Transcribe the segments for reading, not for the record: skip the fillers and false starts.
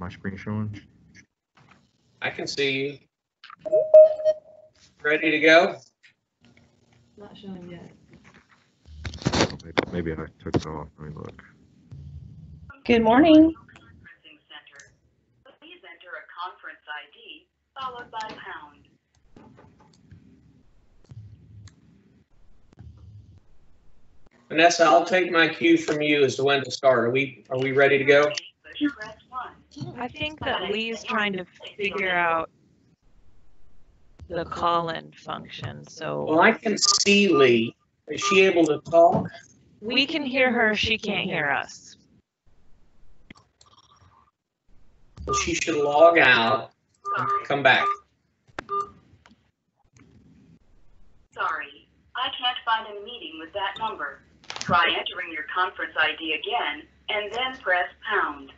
my screen showing? I can see you. Ready to go? Not showing yet. Oh, maybe I took it off. Let me look. Good morning. Conferencing center. Please enter a conference ID followed by pound. Vanessa, I'll take my cue from you as to when to start. Are we ready to go? Press 1. I think that Lee's trying to figure out the call-in function, Well, so I can see Lee. Is she able to talk? we can hear her, she can't hear us. Well, she should log out and come back. Sorry, I can't find a meeting with that number. Try entering your conference ID again and then press pound.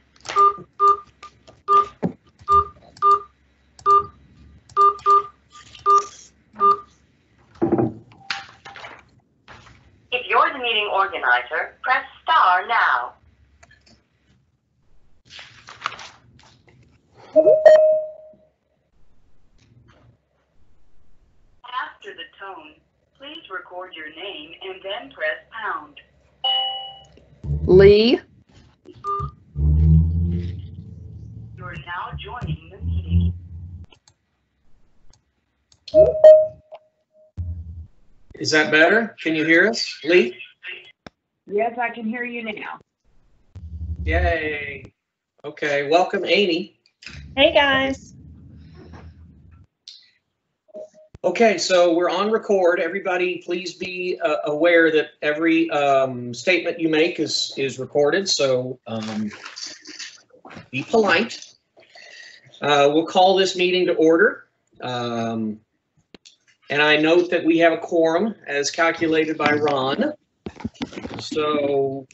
If you're the meeting organizer, press star now. After the tone, please record your name and then press pound. Lee. You're now joining the meeting. Is that better? Can you hear us, Lee? Yes, I can hear you now. Yay. Okay, welcome, Amy. Hey, guys. Okay, so we're on record. Everybody, please be aware that every statement you make is recorded, so be polite. We'll call this meeting to order. And I note that we have a quorum as calculated by Ron. So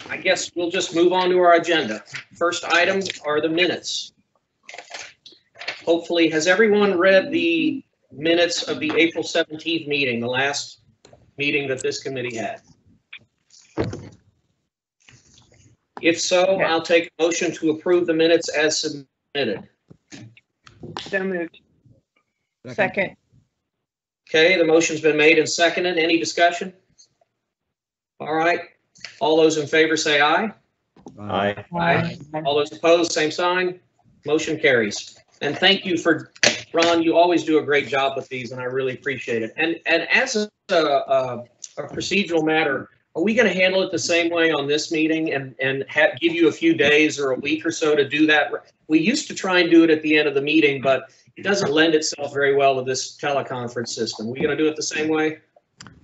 I guess we'll just move on to our agenda. First item are the minutes. Hopefully, has everyone read the minutes of the April 17th meeting, the last meeting that this committee had? If so, I'll take a motion to approve the minutes as submitted. So moved. Second. Okay, the motion's been made and seconded. Any discussion? All right. All those in favor say aye. Aye. Aye. All those opposed, same sign. Motion carries. And thank you for, Ron, you always do a great job with these, and I really appreciate it. And as a procedural matter, are we going to handle it the same way on this meeting and give you a few days or a week or so to do that? We used to try and do it at the end of the meeting, but it doesn't lend itself very well to this teleconference system. We going to do it the same way?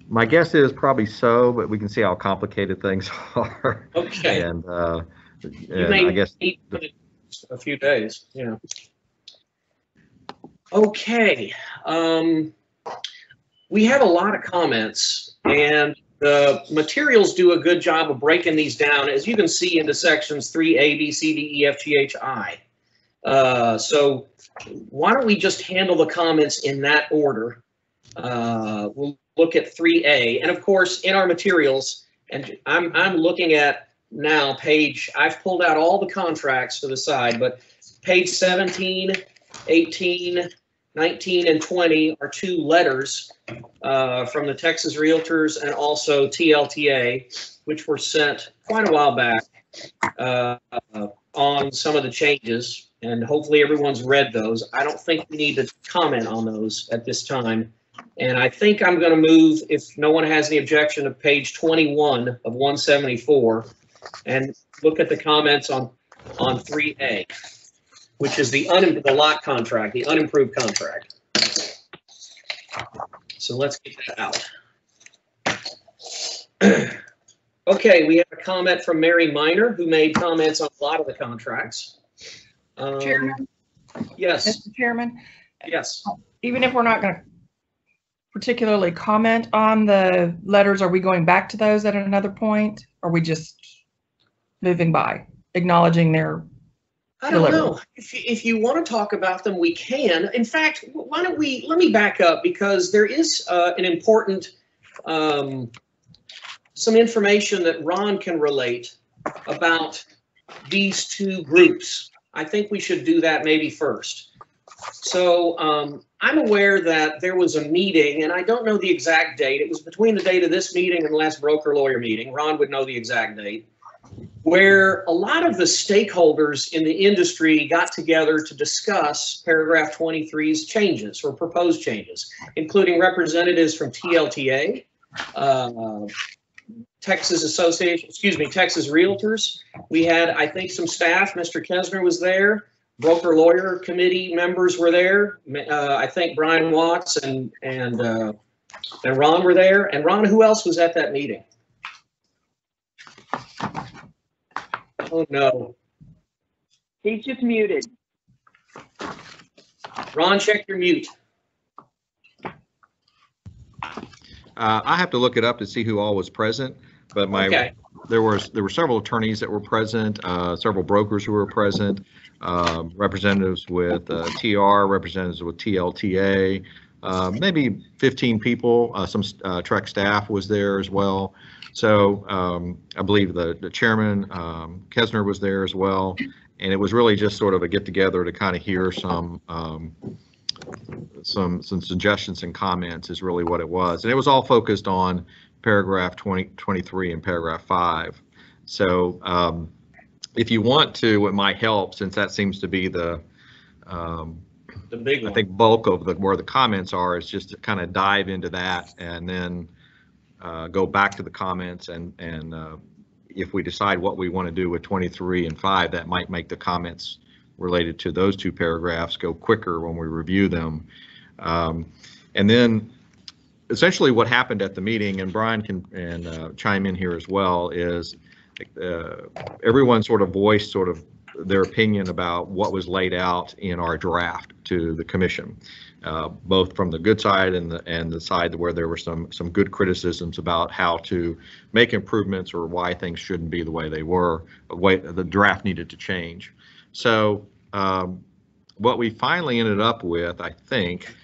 My guess is probably so, but we can see how complicated things are. Okay. And, You may I guess need a few days, yeah. Okay. We have a lot of comments, and the materials do a good job of breaking these down, as you can see, into sections 3A, B, C, D, E, F, G, H, I. So why don't we just handle the comments in that order? We'll look at 3A, and of course, in our materials, and I'm looking at now I've pulled out all the contracts to the side, but page 17, 18, 19, and 20 are two letters from the Texas Realtors and also TLTA, which were sent quite a while back on some of the changes, and hopefully everyone's read those. I don't think we need to comment on those at this time. And I think I'm going to move, if no one has any objection, to page 21 of 174 and look at the comments on 3A, which is the lot contract, the unimproved contract. So let's get that out. Okay, we have a comment from Mary Miner, who made comments on a lot of the contracts. Chairman? Yes. Mr. Chairman? Yes. Even if we're not going to particularly comment on the letters, are we going back to those at another point? Or are we just moving by, acknowledging their I don't delivery? know. If you want to talk about them, we can. In fact, why don't we, let me back up, because there is an important, some information that Ron can relate about these two groups. I think we should do that maybe first. So I'm aware that there was a meeting, and I don't know the exact date. It was between the date of this meeting and the last broker-lawyer meeting. Ron would know the exact date, where a lot of the stakeholders in the industry got together to discuss paragraph 23's changes or proposed changes, including representatives from TLTA, Texas Realtors. We had, I think, some staff. Mr. Kesner was there. Broker lawyer committee members were there. I think Brian Watts and Ron were there. And Ron, who else was at that meeting? Oh no. He's just muted. Ron, check your mute. I have to look it up to see who all was present, but Okay. there were several attorneys that were present, several brokers who were present, representatives with TR, representatives with TLTA, maybe 15 people. Some Trek staff was there as well. So I believe the chairman, Kesner, was there as well. And it was really just sort of a get together to kind of hear some suggestions and comments is really what it was. And it was all focused on paragraph 23 and paragraph 5. So if you want to, it might help, since that seems to be the big one. I think bulk of where the comments are, is just to kind of dive into that and then go back to the comments, and if we decide what we want to do with 23 and 5, that might make the comments related to those two paragraphs go quicker when we review them. And then essentially what happened at the meeting, and Brian can chime in here as well, is everyone sort of voiced sort of their opinion about what was laid out in our draft to the commission, both from the good side and the side where there were some good criticisms about how to make improvements or why things shouldn't be the way they were, the way the draft needed to change. So what we finally ended up with, I think,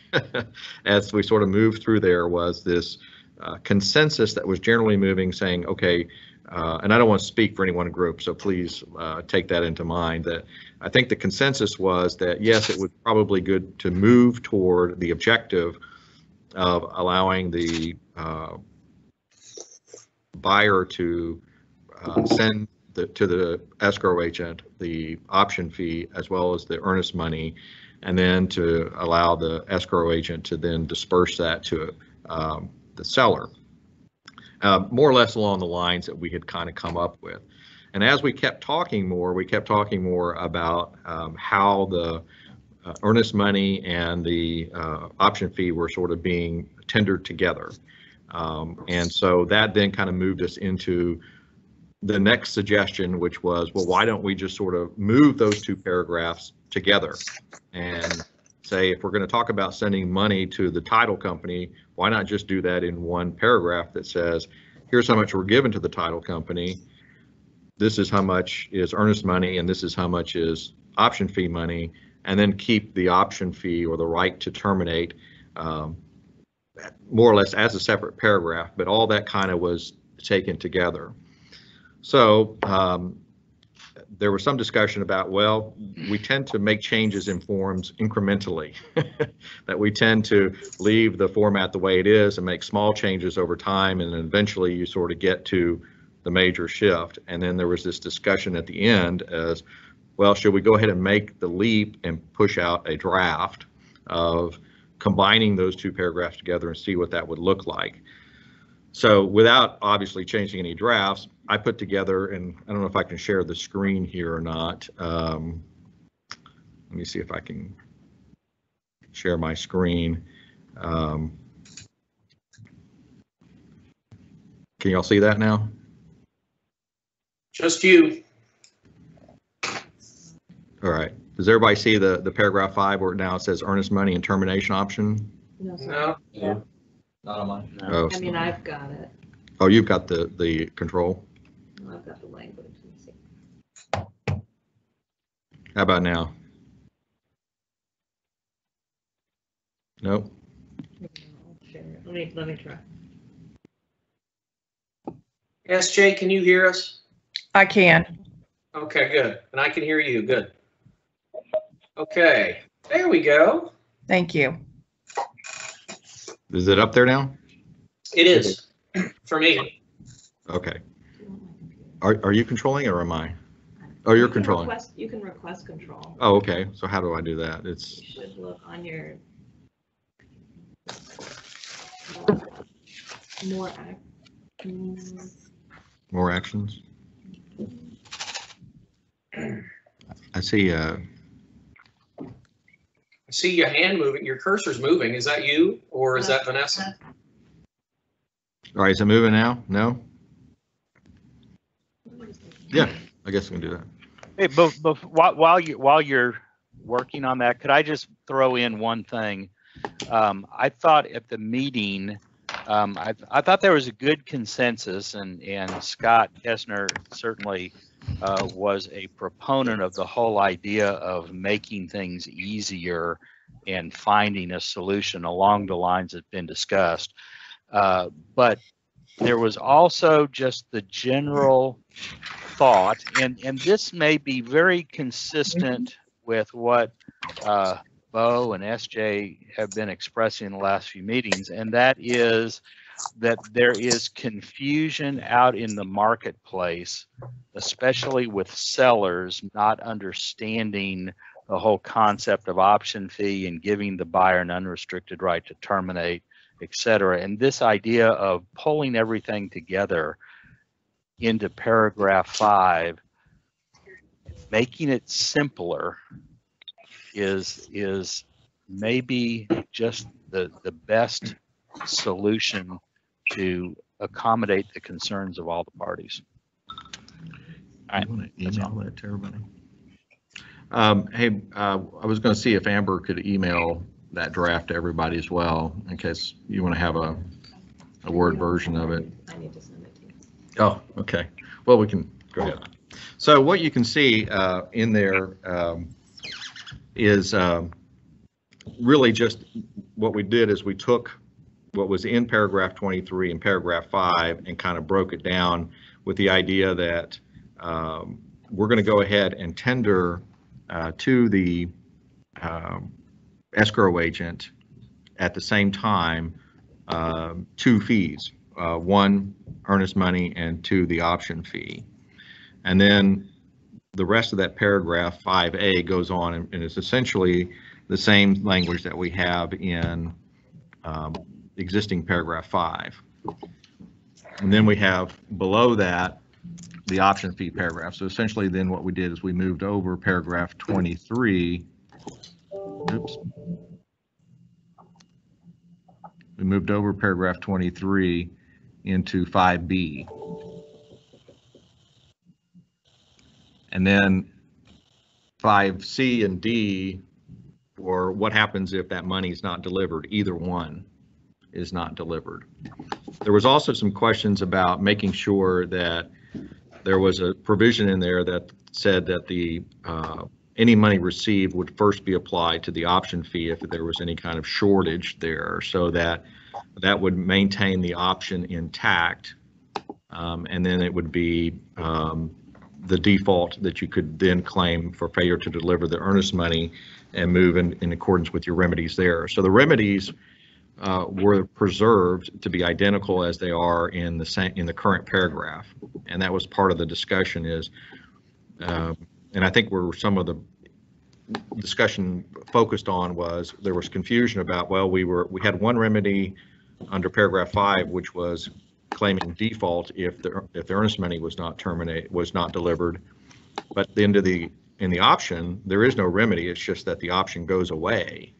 as we sort of moved through there, was this consensus that was generally moving, saying, okay, and I don't want to speak for any one group, so please take that into mind, that I think the consensus was that, yes, it was probably good to move toward the objective of allowing the buyer to send to the escrow agent the option fee as well as the earnest money, and then to allow the escrow agent to then disperse that to the seller. More or less along the lines that we had kind of come up with. And as we kept talking more, about how the earnest money and the option fee were sort of being tendered together. And so that then kind of moved us into the next suggestion, which was, well, why don't we just sort of move those two paragraphs together and say, if we're going to talk about sending money to the title company, why not just do that in one paragraph that says, here's how much we're giving to the title company, this is how much is earnest money, and this is how much is option fee money, and then keep the option fee or the right to terminate more or less as a separate paragraph, but all that kind of was taken together. So there was some discussion about, well, we tend to make changes in forms incrementally, that we tend to leave the format the way it is and make small changes over time, and then eventually you sort of get to the major shift. And then there was this discussion at the end as, well, should we go ahead and make the leap and push out a draft of combining those two paragraphs together and see what that would look like? So without obviously changing any drafts, I put together, and I don't know if I can share the screen here or not. Let me see if I can share my screen. Can y'all see that now? Just you. All right. Does everybody see the paragraph 5 where now it says earnest money and termination option? No, sir. No. Yeah. Not on mine. Oh, I mean, I've got it. oh, you've got the control. I've got the language. Let's see. How about now? Nope. I'll share it. Let me try. SJ, can you hear us? I can. Okay, good. And I can hear you. Good. Okay, there we go. Thank you. Is it up there now? It is, for me. Okay. Are you controlling it or am I? Oh, you're controlling. You can request control. Oh, okay. So how do I do that? It's You should look on your more more actions. I see. I see your hand moving, your cursor's moving. Is that you or is that Vanessa? All right. Is it moving now? No? Yeah, I guess we can do that. Hey, but while you're working on that, could I just throw in one thing? I thought at the meeting, I thought there was a good consensus, and Scott Kessner certainly was a proponent of the whole idea of making things easier and finding a solution along the lines that's been discussed. But there was also just the general thought, and this may be very consistent with what Bo and SJ have been expressing in the last few meetings, and that is that there is confusion out in the marketplace, especially with sellers not understanding the whole concept of option fee and giving the buyer an unrestricted right to terminate, etc. And this idea of pulling everything together into paragraph 5, making it simpler is maybe just the best solution to accommodate the concerns of all the parties. All right, want to that's email all. that to everybody? Hey, I was going to see if Amber could email that draft to everybody as well, in case you want to have a Word version of it. I need to send it to you. Oh, okay. Well, we can go ahead. So what you can see in there is really just what we did is we took what was in paragraph 23 and paragraph 5 and kind of broke it down with the idea that we're going to go ahead and tender to the escrow agent at the same time 2 fees, 1 earnest money and 2 the option fee. And then the rest of that paragraph 5A goes on and it's essentially the same language that we have in existing paragraph 5. And then we have below that the option fee paragraph. So essentially then what we did is we moved over paragraph 23. Oops. We moved over paragraph 23 into 5B. And then 5C and D, or what happens if that money is not delivered, either one is not delivered. There was also some questions about making sure that there was a provision in there that said that the any money received would first be applied to the option fee if there was any kind of shortage there, so that would maintain the option intact, and then it would be the default that you could then claim for failure to deliver the earnest money and move in accordance with your remedies there. So the remedies were preserved to be identical as they are in the current paragraph, and that was part of the discussion. Is and I think where some of the discussion focused on was there was confusion about, well, we had one remedy under paragraph 5, which was claiming default if the earnest money was not delivered, but then in the option there is no remedy. It's just that the option goes away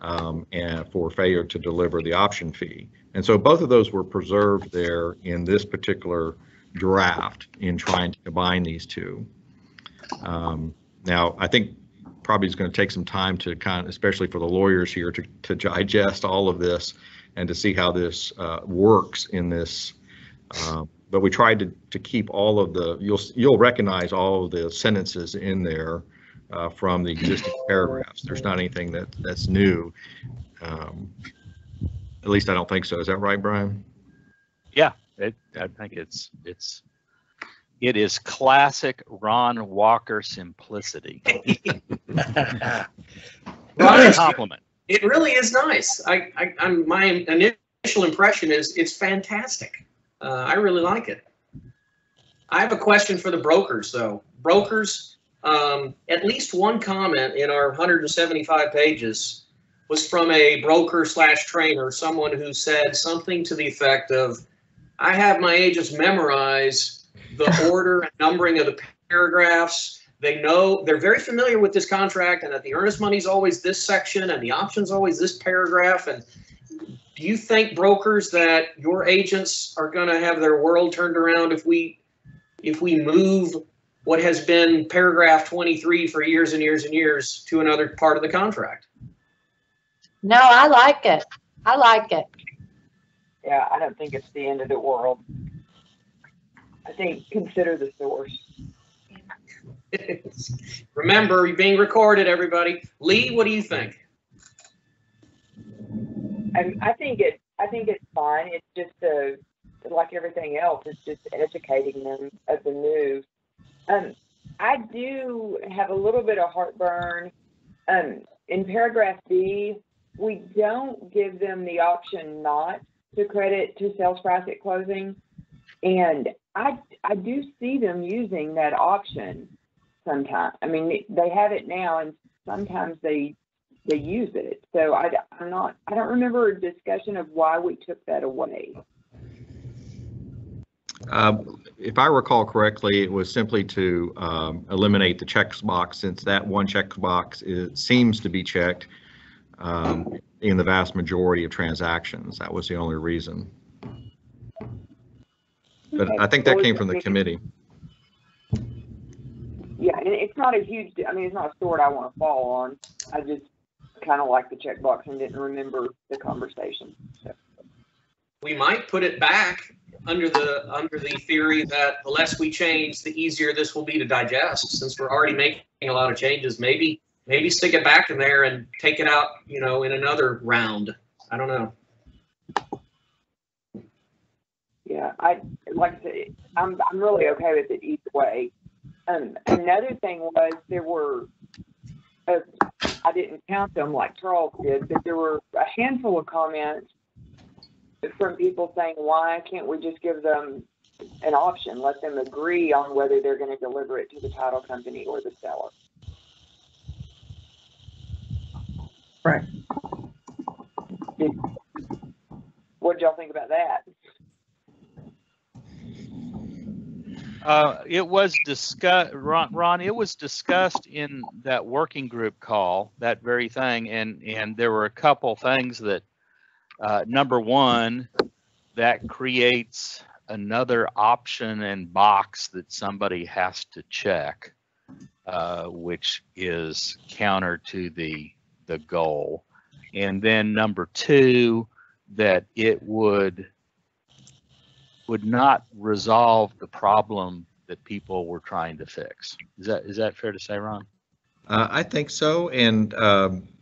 and for failure to deliver the option fee. And so both of those were preserved there in this particular draft in trying to combine these two. Now I think probably it's going to take some time to especially for the lawyers here to digest all of this and to see how this works in this. But we tried to keep all of the, you'll recognize all of the sentences in there from the existing paragraphs. There's not anything that's new. At least I don't think so. Is that right, Brian? Yeah, I think it's It is classic Ron Walker simplicity. Ron, Compliment. it really is nice. My initial impression is it's fantastic. I really like it. I have a question for the brokers, though. Brokers, at least one comment in our 175 pages was from a broker/trainer, someone who said something to the effect of, I have my agents memorize the order and numbering of the paragraphs. They know, they're very familiar with this contract and that the earnest money is always this section and the option's always this paragraph. And do you think, brokers, that your agents are going to have their world turned around if we move what has been paragraph 23 for years and years and years to another part of the contract? No, I like it. I like it. Yeah, I don't think it's the end of the world. I think consider the source. Remember, you're being recorded, everybody. Lee, what do you think? I think it's fine. It's just like everything else. It's just educating them of the move. I do have a little bit of heartburn. In paragraph B, we don't give them the option not to credit to sales price at closing, and I do see them using that option sometimes. I mean, they have it now, and sometimes they use it. So I don't remember a discussion of why we took that away. If I recall correctly, it was simply to eliminate the checkbox, since that one checkbox seems to be checked in the vast majority of transactions. That was the only reason. But I think that came from the committee. Yeah, and it's not a huge, I mean, it's not a sword I want to fall on. I just kind of like the checkbox and didn't remember the conversation. So. We might put it back under the theory that the less we change, the easier this will be to digest. Since we're already making a lot of changes, maybe stick it back in there and take it out, in another round. I don't know. Yeah, like I said, I'm really okay with it either way. Another thing was there were, I didn't count them like Charles did, but there were a handful of comments from people saying, why can't we just give them an option, let them agree on whether they're going to deliver it to the title company or the seller. Right. What did y'all think about that? It was discussed, Ron, it was discussed in that working group call, that very thing, and there were a couple things that, number one, that creates another option and box that somebody has to check, which is counter to the goal. And then number two, that it would not resolve the problem that people were trying to fix. Is that fair to say, Ron? I think so. And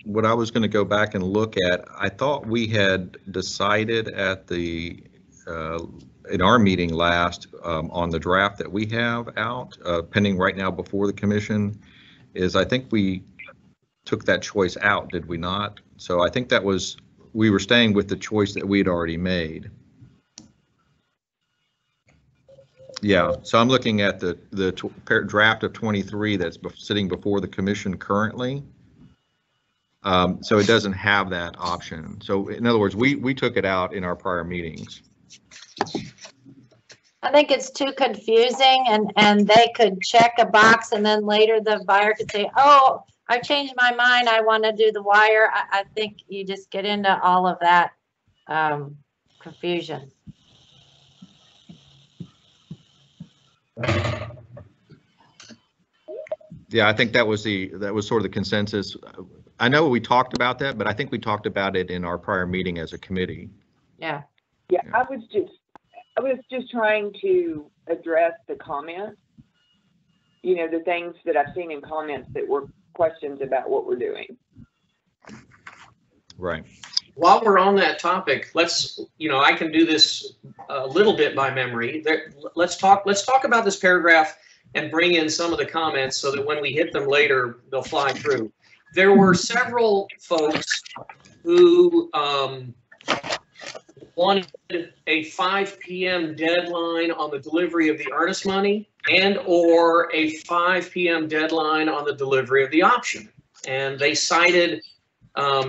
what I was going to go back and look at, I thought we had decided at the in our meeting last on the draft that we have out pending right now before the commission, is I think we took that choice out, did we not? So I think that was, we were staying with the choice that we had already made. Yeah, so I'm looking at the draft of 23 that's sitting before the commission currently. So it doesn't have that option. So in other words, we took it out in our prior meetings. I think it's too confusing, and they could check a box and then later the buyer could say, oh, I changed my mind, I want to do the wire. I think you just get into all of that confusion. Yeah, I think that was sort of the consensus. I know we talked about that, but I think we talked about it in our prior meeting as a committee. Yeah. Yeah, I was just trying to address the comments, the things that I've seen in comments that were questions about what we're doing. Right. while we're on that topic, let's, I can do this a little bit by memory. Let's talk about this paragraph and bring in some of the comments so that when we hit them later, they'll fly through. There were several folks who wanted a 5 p.m. deadline on the delivery of the earnest money and or a 5 p.m. deadline on the delivery of the option. And they cited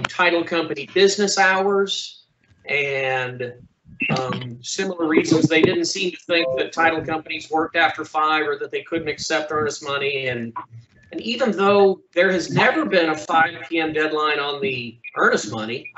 title company business hours and similar reasons. They didn't seem to think that title companies worked after 5 or that they couldn't accept earnest money. And even though there has never been a 5 p.m. deadline on the earnest money,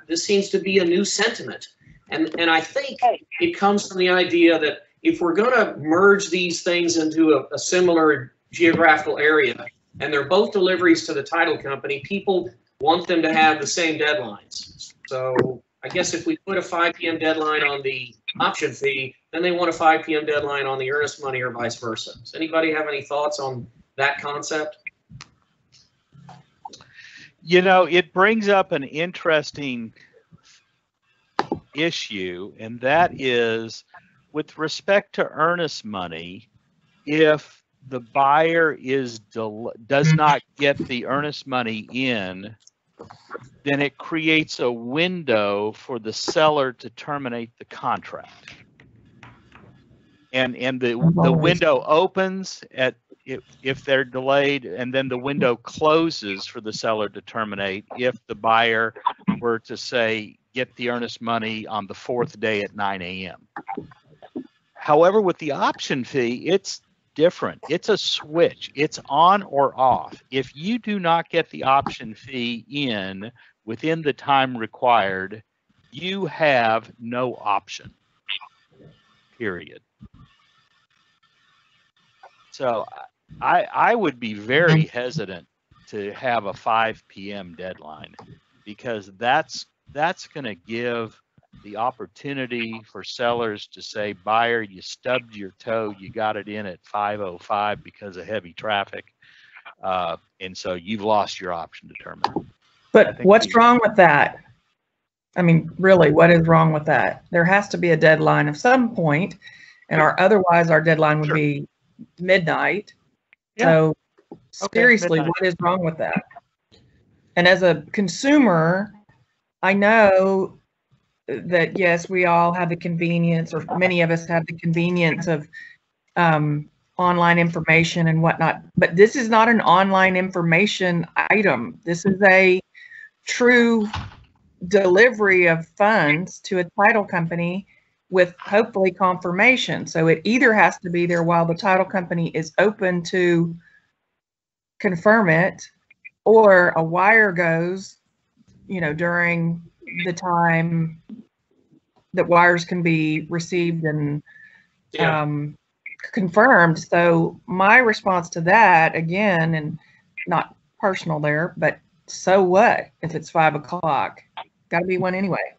this seems to be a new sentiment. And I think it comes from the idea that if we're going to merge these things into a similar geographical area, and they're both deliveries to the title company, people want them to have the same deadlines. So I guess if we put a 5 p.m. deadline on the option fee, then they want a 5 p.m. deadline on the earnest money or vice versa. Does anybody have any thoughts on that concept? It brings up an interesting issue, and that is with respect to earnest money, if the buyer does not get the earnest money in, then it creates a window for the seller to terminate the contract. And the window opens if they're delayed, and then the window closes for the seller to terminate if the buyer were to say, get the earnest money on the 4th day at 9 a.m. However, with the option fee, it's different. It's a switch. It's on or off. If you do not get the option fee in within the time required, you have no option, period. So I would be very hesitant to have a 5 p.m. deadline, because that's going to give the opportunity for sellers to say, buyer, you stubbed your toe, you got it in at 5:05 because of heavy traffic, and so you've lost your option to terminate. But what's wrong with that? I mean, really, what is wrong with that? There has to be a deadline of some point, and otherwise our deadline would be midnight. Yeah. So seriously, midnight. what is wrong with that? And as a consumer, I know that, yes, we all have the convenience, or many of us have the convenience of online information and whatnot, but this is not an online information item. This is a true delivery of funds to a title company with hopefully confirmation. So it either has to be there while the title company is open to confirm it, or a wire goes, during the time that wires can be received and confirmed. So my response to that, again, and not personal there, but so what if it's 5 o'clock? Got to be one anyway.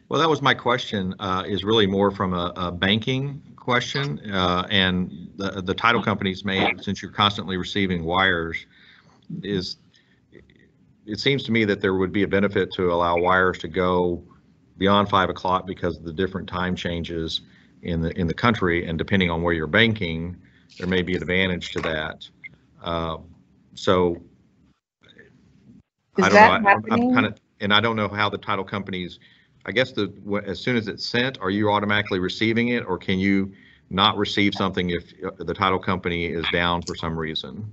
Well, that was my question, is really more from a banking question, and the title companies may, since you're constantly receiving wires, it seems to me that there would be a benefit to allow wires to go beyond 5 o'clock because of the different time changes in the country, and depending on where you're banking, there may be an advantage to that. So I don't know. I'm kind of, and I don't know how the title companies, I guess as soon as it's sent, are you automatically receiving it, or can you not receive something if the title company is down for some reason?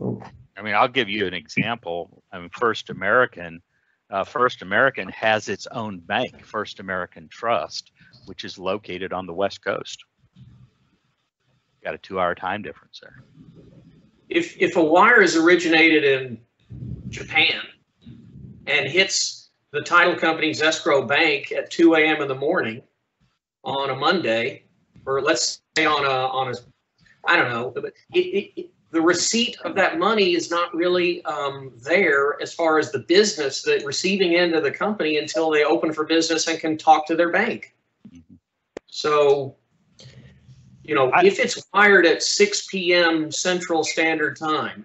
I mean, I'll give you an example. I mean, First American has its own bank, First American Trust, which is located on the West Coast. Got a 2-hour time difference there. If a wire is originated in Japan and hits the title company's escrow bank at 2 a.m. in the morning on a Monday, or let's say on a I don't know, but the receipt of that money is not really there as far as the business, the receiving end of the company, until they open for business and can talk to their bank. So, if it's wired at 6 p.m. Central Standard Time,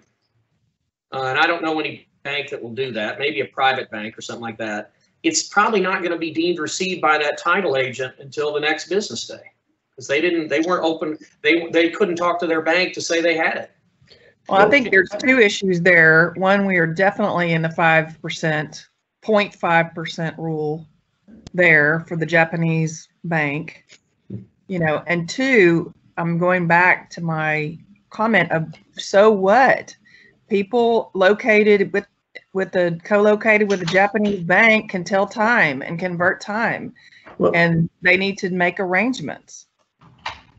and I don't know any bank that will do that, maybe a private bank or something like that. it's probably not going to be deemed received by that title agent until the next business day. Because they weren't open, they couldn't talk to their bank to say they had it. Well, I think there's two issues there. One, we are definitely in the 5%, 0.5% rule there for the Japanese bank, you know, and two, I'm going back to my comment of, so what? People located co-located with a Japanese bank can tell time and convert time, and they need to make arrangements.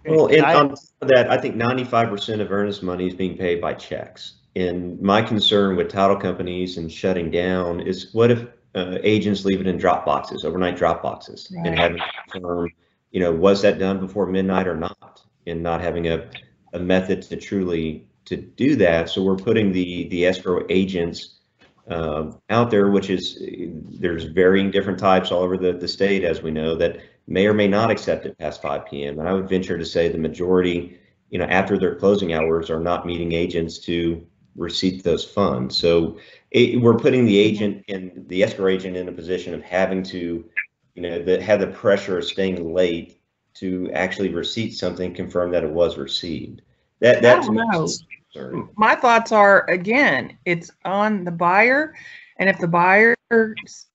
Well, and on top of that, I think 95% of earnest money is being paid by checks. And my concern with title companies and shutting down is, what if agents leave it in drop boxes, overnight drop boxes, right, and having to confirm, you know, was that done before midnight or not, and not having a method to truly to do that. So we're putting the escrow agents out there, which is, there's varying different types all over the state, as we know, that may or may not accept it past 5 p.m. And I would venture to say the majority, you know, after their closing hours, are not meeting agents to receipt those funds. So we're putting the agent and the escrow agent in a position of having to, you know, have the pressure of staying late to actually receipt something, confirm that it was received. That's my thoughts are, again, it's on the buyer, and if the buyer's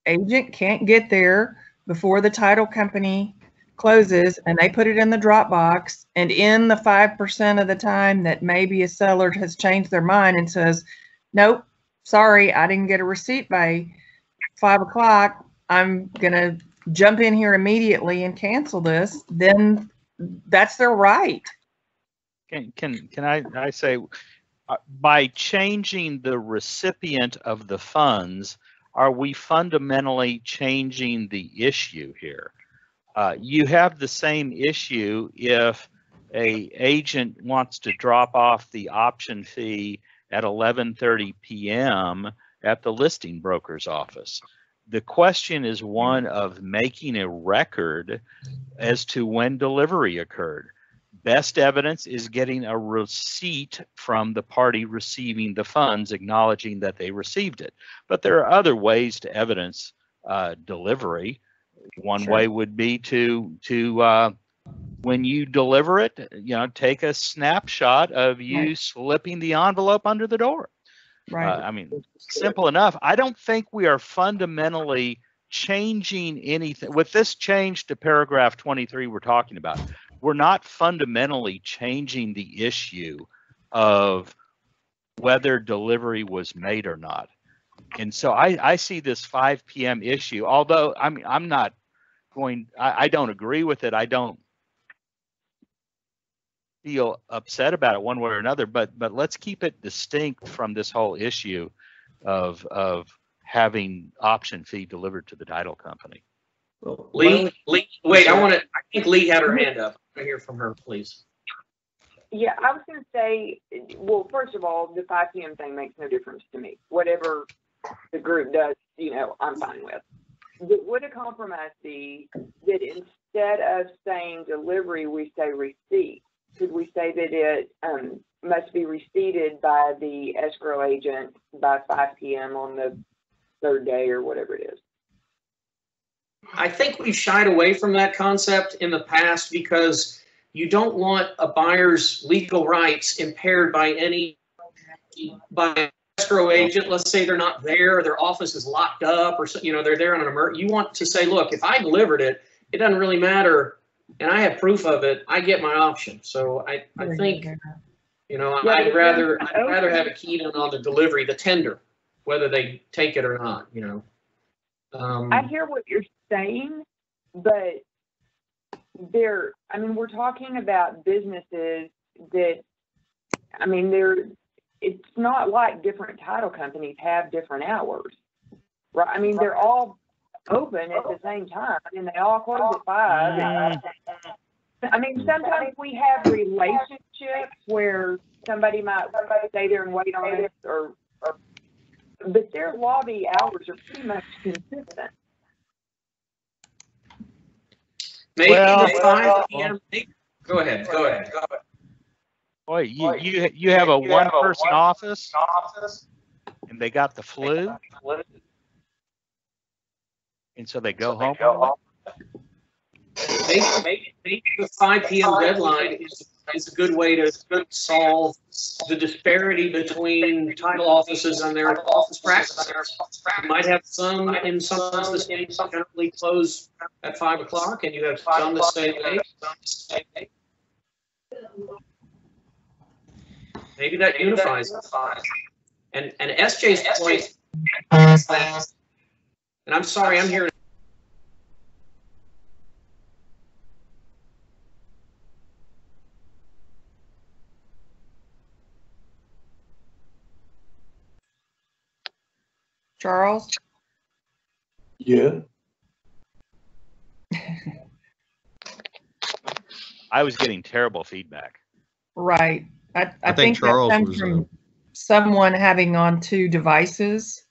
agent can't get there before the title company closes and they put it in the Dropbox, and in the 5% of the time that maybe a seller has changed their mind and says, nope, sorry, I didn't get a receipt by 5 o'clock, I'm gonna jump in here immediately and cancel this, then that's their right. Can I say, by changing the recipient of the funds, are we fundamentally changing the issue here? You have the same issue if an agent wants to drop off the option fee at 11:30 p.m. at the listing broker's office. The question is one of making a record as to when delivery occurred. Best evidence is getting a receipt from the party receiving the funds, acknowledging that they received it. But there are other ways to evidence delivery. One way would be to when you deliver it, you know, take a snapshot of you slipping the envelope under the door. Right. I mean, simple enough. I don't think we are fundamentally changing anything with this change to paragraph 23 we're talking about. We're not fundamentally changing the issue of whether delivery was made or not. And so I see this 5 p.m. issue, although I'm not going, I don't agree with it. I don't feel upset about it one way or another, but let's keep it distinct from this whole issue of having option fee delivered to the title company. Well, Lee, wait, I think Lee had her hand up. I hear from her, please. Yeah, I was going to say, well, first of all, the 5 p.m. thing makes no difference to me. Whatever the group does, you know, I'm fine with. But would a compromise be that instead of saying delivery, we say receipt? Could we say that it must be receipted by the escrow agent by 5 p.m. on the third day or whatever it is? I think we've shied away from that concept in the past because you don't want a buyer's legal rights impaired by an escrow agent. Let's say they're not there, their office is locked up, or you know, they're there on an emergency. You want to say, look, if I delivered it, it doesn't really matter, and I have proof of it, I get my option. So I think, you know, I'd rather have a key on the delivery, the tender, whether they take it or not. You know. I hear what you're saying, but we're talking about businesses that, it's not like different title companies have different hours, right? I mean, they're all open at the same time and they all close at 5. I mean, sometimes we have relationships where somebody might stay there and wait on us, but their lobby hours are pretty much consistent. Maybe the 5 p.m. Go ahead. Boy, you have a one-person office, and they got the flu. And so they go home? Maybe the 5 p.m. deadline is a good way to solve the disparity between title offices and their office practices. You might have some in some offices that generally close at 5 o'clock, and you have some that stay late. Maybe that unifies it. And SJ's point, and I'm sorry, I'm hearing. Charles? Yeah. I was getting terrible feedback. Right. I think think that Charles comes was, from someone having on 2 devices.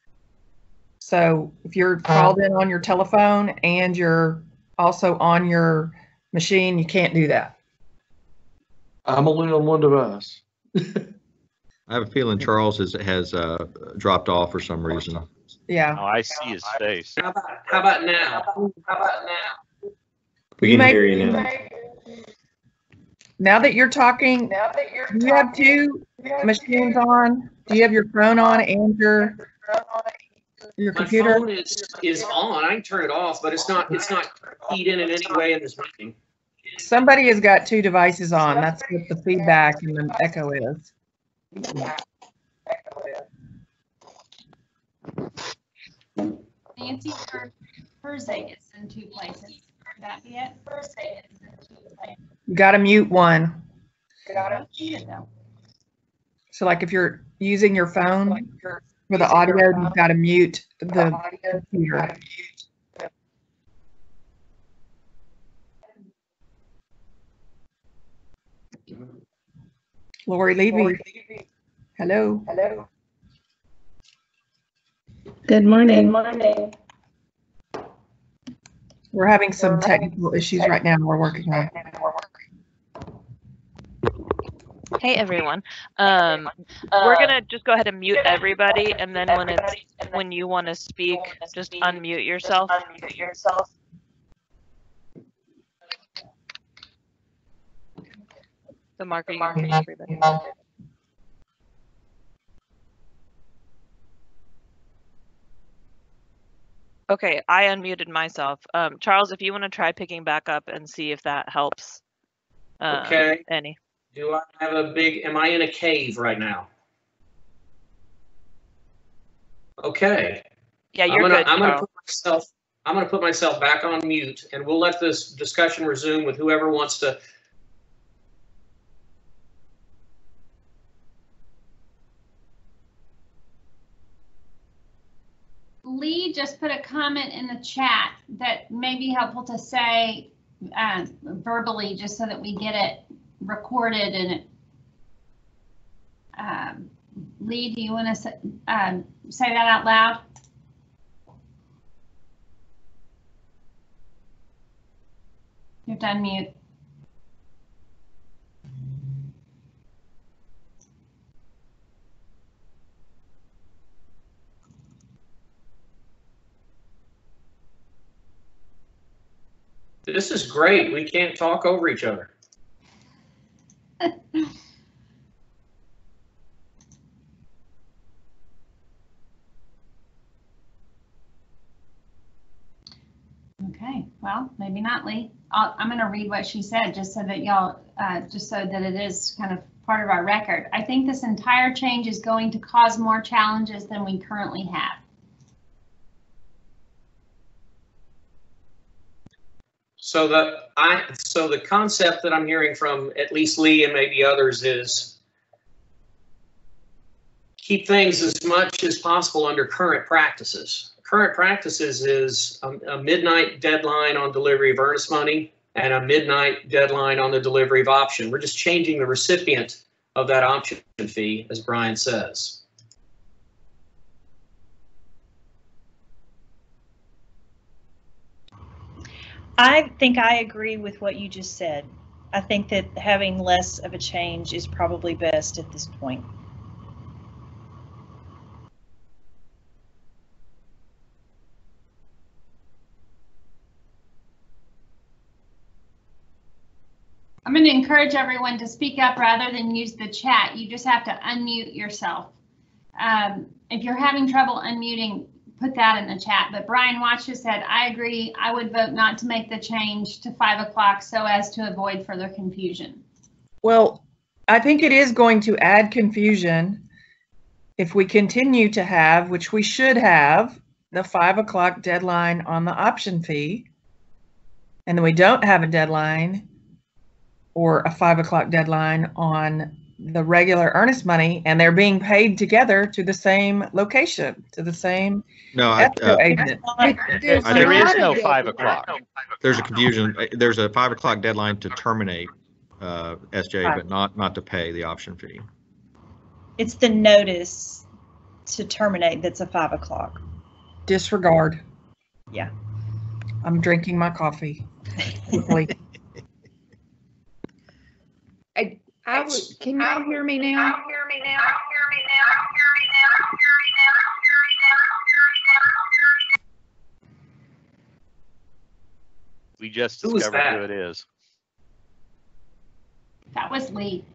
So if you're called in on your telephone and you're also on your machine, you can't do that. I'm only on one device. I have a feeling Charles has dropped off for some reason. Yeah. Oh, I see his face. How about now? We can hear you now. Now that you're talking, do you have 2 machines on? Do you have your phone on and your My computer? phone is on. I can turn it off, but it's not keyed in any way in this meeting. Somebody has got 2 devices on. That's what the feedback and the echo is. Nancy, Thursday is in 2 places. Could that be it? Thursday is in 2 places. You got to mute one. Muted though. So like if you're using your phone for the audio, you've got to mute the computer. Lori Levy. Hello. Good morning. We're having some technical issues right now we're working on. Hey everyone. We're gonna just go ahead and mute everybody, and then when you want to speak, just unmute yourself. The marker you can mute everybody. Okay, I unmuted myself. Charles, if you want to try picking back up and see if that helps. Okay. Any. Do I have am I in a cave right now? Okay. Yeah, you're good. I'm gonna put myself back on mute, and we'll let this discussion resume with whoever wants to. Lee just put a comment in the chat that may be helpful to say verbally, just so that we get it recorded. And Lee, do you want to say that out loud? You have to unmute. This is great. We can't talk over each other. Okay, well, maybe not, Lee. I'm going to read what she said just so that y'all, just so that it is kind of part of our record. I think this entire change is going to cause more challenges than we currently have. So the concept that I'm hearing from at least Lee and maybe others is keep things as much as possible under current practices. Current practices is a midnight deadline on delivery of earnest money and a midnight deadline on the delivery of option. We're just changing the recipient of that option fee, as Brian says. I think I agree with what you just said. I think that having less of a change is probably best at this point. I'm going to encourage everyone to speak up rather than use the chat. You just have to unmute yourself. If you're having trouble unmuting, put that in the chat. But Brian Watch just said, I agree. I would vote not to make the change to 5 o'clock so as to avoid further confusion. Well, I think it is going to add confusion if we continue to have, which we should have, the 5 o'clock deadline on the option fee, and then we don't have a deadline or a 5 o'clock deadline on the regular earnest money, and they're being paid together to the same location, to the same No, escrow agent. There is no 5 o'clock. there's a confusion. There's a 5 o'clock deadline to terminate SJ, but not to pay the option fee. It's the notice to terminate that's a 5 o'clock. Disregard. Yeah. I'm drinking my coffee. Quickly. Can y'all hear me now? We just Who was discovered that? who it is. That was Lee.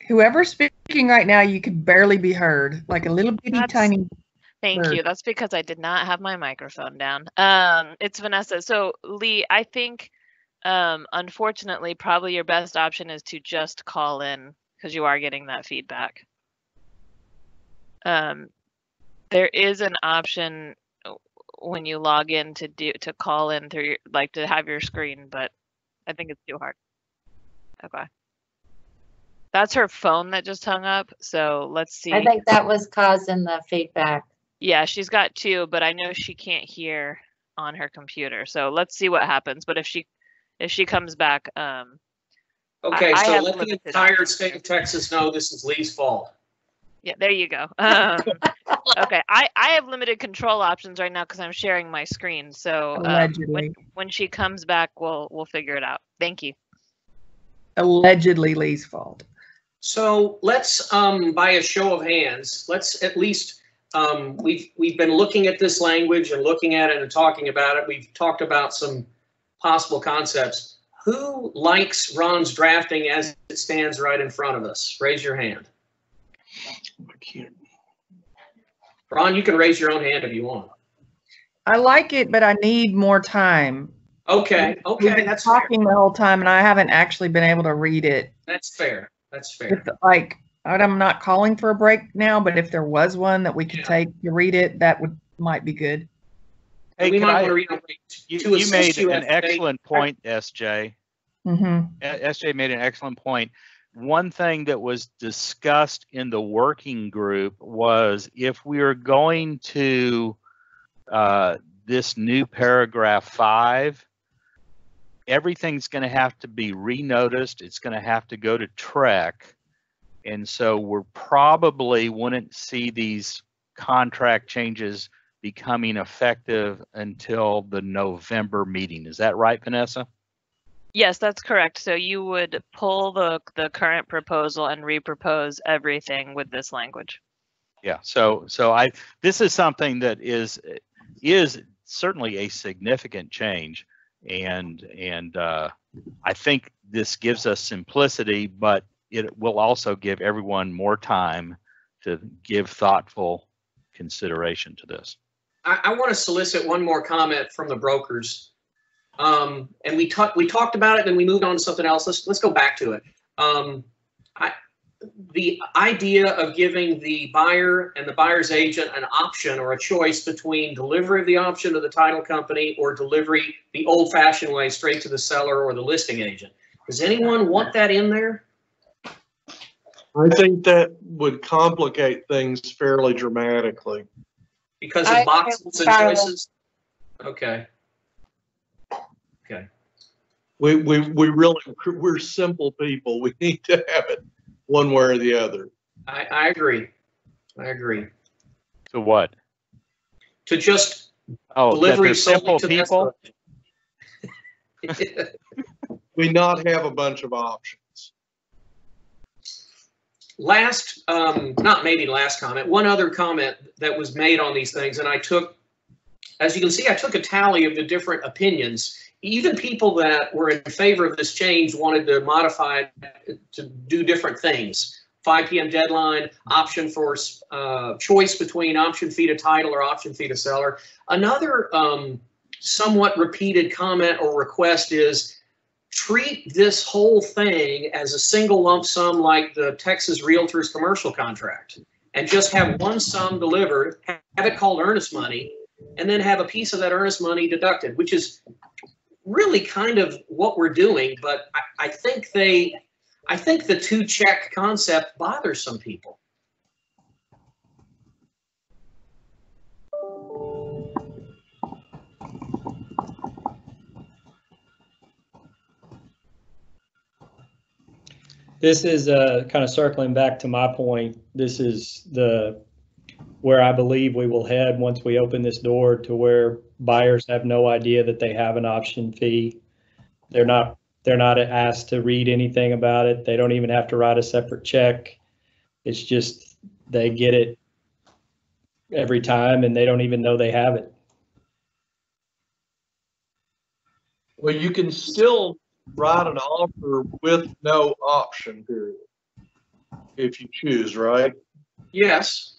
Whoever's speaking right now, you could barely be heard, like a little bitty tiny. Thank bird. you. That's because I did not have my microphone down. It's Vanessa. So Lee, I think unfortunately probably your best option is to just call in because you are getting that feedback. There is an option when you log in to call in through to have your screen, but I think it's too hard. Okay. That's her phone that just hung up. So let's see. I think that was causing the feedback. Yeah, she's got 2, but I know she can't hear on her computer. So let's see what happens. But if she comes back, Okay, I so have let the limited entire options state of Texas know this is Lee's fault. Yeah, there you go. Okay, I have limited control options right now because I'm sharing my screen. So Allegedly. when she comes back, we'll figure it out. Thank you. Allegedly Lee's fault. So let's, by a show of hands, let's at least, we've been looking at this language and looking at it and talking about it. We've talked about some possible concepts. Who likes Ron's drafting as it stands right in front of us? Raise your hand. Ron, you can raise your own hand if you want. I like it, but I need more time. Okay, We've okay, been that's fair. talking the whole time, and I haven't actually been able to read it. That's fair. That's fair. Like, I'm not calling for a break now, but if there was one that we could take to read it, that might be good. Hey, We could might I- want to read it to You assist made you an SJ. excellent point, SJ. SJ made an excellent point. One thing that was discussed in the working group was if we are going to this new paragraph 5, everything's going to have to be renoticed. It's going to have to go to TREC. And so we're probably wouldn't see these contract changes becoming effective until the November meeting. Is that right, Vanessa? Yes, that's correct. So you would pull the current proposal and repropose everything with this language. Yeah. So this is something that is certainly a significant change, and I think this gives us simplicity, but it will also give everyone more time to give thoughtful consideration to this. I want to solicit one more comment from the brokers. And we talked about it, then we moved on to something else. Let's go back to it. The idea of giving the buyer and the buyer's agent an option or a choice between delivery of the option to the title company or delivery the old-fashioned way straight to the seller or the listing agent. Does anyone want that in there? I think that would complicate things fairly dramatically. Because I of boxes and Charlotte. choices? Okay. Okay. We really, we're simple people. We need to have it one way or the other. I agree. I agree. To what? To just Oh, that delivery they're solely simple to the people? escrow. we not have a bunch of options? Last, not maybe last comment, one other comment that was made on these things, and I took, as you can see, I took a tally of the different opinions. Even people that were in favor of this change wanted to modify it to do different things. 5 p.m. deadline, option for choice between option fee to title or option fee to seller. Another somewhat repeated comment or request is treat this whole thing as a single lump sum like the Texas Realtors commercial contract and just have one sum delivered, have it called earnest money, and then have a piece of that earnest money deducted, which is really kind of what we're doing. But I think the 2-check concept bothers some people. This is kind of circling back to my point. This is where I believe we will head once we open this door, to where buyers have no idea that they have an option fee. They're not asked to read anything about it. They don't even have to write a separate check. It's just they get it every time and they don't even know they have it. Well, you can still write an offer with no option period if you choose, right? Yes.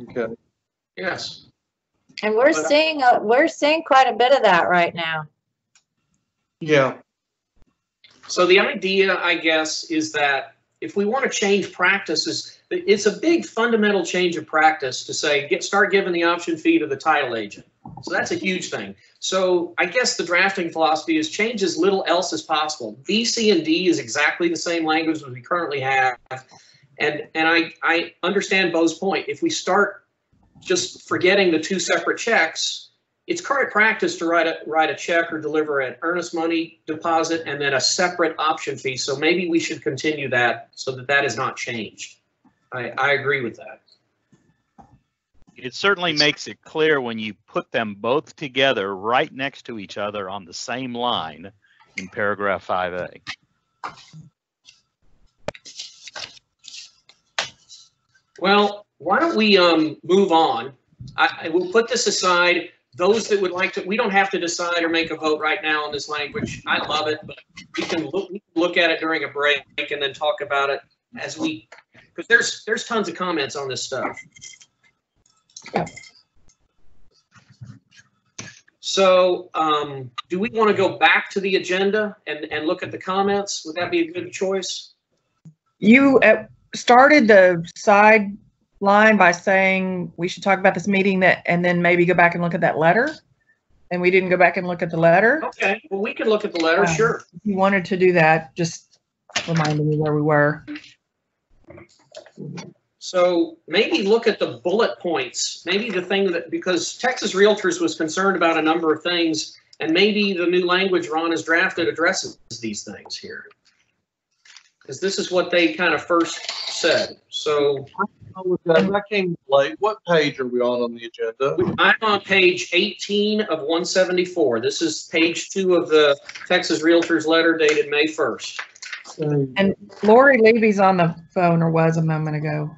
Okay. Yes. And we're seeing quite a bit of that right now. Yeah. So the idea, I guess, is that if we want to change practices, it's a big fundamental change of practice to say, start giving the option fee to the title agent. So that's a huge thing. So I guess the drafting philosophy is change as little else as possible. B, C, and D is exactly the same language as we currently have. And I understand Bo's point. If we start just forgetting the 2 separate checks, it's current practice to write a check or deliver an earnest money deposit and then a separate option fee. So maybe we should continue that so that is not changed. I agree with that. It certainly makes it clear when you put them both together right next to each other on the same line in paragraph 5A. Well, why don't we move on? I will put this aside. Those that would like to, we don't have to decide or make a vote right now on this language. I love it, but we can look at it during a break and then talk about it as we, because there's tons of comments on this stuff. So do we want to go back to the agenda and look at the comments? Would that be a good choice? You started the side line by saying we should talk about this meeting and then maybe go back and look at that letter. And we didn't go back and look at the letter. Okay, well, we can look at the letter, sure. If you wanted to do that, just reminding me where we were. So maybe look at the bullet points, maybe the thing that, because Texas Realtors was concerned about a number of things, and maybe the new language Ron has drafted addresses these things here. Because this is what they kind of first said. So I came late. What page are we on the agenda? I'm on page 18 of 174. This is page 2 of the Texas Realtors letter dated May 1st. And Lori Levy's on the phone, or was a moment ago.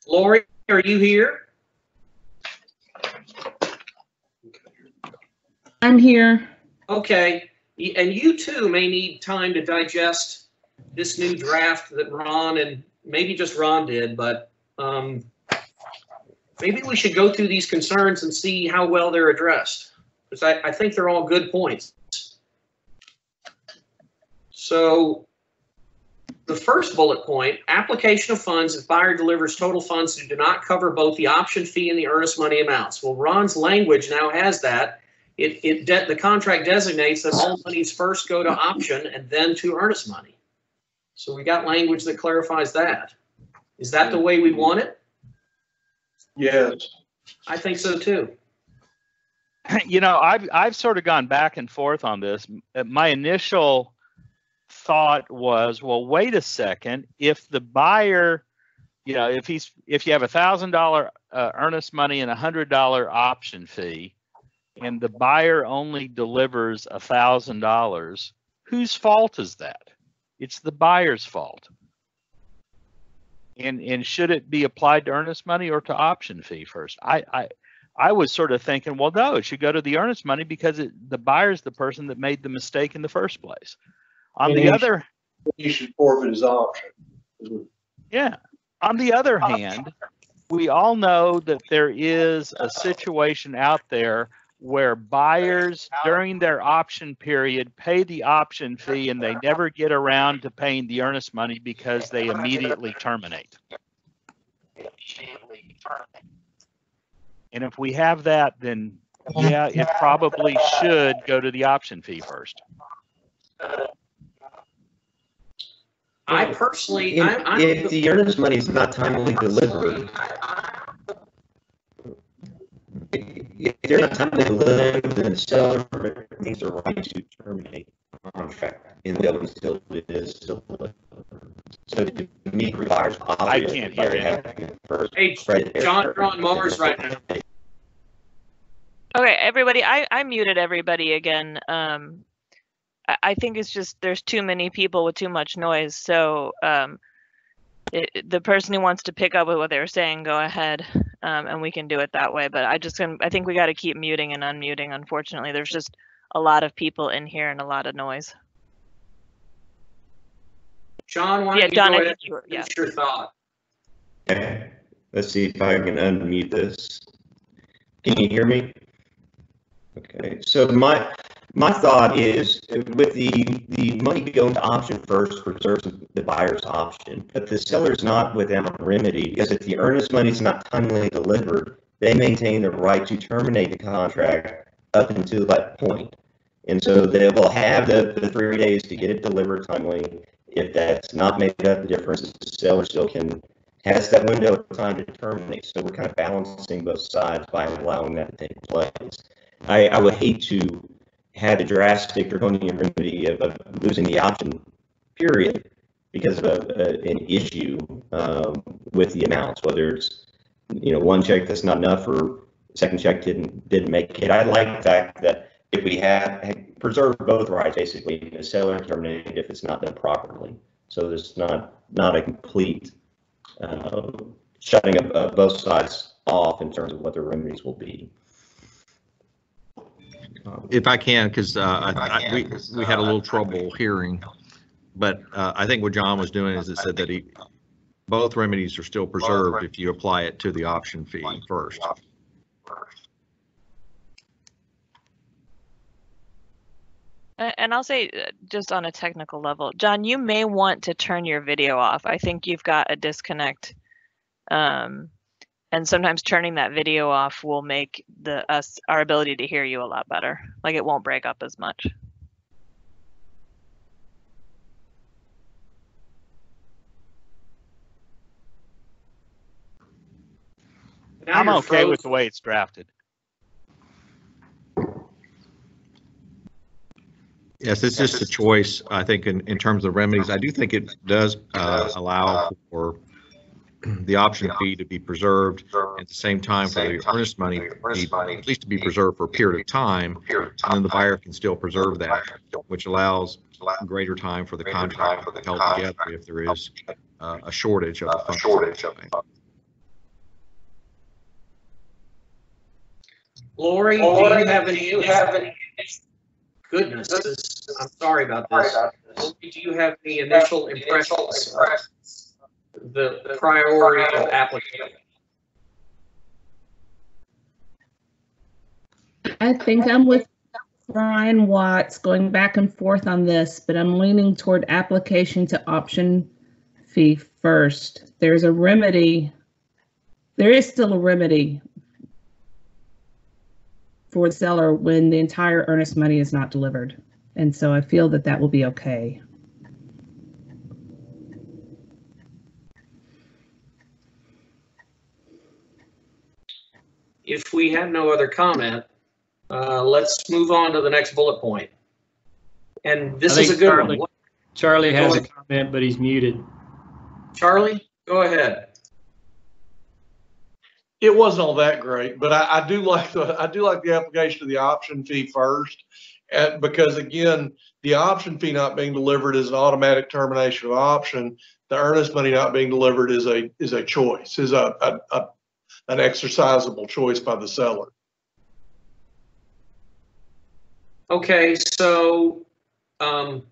Lori, are you here? I'm here. Okay, and you too may need time to digest this new draft that Ron and maybe just Ron did, but maybe we should go through these concerns and see how well they're addressed, because I think they're all good points. So the first bullet point, application of funds if buyer delivers total funds that do not cover both the option fee and the earnest money amounts. Well, Ron's language now has that. The contract designates that all monies first go to option and then to earnest money. So we got language that clarifies that. Is that the way we want it? Yes. I think so too. You know, I've sort of gone back and forth on this. My initial thought was, well, wait a second. If the buyer, you know, if you have $1,000 earnest money and $100 option fee, and the buyer only delivers $1,000, whose fault is that? It's the buyer's fault. And should it be applied to earnest money or to option fee first? I was sort of thinking, well, no, it should go to the earnest money because the buyer's the person that made the mistake in the first place. On the other, he should forfeit his option. yeah. On the other hand, we all know that there is a situation out there where buyers during their option period pay the option fee and they never get around to paying the earnest money because they immediately terminate. And if we have that, then yeah, it probably should go to the option fee first. I personally, if the earnest money is not timely delivered, if they're not timely delivered, then the seller retains the right to terminate the contract, and the other still is still delivered. So to me, requires I can't hear you. Hey, John, you're on Mars right now. Okay, everybody, I muted everybody again. I think it's just there's too many people with too much noise. So the person who wants to pick up with what they were saying, go ahead, and we can do it that way. But I think we got to keep muting and unmuting. Unfortunately, there's just a lot of people in here and a lot of noise. John, why don't you John, go ahead and finish your thought? Okay, let's see if I can unmute this. Can you hear me? Okay, so my thought is with the money going to option first preserves the buyer's option, but the seller's not without remedy because if the earnest money is not timely delivered, they maintain the right to terminate the contract up until that point. And so they will have the 3 days to get it delivered timely. If that's not made up the difference, the seller still has that window of time to terminate. So we're kind of balancing both sides by allowing that to take place. I would hate to have a drastic draconian remedy of losing the option period because of an issue with the amounts, whether it's one check that's not enough or second check didn't make it. I like the fact that if we had preserved both rights, basically the seller terminated if it's not done properly. So there's not a complete shutting of both sides off in terms of what the remedies will be. If I can, because we had a little trouble hearing, but I think what John was doing is it said that both remedies are still preserved if you apply it to the option fee first. And I'll say just on a technical level, John, you may want to turn your video off. I think you've got a disconnect. And sometimes turning that video off will make our ability to hear you a lot better. Like it won't break up as much. I'm okay with the way it's drafted. Yes, it's just a choice, I think, in terms of remedies. I do think it does allow for the option fee to be preserved at the same time for the earnest money at least to be preserved for a period of time, and then the buyer can still preserve that, which allows greater time for the contract to be held together if there is a shortage of the funds. Lori, do you have any? Goodness, I'm sorry about this. Lori, do you have any initial impressions of the priority of application? I think I'm with Brian Watts going back and forth on this, but I'm leaning toward application to option fee first. There's a remedy. There is still a remedy for the seller when the entire earnest money is not delivered. And so I feel that that will be okay. If we have no other comment, let's move on to the next bullet point. And this is a good one. Charlie has a comment, but he's muted. Charlie, go ahead. It wasn't all that great, but I do like the application of the option fee first, because again, the option fee not being delivered is an automatic termination of option. The earnest money not being delivered is a choice, is an exercisable choice by the seller. Okay, so on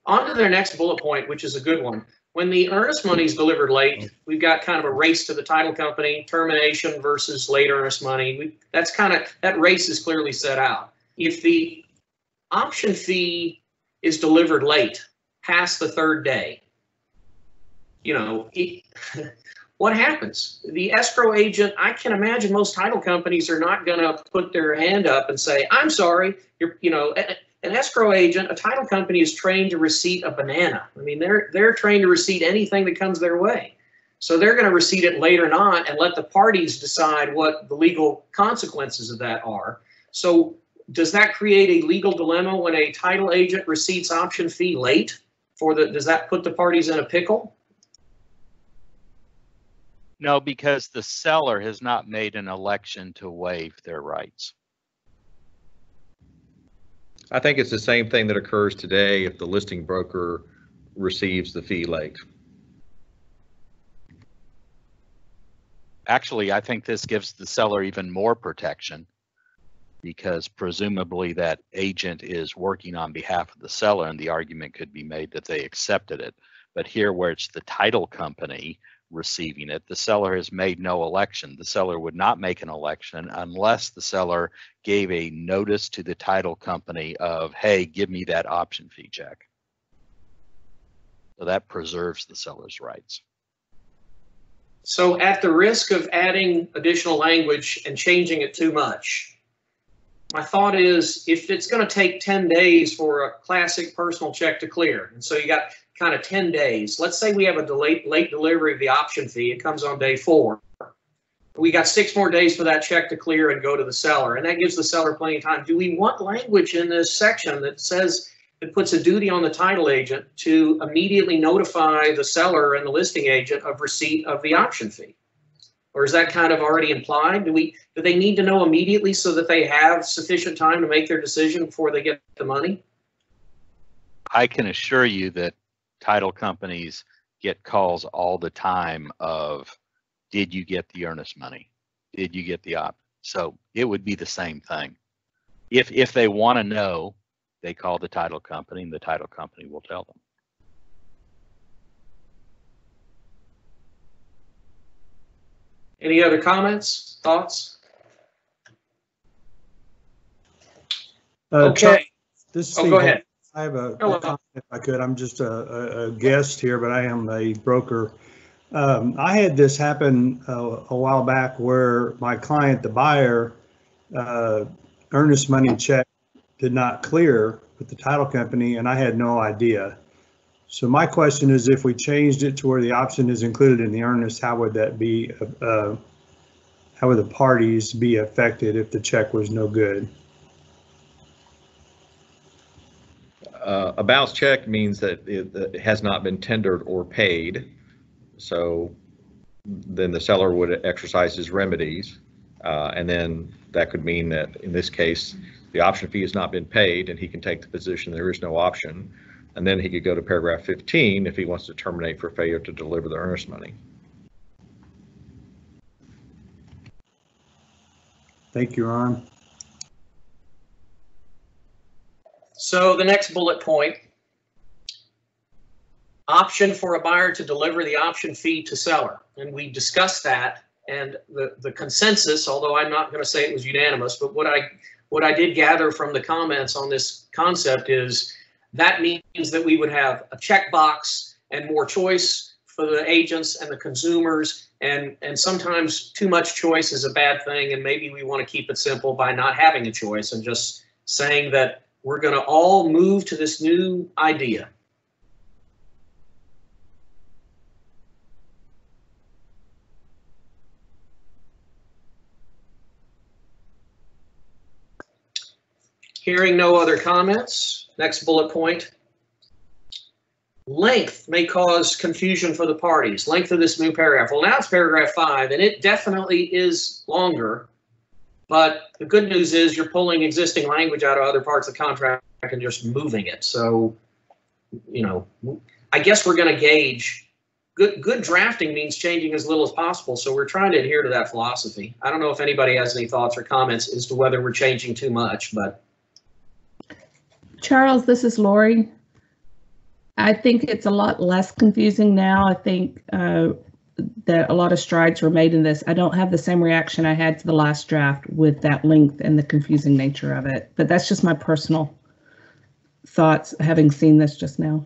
to their next bullet point, which is a good one. When the earnest money is delivered late, we've got kind of a race to the title company, termination versus late earnest money. That race is clearly set out. If the option fee is delivered late, past the third day, what happens? The escrow agent, I can imagine most title companies are not going to put their hand up and say, I'm sorry, an escrow agent, a title company is trained to receipt a banana. I mean, they're trained to receipt anything that comes their way. So they're going to receipt it late or not and let the parties decide what the legal consequences of that are. So does that create a legal dilemma when a title agent receipts option fee late? Does that put the parties in a pickle? No, because the seller has not made an election to waive their rights. I think it's the same thing that occurs today if the listing broker receives the fee late. Actually, I think this gives the seller even more protection because presumably that agent is working on behalf of the seller and the argument could be made that they accepted it. But here where it's the title company receiving it, the seller has made no election. The seller would not make an election unless the seller gave a notice to the title company of, hey, give me that option fee check. So that preserves the seller's rights. So at the risk of adding additional language and changing it too much, my thought is if it's going to take 10 days for a classic personal check to clear, and so you got kind of 10 days. Let's say we have a late delivery of the option fee. It comes on day 4. We got 6 more days for that check to clear and go to the seller, and that gives the seller plenty of time. Do we want language in this section that says it puts a duty on the title agent to immediately notify the seller and the listing agent of receipt of the option fee? Or is that kind of already implied? Do they need to know immediately so that they have sufficient time to make their decision before they get the money? I can assure you that title companies get calls all the time of, did you get the earnest money? Did you get the op? So it would be the same thing. If they want to know, they call the title company and the title company will tell them. Any other comments, thoughts? Okay. This is go ahead. I have a comment if I could. I'm just a guest here, but I am a broker. I had this happen a while back where my client, the buyer, earnest money check did not clear with the title company, and I had no idea. So my question is, if we changed it to where the option is included in the earnest, how would that be? How would the parties be affected if the check was no good? A bounce check means that it has not been tendered or paid. So then the seller would exercise his remedies. And then that could mean that in this case, the option fee has not been paid and he can take the position there is no option. And then he could go to paragraph 15 if he wants to terminate for failure to deliver the earnest money. Thank you, Ron. So the next bullet point, option for a buyer to deliver the option fee to seller. And we discussed that, and the consensus, although I'm not going to say it was unanimous, but what I did gather from the comments on this concept is that means that we would have a checkbox and more choice for the agents and the consumers, and sometimes too much choice is a bad thing, and maybe we want to keep it simple by not having a choice and just saying that we're going to all move to this new idea. Hearing no other comments, next bullet point. Length may cause confusion for the parties. Length of this new paragraph. Well, now it's paragraph 5, and it definitely is longer. But the good news is you're pulling existing language out of other parts of the contract and just moving it. So, you know, I guess we're going to gauge. Good drafting means changing as little as possible, so we're trying to adhere to that philosophy. I don't know if anybody has any thoughts or comments as to whether we're changing too much, but. Charles, this is Lori. I think it's a lot less confusing now. I think that a lot of strides were made in this. I don't have the same reaction I had to the last draft with that length and the confusing nature of it, but that's just my personal thoughts having seen this just now.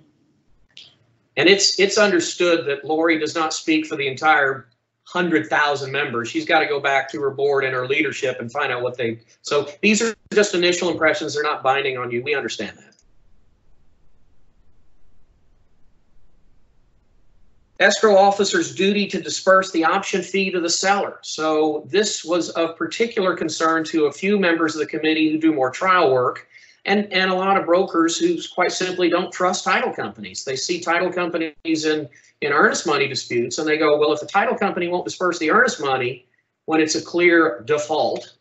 And it's understood that Lori does not speak for the entire 100,000 members. She's got to go back to her board and her leadership and find out what they, so these are just initial impressions. They're not binding on you. We understand that. Escrow officer's duty to disperse the option fee to the seller. So this was of particular concern to a few members of the committee who do more trial work. And a lot of brokers who quite simply don't trust title companies. They see title companies in earnest money disputes, and they go, well, if the title company won't disperse the earnest money when it's a clear default,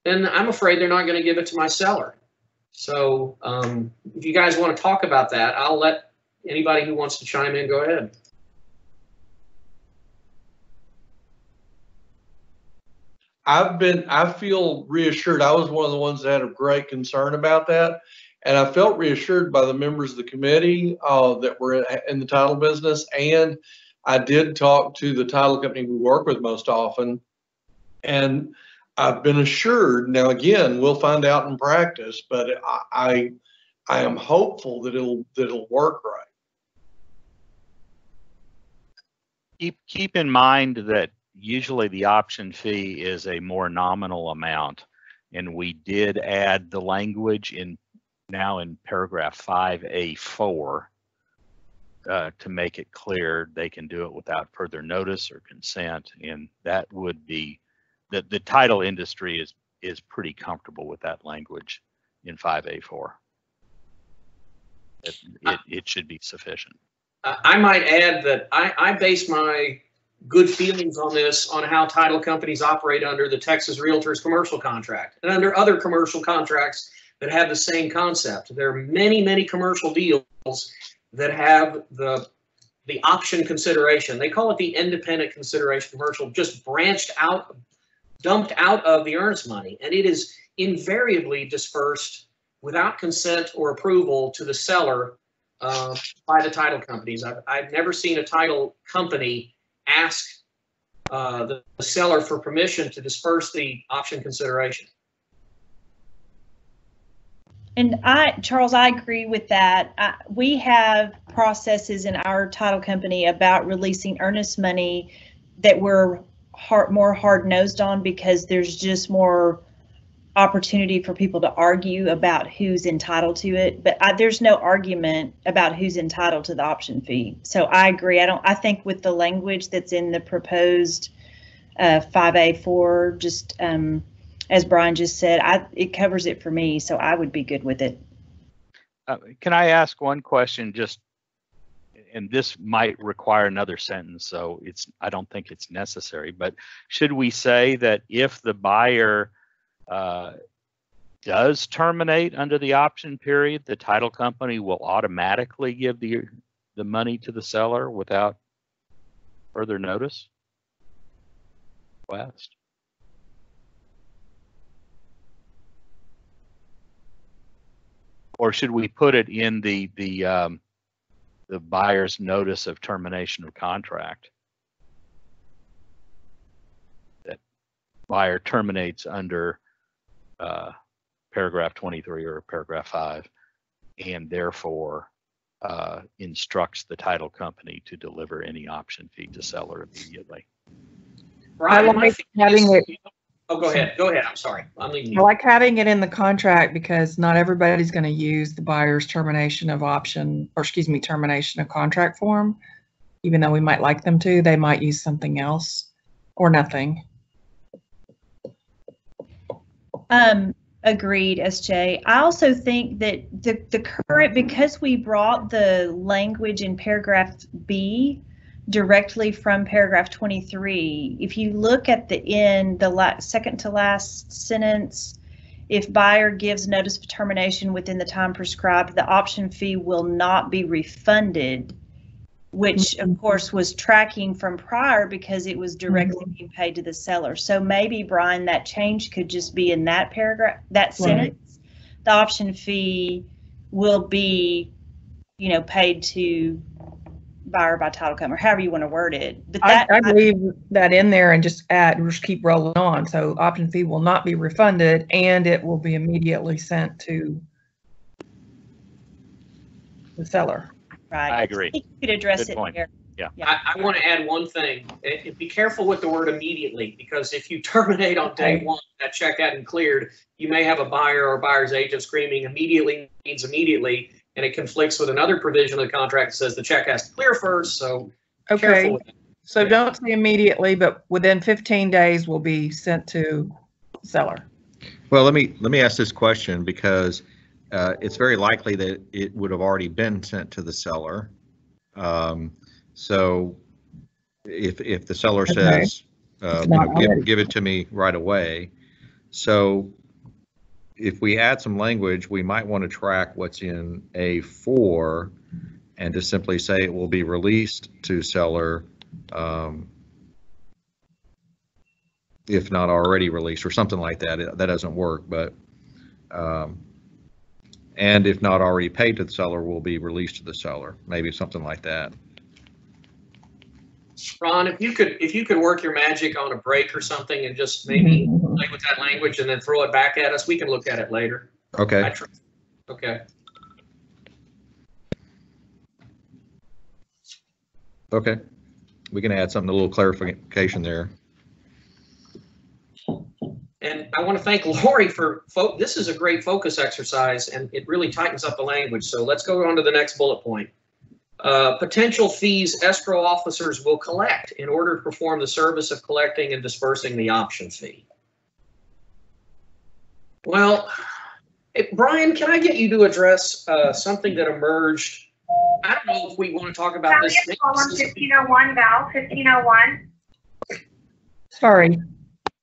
then I'm afraid they're not going to give it to my seller. So if you guys want to talk about that, I'll let anybody who wants to chime in go ahead. I feel reassured. I was one of the ones that had a great concern about that. And I felt reassured by the members of the committee that were in the title business. And I did talk to the title company we work with most often. And I've been assured, now again, we'll find out in practice, but I am hopeful that it'll work right. Keep in mind that usually the option fee is a more nominal amount, and we did add the language now in paragraph 5A4 to make it clear they can do it without further notice or consent, and that would be that the title industry is pretty comfortable with that language in 5A4. It should be sufficient. I might add that I base my good feelings on this on how title companies operate under the Texas Realtors commercial contract and under other commercial contracts that have the same concept. There are many, many commercial deals that have the option consideration. They call it the independent consideration commercial, just branched out, dumped out of the earnest money, and it is invariably dispersed without consent or approval to the seller by the title companies. I've never seen a title company ask the seller for permission to disperse the option consideration. And Charles, I agree with that. We have processes in our title company about releasing earnest money that we're more hard-nosed on because there's just more opportunity for people to argue about who's entitled to it, but there's no argument about who's entitled to the option fee. So I agree. I think with the language that's in the proposed 5A4, just as Brian just said, it covers it for me, so I would be good with it. Can I ask one question? Just, and this might require another sentence, so I don't think it's necessary, but should we say that if the buyer does terminate under the option period, the title company will automatically give the money to the seller without further notice? West. Or should we put it in the buyer's notice of termination of contract? That buyer terminates under paragraph 23 or paragraph 5, and therefore instructs the title company to deliver any option fee to seller immediately. Brian, I like having it. Oh, go ahead. Go ahead. I'm sorry. I'm leaving you. I like having it in the contract because not everybody's going to use the buyer's termination of option, or excuse me, termination of contract form. Even though we might like them to, they might use something else or nothing. Agreed, SJ. I also think that the current, because we brought the language in paragraph B directly from paragraph 23, if you look at the end, the second to last sentence, If buyer gives notice of termination within the time prescribed, the option fee will not be refunded, which of course was tracking from prior because it was directly being paid to the seller. So maybe, Brian, that change could just be in that paragraph, that sentence. The option fee will be, you know, paid to buyer by title company, or however you want to word it. But that, I leave that in there and just keep rolling on. So option fee will not be refunded and it will be immediately sent to the seller. Right. I agree. You could address Good it point. there. Yeah. I want to add one thing. Be careful with the word immediately, because if you terminate on day one, that check hadn't cleared, you may have a buyer or buyer's agent screaming immediately means immediately, and it conflicts with another provision of the contract that says the check has to clear first. So Okay. with that. So don't say immediately, but within 15 days will be sent to seller. Well, let me ask this question, because it's very likely that it would have already been sent to the seller. So if the seller says, give it to me right away. So if we add some language, we might want to track what's in A4 and just simply say it will be released to seller if not already released, or something like that. That doesn't work, but and if not already paid to the seller, will be released to the seller. Maybe something like that. Ron, if you could work your magic on a break or something and just maybe play with that language and then throw it back at us, we can look at it later. Okay. Okay. Okay. We can add something, a little clarification there. And I want to thank Lori for, this is a great focus exercise, and it really tightens up the language. So let's go on to the next bullet point. Potential fees escrow officers will collect in order to perform the service of collecting and dispersing the option fee. Well, Brian, can I get you to address something that emerged? I don't know if we want to talk about this. 1501, Val, 1501. Sorry.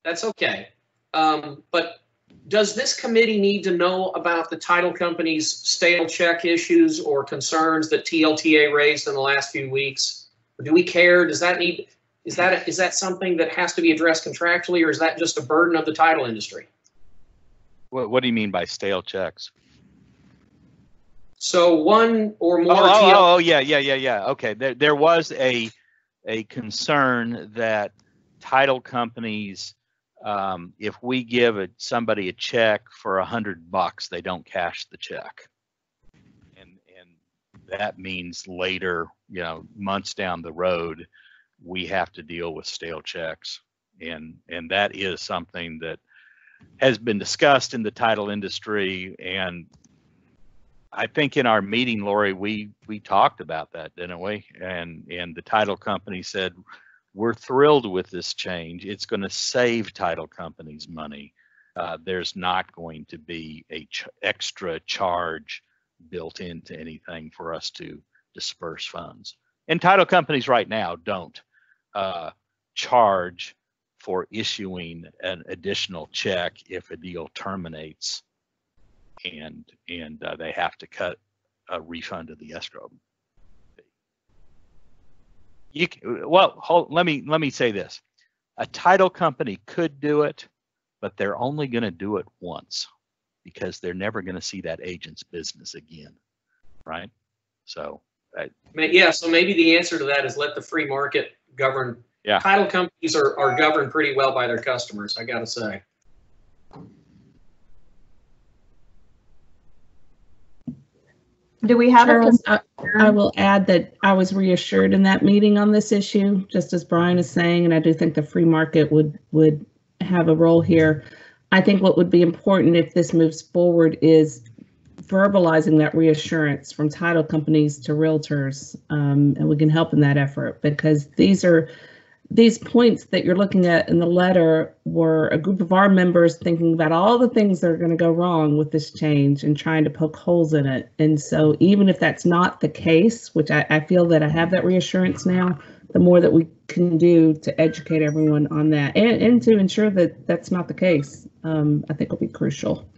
That's okay. But does this committee need to know about the title company's stale check issues or concerns that TLTA raised in the last few weeks? Or do we care? Does that need, is that something that has to be addressed contractually, or is that just a burden of the title industry? What do you mean by stale checks? So one or more. Oh, yeah. Okay, there was a concern that title companies, if we give somebody a check for $100, they don't cash the check, and that means later, months down the road, we have to deal with stale checks, and that is something that has been discussed in the title industry. And I think in our meeting, Lori, we talked about that, didn't we? And the title company said, we're thrilled with this change. It's going to save title companies money. There's not going to be a extra charge built into anything for us to disperse funds. And title companies right now don't charge for issuing an additional check if a deal terminates, and they have to cut a refund of the escrow. Let me say this. A title company could do it, but they're only going to do it once, because they're never going to see that agent's business again, right? So yeah, so maybe the answer to that is let the free market govern. Yeah. Title companies are governed pretty well by their customers, I gotta say. Do we have Charles, I will add that I was reassured in that meeting on this issue, just as Brian is saying, and I do think the free market would have a role here. I think what would be important if this moves forward is verbalizing that reassurance from title companies to realtors, and we can help in that effort, because these are these points that you're looking at in the letter were a group of our members thinking about all the things that are going to go wrong with this change and trying to poke holes in it. And so even if that's not the case, which I feel that I have that reassurance now, the more that we can do to educate everyone on that and to ensure that that's not the case, I think will be crucial.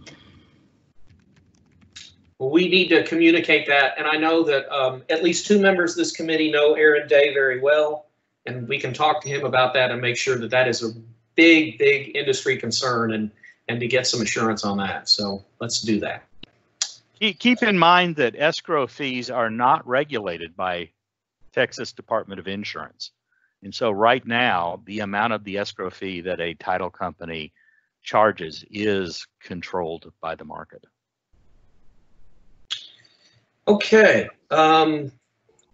Well, we need to communicate that. And I know that at least 2 members of this committee know Aaron Day very well. And we can talk to him about that and make sure that that is a big, big industry concern and to get some assurance on that. So let's do that. Keep in mind that escrow fees are not regulated by Texas Department of Insurance. And so right now, the amount of the escrow fee that a title company charges is controlled by the market. Okay.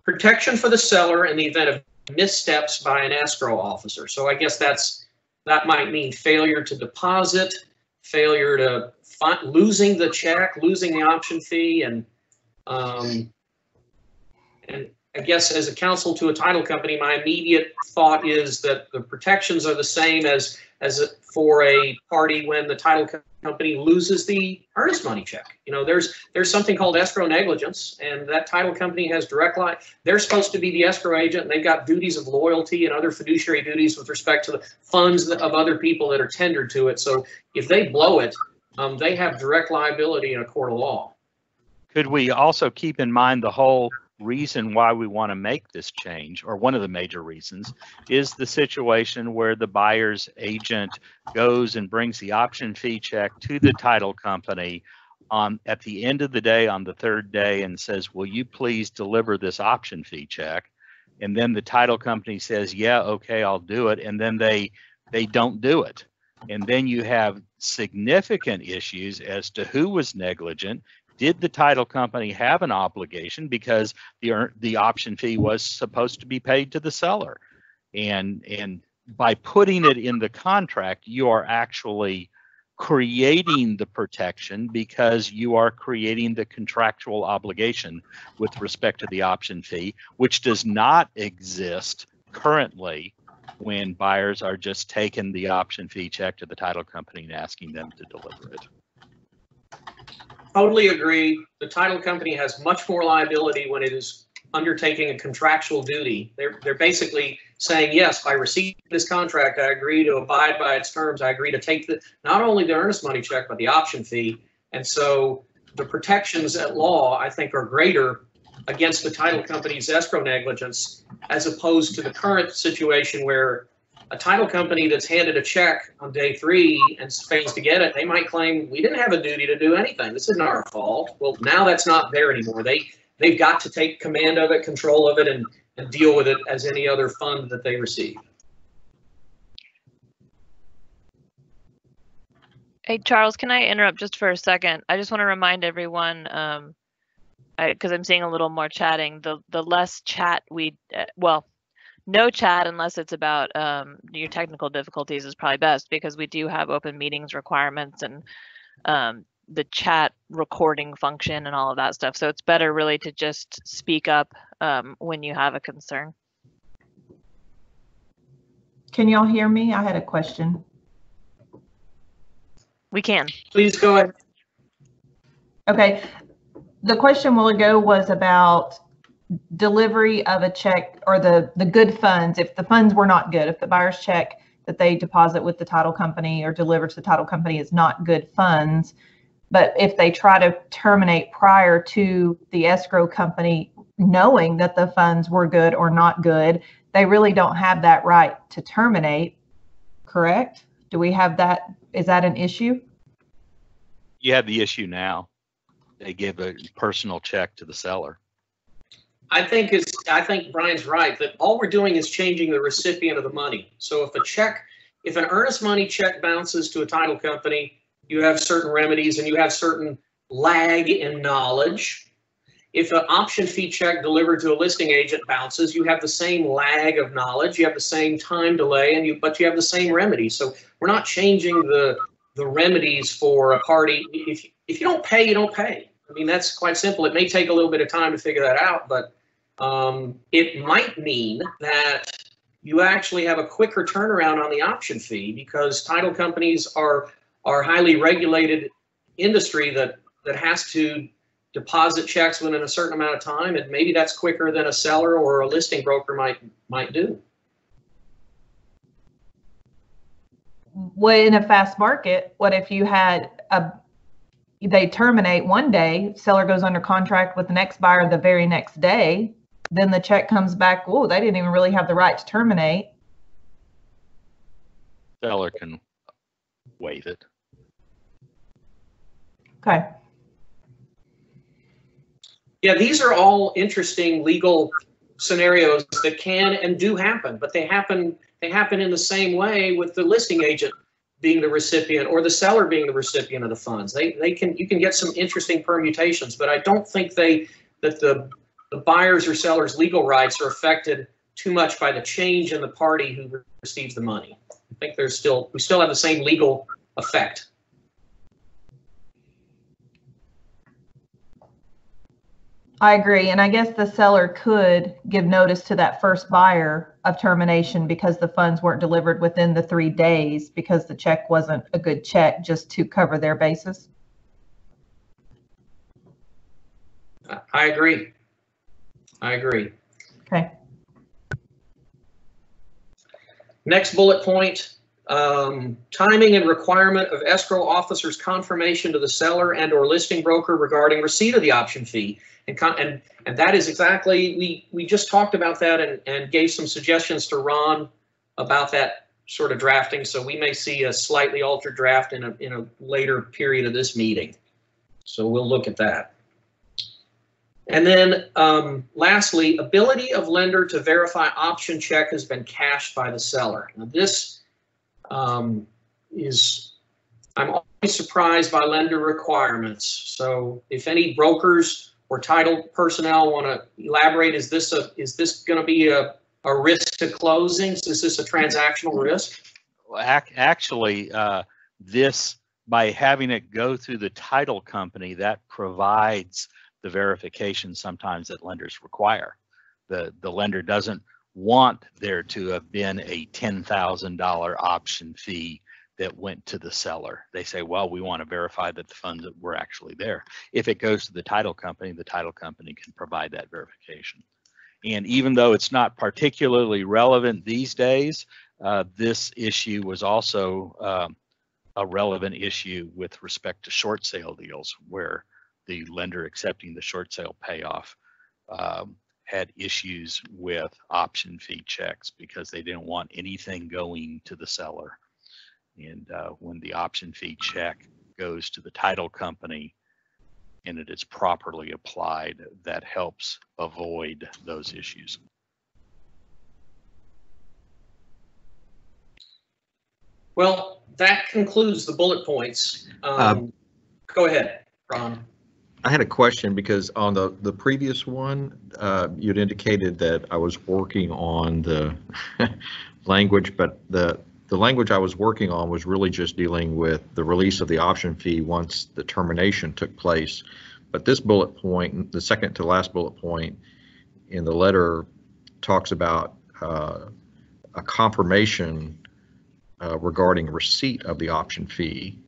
Protection for the seller in the event of missteps by an escrow officer. So I guess that might mean failure to deposit, failure to losing the check, losing the option fee, and I guess as a counsel to a title company, my immediate thought is that the protections are the same as for a party when the title company loses the earnest money check. You know, there's something called escrow negligence, and that title company has direct line. They're supposed to be the escrow agent, and they've got duties of loyalty and other fiduciary duties with respect to the funds of other people that are tendered to it. So if they blow it, they have direct liability in a court of law. Could we also keep in mind the whole reason why we want to make this change, or one of the major reasons, is the situation where the buyer's agent goes and brings the option fee check to the title company at the end of the day on the 3rd day and says, will you please deliver this option fee check? And then the title company says, yeah, okay, I'll do it. And then they don't do it. And then you have significant issues as to who was negligent. Did the title company have an obligation because the option fee was supposed to be paid to the seller? And by putting it in the contract, you are actually creating the protection because you are creating the contractual obligation with respect to the option fee, which does not exist currently when buyers are just taking the option fee check to the title company and asking them to deliver it. Totally agree. The title company has much more liability when it is undertaking a contractual duty. They're basically saying, yes, by receiving this contract, I agree to abide by its terms. I agree to take not only the earnest money check, but the option fee. And so the protections at law, I think, are greater against the title company's escrow negligence, as opposed to the current situation where a title company that's handed a check on day 3 and fails to get it, they might claim we didn't have a duty to do anything. This isn't our fault. Well, now that's not there anymore. They've got to take command of it, control of it, and deal with it as any other fund that they receive. Hey, Charles, can I interrupt just for a second? I just want to remind everyone, because I'm seeing a little more chatting, the less chat no chat unless it's about your technical difficulties is probably best, because we do have open meetings requirements and the chat recording function and all of that stuff. So it's better really to just speak up when you have a concern. Can y'all hear me? I had a question. We can. Please go ahead. Okay. The question while ago was about delivery of a check, or the good funds. If the funds were not good, if the buyer's check that they deposit with the title company or deliver to the title company is not good funds, but if they try to terminate prior to the escrow company knowing that the funds were good or not good, they really don't have that right to terminate, correct? Do we have that? Is that an issue? You have the issue now. They give a personal check to the seller. I think Brian's right that all we're doing is changing the recipient of the money. So if an earnest money check bounces to a title company, you have certain remedies and you have certain lag in knowledge. If an option fee check delivered to a listing agent bounces, you have the same lag of knowledge, you have the same time delay, but you have the same remedies. So we're not changing the remedies for a party. If you don't pay, you don't pay. I mean, that's quite simple. It may take a little bit of time to figure that out, but it might mean that you actually have a quicker turnaround on the option fee because title companies are highly regulated industry that has to deposit checks within a certain amount of time, and maybe that's quicker than a seller or a listing broker might do. Well, in a fast market, what if you had they terminate one day, seller goes under contract with the next buyer the very next day, then the check comes back, whoa, they didn't even really have the right to terminate. Seller can waive it. Okay. Yeah, these are all interesting legal scenarios that can and do happen, but they happen in the same way with the listing agent being the recipient or the seller being the recipient of the funds. You can get some interesting permutations, but I don't think that the buyers or sellers' legal rights are affected too much by the change in the party who receives the money. I think we still have the same legal effect. I agree. And I guess the seller could give notice to that first buyer of termination because the funds weren't delivered within the 3 days because the check wasn't a good check, just to cover their basis. I agree. Okay. Next bullet point, timing and requirement of escrow officer's confirmation to the seller and or listing broker regarding receipt of the option fee. And that is exactly, we just talked about that and gave some suggestions to Ron about that sort of drafting. So we may see a slightly altered draft in a later period of this meeting. So we'll look at that. And then lastly, ability of lender to verify option check has been cashed by the seller. Now this I'm always surprised by lender requirements. So if any brokers or title personnel want to elaborate, is this going to be a risk to closings? Is this a transactional risk? Actually, this, by having it go through the title company, that provides the verification sometimes that lenders require. The lender doesn't want there to have been a $10,000 option fee that went to the seller. They say, well, we want to verify that the funds that were actually there. If it goes to the title company can provide that verification. And even though it's not particularly relevant these days, this issue was also a relevant issue with respect to short sale deals, where the lender accepting the short sale payoff had issues with option fee checks because they didn't want anything going to the seller. And when the option fee check goes to the title company and it is properly applied, that helps avoid those issues. Well, that concludes the bullet points. Go ahead, Ron. I had a question because on the previous one, you'd indicated that I was working on the language, but the language I was working on was really just dealing with the release of the option fee once the termination took place. But this bullet point, the second to last bullet point in the letter, talks about a confirmation regarding receipt of the option fee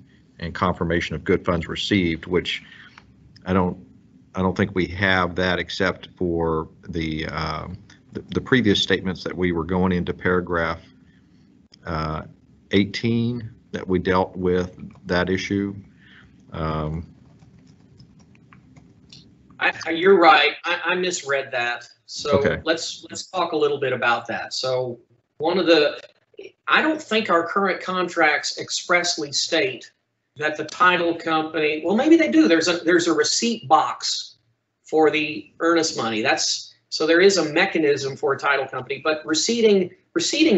and confirmation of good funds received, which I don't think we have that except for the previous statements that we were going into paragraph 18 that we dealt with that issue. You're right. I misread that. So okay. Let's talk a little bit about that. So I don't think our current contracts expressly state that the title company, well, maybe they do. There's a receipt box for the earnest money. So there is a mechanism for a title company, but receiving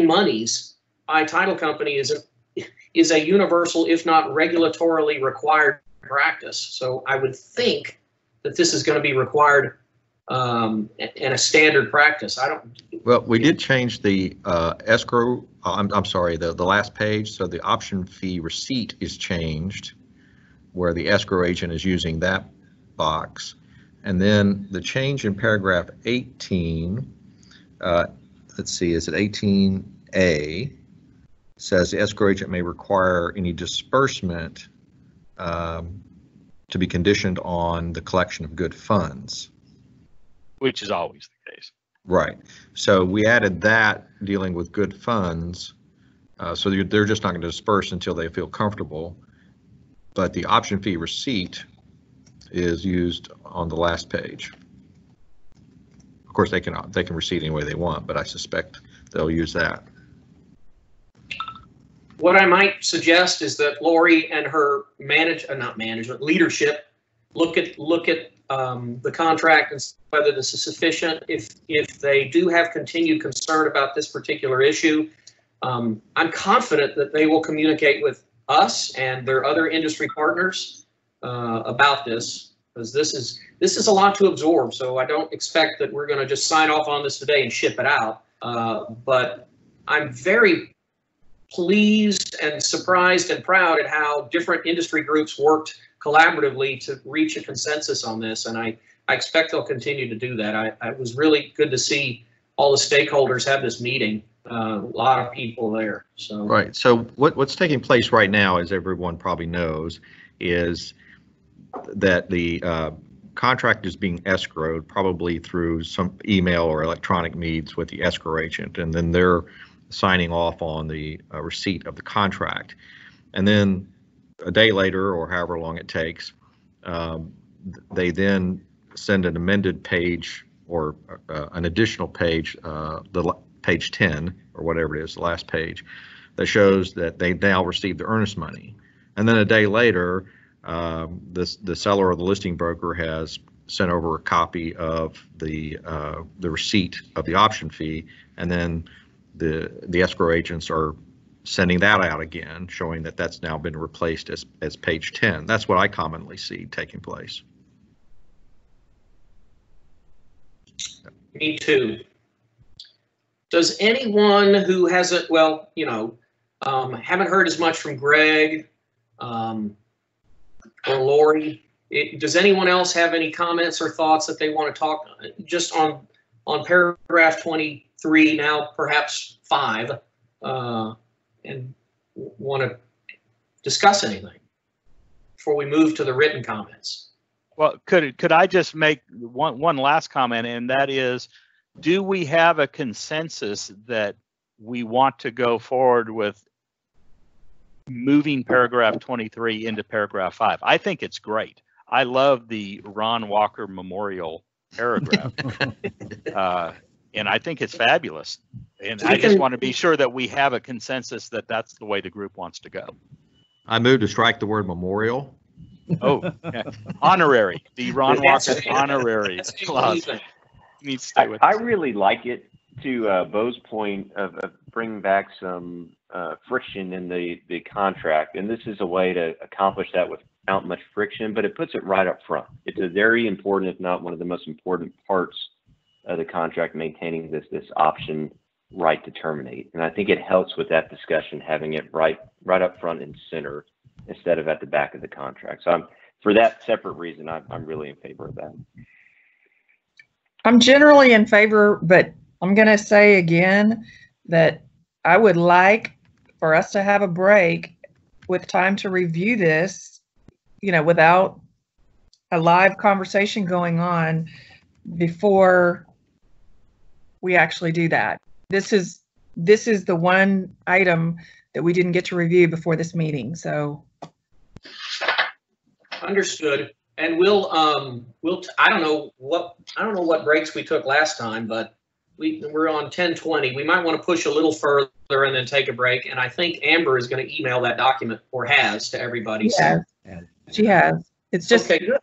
monies by a title company is a universal, if not regulatorily required practice. So I would think that this is going to be required and a standard practice. Well, we did change the escrow. I'm sorry, the last page. So the option fee receipt is changed, where the escrow agent is using that box, and then the change in paragraph 18. let's see, is it 18A? Says the escrow agent may require any disbursement to be conditioned on the collection of good funds. Which is always the case. Right. So we added that dealing with good funds. So they're just not going to disperse until they feel comfortable. But the option fee receipt is used on the last page. Of course, they can receipt any way they want, but I suspect they'll use that. What I might suggest is that Lori and her leadership look at the contract and whether this is sufficient. If they do have continued concern about this particular issue, I'm confident that they will communicate with us and their other industry partners about this, because this is a lot to absorb. So I don't expect that we're going to just sign off on this today and ship it out. But I'm very pleased and surprised and proud at how different industry groups worked collaboratively to reach a consensus on this, and I expect they'll continue to do that. I was really good to see all the stakeholders have this meeting. A lot of people there. So right. So what's taking place right now, as everyone probably knows, is that the contract is being escrowed, probably through some email or electronic means with the escrow agent, and then they're signing off on the receipt of the contract. And then a day later, or however long it takes, they then send an amended page or an additional page, the page 10 or whatever it is, the last page, that shows that they now received the earnest money. And then a day later, the seller or the listing broker has sent over a copy of the receipt of the option fee, and then the escrow agents are sending that out again, showing that that's now been replaced as page 10. That's what I commonly see taking place. Me too. Does anyone who hasn't, well, haven't heard as much from Greg or Lori, does anyone else have any comments or thoughts that they want to talk just on paragraph 23, now perhaps 5, and want to discuss anything before we move to the written comments? Well, could I just make one last comment, and that is, do we have a consensus that we want to go forward with moving paragraph 23 into paragraph 5? I think it's great. I love the Ron Walker Memorial paragraph. And I think it's fabulous. And I just want to be sure that we have a consensus that that's the way the group wants to go. I move to strike the word memorial. Oh, honorary. The Ron Walker honorary clause needs to stay with I really like it, to Bo's point of bringing back some friction in the contract. And this is a way to accomplish that without much friction, but it puts it right up front. It's a very important, if not one of the most important parts of the contract, maintaining this option right to terminate. And I think it helps with that discussion, having it right up front and center instead of at the back of the contract. So for that separate reason, I'm really in favor of that. I'm generally in favor, but I'm going to say again that I would like for us to have a break with time to review this, without a live conversation going on before we actually do that. This is the one item that we didn't get to review before this meeting, so. Understood. And we'll I don't know what breaks we took last time, but we're on 10:20. We might want to push a little further and then take a break. And I think Amber is going to email that document, or has, to everybody. Yeah, she has. It's just, okay, good.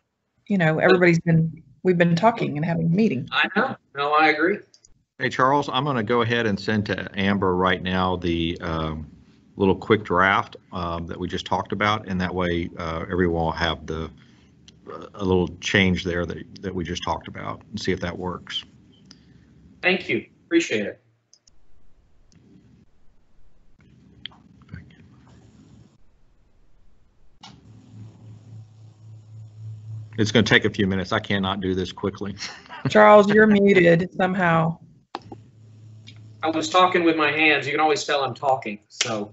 We've been talking and having a meeting. I know. No, I agree. Hey, Charles, I'm going to go ahead and send to Amber right now the little quick draft that we just talked about, and that way everyone will have a little change there that we just talked about, and see if that works. Thank you. Appreciate it. It's going to take a few minutes. I cannot do this quickly. Charles, you're muted somehow. I was talking with my hands. You can always tell I'm talking. So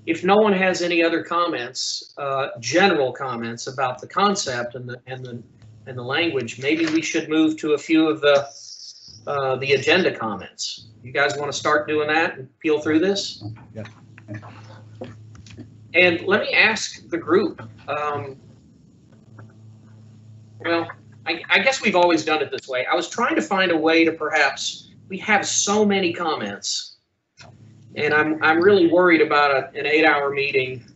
if no one has any other comments, general comments about the concept and the language, maybe we should move to a few of the agenda comments. You guys want to start doing that and peel through this? Yeah. And let me ask the group. Well, I guess we've always done it this way. I was trying to find a way to perhaps, we have so many comments, and I'm really worried about an 8-hour meeting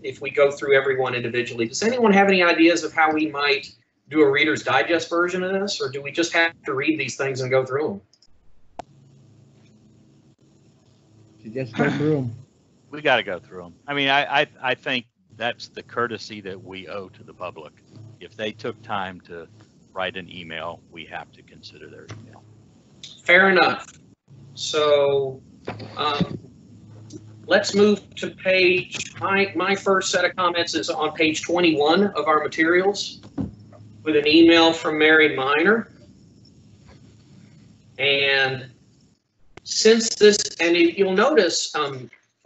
if we go through everyone individually. Does anyone have any ideas of how we might do a Reader's Digest version of this, or do we just have to read these things and go through them? You just go through them. We got to go through them. I mean, I think that's the courtesy that we owe to the public. If they took time to write an email, we have to consider their email. Fair enough. So let's move to page, my first set of comments is on page 21 of our materials with an email from Mary Minor. And since this, and if you'll notice,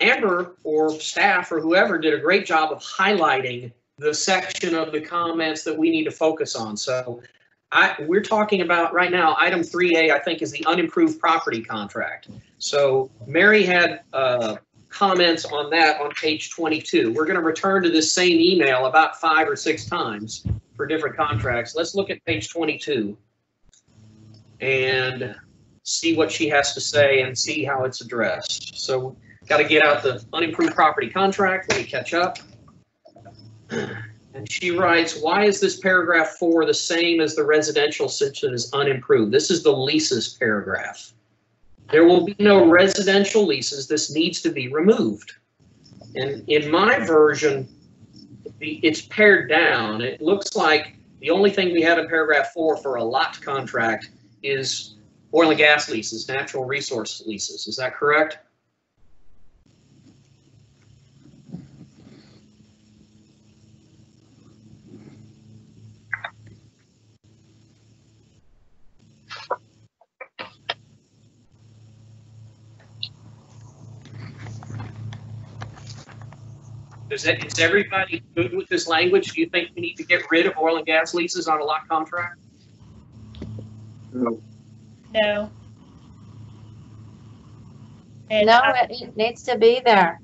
Amber or staff or whoever did a great job of highlighting the section of the comments that we need to focus on. So we're talking about right now, item 3A, I think, is the unimproved property contract. So Mary had comments on that on page 22. We're going to return to this same email about 5 or 6 times for different contracts. Let's look at page 22 and see what she has to say and see how it's addressed. So got to get out the unimproved property contract. Let me catch up. And she writes, why is this paragraph 4 the same as the residential section is unimproved? This is the leases paragraph. There will be no residential leases. This needs to be removed. And in my version, it's pared down. It looks like the only thing we have in paragraph 4 for a lot contract is oil and gas leases, natural resource leases. Is that correct? Is everybody good with this language? Do you think we need to get rid of oil and gas leases on a lot contract? No. No. No, it needs to be there.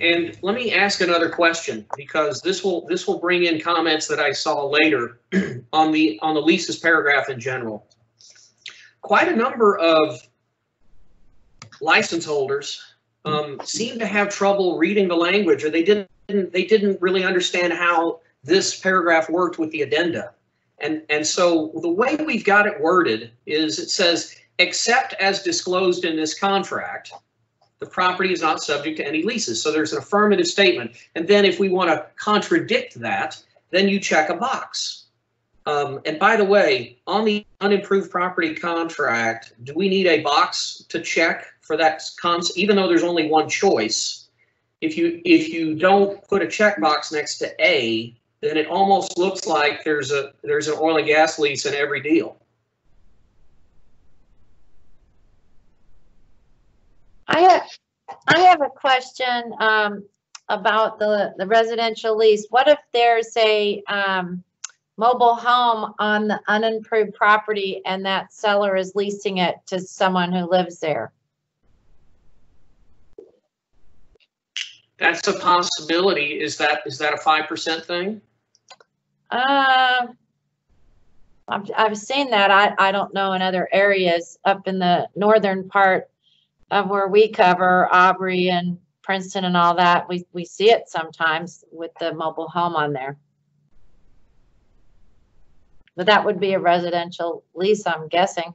And let me ask another question, because this will bring in comments that I saw later on the leases paragraph in general. Quite a number of license holders seem to have trouble reading the language, or they didn't really understand how this paragraph worked with the addenda. And so the way we've got it worded is it says, except as disclosed in this contract, the property is not subject to any leases. So there's an affirmative statement. And then if we want to contradict that, then you check a box. And by the way, on the unimproved property contract, do we need a box to check for that even though there's only one choice? If you don't put a checkbox next to A, then it almost looks like there's an oil and gas lease in every deal. I have a question about the residential lease. What if there's a mobile home on the unimproved property and that seller is leasing it to someone who lives there? That's a possibility. Is that a 5% thing? I've seen that. I don't know in other areas up in the northern part of where we cover, Aubrey and Princeton and all that. We see it sometimes with the mobile home on there. But that would be a residential lease, I'm guessing.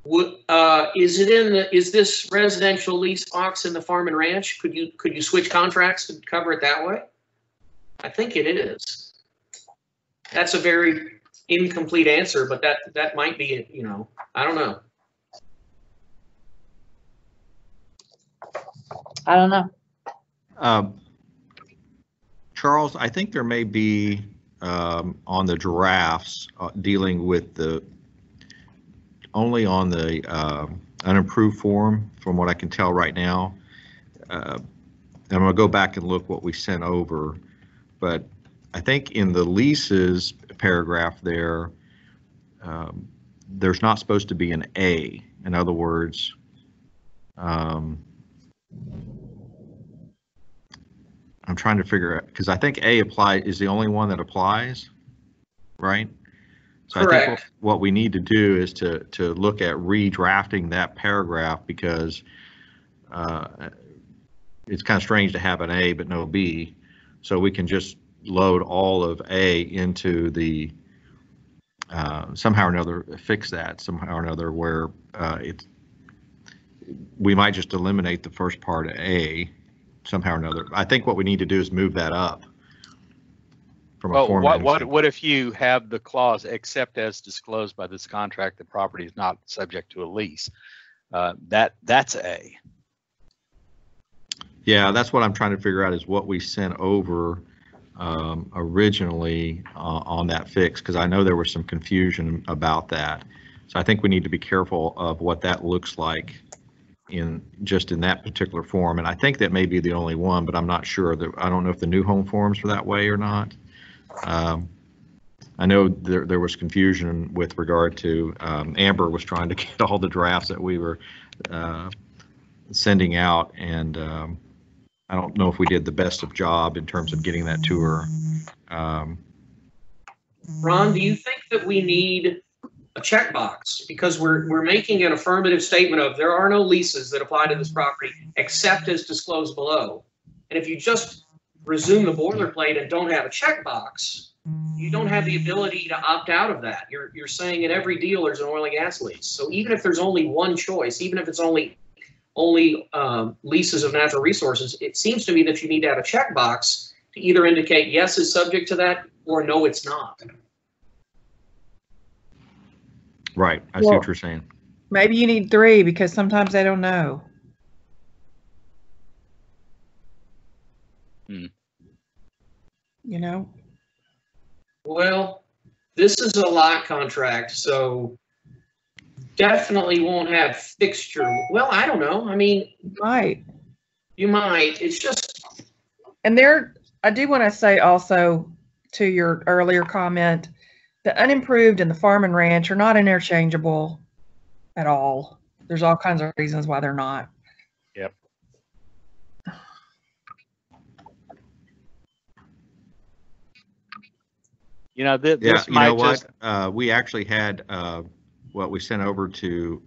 Is this residential lease box in the farm and ranch? Could you switch contracts to cover it that way? I think it is. That's a very incomplete answer, but that might be, I don't know. I don't know. Charles, I think there may be on the drafts dealing with only on the unimproved form, from what I can tell right now. I'm going to go back and look what we sent over, but I think in the leases paragraph there, there's not supposed to be an A. In other words, I'm trying to figure out, because I think A is the only one that applies, right? So Correct. I think what we need to do is to look at redrafting that paragraph, because it's kind of strange to have an A but no B. So we can just load all of A into the, somehow or another, fix that somehow or another, where we might just eliminate the first part of A somehow or another. I think what we need to do is move that up from a Well, formatting what if you have the clause, except as disclosed by this contract, the property is not subject to a lease? That's A. Yeah, that's what I'm trying to figure out, is what we sent over originally on that fix, because I know there was some confusion about that. So I think we need to be careful of what that looks like in that particular form. And I think that may be the only one, but I'm not sure. I don't know if the new home forms were that way or not. I know there was confusion with regard to Amber was trying to get all the drafts that we were sending out, and I don't know if we did the best of job in terms of getting that to her. Ron, do you think that we need a checkbox? Because we're making an affirmative statement of there are no leases that apply to this property except as disclosed below. And if you just resume the boilerplate and don't have a checkbox, you don't have the ability to opt out of that. You're saying in every deal there's an oil and gas lease. So even if there's only one choice, even if it's only leases of natural resources, it seems to me that you need to have a checkbox to either indicate yes is subject to that or no it's not. Right, I see what you're saying. Maybe you need 3, because sometimes they don't know. You know? Well, this is a lot contract, so definitely won't have fixture. Well, I don't know. I mean, you might. It's just. And I do want to say also to your earlier comment, the unimproved and the farm and ranch are not interchangeable at all. There's all kinds of reasons why they're not. Yep. You know, this might just. We actually had what we sent over to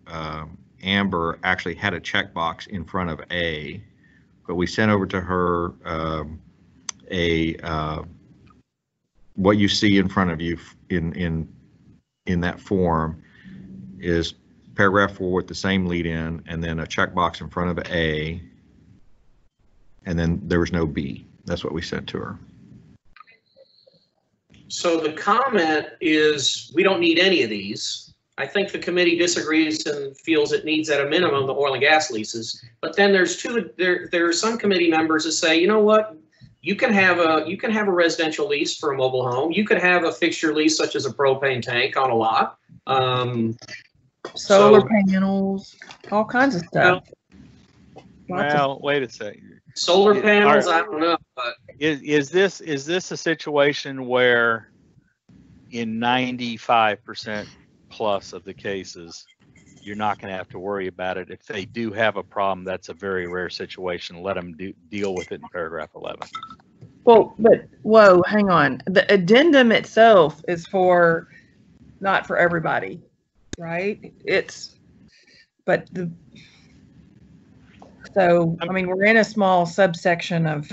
Amber actually had a checkbox in front of A, but we sent over to her what you see in front of you in that form is paragraph 4 with the same lead in, and then a checkbox in front of A, and then there was no B. That's what we sent to her. So the comment is we don't need any of these. I think the committee disagrees and feels it needs at a minimum the oil and gas leases. But then there are some committee members that say, you know what? You can have a residential lease for a mobile home. You could have a fixture lease such as a propane tank on a lot. Solar panels, all kinds of stuff. Well, wait a second. Solar panels, I don't know, but is this a situation where in 95% plus of the cases you're not going to have to worry about it? If they do have a problem, that's a very rare situation. Let them deal with it in paragraph 11. Well, but whoa, hang on. The addendum itself is not for everybody, right? So, I mean, we're in a small subsection of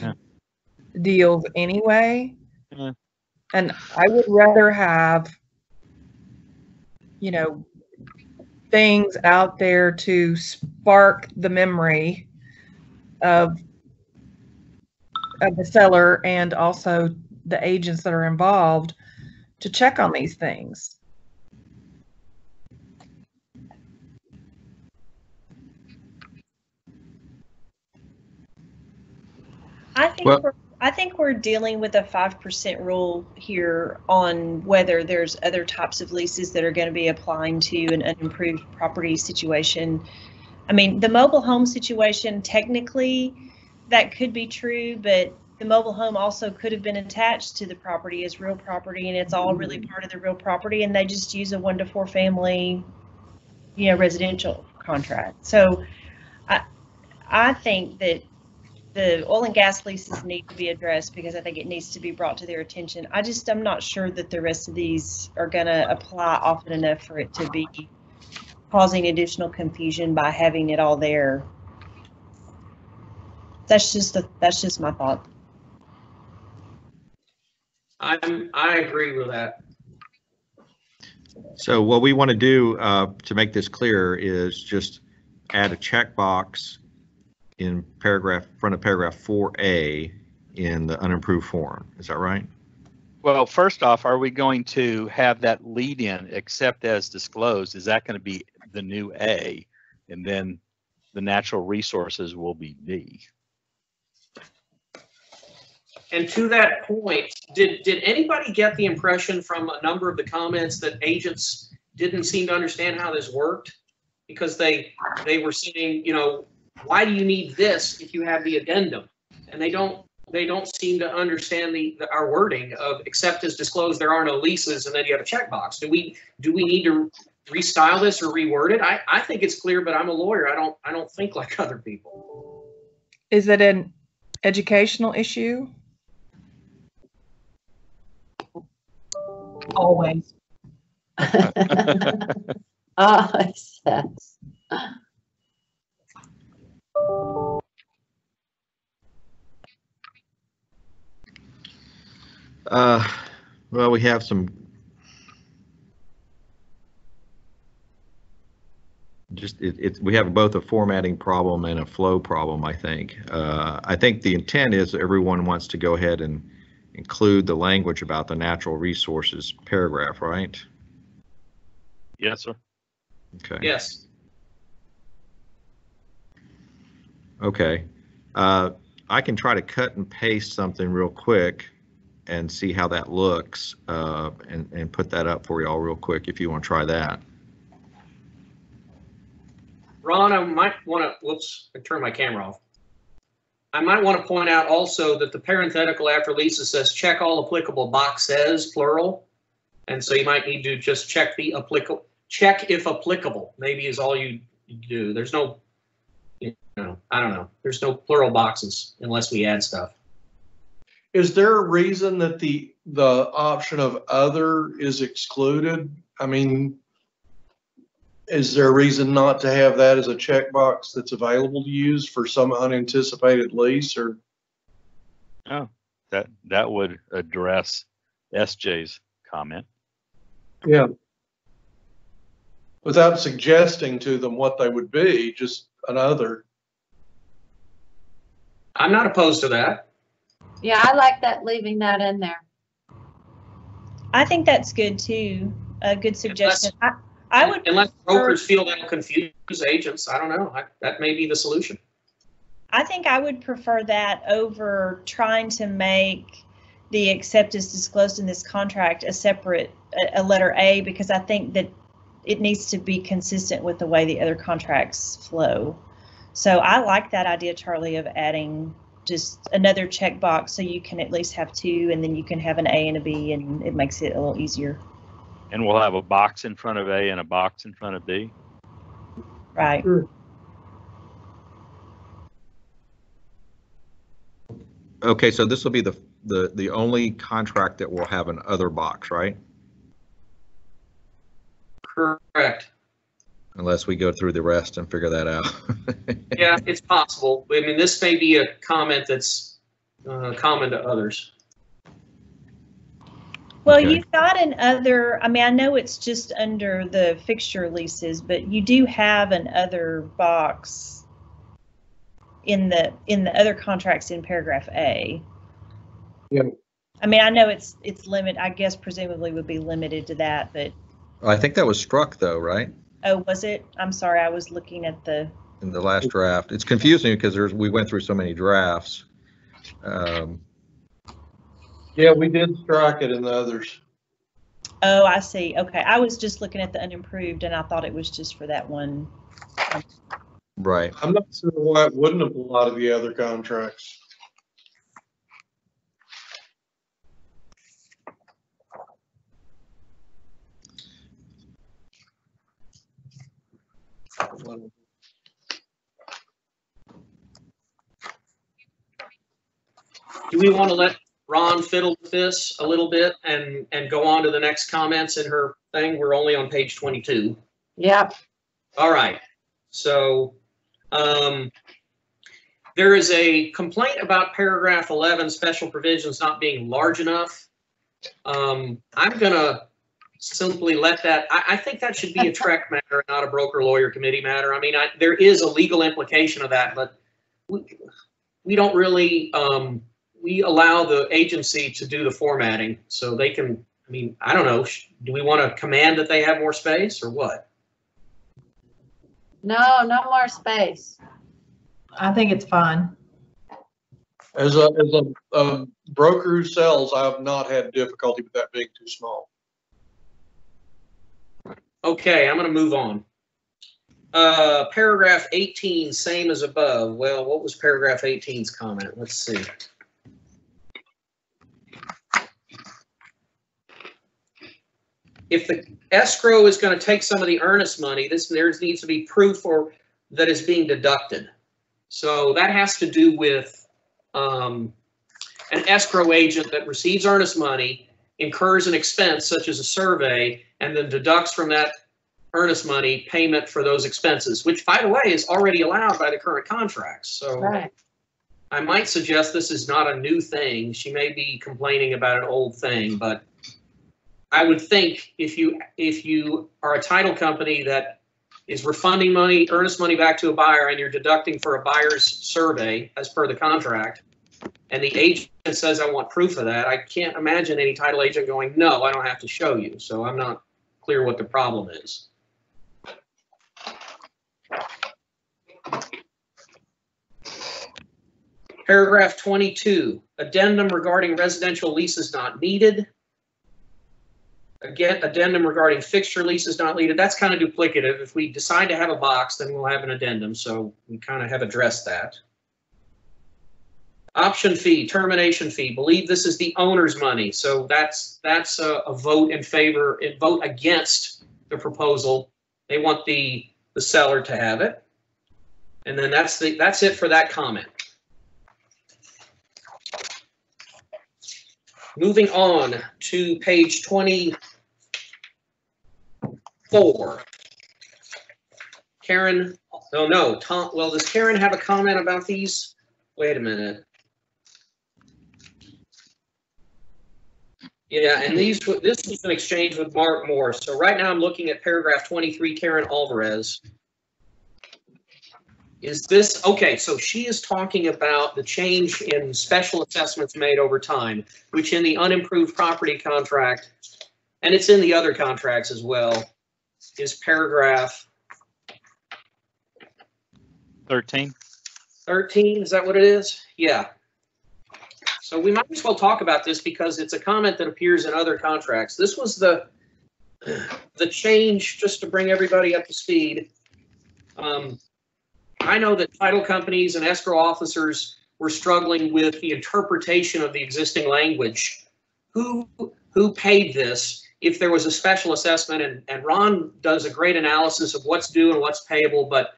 deals anyway. Yeah. And I would rather have, things out there to spark the memory of the seller and also the agents that are involved to check on these things. I think I think we're dealing with a 5% rule here on whether there's other types of leases that are going to be applying to an unimproved property situation. I mean, the mobile home situation, technically, that could be true, but the mobile home also could have been attached to the property as real property, and it's all really part of the real property, and they just use a 1 to 4 family, residential contract. So I think that the oil and gas leases need to be addressed because I think it needs to be brought to their attention. I'm not sure that the rest of these are going to apply often enough for it to be causing additional confusion by having it all there. That's just my thought. I agree with that. So what we want to do to make this clear is just add a checkbox in front of paragraph 4A in the unimproved form. Is that right? Well, first off, are we going to have that lead in except as disclosed? Is that going to be the new A? And then the natural resources will be B. And to that point, did anybody get the impression from a number of the comments that agents didn't seem to understand how this worked? Because they were saying, why do you need this if you have the addendum? And they don't seem to understand our wording of except as disclosed, there are no leases, and then you have a checkbox. Do we need to restyle this or reword it? I think it's clear, but I'm a lawyer. I don't think like other people. Is it an educational issue? Always. Always. Well, we have some we have both a formatting problem and a flow problem, I think. I think the intent is everyone wants to go ahead and include the language about the natural resources paragraph, right? Yes, sir. Okay. Yes. Okay. I can try to cut and paste something real quick and see how that looks and put that up for y'all real quick if you want to try that. Ron, I might want to, whoops, I turned my camera off. I might want to point out also that the parenthetical after Lisa says check all applicable boxes, plural. And so you might need to just check the applicable, check if applicable, maybe is all you do. There's no, I don't know. There's no plural boxes unless we add stuff. Is there a reason that the option of other is excluded? I mean, is there a reason not to have that as a checkbox that's available to use for some unanticipated lease or? Oh, that would address SJ's comment. Yeah. Without suggesting to them what they would be, just another. I'm not opposed to that. Yeah, I like that, leaving that in there. I think that's good too. A good suggestion. I would, unless brokers feel that'll confuse agents. I don't know. That may be the solution. I think I would prefer that over trying to make the except as disclosed in this contract a separate, a letter A, because I think that it needs to be consistent with the way the other contracts flow. So I like that idea, Charlie, of adding just another checkbox so you can at least have two, and then you can have an A and a B, and it makes it a little easier. And we'll have a box in front of A and a box in front of B. Right. Sure. Okay, so this will be the only contract that will have an other box, right? Correct. Unless we go through the rest and figure that out. Yeah, it's possible. I mean, this may be a comment that's common to others. Well, Okay. you've got an other, I mean, I know it's just under the fixture leases, but you do have an other box in the other contracts in paragraph A. Yeah. I mean, I know it's limit, I guess presumably would be limited to that, but, I think that was struck though, right? oh, was it? I'm sorry, I was looking at the, In the last draft. It's confusing because we went through so many drafts. Yeah, we did strike it in the others. Oh, I see. Okay. I was just looking at the unimproved and I thought it was just for that one. Right. I'm not sure why it wouldn't apply to the other contracts. Do we want to let Ron fiddle with this a little bit and go on to the next comments in her thing? We're only on page 22. Yep. All right. So there is a complaint about paragraph 11, special provisions not being large enough. I'm going to simply let that, I think that should be a TREC matter, not a broker lawyer committee matter. I mean, there is a legal implication of that, but we don't really, we allow the agency to do the formatting so they can, I mean, I don't know, do we want to command that they have more space or what? No, no more space. I think it's fine. As a broker who sells, I have not had difficulty with that being too small. Okay, I'm going to move on. Paragraph 18, same as above. Well, what was paragraph 18's comment? Let's see. If the escrow is going to take some of the earnest money, there needs to be proof that is being deducted. So that has to do with an escrow agent that receives earnest money, incurs an expense such as a survey, and then deducts from that earnest money payment for those expenses, which, by the way, is already allowed by the current contracts. So Right. I might suggest this is not a new thing. She may be complaining about an old thing, but I would think if you are a title company that is refunding money, earnest money back to a buyer, and you're deducting for a buyer's survey as per the contract, and the agent says, I want proof of that, I can't imagine any title agent going, no, I don't have to show you. So I'm not clear what the problem is. Paragraph 22, addendum regarding residential leases not needed. Again, addendum regarding fixture leases not needed. That's kind of duplicative. If we decide to have a box, then we'll have an addendum. So we kind of have addressed that. Option fee, termination fee. Believe this is the owner's money. So that's a vote in favor, a vote against the proposal. They want the seller to have it. And then that's it for that comment. Moving on to page 24. Karen, oh no, Tom, well, does Karen have a comment about these? Wait a minute. Yeah, and this was an exchange with Mark Morse. So right now I'm looking at paragraph 23, Karen Alvarez. Is this, okay, so she is talking about the change in special assessments made over time, which in the unimproved property contract, and it's in the other contracts as well, is paragraph 13. 13, is that what it is? Yeah. So we might as well talk about this because it's a comment that appears in other contracts. This was the change, just to bring everybody up to speed. I know that title companies and escrow officers were struggling with the interpretation of the existing language. Who paid this if there was a special assessment? And Ron does a great analysis of what's due and what's payable, but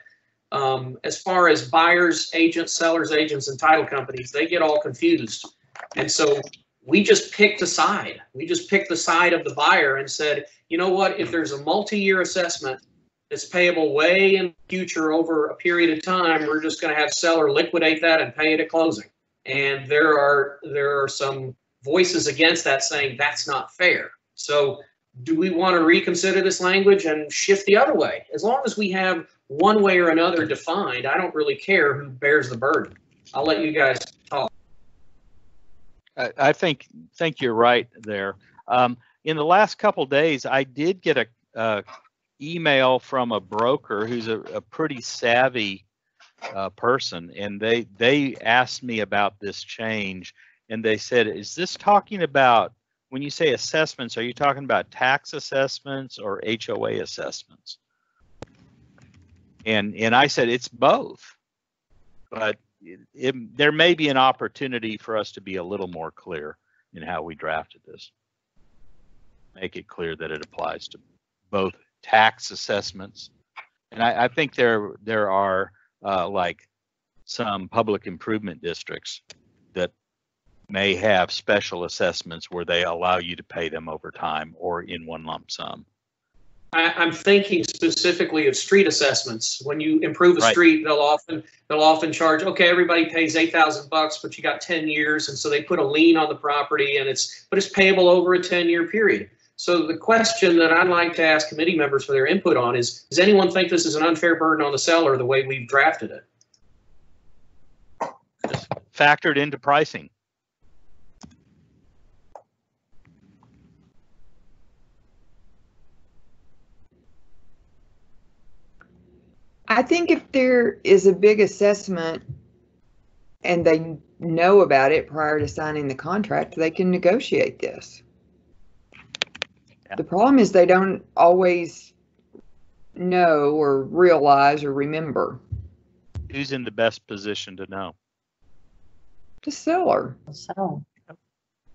as far as buyers, agents, sellers, agents, and title companies, they get all confused. And so we just picked a side. We just picked the side of the buyer and said, you know what, if there's a multi-year assessment that's payable way in the future over a period of time, we're just going to have seller liquidate that and pay it at closing. And there are some voices against that saying that's not fair. So do we want to reconsider this language and shift the other way? As long as we have one way or another defined, I don't really care who bears the burden. I'll let you guys talk. I think you're right there. In the last couple days, I did get a email from a broker who's a pretty savvy person, and they asked me about this change, and they said, is this talking about, when you say assessments, are you talking about tax assessments or HOA assessments? And I said, it's both, but there may be an opportunity for us to be a little more clear in how we drafted this. Make it clear that it applies to both tax assessments. And I think there are like some public improvement districts that may have special assessments where they allow you to pay them over time or in one lump sum. I'm thinking specifically of street assessments. When you improve a street, they'll often charge, okay, everybody pays $8,000, but you got 10 years, and so they put a lien on the property, and it's payable over a 10-year period. So the question that I'd like to ask committee members for their input on is, does anyone think this is an unfair burden on the seller the way we've drafted it? Just factored into pricing. I think if there is a big assessment and they know about it prior to signing the contract, they can negotiate this. Yeah. The problem is they don't always know or realize or remember. Who's in the best position to know? The seller. The seller.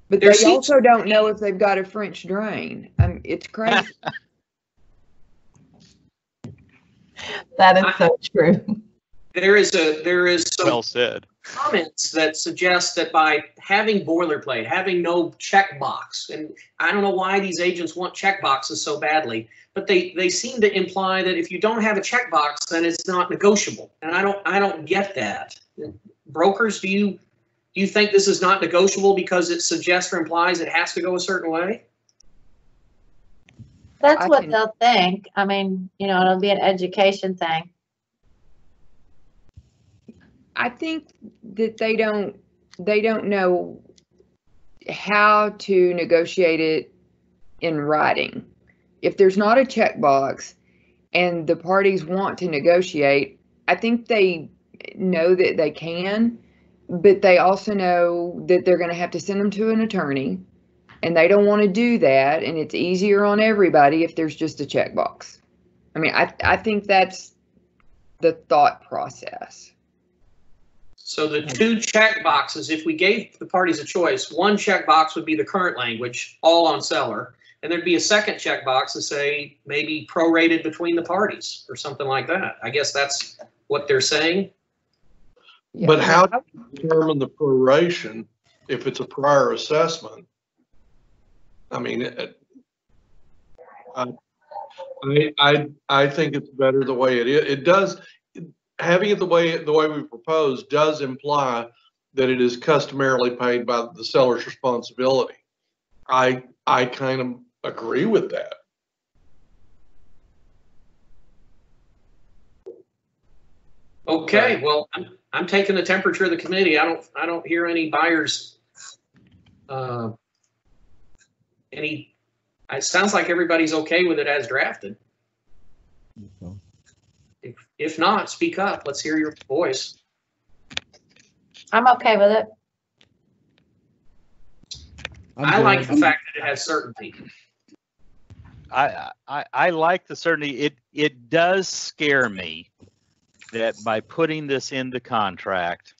But they also don't know if they've got a French drain. It's crazy. That is so true. There is some well said. Comments that suggest that by having boilerplate, having no checkbox, and I don't know why these agents want checkboxes so badly, but they seem to imply that if you don't have a checkbox, then it's not negotiable. And I don't get that. Brokers, do you think this is not negotiable because it suggests or implies it has to go a certain way? That's what they'll think. I mean, it'll be an education thing. I think that they don't know how to negotiate it in writing. If there's not a checkbox and the parties want to negotiate, I think they know that they can, but they also know that they're going to have to send them to an attorney. And they don't want to do that, and it's easier on everybody if there's just a checkbox. I mean, I think that's the thought process. So the two checkboxes, if we gave the parties a choice, one checkbox would be the current language, all on seller, and there'd be a second checkbox to say maybe prorated between the parties or something like that. I guess that's what they're saying. Yeah. But how do you determine the proration if it's a prior assessment? I mean, I think it's better the way it is. It does, having it the way we propose does imply that it is customarily paid by the seller's responsibility. I kind of agree with that. Okay, well, I'm taking the temperature of the committee. I don't hear any buyers. It sounds like everybody's okay with it as drafted. If not, speak up. Let's hear your voice. I'm okay with it. I like the fact that it has certainty. I like the certainty. It does scare me that by putting this in the contract,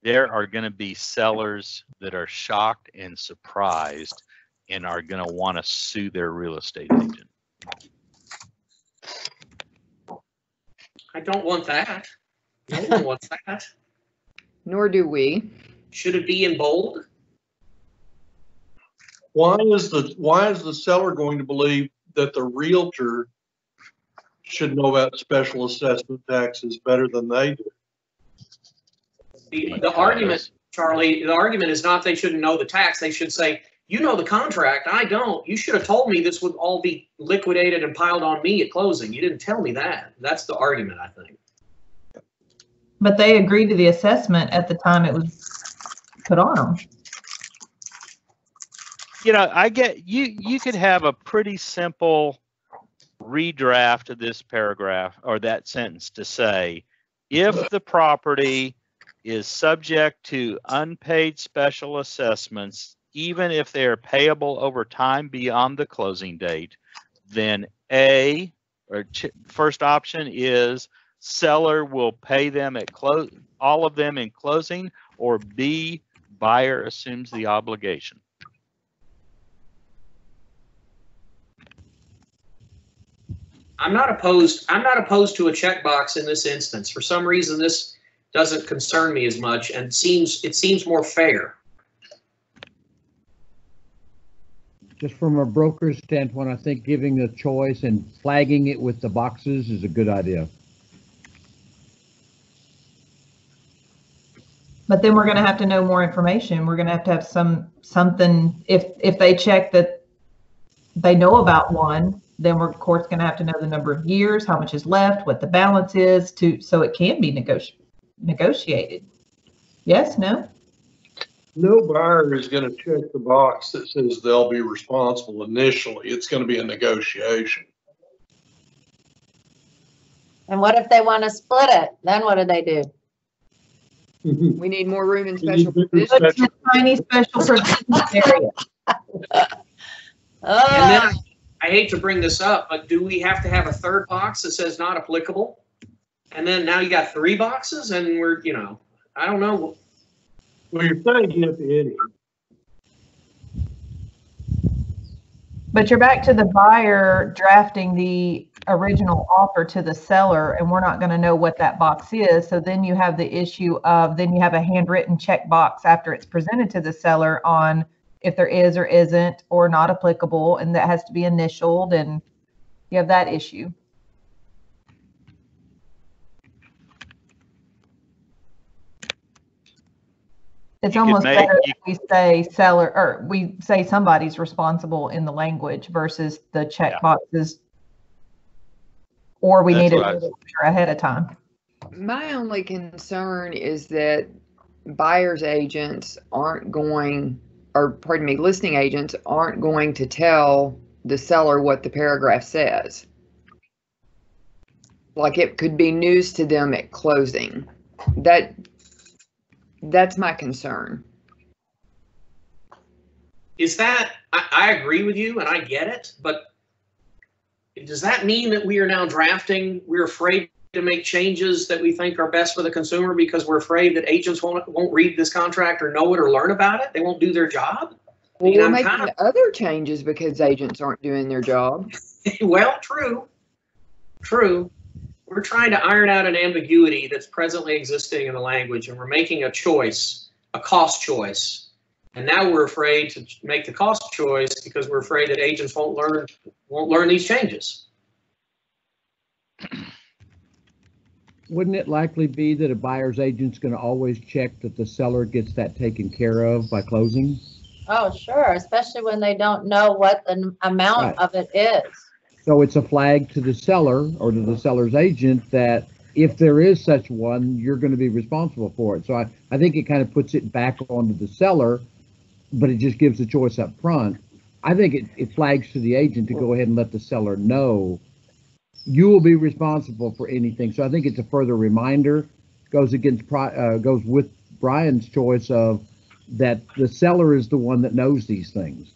there are going to be sellers that are shocked and surprised and are going to want to sue their real estate agent. I don't want that. No one wants that. Nor do we. Should it be in bold? Why is the seller going to believe that the realtor should know about special assessment taxes better than they do? The argument, Charlie, the argument is not they shouldn't know the tax. They should say, you know the contract, I don't. You should have told me this would all be liquidated and piled on me at closing. You didn't tell me that. That's the argument, I think. But they agreed to the assessment at the time it was put on them. I get you could have a pretty simple redraft of this paragraph or that sentence to say, if the property is subject to unpaid special assessments, even if they are payable over time beyond the closing date, then A, or first option is seller will pay them at all of them in closing, or B, buyer assumes the obligation. I'm not opposed to a checkbox in this instance. For some reason, this doesn't concern me as much, and it seems more fair. Just from a broker's standpoint, I think giving the choice and flagging it with the boxes is a good idea. But then we're going to have to know more information. We're going to have something. If they check that they know about one, then we're of course going to have to know the number of years, how much is left, what the balance is, so it can be negotiated. Yes, no? No buyer is going to check the box that says they'll be responsible initially. It's going to be a negotiation. And what if they want to split it? Then what do they do? We need more room in special provisions. It's a tiny special provisions area. And then I hate to bring this up, but do we have to have a third box that says not applicable? And then now you got 3 boxes, and we're, I don't know. Well, you're saying you have to edit. But you're back to the buyer drafting the original offer to the seller, and we're not going to know what that box is. So then you have the issue of, then you have a handwritten check box after it's presented to the seller on if there is or isn't or not applicable, and that has to be initialed, and you have that issue. It's almost better if we say seller, or we say somebody's responsible in the language versus the check boxes, or we need it ahead of time. My only concern is that buyer's agents aren't going, or pardon me, listing agents aren't going to tell the seller what the paragraph says. Like it could be news to them at closing. That's my concern. Is that, I agree with you and I get it, but does that mean that we are now we're afraid to make changes that we think are best for the consumer because we're afraid that agents won't read this contract or know it or learn about it? They won't do their job? Well, we're making other changes because agents aren't doing their job. Well, true. We're trying to iron out an ambiguity that's presently existing in the language, and we're making a choice, a cost choice. And now we're afraid to make the cost choice because we're afraid that agents won't learn these changes. Wouldn't it likely be that a buyer's agent's going to always check that the seller gets that taken care of by closing? Oh, sure, especially when they don't know what the amount of it is. So it's a flag to the seller or to the seller's agent that if there is such one, you're going to be responsible for it. So I think it kind of puts it back onto the seller, but it just gives the choice up front. I think it flags to the agent to go ahead and let the seller know you will be responsible for anything. So I think it's a further reminder, goes with Brian's choice of that the seller is the one that knows these things.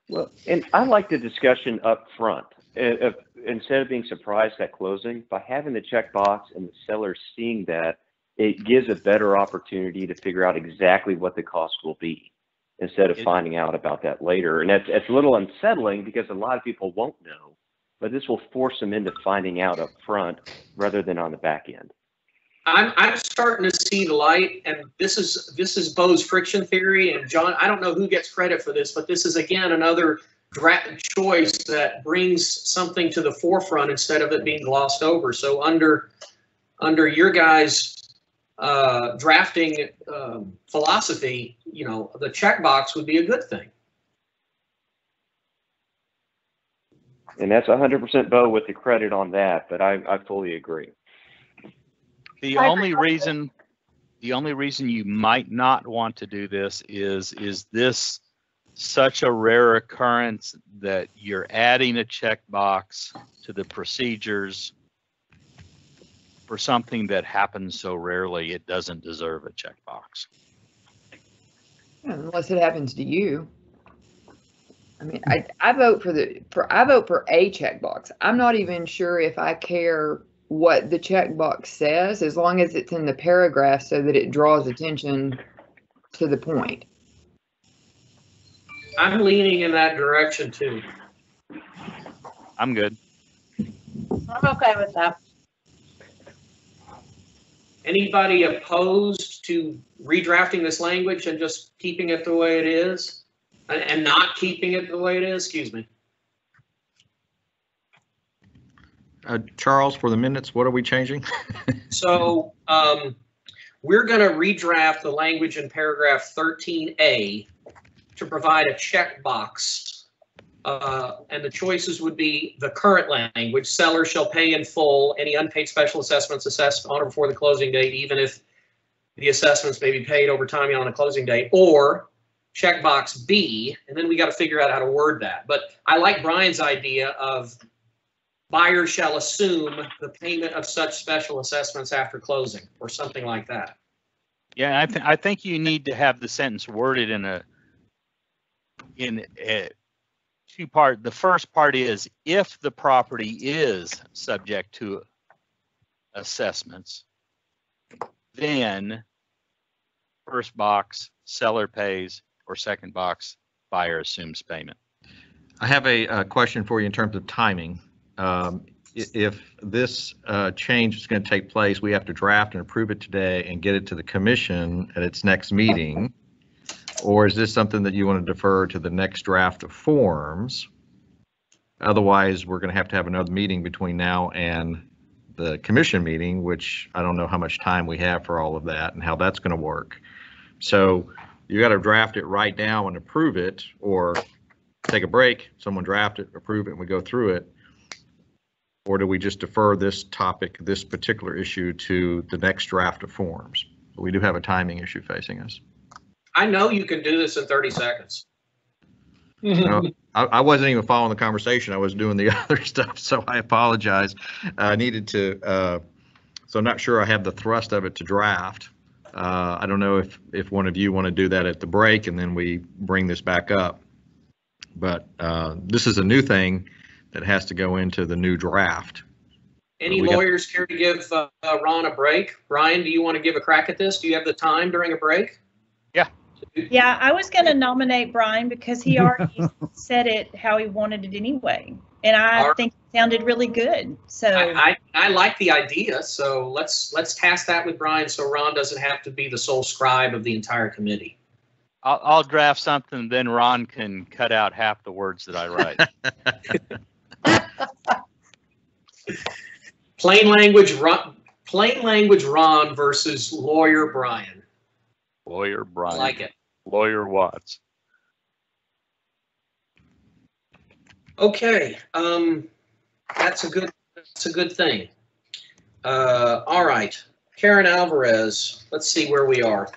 Well, and I like the discussion up front. Instead of being surprised at closing, by having the checkbox and the seller seeing that, it gives a better opportunity to figure out exactly what the cost will be instead of finding out about that later. And it's a little unsettling because a lot of people won't know, but this will force them into finding out up front rather than on the back end. I'm starting to see the light, and this is Bo's friction theory. And John, I don't know who gets credit for this, but this is again another choice that brings something to the forefront instead of it being glossed over. So under your guys' drafting philosophy, the checkbox would be a good thing. And that's 100% Bo with the credit on that, but I fully agree. The only reason you might not want to do this is this such a rare occurrence that you're adding a checkbox to the procedures for something that happens so rarely, it doesn't deserve a checkbox. Unless it happens to you. I mean, I vote for a checkbox. I'm not even sure if I care what the checkbox says, as long as it's in the paragraph so that it draws attention to the point. I'm leaning in that direction too. I'm good. I'm okay with that. Anybody opposed to redrafting this language and just keeping it the way it is? And not keeping it the way it is? Excuse me. Charles, for the minutes, what are we changing? So we're going to redraft the language in paragraph 13A to provide a checkbox. And the choices would be the current language: seller shall pay in full any unpaid special assessments assessed on or before the closing date, even if the assessments may be paid over time on the closing date, or checkbox B, and then we got to figure out how to word that. But I like Brian's idea of buyer shall assume the payment of such special assessments after closing, or something like that. Yeah, I think you need to have the sentence worded in a two-part. The first part is if the property is subject to assessments, then first box, seller pays, or second box, buyer assumes payment. I have a question for you in terms of timing. If this change is going to take place, we have to draft and approve it today and get it to the commission at its next meeting. Or is this something that you want to defer to the next draft of forms? Otherwise, we're going to have another meeting between now and the commission meeting, which I don't know how much time we have for all of that and how that's going to work. So you got to draft it right now and approve it, or take a break, someone draft it, approve it, and we go through it. Or do we just defer this topic, this particular issue, to the next draft of forms? We do have a timing issue facing us. I know you can do this in 30 seconds. No, I wasn't even following the conversation. I was doing the other stuff, so I apologize. I needed to, so I'm not sure I have the thrust of it to draft. I don't know if one of you want to do that at the break and then we bring this back up. But this is a new thing that has to go into the new draft. Any lawyers care to give Ron a break? Brian, do you want to give a crack at this? Do you have the time during a break? Yeah, I was going to nominate Brian because he already said it how he wanted it anyway. And I think it sounded really good. So I like the idea. So let's task that with Brian so Ron doesn't have to be the sole scribe of the entire committee. I'll draft something, then Ron can cut out half the words that I write. Plain language Ron versus lawyer Brian. Lawyer Brian. I like it. Lawyer Watts. Okay, that's a good thing. All right, Karen Alvarez. Let's see where we are.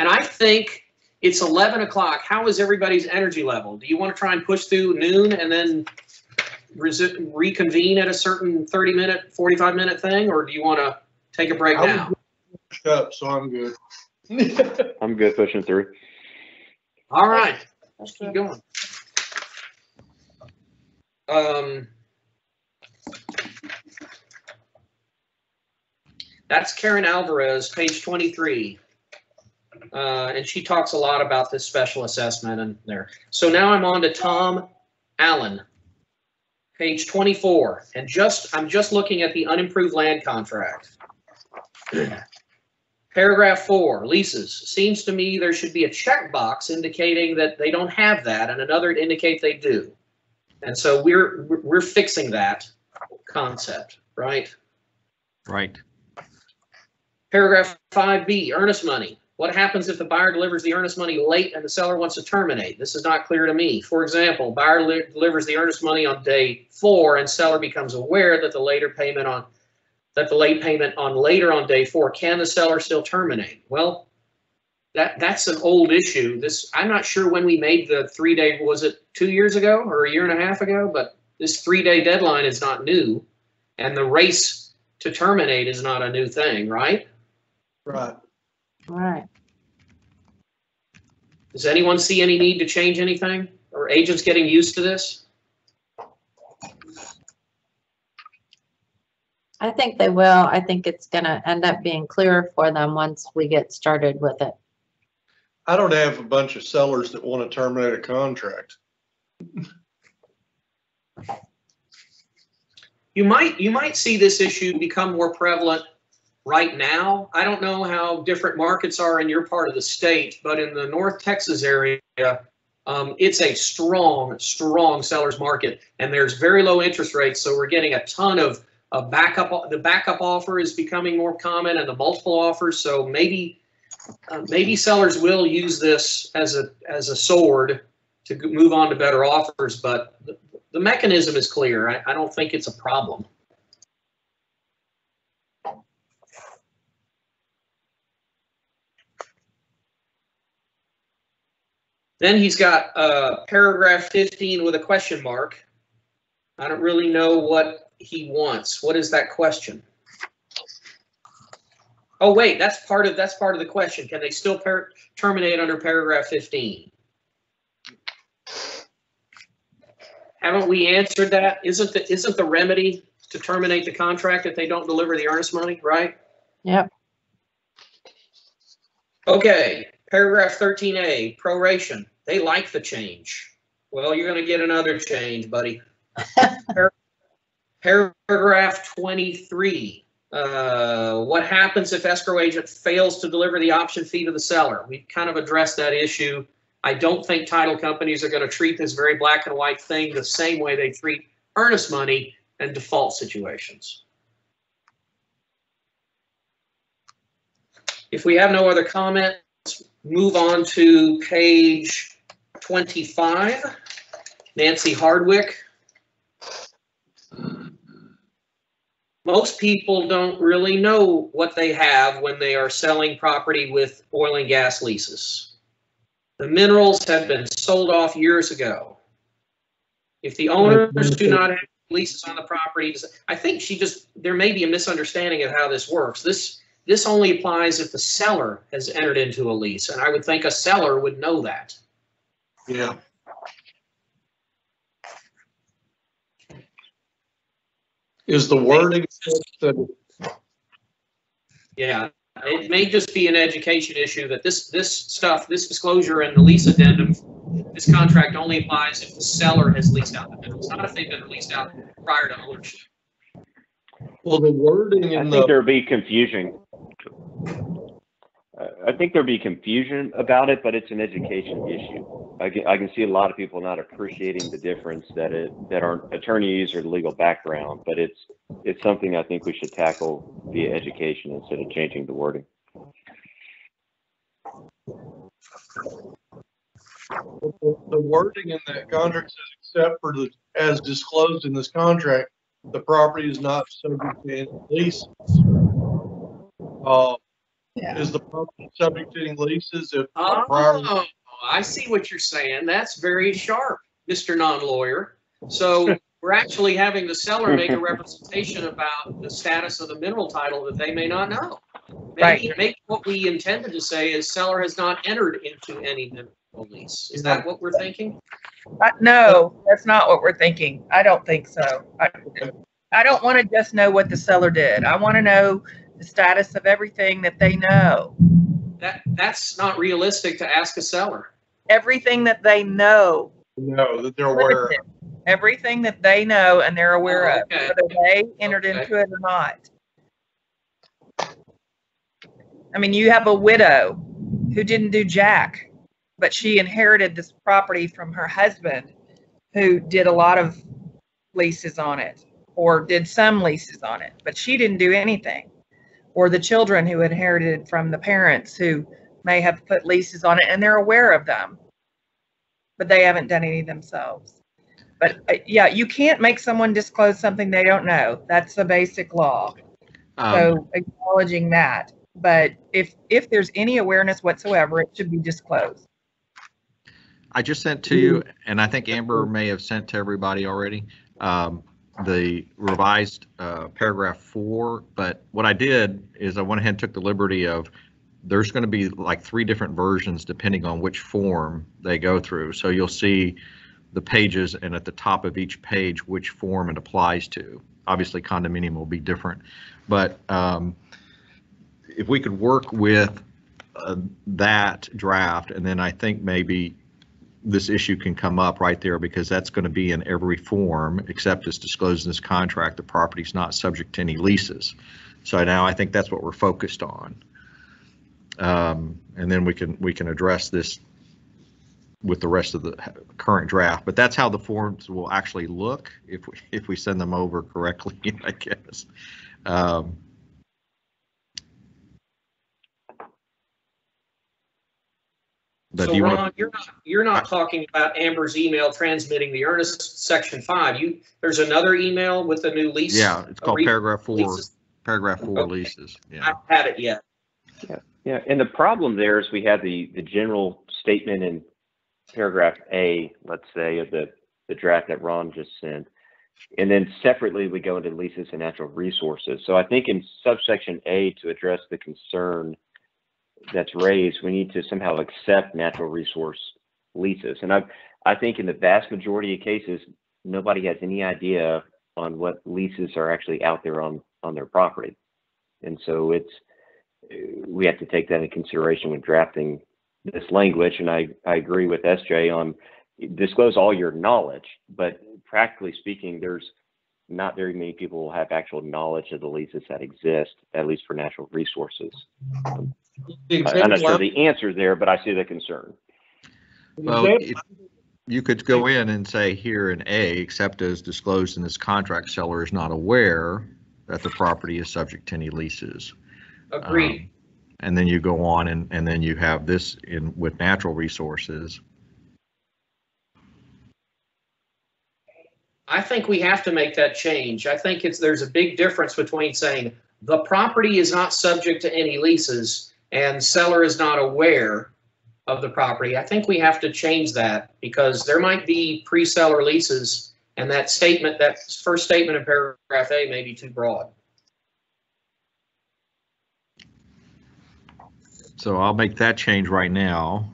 And I think it's 11 o'clock. How is everybody's energy level? Do you want to try and push through noon and then reconvene at a certain 30-minute, 45-minute thing, or do you want to take a break now? Up, so I'm good. I'm good pushing through. All right, let's keep going. That's Karen Alvarez, page 23. And she talks a lot about this special assessment in there. So now I'm on to Tom Allen, page 24. And I'm just looking at the unimproved land contract. Paragraph 4, leases. Seems to me there should be a checkbox indicating that they don't have that, and another to indicate they do. And so we're fixing that concept, right? Right. Paragraph 5B, earnest money. What happens if the buyer delivers the earnest money late and the seller wants to terminate? This is not clear to me. For example, buyer delivers the earnest money on day 4 and seller becomes aware that the late payment on later on day 4. Can the seller still terminate? Well, that's an old issue. I'm not sure when we made the 3-day, was it 2 years ago or a year and a half ago? But this 3-day deadline is not new. And the race to terminate is not a new thing, right? Right. Right. Does anyone see any need to change anything? Or agents getting used to this? I think they will. I think it's gonna end up being clearer for them once we get started with it. I don't have a bunch of sellers that want to terminate a contract. You might see this issue become more prevalent right now. I don't know how different markets are in your part of the state, but in the North Texas area, it's a strong seller's market, and there's very low interest rates. So we're getting a ton of backup. The backup offer is becoming more common, and the multiple offers. So maybe sellers will use this as a sword to move on to better offers, but the mechanism is clear. I don't think it's a problem. Then he's got paragraph 15 with a question mark. I don't really know what he wants. What is that question? Oh wait, that's part of the question. Can they still terminate under paragraph 15? Haven't we answered that? Isn't the remedy to terminate the contract if they don't deliver the earnest money, right? Yep. Okay, paragraph 13A, proration. They like the change. Well, you're going to get another change, buddy. Paragraph 23. What happens if escrow agent fails to deliver the option fee to the seller? We kind of addressed that issue. I don't think title companies are going to treat this very black and white thing the same way they treat earnest money and default situations. If we have no other comments, move on to page 25. Nancy Hardwick. Most people don't really know what they have when they are selling property with oil and gas leases. The minerals have been sold off years ago. If the owners do not have leases on the property, I think there may be a misunderstanding of how this works. This only applies if the seller has entered into a lease, and I would think a seller would know that. Yeah. Is the wording that? Yeah. It may just be an education issue that this disclosure and the lease addendum, this contract only applies if the seller has leased out the minerals, not if they've been leased out prior to ownership. Well, the wording I think there'd be confusion. I think there'd be confusion about it, but it's an education issue. I can see a lot of people not appreciating the difference that aren't attorneys or legal background, but it's something I think we should tackle via education instead of changing the wording. The wording in that contract says, except for as disclosed in this contract, the property is not subject to any leases. Is the property subject to any leases if Oh, I see what you're saying. That's very sharp, Mr. Non-lawyer. So we're actually having the seller make a representation about the status of the mineral title that they may not know. Maybe what we intended to say is seller has not entered into any mineral lease. Is that what we're thinking? No, that's not what we're thinking. I don't think so. I don't want to just know what the seller did. I want to know the status of everything that they know. That's not realistic to ask a seller. Everything that they know. No, that they're aware of. Everything that they know and they're aware of, whether they entered into it or not. I mean, you have a widow who didn't do jack, but she inherited this property from her husband who did a lot of leases on it or did some leases on it, but she didn't do anything. Or the children who inherited from the parents who may have put leases on it and they're aware of them, but they haven't done any themselves. But yeah, you can't make someone disclose something they don't know. That's a basic law. So acknowledging that. But if there's any awareness whatsoever, it should be disclosed. I just sent to you, and I think Amber may have sent to everybody already, the revised paragraph 4, but what I did is I went ahead and took the liberty of, there's going to be like 3 different versions depending on which form they go through. So you'll see the pages, and at the top of each page which form it applies to. Obviously condominium will be different, but if we could work with that draft, and then I think maybe this issue can come up right there, because that's going to be in every form except as disclosed in this contract, the property's not subject to any leases. So now I think that's what we're focused on. And then we can address this with the rest of the current draft, but that's how the forms will actually look if we send them over correctly, I guess. But so Ron, you're not talking about Amber's email transmitting the earnest section 5. There's another email with the new lease. Yeah, it's called paragraph 4. Leases. Paragraph 4 Okay. leases. Yeah. I haven't had it yet. Yeah, and the problem there is we have the general statement in paragraph A, let's say, of the draft that Ron just sent. And then separately, we go into leases and natural resources. So I think in subsection A, to address the concern that's raised, we need to somehow accept natural resource leases. And I think in the vast majority of cases, nobody has any idea on what leases are actually out there on their property. And so we have to take that into consideration when drafting this language. And I agree with SJ on disclose all your knowledge, but practically speaking, there's not very many people who have actual knowledge of the leases that exist, at least for natural resources. I'm not sure the answer there, but I see the concern. Well, you could go in and say here in A, except as disclosed in this contract, seller is not aware that the property is subject to any leases. Agreed. And then you go on and then you have this with natural resources. I think we have to make that change. I think there's a big difference between saying the property is not subject to any leases and seller is not aware of the property. I think we have to change that, because there might be pre-seller leases, and that statement, that first statement in paragraph A, may be too broad. So I'll make that change right now.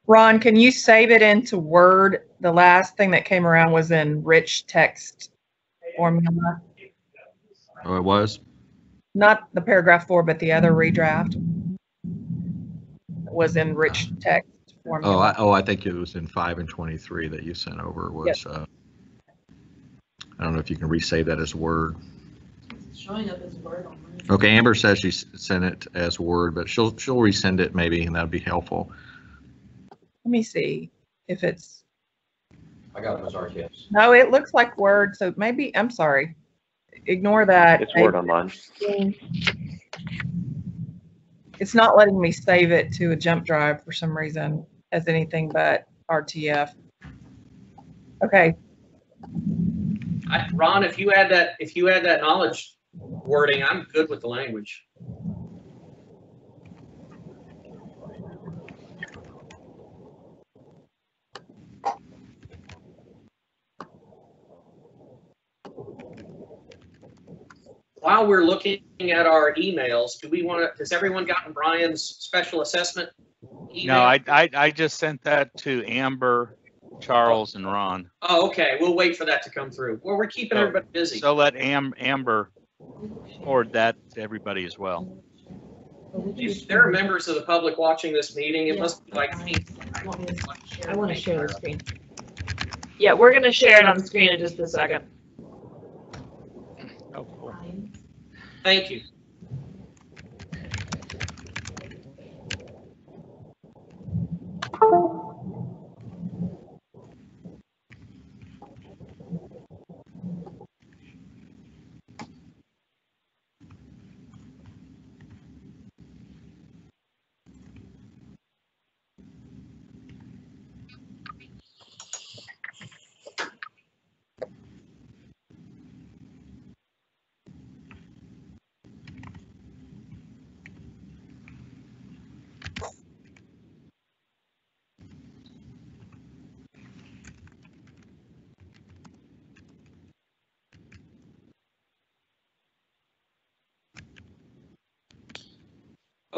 Ron, can you save it into Word? The last thing that came around was in rich text formula. Oh, it was? Not the paragraph 4, but the other redraft was in rich text formula. I think it was in 5 and 23 that you sent over. Was Yep. I don't know if you can resave that as Word. It's showing up as Word on mine. Okay, Amber says she sent it as Word, but she'll resend it maybe, and that'd be helpful. Let me see if it's. I got it as RTFs. No, it looks like Word, so maybe, I'm sorry. Ignore that. It's Word online. It's not letting me save it to a jump drive for some reason as anything but RTF. Okay. Ron, if you add that knowledge wording, I'm good with the language. While we're looking at our emails, has everyone gotten Brian's special assessment email? No, I just sent that to Amber, Charles, and Ron. Oh, okay. We'll wait for that to come through. Well, we're keeping everybody busy. So let Amber forward that to everybody as well. If there are members of the public watching this meeting, it must be like me. I want to share the screen. Yeah, we're going to share it on the screen in just a second. Oh, cool. Thank you.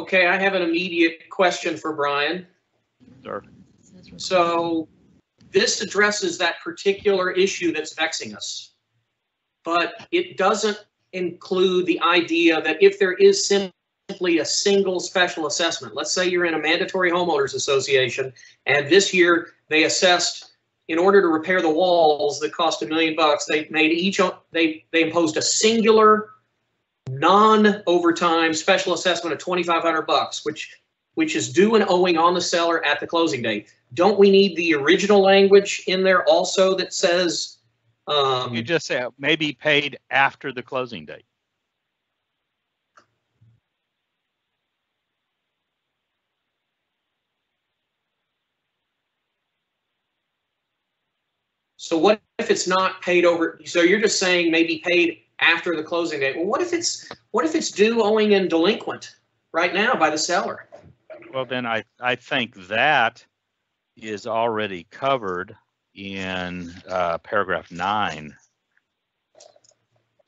Okay, I have an immediate question for Brian. Sure. So this addresses that particular issue that's vexing us, but it doesn't include the idea that if there is simply a single special assessment, let's say you're in a mandatory homeowners association, and this year they assessed, in order to repair the walls that cost $1 million, they imposed a singular non-overtime special assessment of $2,500, which is due and owing on the seller at the closing date. Don't we need the original language in there also that says? You just say may be paid after the closing date. So what if it's not paid over? So you're just saying maybe paid after the closing date. Well, what if it's due, owing, and delinquent right now by the seller? Well, then I think that is already covered in paragraph 9.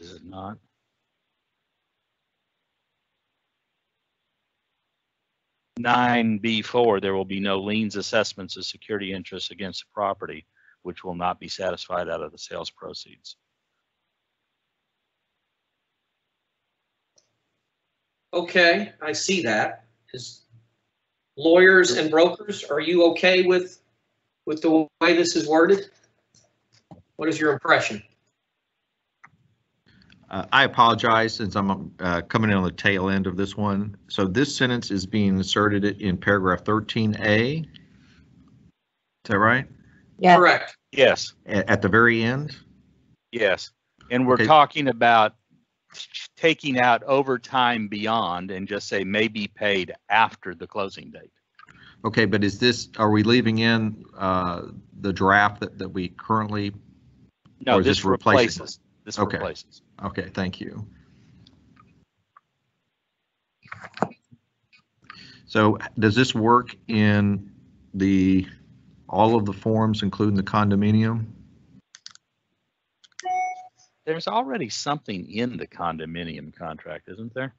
Is it not? (9)(b)(4), there will be no liens, assessments, or security interests against the property which will not be satisfied out of the sales proceeds. Okay, I see that. As lawyers and brokers, are you okay with the way this is worded? What is your impression? I apologize since I'm coming in on the tail end of this one. So this sentence is being inserted in paragraph 13A. Is that right? Yeah. Correct. Yes. At the very end? Yes. And we're Okay. talking about taking out overtime beyond and just say may be paid after the closing date. Okay, but are we leaving in the draft that we currently? No, or is this replacing? replaces. This Okay. replaces. Okay, thank you. So does this work in all of the forms, including the condominium? There's already something in the condominium contract, isn't there?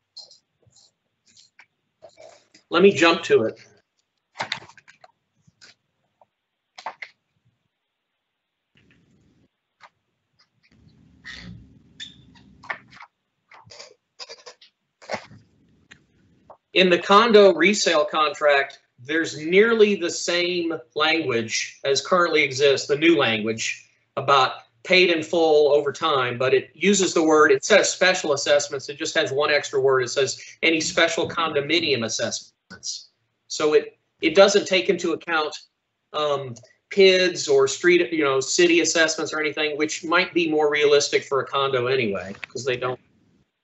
Let me jump to it. In the condo resale contract, there's nearly the same language as currently exists, the new language about paid in full over time, but it uses the word, instead of special assessments, it just has one extra word. It says any special condominium assessments. So it doesn't take into account PIDs or street, city assessments or anything, which might be more realistic for a condo anyway, because they don't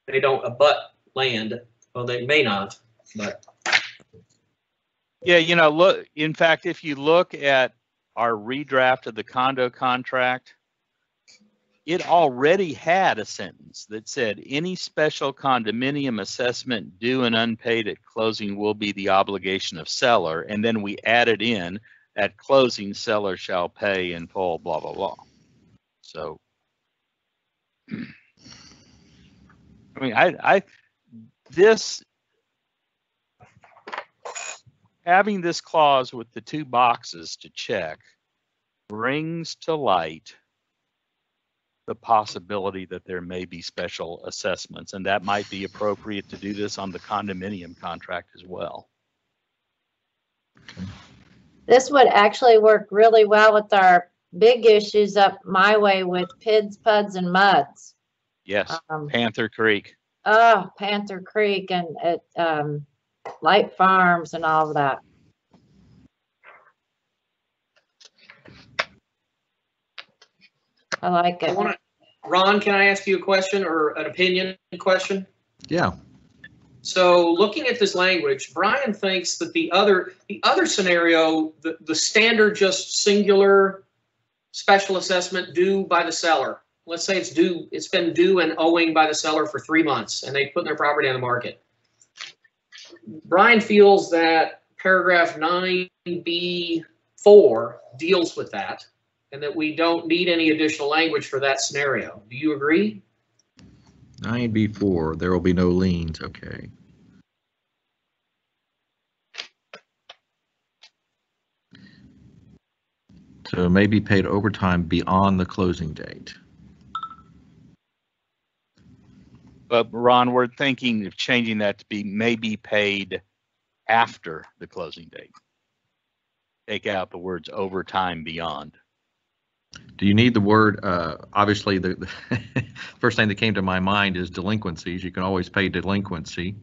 abut land. Well, they may not, but. Yeah, look, in fact, if you look at our redraft of the condo contract, it already had a sentence that said any special condominium assessment due and unpaid at closing will be the obligation of seller. And then we added in at closing, seller shall pay in full, blah, blah, blah. So, I mean, having this clause with the 2 boxes to check brings to light the possibility that there may be special assessments, and that might be appropriate to do this on the condominium contract as well. This would actually work really well with our big issues up my way with PIDs, PUDs, and MUDs. Yes, Panther Creek. Oh, Panther Creek and Light Farms and all of that. I like it. Ron, can I ask you a question or an opinion question? Yeah. So looking at this language, Brian thinks that the other scenario, the standard just singular special assessment due by the seller. Let's say it's been due and owing by the seller for 3 months and they put their property on the market. Brian feels that paragraph 9B4 deals with that and that we don't need any additional language for that scenario. Do you agree? 9B4, there will be no liens. Okay. So it may be paid overtime beyond the closing date. But Ron, we're thinking of changing that to be may be paid after the closing date. Take out the words overtime beyond. Do you need the word, obviously the first thing that came to my mind is delinquencies. You can always pay delinquency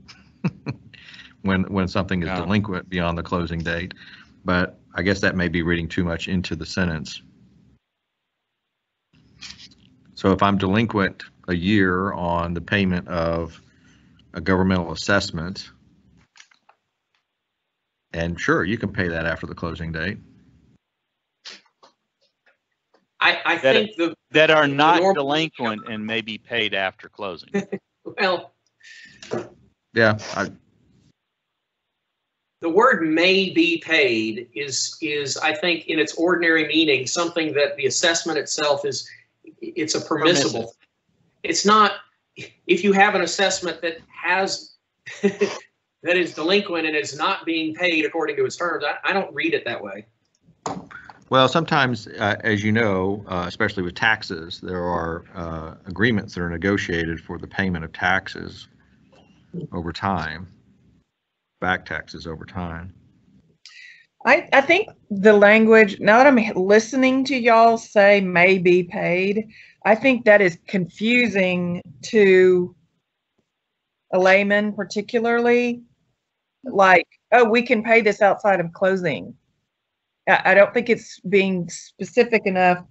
when something is delinquent beyond the closing date, but I guess that may be reading too much into the sentence. So if I'm delinquent a year on the payment of a governmental assessment, and sure, you can pay that after the closing date. I think that are not delinquent and may be paid after closing. Well, yeah, the word may be paid is I think in its ordinary meaning something that the assessment itself it's a permissible. It's not, if you have an assessment that has that is delinquent and is not being paid according to its terms, I don't read it that way. Well, sometimes, as you know, especially with taxes, there are agreements that are negotiated for the payment of taxes over time, back taxes over time. I think the language, now that I'm listening to y'all say may be paid, I think that is confusing to a layman particularly. Like, oh, we can pay this outside of closing. I don't think it's being specific enough.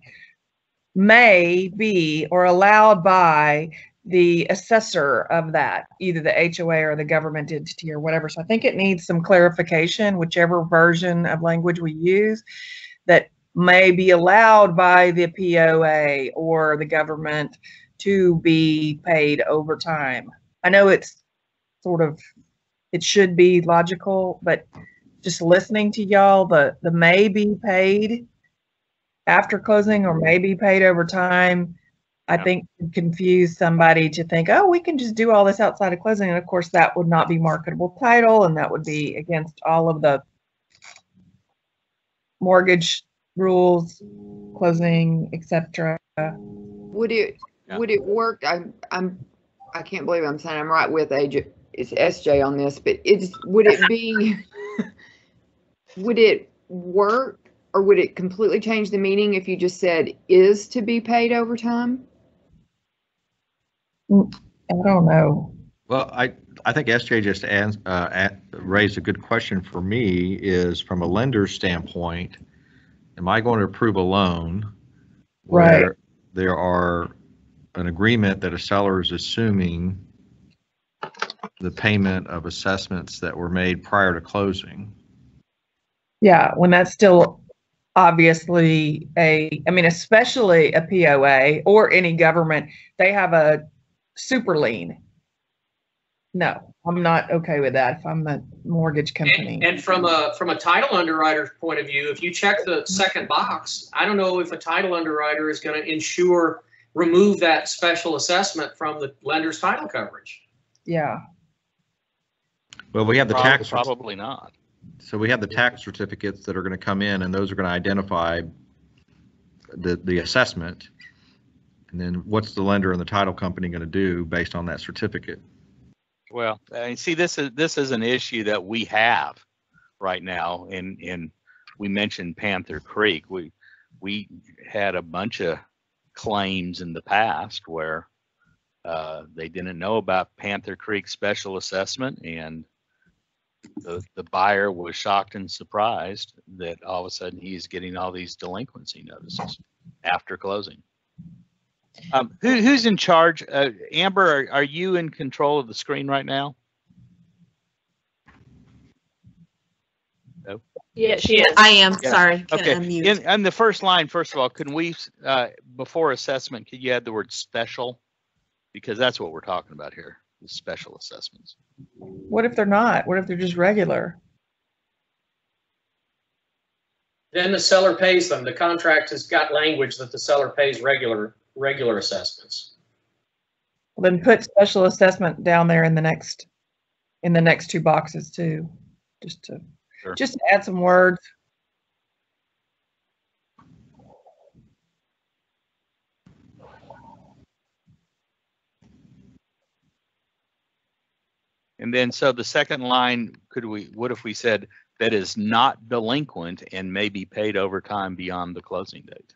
May be or allowed by the assessor of that, either the HOA or the government entity or whatever. So I think it needs some clarification, whichever version of language we use, that may be allowed by the POA or the government to be paid overtime. I know it's sort of, it should be logical, but just listening to y'all, the may be paid after closing or may be paid over time, I think could confuse somebody to think, oh, we can just do all this outside of closing. And of course, that would not be marketable title, and that would be against all of the mortgage rules, closing, etc. Would it work? I can't believe I'm saying I'm right with AJ. It's SJ on this, but would it work, or would it completely change the meaning if you just said is to be paid overtime? I don't know. Well, I think SJ just raised a good question for me, is from a lender's standpoint, am I going to approve a loan where there are an agreement that a seller is assuming the payment of assessments that were made prior to closing? Yeah, when that's still obviously especially a POA or any government, they have a super lien. No, I'm not okay with that if I'm the mortgage company. And from a title underwriter's point of view, if you check the second box, I don't know if a title underwriter is going to remove that special assessment from the lender's title coverage. Yeah. Well, we have the tax. Probably not. So we have the tax certificates that are going to come in, and those are going to identify the assessment. And then what's the lender and the title company going to do based on that certificate? Well, see, this is an issue that we have right now, and we mentioned Panther Creek. We had a bunch of claims in the past where they didn't know about Panther Creek special assessment, and the buyer was shocked and surprised that all of a sudden he's getting all these delinquency notices after closing. Who's in charge? Amber, are you in control of the screen right now? No. Yeah, she is. I am. Yeah. Sorry. Okay. Unmute. In the first line, first of all, can we, before assessment, could you add the word special? Because that's what we're talking about here, the special assessments. What if they're not? What if they're just regular? Then the seller pays them. The contract has got language that the seller pays regular assessments. Well, then put special assessment down there in the next two boxes too, just to add some words. And then, so the second line, what if we said that is not delinquent and may be paid over time beyond the closing date?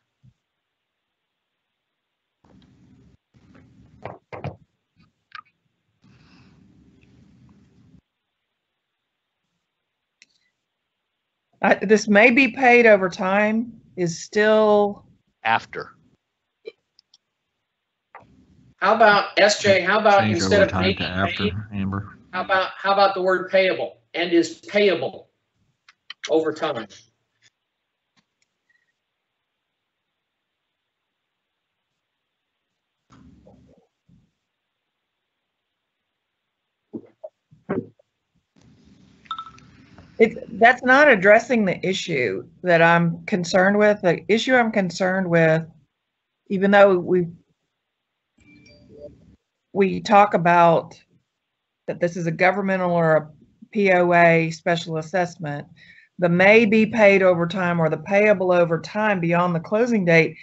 This may be paid over time is still after. How about SJ? How about Change instead over of time maybe to after, paid, Amber. how about the word payable and is payable over time? That's not addressing the issue that I'm concerned with. The issue I'm concerned with, even though we talk about that this is a governmental or a POA special assessment, the may be paid over time or the payable over time beyond the closing date,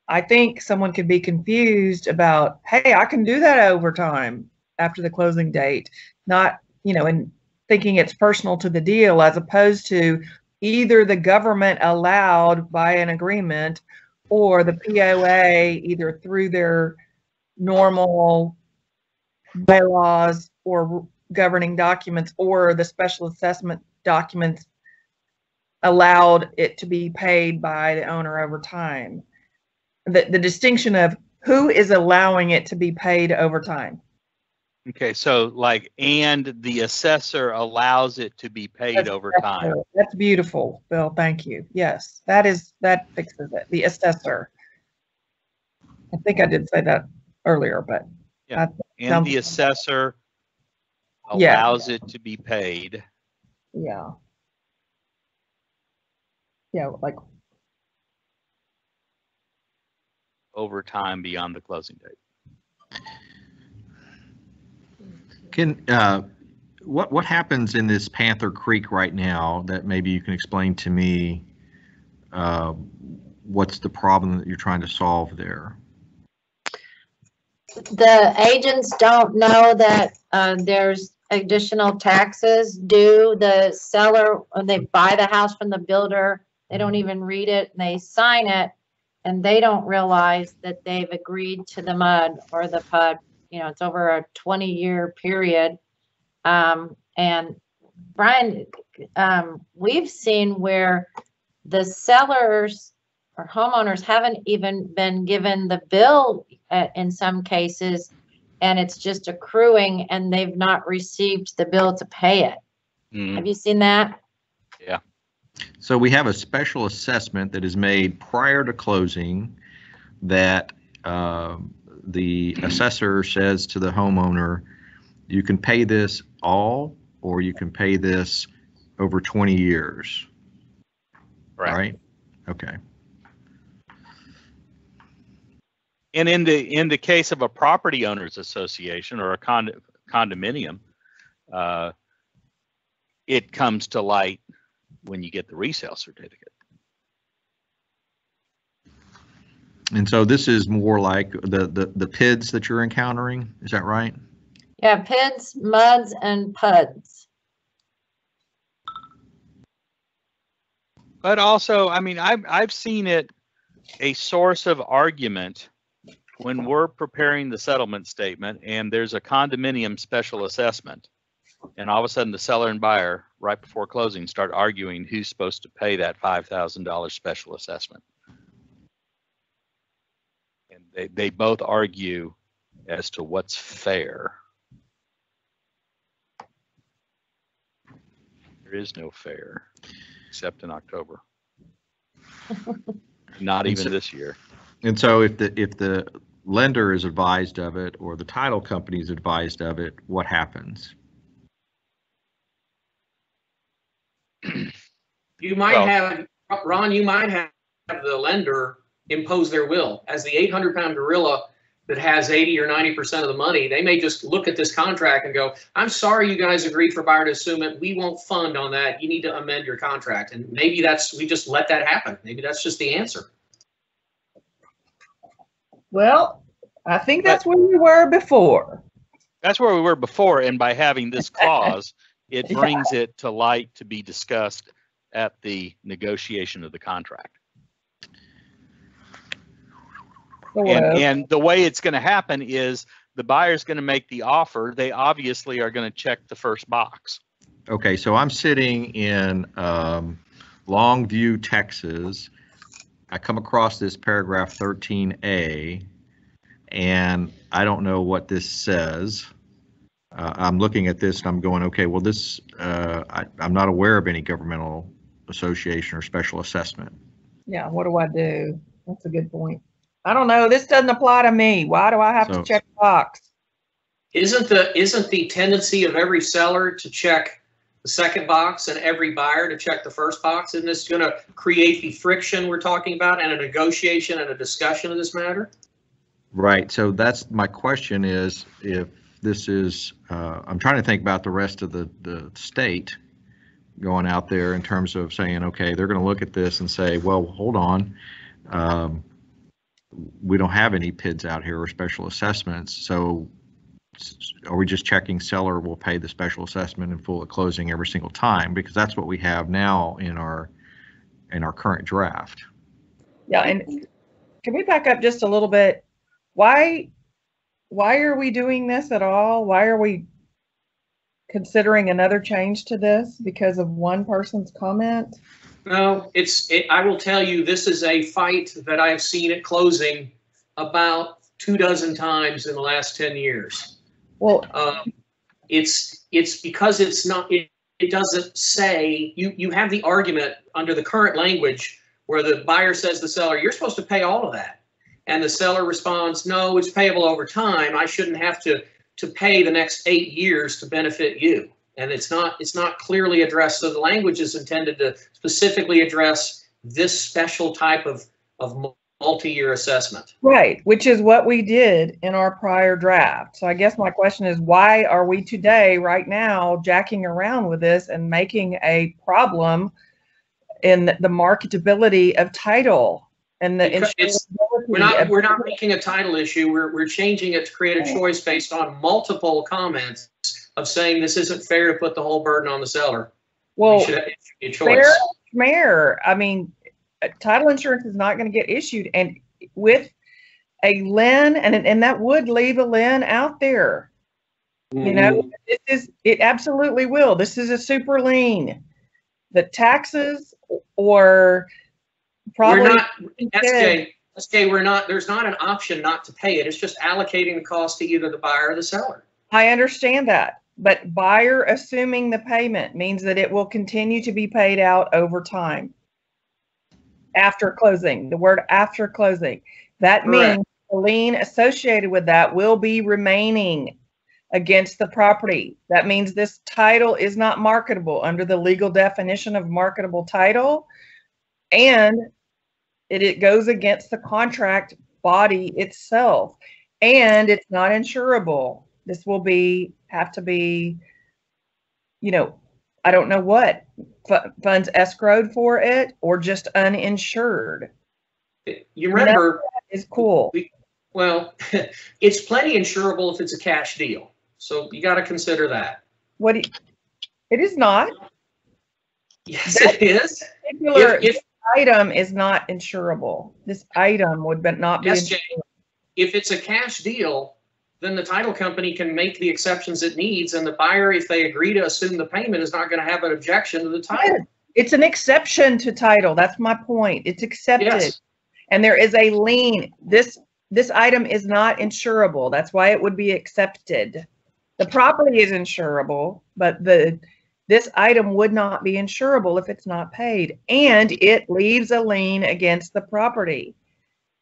I think someone could be confused about, hey, I can do that over time after the closing date, not, and thinking it's personal to the deal, as opposed to either the government allowed by an agreement or the POA either through their normal bylaws or governing documents or the special assessment documents allowed it to be paid by the owner over time. The distinction of who is allowing it to be paid over time. Okay, so and the assessor allows it to be paid over time. That's beautiful, Bill. Thank you. Yes, that fixes it. The assessor. I think I did say that earlier, but yeah. And the assessor allows it to be paid. Yeah. Yeah, over time beyond the closing date. What happens in this Panther Creek right now that maybe you can explain to me? What's the problem that you're trying to solve there? The agents don't know that there's additional taxes due. The seller, when they buy the house from the builder, they don't even read it and they sign it, and they don't realize that they've agreed to the MUD or the PUD. It's over a 20-year period. And Brian, we've seen where the sellers or homeowners haven't even been given the bill in some cases, and it's just accruing and they've not received the bill to pay it. Have you seen that? Yeah. So we have a special assessment that is made prior to closing that the assessor says to the homeowner, you can pay this all, or you can pay this over 20 years. Right? Okay. And in the case of a property owners association or a condominium, it comes to light when you get the resale certificate. And so this is more like the PIDs that you're encountering, is that right? Yeah, PIDs, MUDs, and PUDs. But also, I mean, I've seen it a source of argument when we're preparing the settlement statement and there's a condominium special assessment, and all of a sudden the seller and buyer right before closing start arguing who's supposed to pay that $5,000 special assessment. And they both argue as to what's fair. There is no fair, except in October. Not even this year. And so if the lender is advised of it or the title company is advised of it, what happens? You might have, Ron, you might have the lender impose their will. As the 800-pound gorilla that has 80 or 90% of the money, they may just look at this contract and go, I'm sorry you guys agreed for buyer to assume it. We won't fund on that. You need to amend your contract. And maybe we just let that happen. Maybe that's just the answer. Well, I think that's where we were before. That's where we were before, and by having this clause, it Yeah. brings it to light to be discussed at the negotiation of the contract. And the way it's going to happen is the buyer's going to make the offer. They obviously are going to check the first box. Okay, so I'm sitting in Longview, Texas. I come across this paragraph 13A, and I don't know what this says. I'm looking at this and I'm going, okay, well, this, I'm not aware of any governmental association or special assessment. Yeah, what do I do? That's a good point. I don't know. This doesn't apply to me. Why do I have to check the box? Isn't the tendency of every seller to check the second box and every buyer to check the first box? Isn't this going to create the friction we're talking about and a negotiation and a discussion of this matter? Right. So that's my question is, if this is, I'm trying to think about the rest of the state going out there in terms of saying, okay, they're going to look at this and say, well, hold on. We don't have any PIDs out here or special assessments. So are we just checking seller will pay the special assessment in full at closing every single time? Because that's what we have now in our current draft. Yeah, and can we back up just a little bit? Why are we doing this at all? Why are we considering another change to this because of one person's comment? No, I will tell you, this is a fight that I have seen at closing about 24 times in the last 10 years. Well, it's because it's not, it doesn't say, you have the argument under the current language where the buyer says to the seller, you're supposed to pay all of that. And the seller responds, no, it's payable over time. I shouldn't have to pay the next 8 years to benefit you. And it's not clearly addressed. So the language is intended to specifically address this special type of multi-year assessment. Right, which is what we did in our prior draft. So I guess my question is, why are we today, right now, jacking around with this and making a problem in the marketability of title and the we're not making a title issue. We're changing it to create a choice based on multiple comments of saying this isn't fair to put the whole burden on the seller. Well, a choice. Fair. I mean, title insurance is not going to get issued, and with a lien, and that would leave a lien out there. You know, it absolutely will. This is a super lien. The taxes or probably we're not, SJ, we're not, there's not an option not to pay it. It's just allocating the cost to either the buyer or the seller. I understand that, but buyer assuming the payment means that it will continue to be paid out over time. After closing, the word after closing, that Correct. means the lien associated with that will be remaining against the property. That means this title is not marketable under the legal definition of marketable title, and it goes against the contract body itself, and it's not insurable. This will have to be, you know, I don't know what, funds escrowed for it or just uninsured. You remember, is cool. Well, it's plenty insurable if it's a cash deal. So you got to consider that. It is not. Yes, it is. If item is not insurable, this item would not be. SJ, if it's a cash deal, then the title company can make the exceptions it needs, and the buyer, if they agree to assume the payment, is not going to have an objection to the title. It's an exception to title. That's my point. It's accepted. Yes. And there is a lien. This item is not insurable. That's why it would be accepted. The property is insurable, but this item would not be insurable if it's not paid, and it leaves a lien against the property.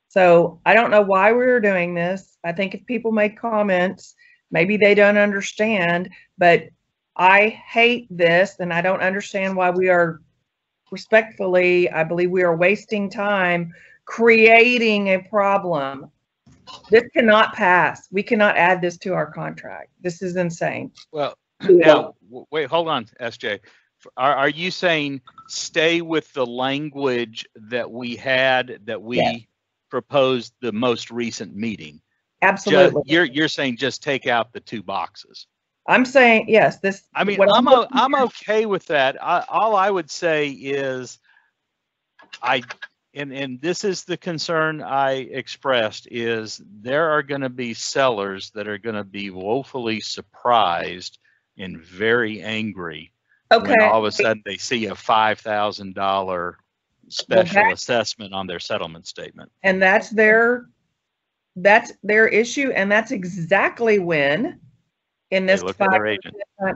So I don't know why we were doing this. I think if people make comments, maybe they don't understand, but I hate this, and I don't understand why we are respectfully, I believe we are wasting time creating a problem. This cannot pass. We cannot add this to our contract. This is insane. Well, now, wait, hold on, SJ. Are you saying stay with the language that we had, that we Yes. proposed the most recent meeting? Absolutely. You're saying just take out the 2 boxes. I'm saying, yes, this. I mean, what I'm okay with that. All I would say is and this is the concern I expressed, is there are going to be sellers that are going to be woefully surprised and very angry when all of a sudden they see a $5,000 special assessment on their settlement statement. And that's their issue, and that's exactly when in this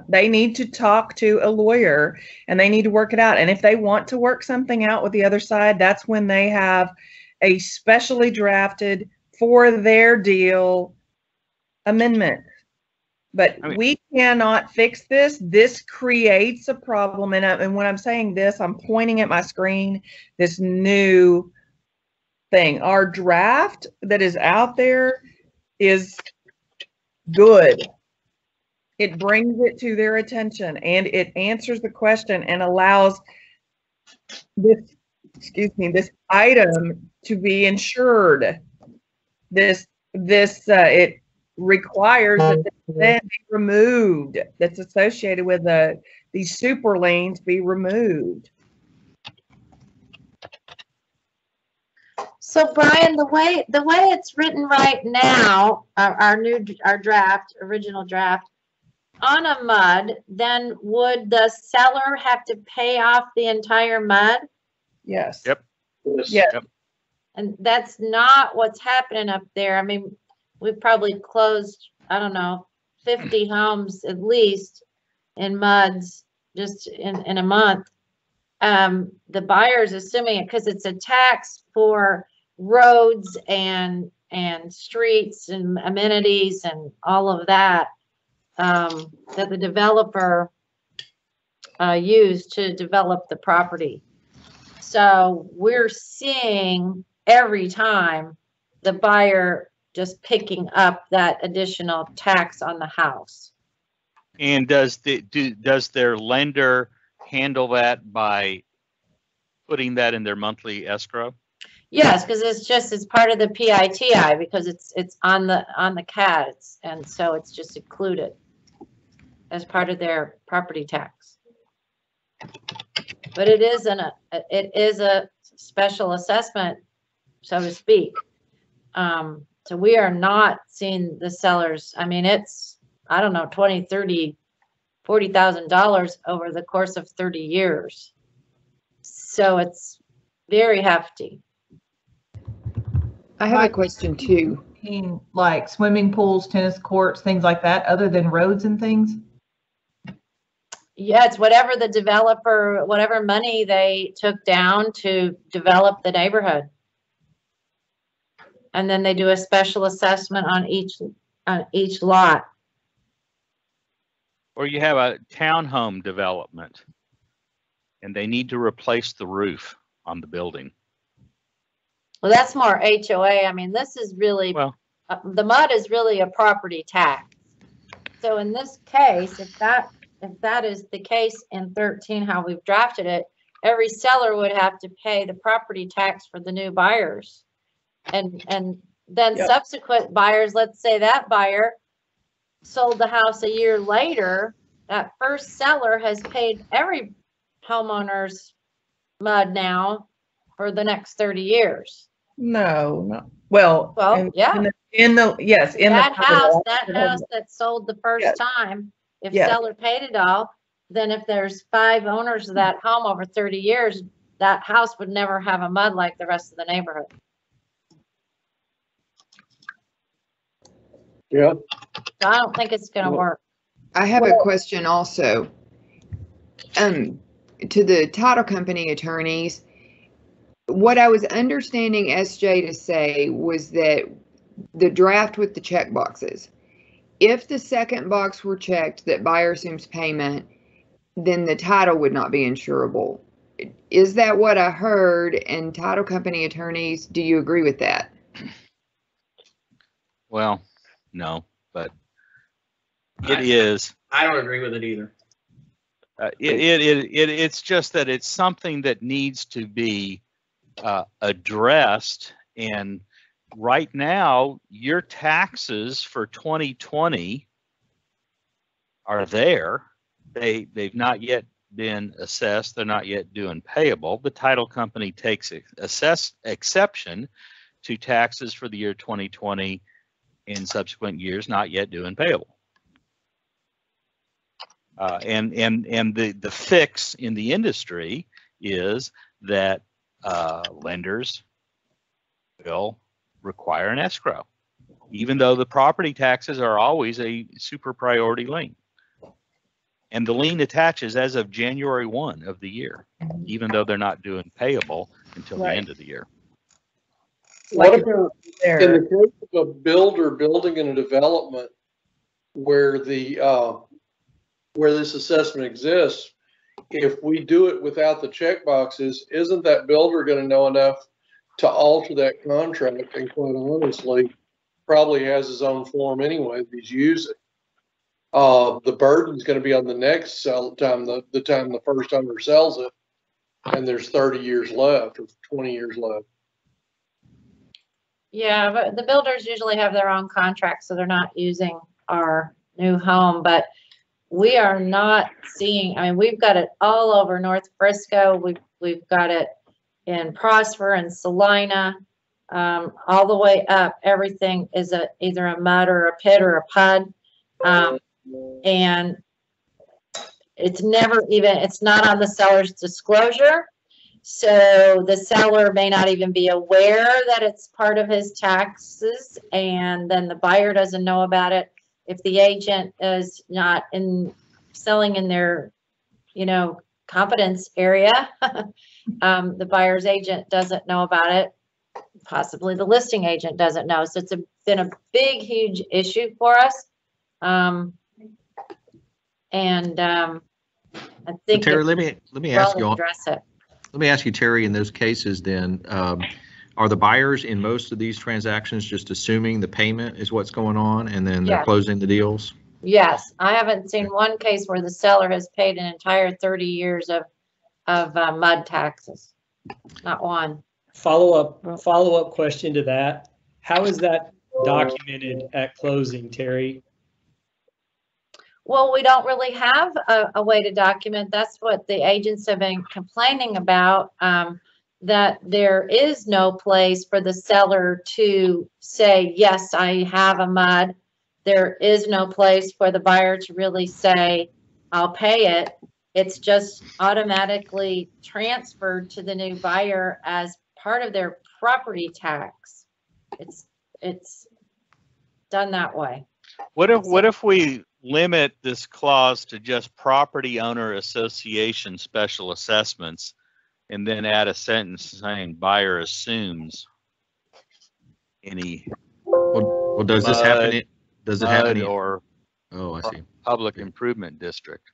they need to talk to a lawyer and they need to work it out. And if they want to work something out with the other side, that's when they have a specially drafted for their deal amendment. But we cannot fix this. This creates a problem. And when I'm saying this, I'm pointing at my screen, this new thing. Our draft that is out there is good. It brings it to their attention and it answers the question and allows this item to be insured. It requires that the land be removed that's associated with these super liens be removed. So Brian, the way it's written right now, our original draft, on a MUD, then would the seller have to pay off the entire MUD? Yes. Yep. Yes. Yep. And that's not what's happening up there. I mean, we've probably closed, I don't know, 50 homes at least in MUDs just in a month. The buyer's assuming it because it's a tax for roads and streets and amenities and all of that. That the developer used to develop the property. So we're seeing every time the buyer just picking up that additional tax on the house. And does their lender handle that by putting that in their monthly escrow? Yes, because it's part of the PITI because it's on the CAD, and so it's just included as part of their property tax. But it is a special assessment, so to speak. So we are not seeing the sellers. I mean, it's, I don't know, $20,000, $30,000, $40,000 over the course of 30 years. So it's very hefty. I have a question too. Like swimming pools, tennis courts, things like that, other than roads and things? Yeah, it's whatever the developer, whatever money they took down to develop the neighborhood. And then they do a special assessment on each lot. Or you have a townhome development and they need to replace the roof on the building. Well, that's more HOA. I mean, this is really, the MUD is really a property tax. So in this case, if that is the case in 13, how we've drafted it, every seller would have to pay the property tax for the new buyers. And then subsequent buyers, let's say that buyer sold the house a year later, that first seller has paid every homeowner's MUD now for the next 30 years. No. Well, yeah. In that house that sold the first time, if seller paid it all, then if there's 5 owners of that home over 30 years, that house would never have a MUD like the rest of the neighborhood. Yeah. So I don't think it's going to work. I have a question also. To the title company attorneys, what I was understanding SJ to say was that the draft with the check boxes, if the second box were checked that buyer assumes payment, then the title would not be insurable. Is that what I heard? And title company attorneys, do you agree with that? Well, no, but it is. I don't agree with it either. It's just that it's something that needs to be addressed, and right now, your taxes for 2020 are there. They've not yet been assessed. They're not yet due and payable. The title company takes exception to taxes for the year 2020 and subsequent years not yet due and payable. And the fix in the industry is that lenders will require an escrow, even though the property taxes are always a super priority lien. And the lien attaches as of January 1 of the year, even though they're not due and payable until the end of the year. What about in the case of a builder building in a development where where this assessment exists? If we do it without the check boxes, isn't that builder going to know enough to alter that contract? And quite honestly, probably has his own form anyway that he's using. The burden's going to be on the next sell time, the time the first owner sells it, and there's 30 years left or 20 years left. Yeah, but the builders usually have their own contracts, so they're not using our new home. But we are not seeing, I mean, we've got it all over North Frisco. We've got it in Prosper and Salina, all the way up. Everything is either a mud or a pit or a PUD. And it's never even, it's not on the seller's disclosure. So the seller may not even be aware that it's part of his taxes, and then the buyer doesn't know about it. If the agent is not selling in their, competence area, the buyer's agent doesn't know about it. Possibly the listing agent doesn't know. So it's been a big, huge issue for us. I think Terry, let me ask you. Address it. Let me ask you, Terry, in those cases then, are the buyers in most of these transactions just assuming the payment is what's going on and then they're closing the deals? Yes, I haven't seen one case where the seller has paid an entire 30 years of mud taxes. Not one. Follow-up question to that. How is that documented at closing, Terry? Well, we don't really have a way to document. That's what the agents have been complaining about, that there is no place for the seller to say, yes, I have a mud. There is no place for the buyer to really say, I'll pay it. It's just automatically transferred to the new buyer as part of their property tax. It's done that way. What if we limit this clause to just property owner association special assessments and then add a sentence saying buyer assumes any well does this happen does it happen or I see public improvement district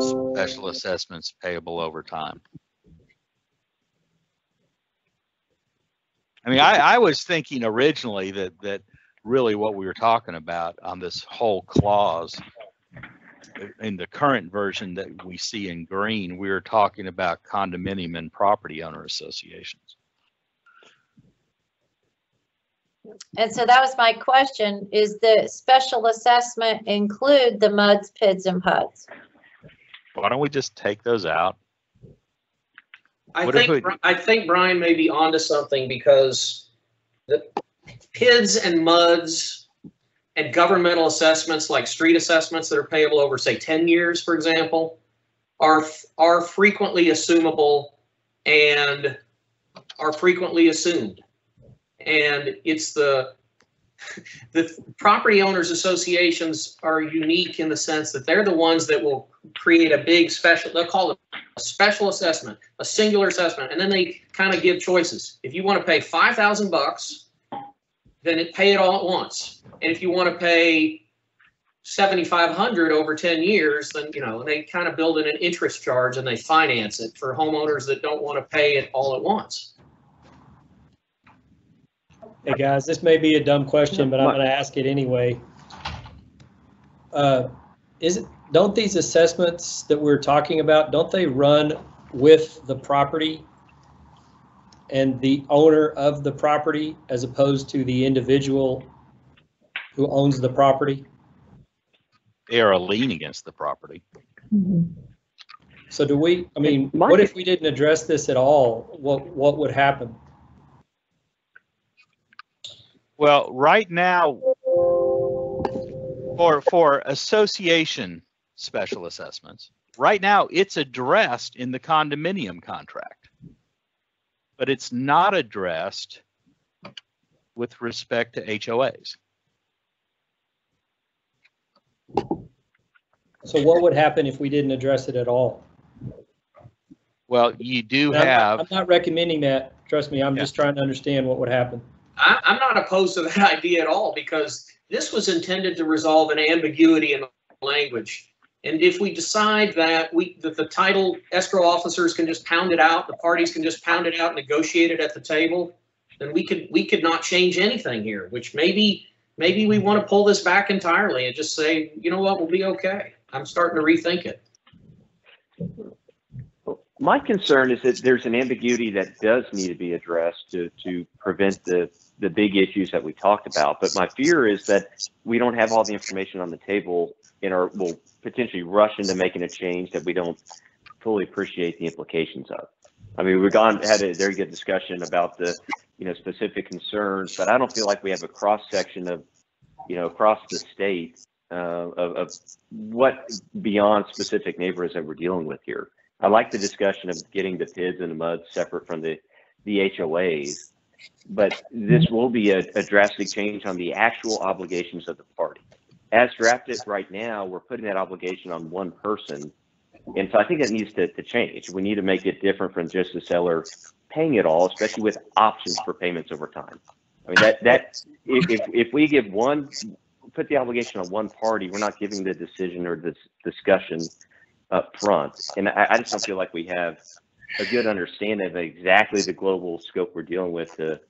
special assessments payable over time? I mean, I was thinking originally that really what we were talking about on this whole clause in the current version that we see in green, we were talking about condominium and property owner associations. And so that was my question, is the special assessment include the muds, PIDs, and PUDs? Why don't we just take those out? I think Brian may be onto something, because the PIDs and MUDs and governmental assessments like street assessments that are payable over, say, 10 years, for example, are frequently assumable and are frequently assumed. And it's the property owners associations are unique in the sense that they're the ones that will create a big special, they'll call it a special assessment, a singular assessment, and then they kind of give choices. If you want to pay $5,000, then pay it all at once. And if you want to pay $7,500 over 10 years, then, they kind of build in an interest charge and they finance it for homeowners that don't want to pay it all at once. Hey guys, this may be a dumb question, but I'm going to ask it anyway. Don't these assessments that we're talking about, don't they run with the property? and the owner of the property as opposed to the individual who owns the property? They are a lien against the property. So do we, I mean, what if we didn't address this at all? What would happen? Well, right now, for association special assessments, right now it's addressed in the condominium contract, but it's not addressed with respect to HOAs. So what would happen if we didn't address it at all? Well, you do And have. I'm not recommending that. Trust me, I'm just trying to understand what would happen. I'm not opposed to that idea at all, because this was intended to resolve an ambiguity in the language. And if we decide that that the title escrow officers can just pound it out, the parties can just pound it out, negotiate it at the table, then we could not change anything here, which maybe we want to pull this back entirely and just say, you know what, we'll be okay. I'm starting to rethink it. My concern is that there's an ambiguity that does need to be addressed to prevent the big issues that we talked about. But my fear is that we don't have all the information on the table and will potentially rush into making a change that we don't fully appreciate the implications of. I mean, had a very good discussion about the specific concerns, but I don't feel like we have a cross section of across the state of what beyond specific neighborhoods that we're dealing with here. I like the discussion of getting the PIDs and the MUDs separate from the HOAs, but this will be a drastic change on the actual obligations of the party. As drafted right now, we're putting that obligation on one person. And so I think that needs to change. We need to make it different from just the seller paying it all, especially with options for payments over time. I mean, if we put the obligation on one party, we're not giving the decision or this discussion up front. And I just don't feel like we have a good understanding of exactly the global scope we're dealing with to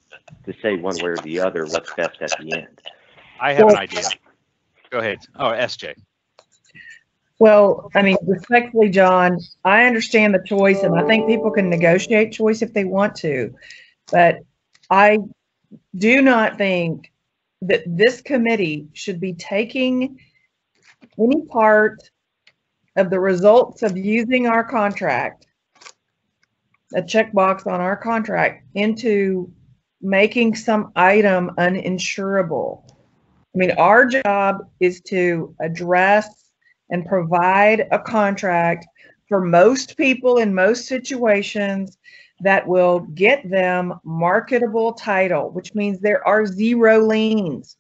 say one way or the other what's best at the end. I have an idea. Go ahead. Oh, SJ. Well, I mean, respectfully, John, I understand the choice, and I think people can negotiate choice if they want to. But I do not think that this committee should be taking any part of the results of using our contract, a checkbox on our contract, into making some item uninsurable. I mean, our job is to address and provide a contract for most people in most situations that will get them marketable title, which means there are zero liens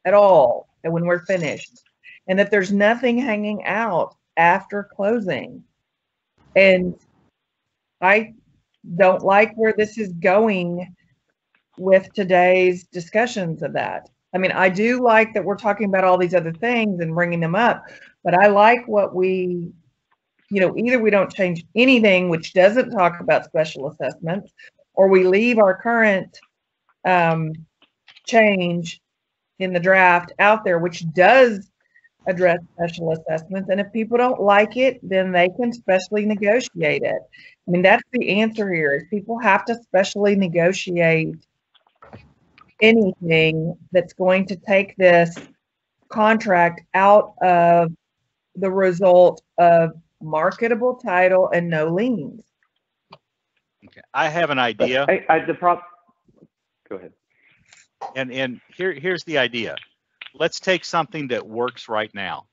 at all when we're finished, and that there's nothing hanging out after closing. And I don't like where this is going with today's discussions of that. I mean, I do like that we're talking about all these other things and bringing them up, but I like what we, either we don't change anything which doesn't talk about special assessments, or we leave our current change in the draft out there, which does address special assessments. And if people don't like it, then they can specially negotiate it. I mean, that's the answer here, is people have to specially negotiate anything that's going to take this contract out of the result of marketable title and no liens. Okay, I have an idea. Go ahead. And here's the idea. Let's take something that works right now.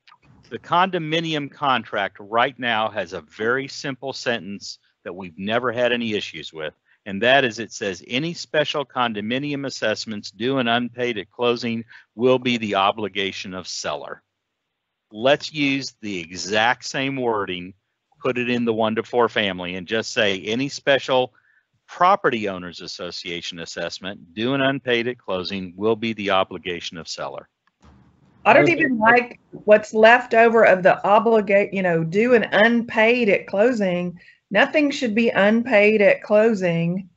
The condominium contract right now has a very simple sentence that we've never had any issues with. And that is, it says any special condominium assessments due and unpaid at closing will be the obligation of seller. Let's use the exact same wording, put it in the 1 to 4 family, and just say any special property owners association assessment due and unpaid at closing will be the obligation of seller. I don't even like what's left over of the due and unpaid at closing. Nothing should be unpaid at closing.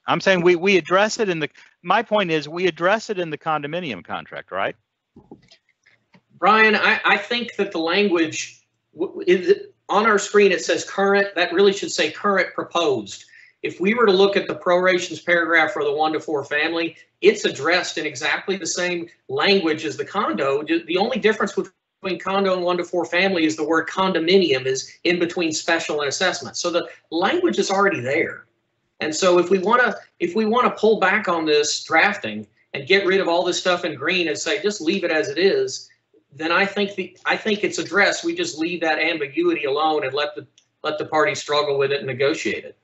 I'm saying we address it in my point is we address it in the condominium contract, right? Brian, I think that the language on our screen, it says current. That really should say current proposed. If we were to look at the prorations paragraph for the 1 to 4 family, it's addressed in exactly the same language as the condo. The only difference between condo and 1 to 4 family is the word condominium is in between special and assessment. So the language is already there. And so if we want to pull back on this drafting and get rid of all this stuff in green and say just leave it as it is, then I think it's addressed. We just leave that ambiguity alone and let the parties struggle with it and negotiate it.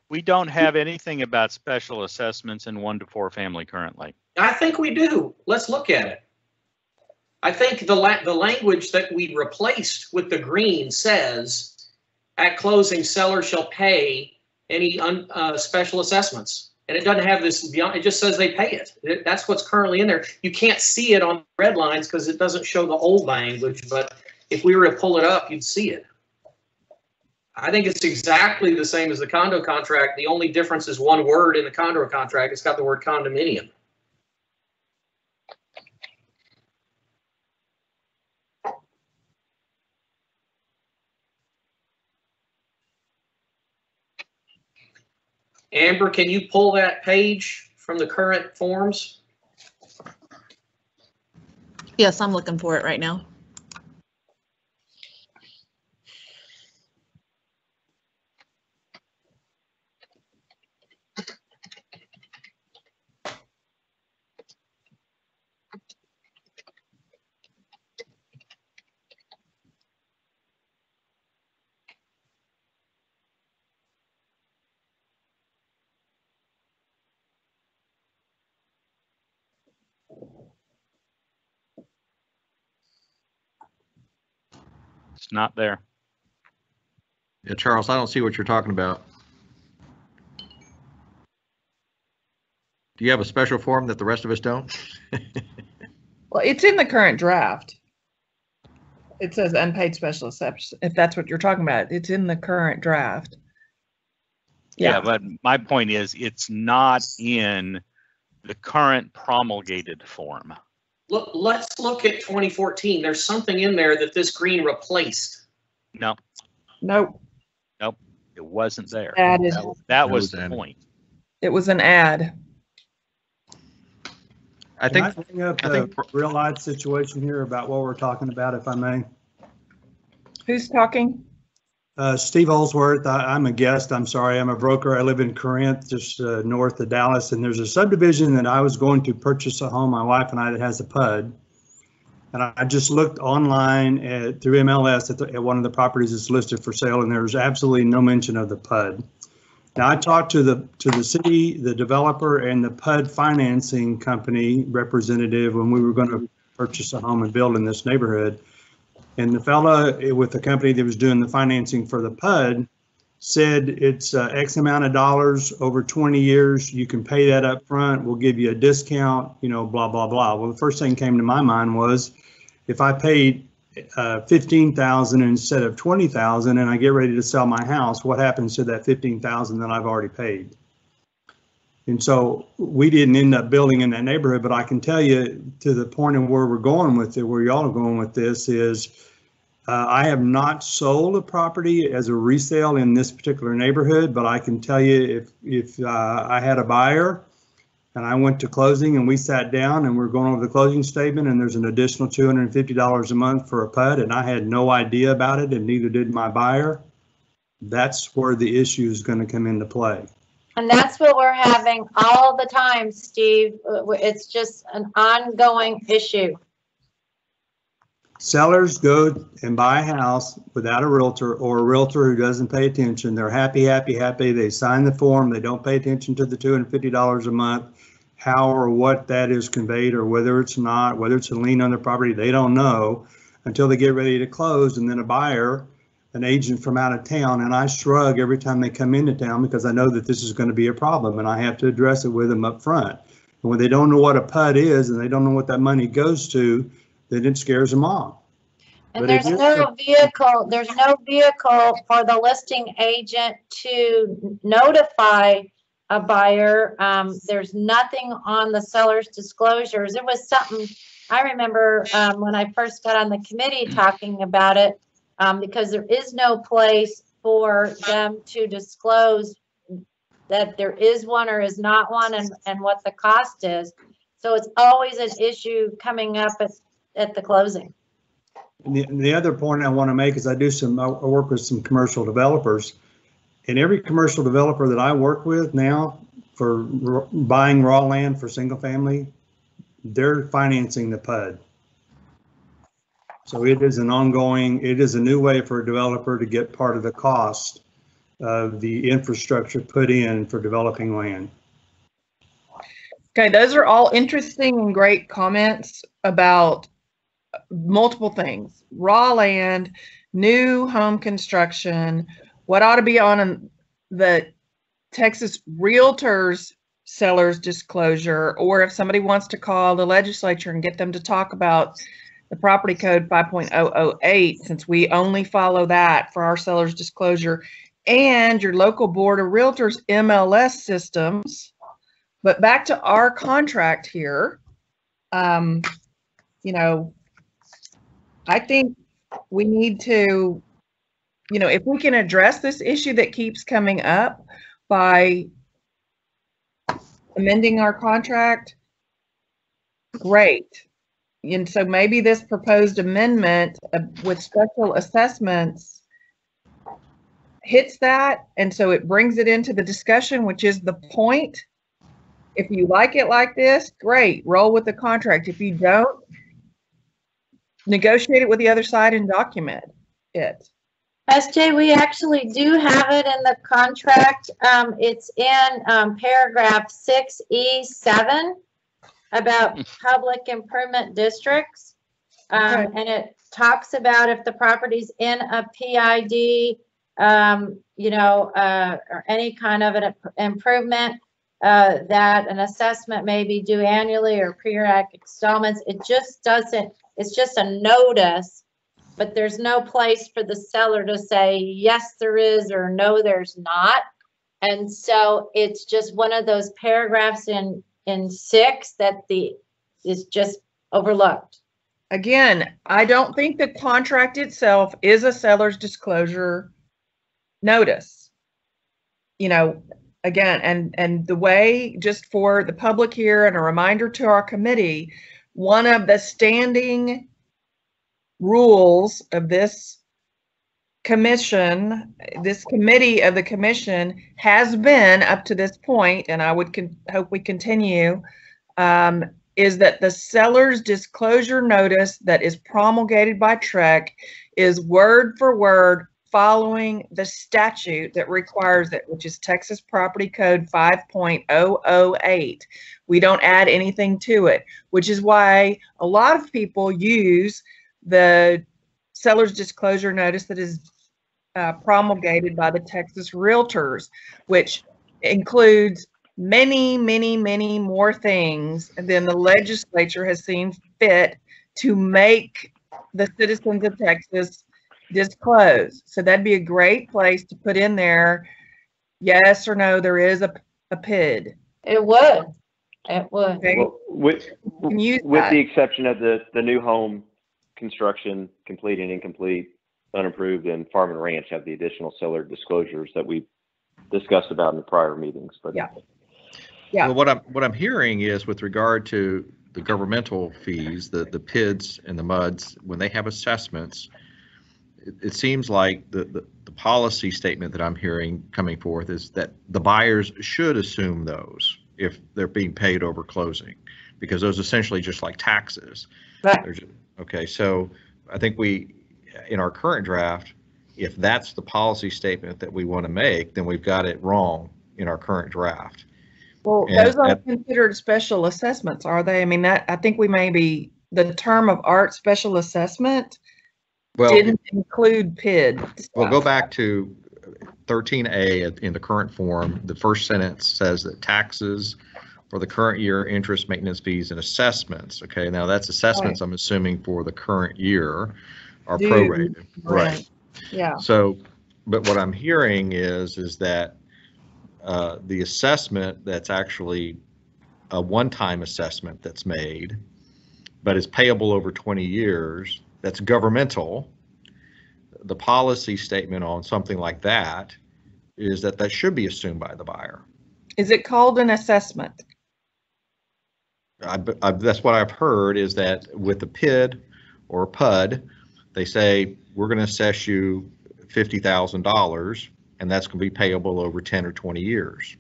We don't have anything about special assessments in 1 to 4 family currently. I think we do. Let's look at it. I think the language that we replaced with the green says, at closing, seller shall pay any special assessments. And it doesn't have this beyond, it just says they pay it. That's what's currently in there. You can't see it on red lines because it doesn't show the old language, but if we were to pull it up, you'd see it. I think it's exactly the same as the condo contract. The only difference is one word in the condo contract. It's got the word condominium. Amber, can you pull that page from the current forms? Yes, I'm looking for it right now. It's not there. Yeah, Charles, I don't see what you're talking about. Do you have a special form that the rest of us don't? Well, it's in the current draft. It says unpaid special exception, if that's what you're talking about. It's in the current draft. Yeah, but my point is it's not in the current promulgated form. Look, let's look at 2014. There's something in there that this green replaced. No. Nope. Nope. It wasn't there. Added. That was the point. It was an ad. I think. Can I bring up a real life situation here about what we're talking about, if I may? Who's talking? Steve Holsworth. I'm a guest. I'm sorry. I'm a broker. I live in Corinth, just north of Dallas. And there's a subdivision that I was going to purchase a home, my wife and I, that has a PUD. And I just looked online through MLS at one of the properties that's listed for sale, and there's absolutely no mention of the PUD. Now, I talked to the city, the developer, and the PUD financing company representative when we were going to purchase a home and build in this neighborhood. And the fella with the company that was doing the financing for the PUD said it's X amount of dollars over 20 years. You can pay that up front. We'll give you a discount, you know, blah, blah, blah. Well, the first thing came to my mind was if I paid $15,000 instead of $20,000 and I get ready to sell my house, what happens to that $15,000 that I've already paid? And so we didn't end up building in that neighborhood, but I can tell you to the point of where we're going with it, where y'all are going with this is I have not sold a property as a resale in this particular neighborhood, but I can tell you if I had a buyer and I went to closing and we sat down and we're going over the closing statement and there's an additional $250 a month for a PUD and I had no idea about it and neither did my buyer, that's where the issue is going to come into play. And that's what we're having all the time, Steve. It's just an ongoing issue. Sellers go and buy a house without a realtor or a realtor who doesn't pay attention. They're happy, happy, happy. They sign the form. They don't pay attention to the $250 a month. How or what that is conveyed or whether it's not, whether it's a lien on the property, they don't know until they get ready to close. And then a buyer, an agent from out of town, and I shrug every time they come into town because I know that this is going to be a problem and I have to address it with them up front. And when they don't know what a PUD is and they don't know what that money goes to, then it scares them off. And But there's no vehicle for the listing agent to notify a buyer. There's nothing on the seller's disclosures. It was something I remember when I first got on the committee talking about it. because there is no place for them to disclose that there is one or is not one, and what the cost is. So it's always an issue coming up at the closing. And the other point I want to make is I work with some commercial developers, and every commercial developer that I work with now for buying raw land for single family, they're financing the PUD. So it is a new way for a developer to get part of the cost of the infrastructure put in for developing land. Okay, those are all interesting and great comments about multiple things: raw land, new home construction, what ought to be on the Texas Realtors seller's disclosure, or if somebody wants to call the legislature and get them to talk about the property code 5.008, since we only follow that for our seller's disclosure, and your local board of realtors MLS systems. But back to our contract here, you know, I think we need to, you know, if we can address this issue that keeps coming up by amending our contract, great. And so maybe this proposed amendment with special assessments hits that, and so it brings it into the discussion, which is the point. If you like it like this, great, roll with the contract. If you don't, negotiate it with the other side and document it. SJ, we actually do have it in the contract. It's in paragraph 6E7 about public improvement districts. And it talks about if the property's in a PID, you know, or any kind of an improvement, that an assessment may be due annually or periodic installments. It just doesn't, it's just a notice, but there's no place for the seller to say, yes, there is, or no, there's not. And so it's just one of those paragraphs in 6 that is just overlooked. Again, I don't think the contract itself is a seller's disclosure notice. You know, again, and the way, just for the public here and a reminder to our committee, one of the standing rules of this commission, this committee of the commission, has been up to this point, and I would hope we continue, is that the seller's disclosure notice that is promulgated by TREC is word for word following the statute that requires it, which is Texas Property Code 5.008. We don't add anything to it, which is why a lot of people use the seller's disclosure notice that is promulgated by the Texas Realtors, which includes many, many, many more things than the legislature has seen fit to make the citizens of Texas disclose. So that'd be a great place to put in there, yes or no, there is a PID. It would. It would. Okay. Well, with the exception of the new home construction, complete and incomplete, unapproved, and farm and ranch have the additional seller disclosures that we discussed about in the prior meetings. But yeah. Yeah. Well, what I'm hearing is, with regard to the governmental fees, the PIDs and the MUDs, when they have assessments, it seems like the policy statement that I'm hearing coming forth is that the buyers should assume those if they're being paid over closing, because those essentially just like taxes. Right. Okay, so I think in our current draft, if that's the policy statement that we want to make, then we've got it wrong in our current draft. Well, those aren't considered special assessments, are they? I mean, I think we maybe, the term of art special assessment didn't include PID stuff. Well, go back to 13A in the current form. The first sentence says that taxes for the current year, interest, maintenance fees, and assessments. Okay, now that's assessments, right. I'm assuming for the current year are prorated. Right. Yeah. So, but what I'm hearing is that the assessment that's actually a one-time assessment that's made, but is payable over 20 years, that's governmental, the policy statement on something like that is that that should be assumed by the buyer. Is it called an assessment? That's what I've heard, is that with the PID or PUD, they say, we're going to assess you $50,000, and that's going to be payable over 10 or 20 years,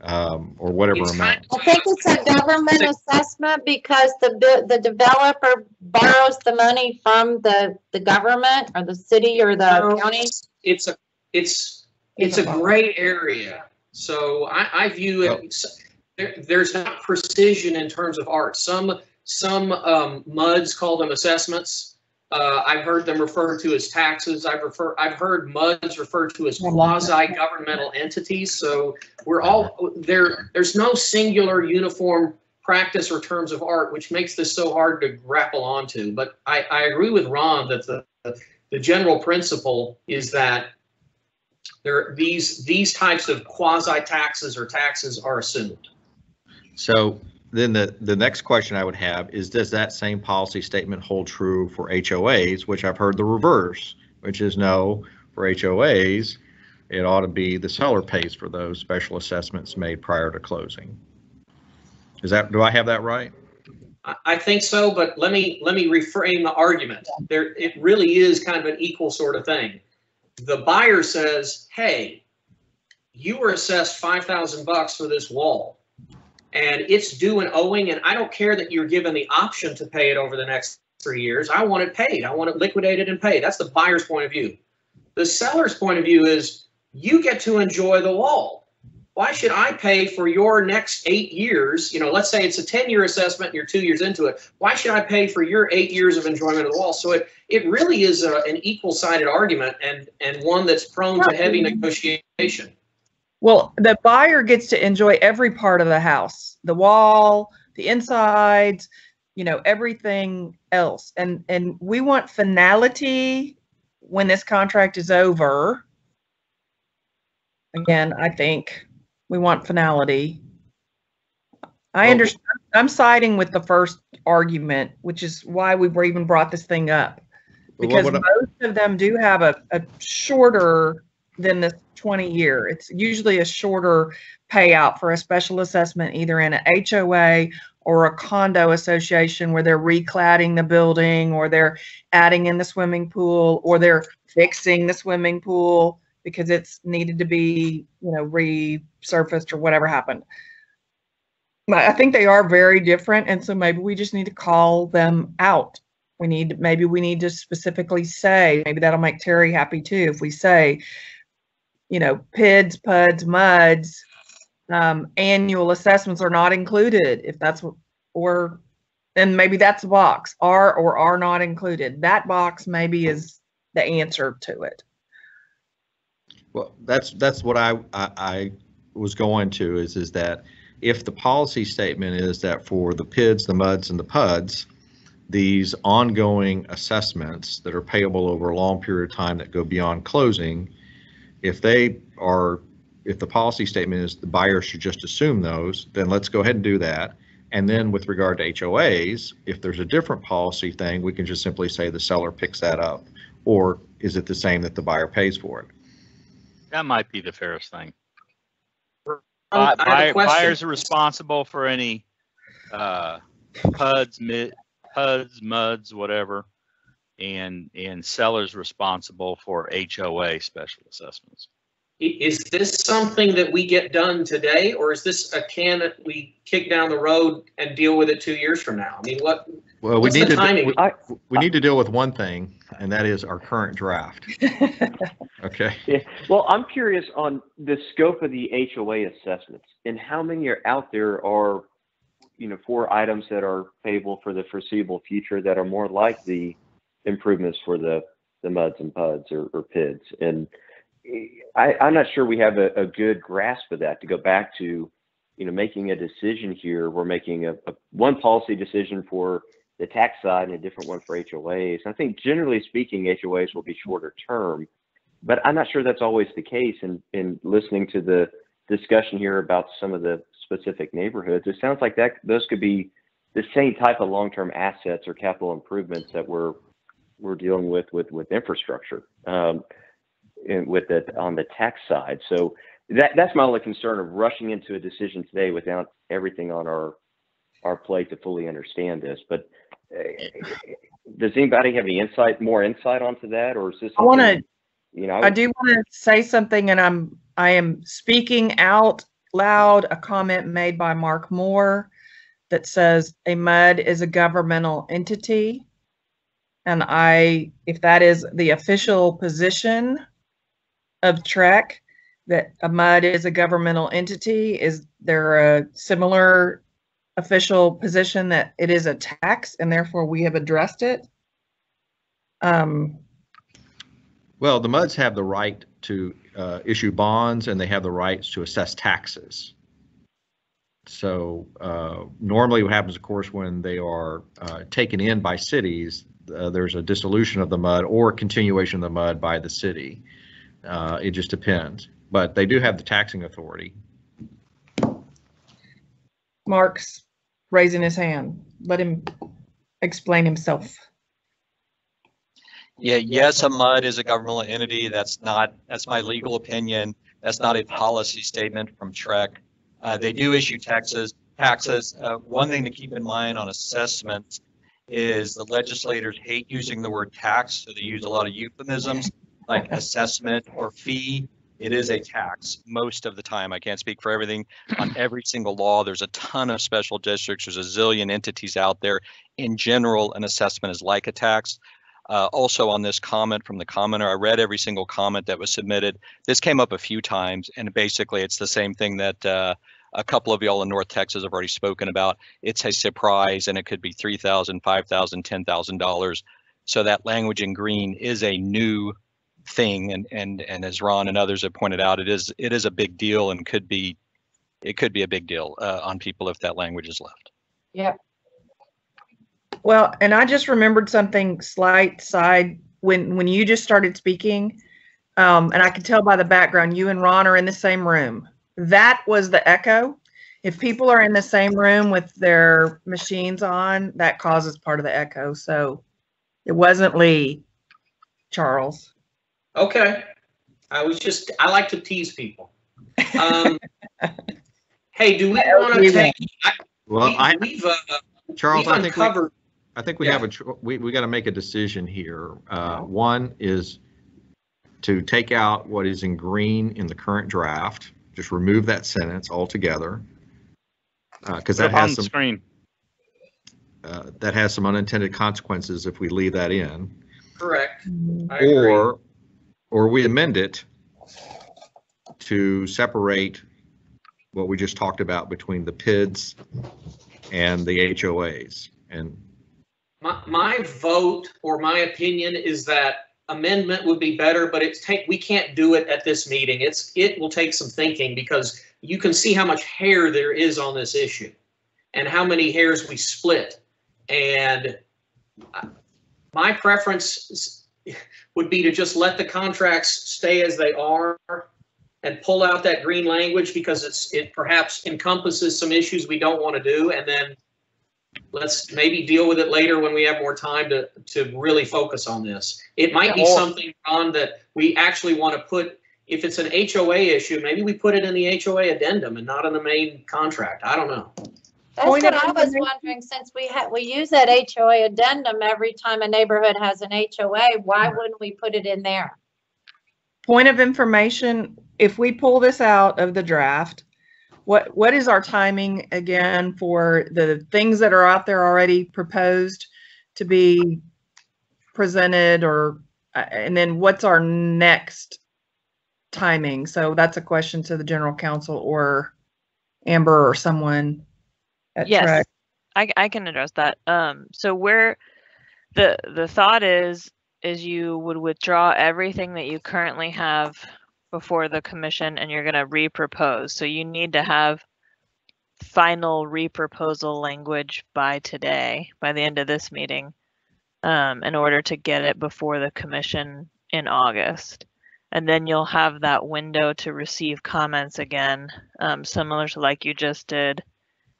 or whatever amount. I think it's a government assessment because the developer borrows the money from the government or the city or the county. It's a gray area. So I view it, there's not precision in terms of art. Some MUDs call them assessments. I've heard them referred to as taxes. I've heard MUDs referred to as quasi-governmental entities. So we're all there. There's no singular uniform practice or terms of art, which makes this so hard to grapple onto. But I agree with Ron that the general principle is that these types of quasi-taxes or taxes are assumed. So then the next question I would have is, does that same policy statement hold true for HOAs, which I've heard the reverse, which is no, for HOAs, it ought to be the seller pays for those special assessments made prior to closing. Do I have that right? I think so, but let me reframe the argument. It really is kind of an equal sort of thing. The buyer says, hey, you were assessed $5,000 for this wall, and it's due and owing, and I don't care that you're given the option to pay it over the next 3 years. I want it paid. I want it liquidated and paid. That's the buyer's point of view. The seller's point of view is, you get to enjoy the wall. Why should I pay for your next 8 years? You know, let's say it's a 10-year assessment and you're 2 years into it. Why should I pay for your 8 years of enjoyment of the wall? So it really is an equal-sided argument, and one that's prone to heavy negotiation. Well, the buyer gets to enjoy every part of the house, the wall, the insides, you know, everything else. And we want finality when this contract is over. Again, I think we want finality. I understand. I'm siding with the first argument, which is why we've even brought this thing up, because most of them do have a shorter than the 20-year. It's usually a shorter payout for a special assessment, either in an HOA or a condo association where they're recladding the building, or they're adding in the swimming pool, or they're fixing the swimming pool because it's needed to be, you know, resurfaced or whatever happened. I think they are very different, and so maybe we just need to call them out. Maybe we need to specifically say, maybe that'll make Terry happy too, if we say, you know, PIDs, PUDs, MUDs, annual assessments are not included, if that's what, or then maybe that's a box, are or are not included. That box maybe is the answer to it. Well, that's what I was going to, is that if the policy statement is that for the PIDs, the MUDs, and the PUDs, these ongoing assessments that are payable over a long period of time that go beyond closing, if the policy statement is the buyer should just assume those, then let's go ahead and do that. And then with regard to HOAs, if there's a different policy thing, we can just simply say the seller picks that up. Or is it the same that the buyer pays for it? That might be the fairest thing. I buyers are responsible for any PUDs, MUDs, whatever, and sellers responsible for HOA special assessments. Is this something that we get done today, or is this a can that we kick down the road and deal with it 2 years from now? I mean, well, what's the timing? We need to deal with one thing, and that is our current draft. Okay. Yeah. Well, I'm curious on the scope of the HOA assessments and how many are out there are, you know, for items that are payable for the foreseeable future that are more like the improvements for the MUDs and PUDs or PIDs. And I'm not sure we have a good grasp of that. To go back to, you know, making a decision here, we're making a one policy decision for the tax side and a different one for HOAs. And I think generally speaking, HOAs will be shorter term, but I'm not sure that's always the case. And in listening to the discussion here about some of the specific neighborhoods, it sounds like those could be the same type of long-term assets or capital improvements that we're we're dealing with infrastructure, and with it on the tax side. So that's my only concern of rushing into a decision today without everything on our plate to fully understand this. But does anybody have any more insight onto that, or is this? I want to. I do want to say something, and I am speaking out loud a comment made by Mark Moore that says a MUD is a governmental entity. And if that is the official position of TREC, that a MUD is a governmental entity, is there a similar official position that it is a tax and therefore we have addressed it? Well, the MUDs have the right to issue bonds, and they have the rights to assess taxes. So normally what happens, of course, when they are taken in by cities, there's a dissolution of the MUD or continuation of the MUD by the city. It just depends. But they do have the taxing authority. Mark's raising his hand. Let him explain himself. Yeah, yes, a MUD is a governmental entity. That's my legal opinion. That's not a policy statement from TREC. They do issue taxes. One thing to keep in mind on assessments is the legislators hate using the word tax, so they use a lot of euphemisms like assessment or fee. It is a tax most of the time. I can't speak for everything. On every single law, there's a ton of special districts. There's a zillion entities out there. In general, an assessment is like a tax. Also on this comment from the commenter, I read every single comment that was submitted. This came up a few times, and basically it's the same thing that a couple of y'all in North Texas have already spoken about. It's a surprise, and it could be $3,000, $5,000, $10,000. So that language in green is a new thing, and as Ron and others have pointed out, it is a big deal, and it could be a big deal on people if that language is left. Yep. Well, and I just remembered something slight side when you just started speaking, and I could tell by the background, you and Ron are in the same room. That was the echo. If people are in the same room with their machines on, that causes part of the echo. So it wasn't Lee, Charles. Okay. I like to tease people. Hey, do we want to take? Charles, I think we have we got to make a decision here. One is to take out what is in green in the current draft. Just remove that sentence altogether, because that has some screen. That has some unintended consequences if we leave that in. Correct. I agree. Or we amend it to separate what we just talked about between the PIDs and the HOAs. And my vote or my opinion is that amendment would be better, but we can't do it at this meeting. It will take some thinking, because you can see how much hair there is on this issue and how many hairs we split. And my preference would be to just let the contracts stay as they are and pull out that green language, because it perhaps encompasses some issues we don't want to do, and then let's maybe deal with it later when we have more time to really focus on this. It might be something, Ron, that we actually want to put, if it's an HOA issue, maybe we put it in the HOA addendum and not in the main contract. I don't know. That's what I was wondering, since we use that HOA addendum every time a neighborhood has an HOA, why wouldn't we put it in there? Point of information, if we pull this out of the draft, what is our timing again for the things that are out there already proposed to be presented, or and then what's our next timing? So that's a question to the general counsel or Amber or someone at Yes, TREC. I can address that. So where the thought is you would withdraw everything that you currently have before the commission, and you're going to repropose. So you need to have final reproposal language by today, by the end of this meeting, in order to get it before the commission in August. And then you'll have that window to receive comments again, similar to like you just did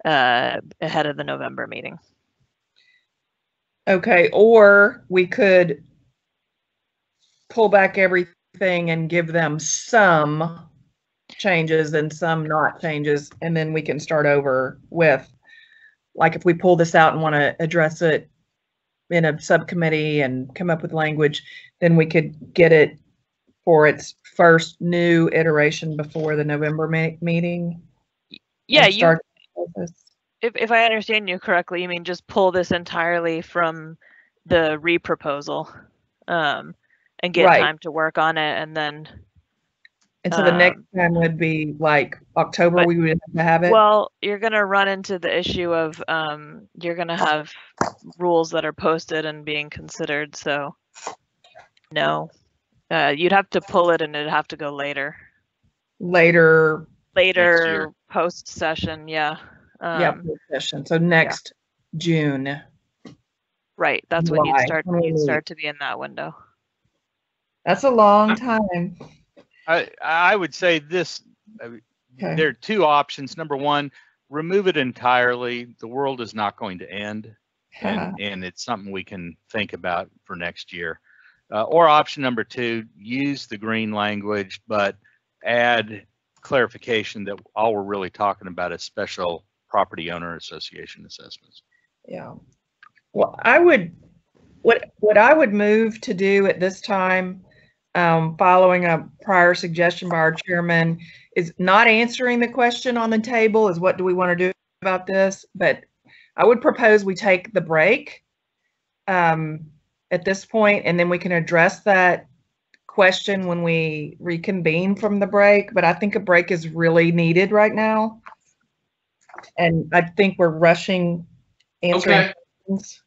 ahead of the November meeting. Okay, or we could pull back everything and give them some changes and some not changes, and then we can start over with, like, if we pull this out and want to address it in a subcommittee and come up with language, then we could get it for its first new iteration before the November meeting. Yeah, if I understand you correctly, you mean just pull this entirely from the re-proposal, and get Right. time to work on it, and then. And so the next time would be like October, we would have to have it? Well, you're gonna run into the issue of, you're gonna have rules that are posted and being considered, so no. You'd have to pull it and it'd have to go later. Later post session, yeah. Yeah, post session. So next June. Right, that's when July, you'd start to be in that window. That's a long time. I would say this, there are two options. Number one, remove it entirely. The world is not going to end, and it's something we can think about for next year. Or option number two, use the green language, but add clarification that all we're really talking about is special property owner association assessments. Yeah. Well, I would, what I would move to do at this time, following a prior suggestion by our chairman, is not answering the question on the table, is what do we want to do about this? But I would propose we take the break at this point, and then we can address that question when we reconvene from the break. But I think a break is really needed right now. And I think we're rushing answering questions.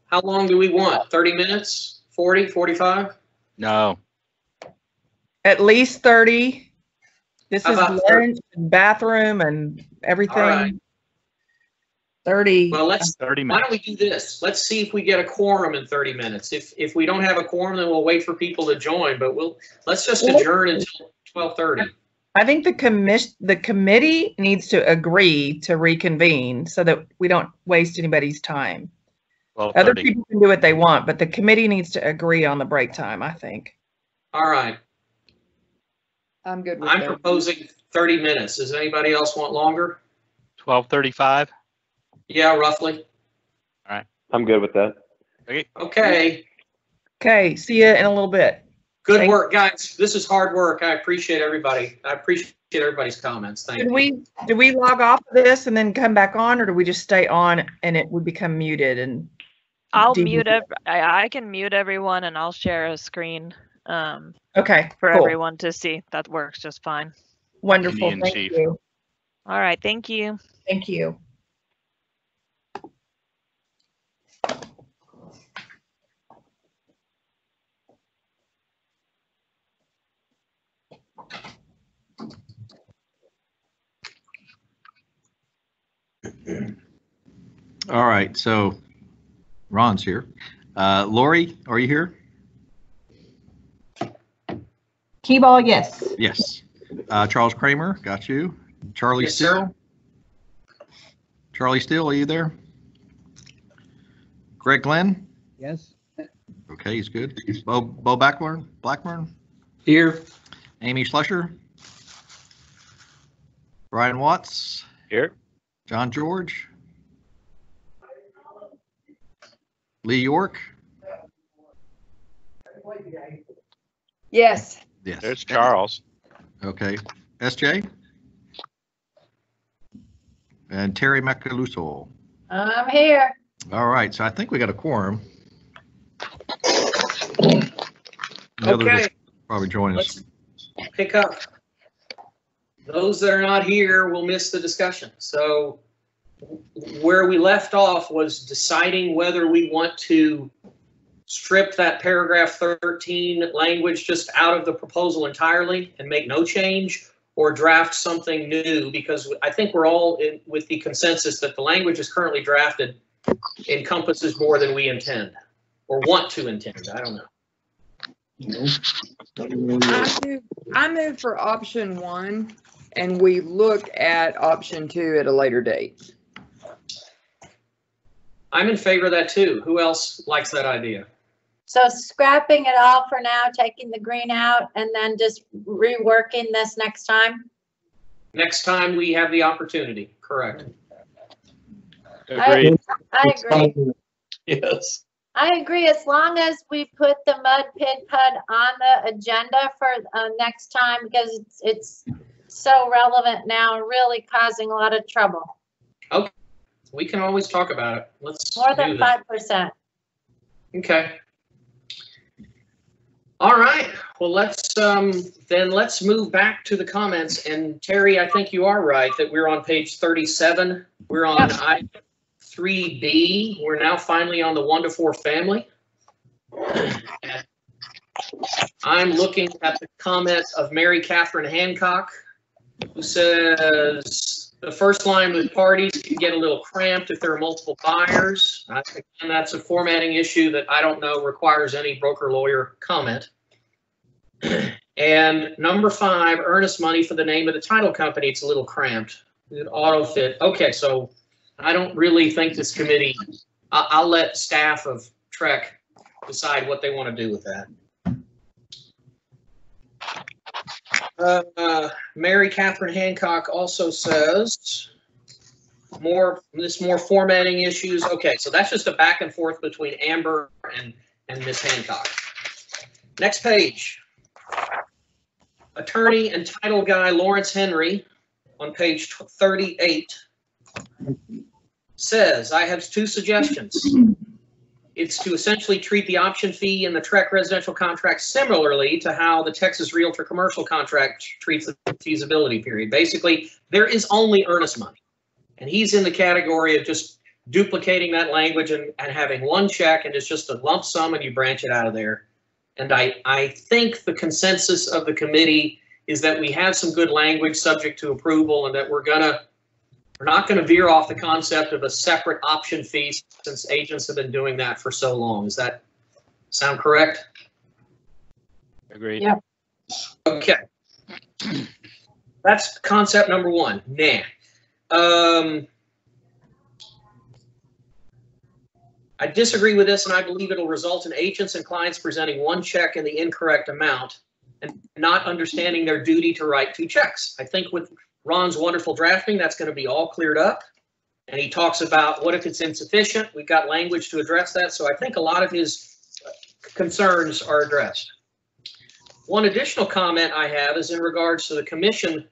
How long do we want? 30 minutes? 40, 45? No. At least 30. This How is about lunch and bathroom and everything. All right. 30. Well, why 30 minutes. don't we do this? Let's see if we get a quorum in 30 minutes. If we don't have a quorum, then we'll wait for people to join, but let's just adjourn until 12:30. I think the committee needs to agree to reconvene so that we don't waste anybody's time. Other people can do what they want, but the committee needs to agree on the break time, I think. All right. I'm good with I'm that. proposing 30 minutes. Does anybody else want longer? 12:35? Yeah, roughly. All right. I'm good with that. Okay. Okay, see you in a little bit. Good work, guys. This is hard work. I appreciate everybody. I appreciate everybody's comments. Thank you. Do we log off of this and then come back on, or do we just stay on and it would become muted? And I'll mute I can mute everyone, and I'll share a screen. Okay, for cool. everyone to see. That works just fine. Wonderful. Thank you. All right. Thank you. Thank you. All right, so Ron's here. Lori, are you here? Key-ball, yes. Yes. Charles Kramer, got you. Charlie Yes, Steele? sir. Charlie Steele, are you there? Greg Glenn? Yes. Okay, he's good. Bo Blackburn? Here. Amy Schlusher? Brian Watts? Here. John George? Lee York? Yes. Yes. There's Charles. Okay. SJ? And Terry Macaluso. I'm here. All right, so I think we got a quorum. The others Okay. will probably join us. Let's pick up. Those that are not here will miss the discussion. So where we left off was deciding whether we want to strip that paragraph 13 language just out of the proposal entirely and make no change, or draft something new, because I think we're all with the consensus that the language is currently drafted encompasses more than we intend or want to intend. I don't know. I move for option 1, and we look at option 2 at a later date. I'm in favor of that too. Who else likes that idea? So scrapping it all for now, taking the green out, and then just reworking this next time? Next time we have the opportunity, correct. Agreed. I agree. Yes. I agree, as long as we put the mud pit pud on the agenda for next time, because it's so relevant now, really causing a lot of trouble. Okay, we can always talk about it. Let's More do than that. 5%. Okay. All right, well, let's move back to the comments. And Terry, I think you are right that we're on page 37. We're on item 3B. We're now finally on the 1 to 4 family. I'm looking at the comment of Mary Catherine Hancock, who says the first line with parties can get a little cramped if there are multiple buyers. And that's a formatting issue that I don't know requires any broker lawyer comment. And number 5, earnest money for the name of the title company. It's a little cramped. It auto fit. Okay, so I don't really think this committee, I'll let staff of Trek decide what they want to do with that. Mary Catherine Hancock also says more formatting issues. Okay, so that's just a back and forth between Amber and Miss Hancock. Next page. Attorney and title guy Lawrence Henry on page 38 says, I have 2 suggestions. It's to essentially treat the option fee in the Trek residential contract similarly to how the Texas Realtor commercial contract treats the feasibility period. Basically, there is only earnest money. And he's in the category of just duplicating that language and having one check, and it's just a lump sum and you branch it out of there. And I think the consensus of the committee is that we have some good language subject to approval, and that we're not going to veer off the concept of a separate option fee since agents have been doing that for so long. Does that sound correct? Agreed. Yeah. Okay. That's concept number 1. I disagree with this, and I believe it'll result in agents and clients presenting one check in the incorrect amount and not understanding their duty to write 2 checks. I think with Ron's wonderful drafting, that's going to be all cleared up. And he talks about what if it's insufficient. We've got language to address that. So I think a lot of his concerns are addressed. One additional comment I have is in regards to the commission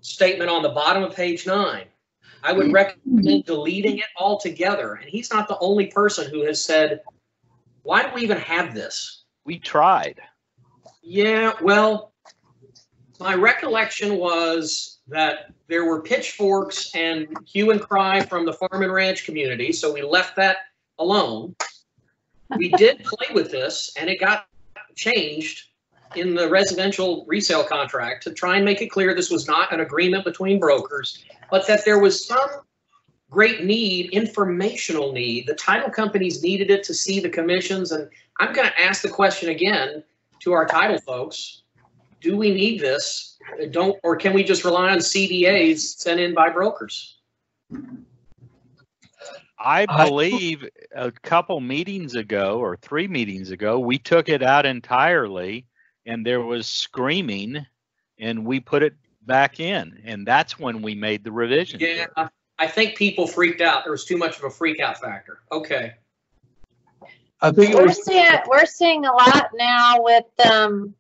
statement on the bottom of page 9. I would recommend deleting it altogether. And he's not the only person who has said, why do we even have this? We tried. Yeah, well, my recollection was that there were pitchforks and hue and cry from the farm and ranch community, so we left that alone. We did play with this, and it got changed in the residential resale contract to try and make it clear this was not an agreement between brokers, but that there was some great need, informational need. The title companies needed it to see the commissions, and I'm going to ask the question again to our title folks. Do we need this? Or can we just rely on CDAs sent in by brokers? I believe a couple meetings ago or 3 meetings ago, we took it out entirely and there was screaming and we put it back in. And that's when we made the revision. Yeah, I think people freaked out. There was too much of a freak out factor. Okay. I think we're seeing a lot now with the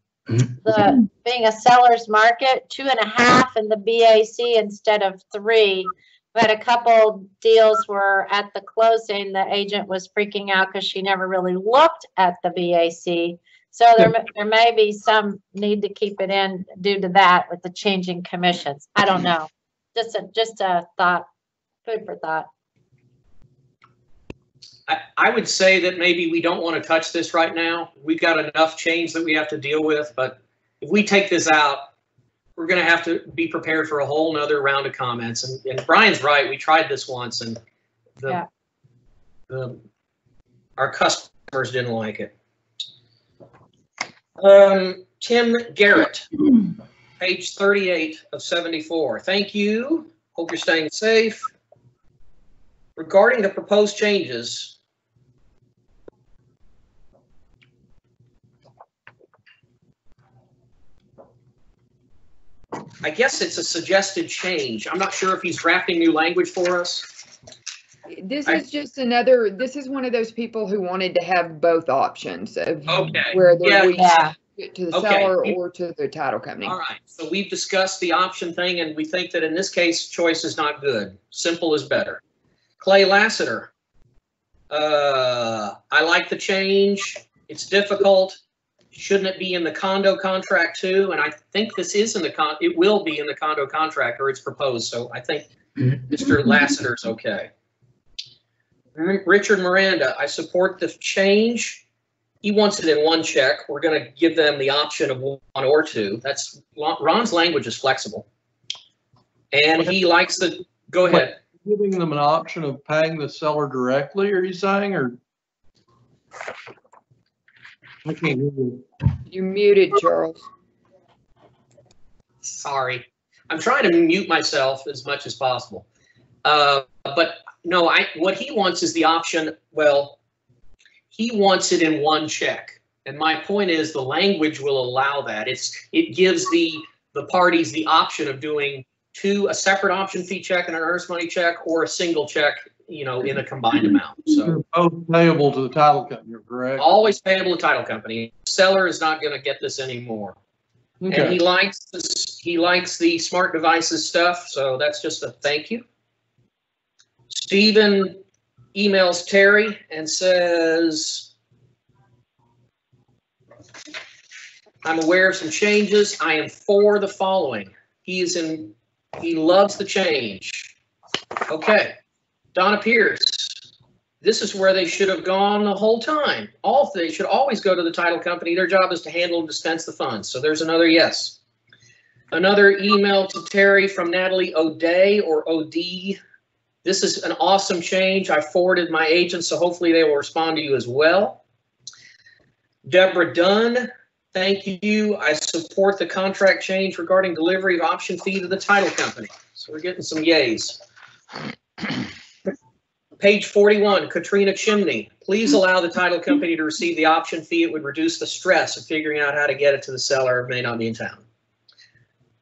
being a seller's market, 2.5 in the BAC instead of 3. We had a couple deals where at the closing, the agent was freaking out because she never really looked at the BAC. So there may be some need to keep it in due to that with the changing commissions. I don't know. Just a thought, food for thought. I would say that maybe we don't want to touch this right now. We've got enough change that we have to deal with, but if we take this out, we're going to have to be prepared for a whole nother round of comments. And Brian's right. We tried this once and our customers didn't like it. Tim Garrett, page 38 of 74. Thank you. Hope you're staying safe. Regarding the proposed changes, I guess it's a suggested change. I'm not sure if he's drafting new language for us. This is just another, this is one of those people who wanted to have both options of Okay. whether Yeah. we Yeah. get to the Okay. seller or to the title company. All right, so we've discussed the option thing, and we think that in this case, choice is not good. Simple is better. Clay Lassiter. I like the change. It's difficult. Shouldn't it be in the condo contract too? And I think this is in the it will be in the condo contract, or it's proposed. So I think Mr. Lassiter's okay. Richard Miranda, I support the change. He wants it in one check. We're going to give them the option of one or two. That's Ron's language is flexible, and he likes the. Go ahead. Giving them an option of paying the seller directly, are you saying, or? I can't hear you. You're muted, Charles. Sorry, I'm trying to mute myself as much as possible. But no, what he wants is the option. Well, he wants it in one check, and my point is the language will allow that. It gives the parties the option of doing a separate option fee check and an earnest money check, or a single check, in a combined amount. So both payable to the title company, correct? Always payable to title company. The seller is not going to get this anymore. Okay. And he likes this. He likes the smart devices stuff. So that's just a thank you. Stephen emails Terry and says, I'm aware of some changes. I am for the following. He loves the change. Okay. Donna Pierce. This is where they should have gone the whole time. They should always go to the title company. Their job is to handle and dispense the funds. So there's another yes. Another email to Terry from Natalie O'Day or O'D. This is an awesome change. I forwarded my agents, so hopefully they will respond to you as well. Deborah Dunn, thank you. I support the contract change regarding delivery of option fee to the title company. So we're getting some yays. Page 41, Katrina Chimney. Please allow the title company to receive the option fee. It would reduce the stress of figuring out how to get it to the seller who may not be in town.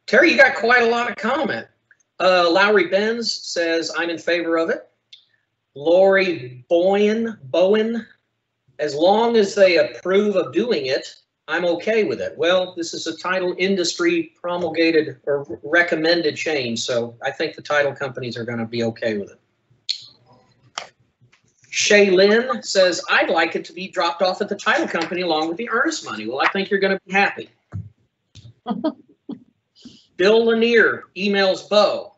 Terry, you got quite a lot of comment. Lowry Benz says, I'm in favor of it. Lori Bowen, as long as they approve of doing it, I'm okay with it. Well, this is a title industry promulgated or recommended change, so I think the title companies are going to be okay with it. Shay Lynn says, I'd like it to be dropped off at the title company along with the earnest money. Well, I think you're going to be happy. Bill Lanier emails Bo.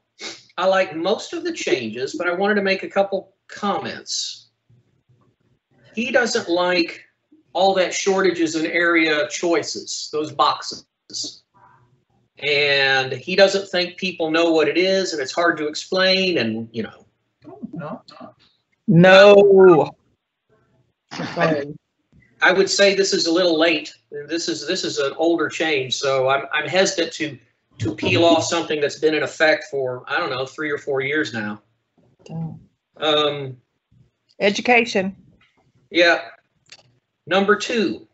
I like most of the changes, but I wanted to make a couple comments. He doesn't like all that shortages in area choices, those boxes. And he doesn't think people know what it is, and it's hard to explain, and No. I would say this is a little late. This is an older change, so I'm hesitant to peel off something that's been in effect for, I don't know, 3 or 4 years now. Education. Yeah. Number 2.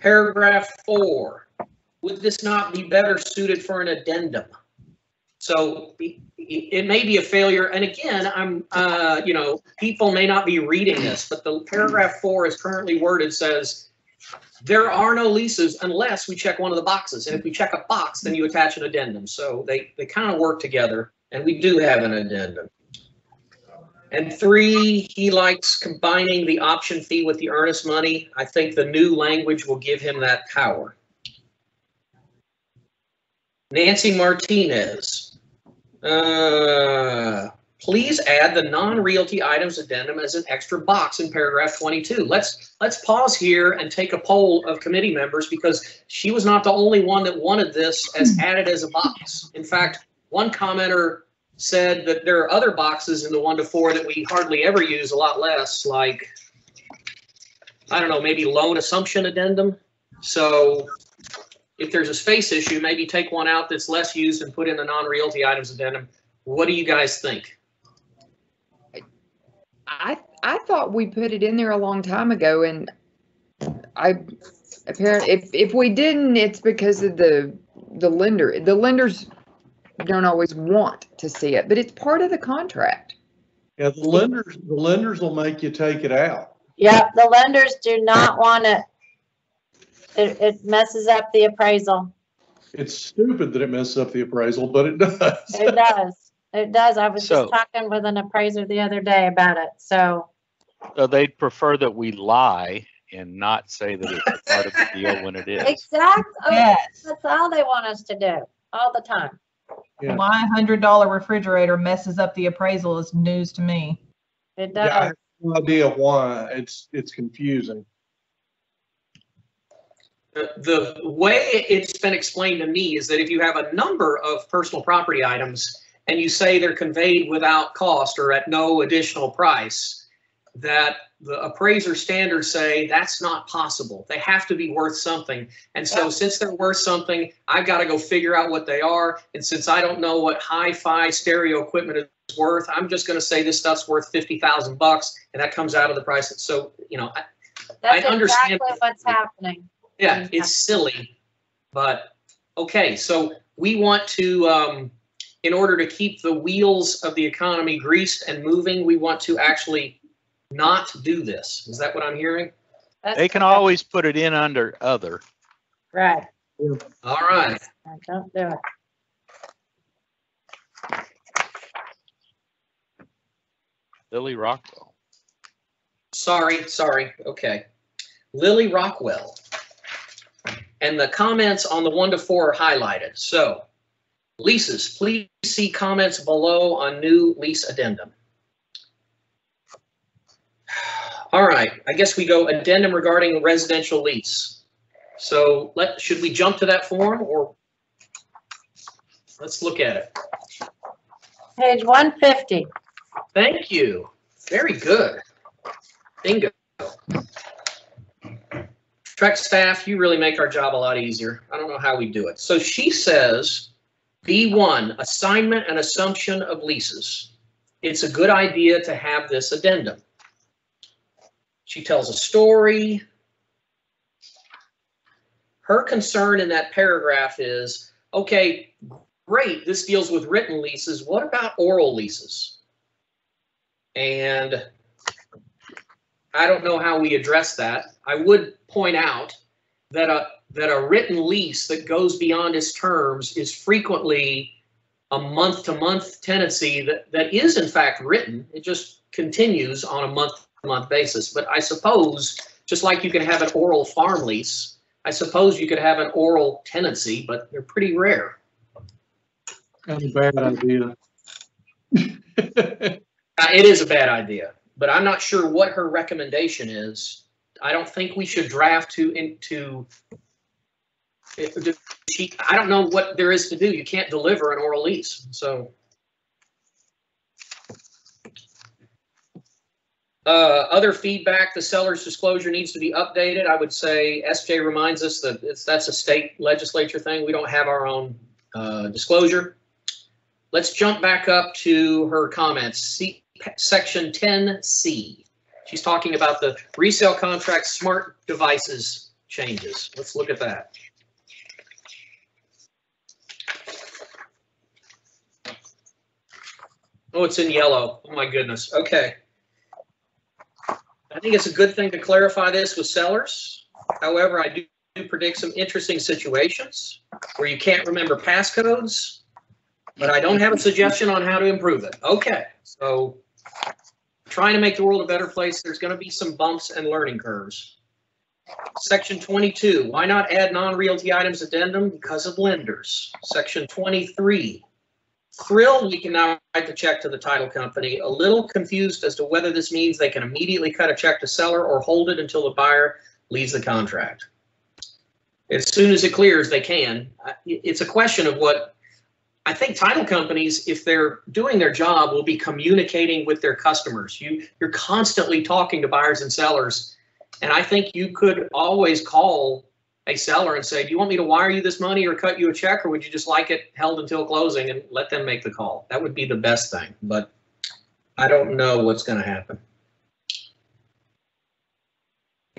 Paragraph 4. Would this not be better suited for an addendum? So it may be a failure. And again, people may not be reading this, but the paragraph 4 is currently worded says, there are no leases unless we check one of the boxes. And if we check a box, then you attach an addendum. So they kind of work together, and we do have an addendum. And 3, he likes combining the option fee with the earnest money. I think the new language will give him that power. Nancy Martinez. Please add the non-realty items addendum as an extra box in paragraph 22. Let's pause here and take a poll of committee members, because she was not the only one that wanted this as added as a box. In fact, one commenter said that there are other boxes in the 1 to 4 that we hardly ever use, a lot less, like, I don't know, maybe loan assumption addendum. So if there's a space issue, maybe take one out that's less used and put in the non-realty items addendum. What do you guys think? I thought we put it in there a long time ago, and Apparently, if we didn't, it's because of the lender. The lenders don't always want to see it, but it's part of the contract. Yeah, the lenders will make you take it out. Yeah, the lenders do not want it. It messes up the appraisal. It's stupid that it messes up the appraisal, but it does. It does. It does. I was So- just talking with an appraiser the other day about it. So So they'd prefer that we lie and not say that it's part of the deal when it is. exactly. Yes. That's all they want us to do all the time. Yeah. Why $100 refrigerator messes up the appraisal is news to me. It Yeah, I does. have no idea why. It's confusing. The way it's been explained to me is that if you have a number of personal property items and you say they're conveyed without cost or at no additional price, that the appraiser standards say that's not possible. They have to be worth something. And so since they're worth something, I've got to go figure out what they are. And since I don't know what hi-fi stereo equipment is worth, I'm just going to say this stuff's worth $50,000 and that comes out of the price. So, That's I understand. exactly what's happening. Yeah, it's silly, but okay. So we want to, in order to keep the wheels of the economy greased and moving, we want to actually not do this. Is that what I'm hearing? They can always put it in under other. Right. All right. Don't do it. Lily Rockwell. Sorry. Okay. Lily Rockwell. And the comments on the 1 to 4 are highlighted. So leases, please see comments below on new lease addendum. All right, I guess we go addendum regarding residential lease. So should we jump to that form or let's look at it. Page 150. Thank you. Very good. Bingo. Trek staff, you really make our job a lot easier. I don't know how we do it. So she says, B1, assignment and assumption of leases. It's a good idea to have this addendum. She tells a story. Her concern in that paragraph is, okay, great, this deals with written leases. What about oral leases? And I don't know how we address that. I would point out that a written lease that goes beyond its terms is frequently a month-to-month tenancy that is in fact written. It just continues on a month-to-month basis. But I suppose, just like you can have an oral farm lease, I suppose you could have an oral tenancy, but they're pretty rare. That's a bad idea. It is a bad idea, but I'm not sure what her recommendation is. I don't think we should draft I don't know what there is to do. You can't deliver an oral lease. So other feedback, the seller's disclosure needs to be updated. I would say SJ reminds us that that's a state legislature thing. We don't have our own disclosure. Let's jump back up to her comments. Section 10C. She's talking about the resale contract smart devices changes. Let's look at that. Oh, it's in yellow. Oh my goodness. Okay. I think it's a good thing to clarify this with sellers. However, I do predict some interesting situations where you can't remember passcodes, but I don't have a suggestion on how to improve it. Okay, so trying to make the world a better place, there's going to be some bumps and learning curves. Section 22, why not add non-realty items addendum? Because of lenders. Section 23, thrilled we can now write the check to the title company. A little confused as to whether this means they can immediately cut a check to seller or hold it until the buyer leaves the contract. As soon as it clears, they can. It's a question of what I think title companies, if they're doing their job, will be communicating with their customers. You're constantly talking to buyers and sellers. And I think you could always call a seller and say, do you want me to wire you this money or cut you a check, or would you just like it held until closing and let them make the call? That would be the best thing, but I don't know what's going to happen.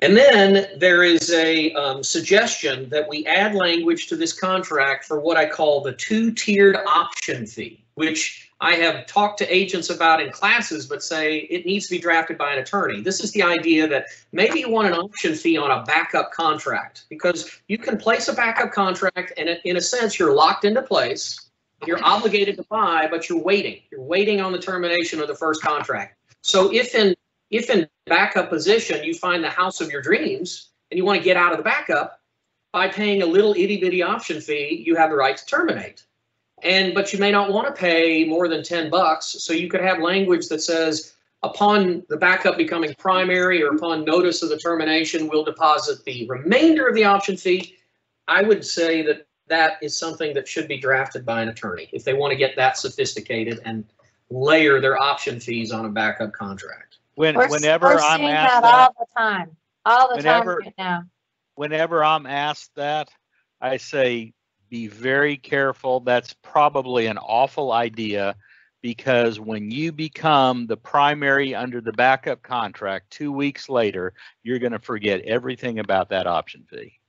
And then there is a suggestion that we add language to this contract for what I call the two-tiered option fee, which I have talked to agents about in classes, but say it needs to be drafted by an attorney. This is the idea that maybe you want an option fee on a backup contract, because you can place a backup contract and in a sense you're locked into place. You're obligated to buy, but you're waiting. You're waiting on the termination of the first contract. So if in backup position you find the house of your dreams and you want to get out of the backup, by paying a little itty bitty option fee, you have the right to terminate. But you may not want to pay more than $10. So you could have language that says, upon the backup becoming primary or upon notice of the termination, we'll deposit the remainder of the option fee. I would say that that is something that should be drafted by an attorney if they want to get that sophisticated and layer their option fees on a backup contract. Whenever I'm asked that all the time, time right now. Whenever I'm asked that, I say, be very careful. That's probably an awful idea, because when you become the primary under the backup contract 2 weeks later, you're going to forget everything about that option fee.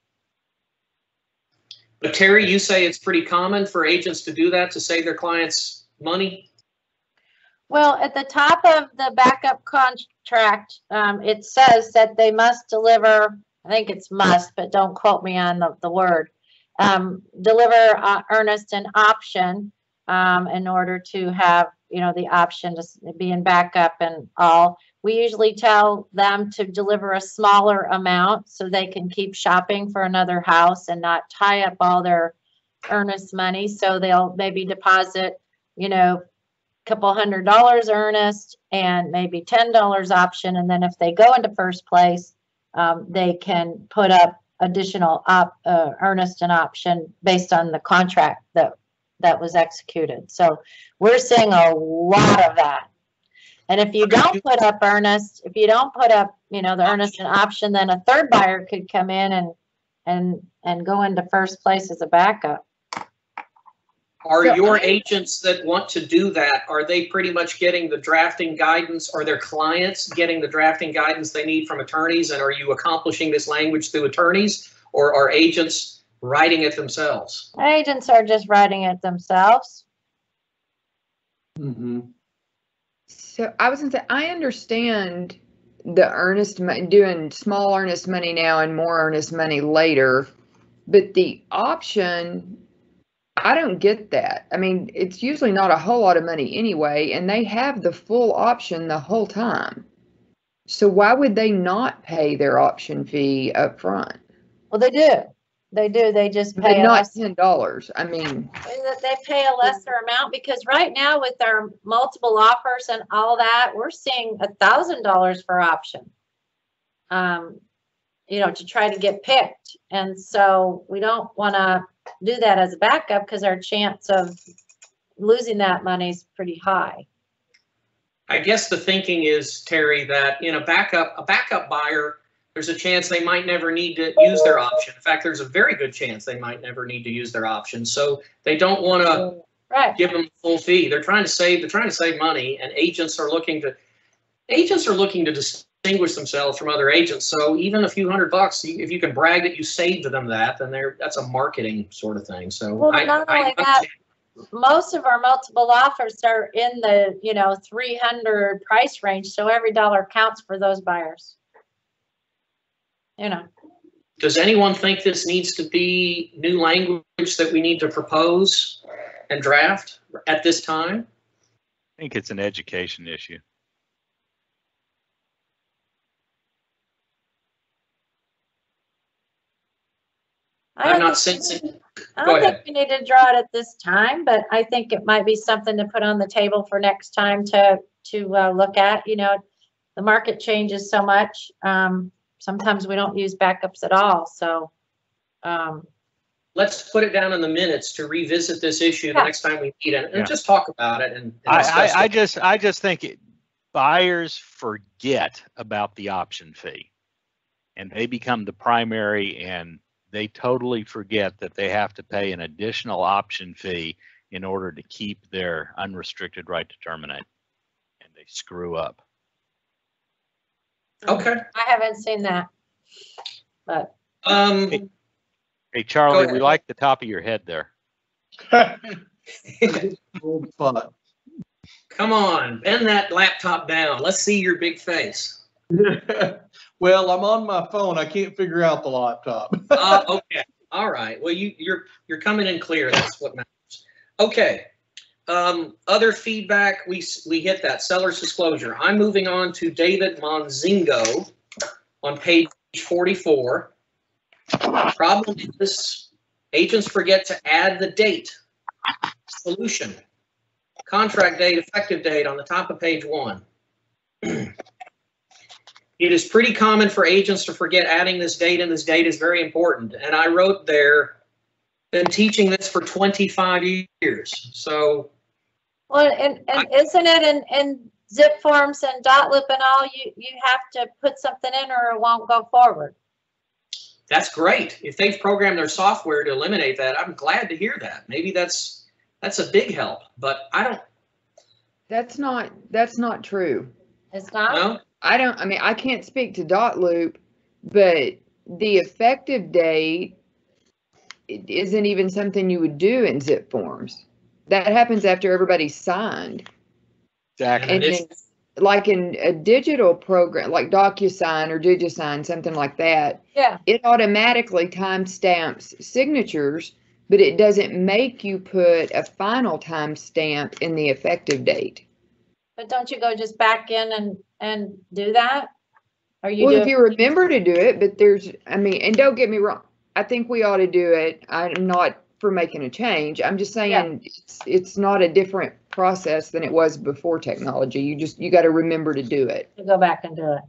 But Terry, you say it's pretty common for agents to do that to save their clients money? Well, at the top of the backup contract, it says that they must deliver, I think it's must, but don't quote me on the word, deliver earnest and option in order to have, the option to be in backup and all. We usually tell them to deliver a smaller amount so they can keep shopping for another house and not tie up all their earnest money. So they'll maybe deposit, couple $100 earnest and maybe $10 option, and then if they go into first place, they can put up additional earnest and option based on the contract that was executed. So we're seeing a lot of that. And if you don't put up earnest, if you don't put up the earnest and option, then a third buyer could come in and go into first place as a backup. Are your agents that want to do that, are they pretty much getting the drafting guidance? Are their clients getting the drafting guidance they need from attorneys? And are you accomplishing this language through attorneys, or are agents writing it themselves? Agents are just writing it themselves. Mm-hmm. So I was going to say, I understand the earnest money, doing small earnest money now and more earnest money later, but the option, I don't get that. I mean, it's usually not a whole lot of money anyway, and they have the full option the whole time. So why would they not pay their option fee up front? Well, they do. They do. They just pay but not $10. I mean, they pay a lesser amount, because right now with our multiple offers and all that, we're seeing $1,000 for option. To try to get picked. And so we don't want to do that as a backup, because our chance of losing that money is pretty high. I guess the thinking is, Terry, that in a backup buyer, there's a chance they might never need to use their option. In fact, there's a very good chance they might never need to use their option. So they don't want to give them the full fee. They're trying to save money, and agents are looking to distinguish themselves from other agents. So even a few $100, if you can brag that you saved them that, then that's a marketing sort of thing. So not only that, most of our multiple offers are in the 300 price range. So every dollar counts for those buyers. Does anyone think this needs to be new language that we need to propose and draft at this time? I think it's an education issue. I'm not sensing. I don't think we need to draw it at this time, but I think it might be something to put on the table for next time to look at. The market changes so much. Sometimes we don't use backups at all. So let's put it down in the minutes to revisit this issue the next time we meet and just talk about it. And I just think buyers forget about the option fee, and they become the primary, and they totally forget that they have to pay an additional option fee in order to keep their unrestricted right to terminate, and they screw up. Okay. I haven't seen that. but. Hey, Charlie, we like the top of your head there. Old spot. Come on, bend that laptop down. Let's see your big face. Well, I'm on my phone. I can't figure out the laptop. Okay. All right. Well, you're coming in clear. That's what matters. Okay. Other feedback, we hit that seller's disclosure. I'm moving on to David Monzingo on page 44. Problem is, agents forget to add the date. Solution. Contract date, effective date on the top of page 1. It is pretty common for agents to forget adding this date, and this date is very important. And I wrote there, been teaching this for 25 years. So. Well, and isn't it in zip forms and dot loop and all, you have to put something in or it won't go forward? That's great. If they've programmed their software to eliminate that, I'm glad to hear that. Maybe that's a big help, but I don't. That's not true. It's not? No? I mean, I can't speak to dot loop, but the effective date isn't even something you would do in zip forms. That happens after everybody's signed. Exactly. And then, like in a digital program, like DocuSign or DigiSign, something like that, yeah, it automatically timestamps signatures, but it doesn't make you put a final timestamp in the effective date. But don't you go just back in and do that? Or you Well, do if you remember to do it, but I mean, and don't get me wrong, I think we ought to do it. I'm not for making a change. I'm just saying it's not a different process than it was before technology. You got to remember to do it. To go back and do it.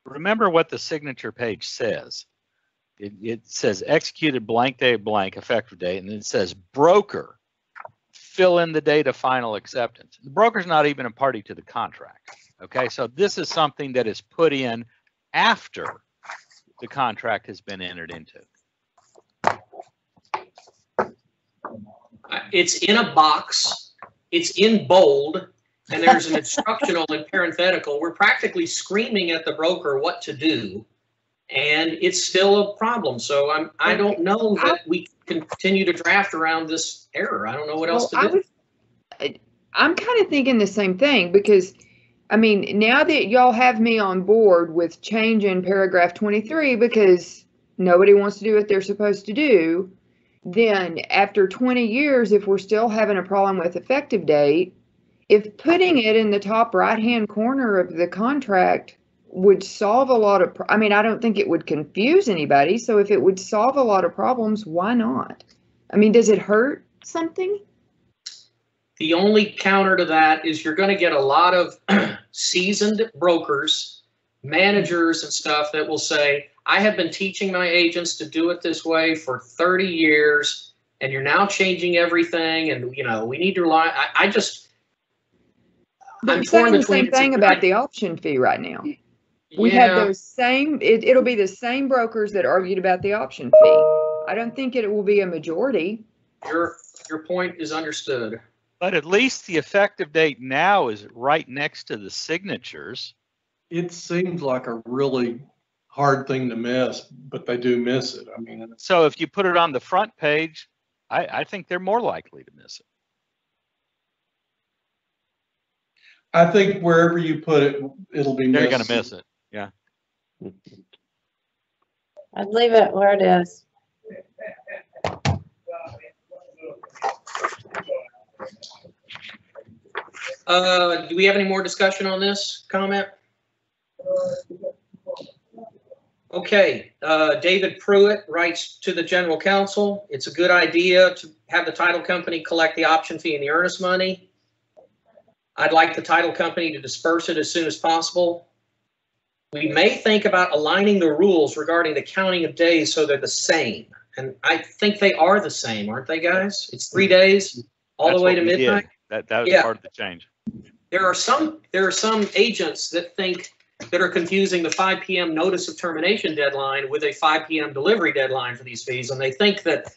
Remember what the signature page says. It says executed blank date blank effective date, and then it says broker, fill in the date of final acceptance. The broker's not even a party to the contract. Okay, so this is something that is put in after the contract has been entered into. It's in a box, it's in bold, and there's an instructional and parenthetical. We're practically screaming at the broker what to do, and it's still a problem. So I don't know that we can continue to draft around this error. I don't know what else to do. I'm kind of thinking the same thing, because I mean, now that y'all have me on board with changing paragraph 23 because nobody wants to do what they're supposed to do, then after 20 years, if we're still having a problem with effective date, if putting it in the top right-hand corner of the contract would solve a lot of, I mean, I don't think it would confuse anybody. So if it would solve a lot of problems, why not? I mean, does it hurt something? The only counter to that is you're going to get a lot of seasoned brokers, managers and stuff that will say, I have been teaching my agents to do it this way for 30 years, and you're now changing everything, and, you know, we need to rely. I'm saying the same thing about the option fee right now. We have those same, it'll be the same brokers that argued about the option fee. I don't think it will be a majority. Your point is understood. But at least the effective date now is right next to the signatures. It seems like a really hard thing to miss, but they do miss it. I mean, so if you put it on the front page, I think they're more likely to miss it. I think wherever you put it, it'll be missed. They're going to miss it. Yeah. I'd leave it where it is. Do we have any more discussion on this comment? Okay, David Pruitt writes to the general counsel, it's a good idea to have the title company collect the option fee and the earnest money. I'd like the title company to disperse it as soon as possible. We may think about aligning the rules regarding the counting of days so they're the same. And I think they are the same, aren't they, guys? It's 3 days all the way to midnight. That was part of the change. There are some agents that are confusing the 5 p.m. notice of termination deadline with a 5 p.m. delivery deadline for these fees, and they think that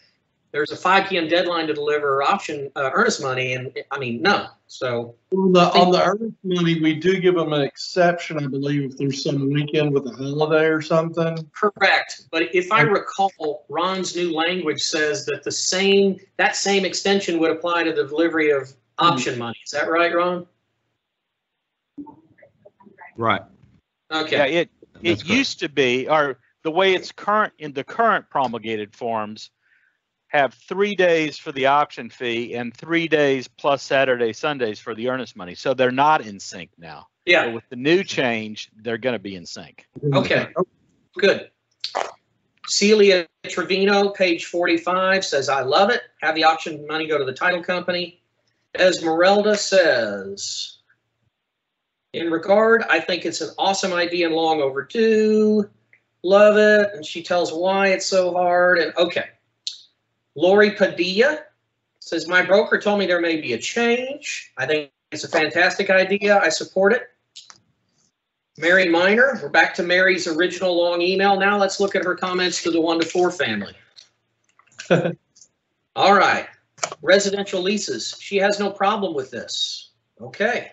there's a 5 p.m. deadline to deliver option earnest money, and I mean, no. So on the earnest money, we do give them an exception, I believe, if there's some weekend with a holiday or something. Correct. But if I recall, Ron's new language says that that same extension would apply to the delivery of option money. Is that right, Ron? Right. Okay. Yeah, it used to be, or the way it's in the current promulgated forms, have 3 days for the option fee and 3 days plus Saturday, Sundays for the earnest money. So they're not in sync now. Yeah. But with the new change, they're going to be in sync. Okay. Good. Celia Trevino, page 45, says, I love it. Have the option money go to the title company. Esmeralda says, in regard, I think it's an awesome idea and long overdue. Love it. And she tells why it's so hard. And okay. Lori Padilla says, my broker told me there may be a change. I think it's a fantastic idea. I support it. Mary Miner, we're back to Mary's original long email. Now let's look at her comments to the 1 to 4 family. All right. Residential leases. She has no problem with this. Okay.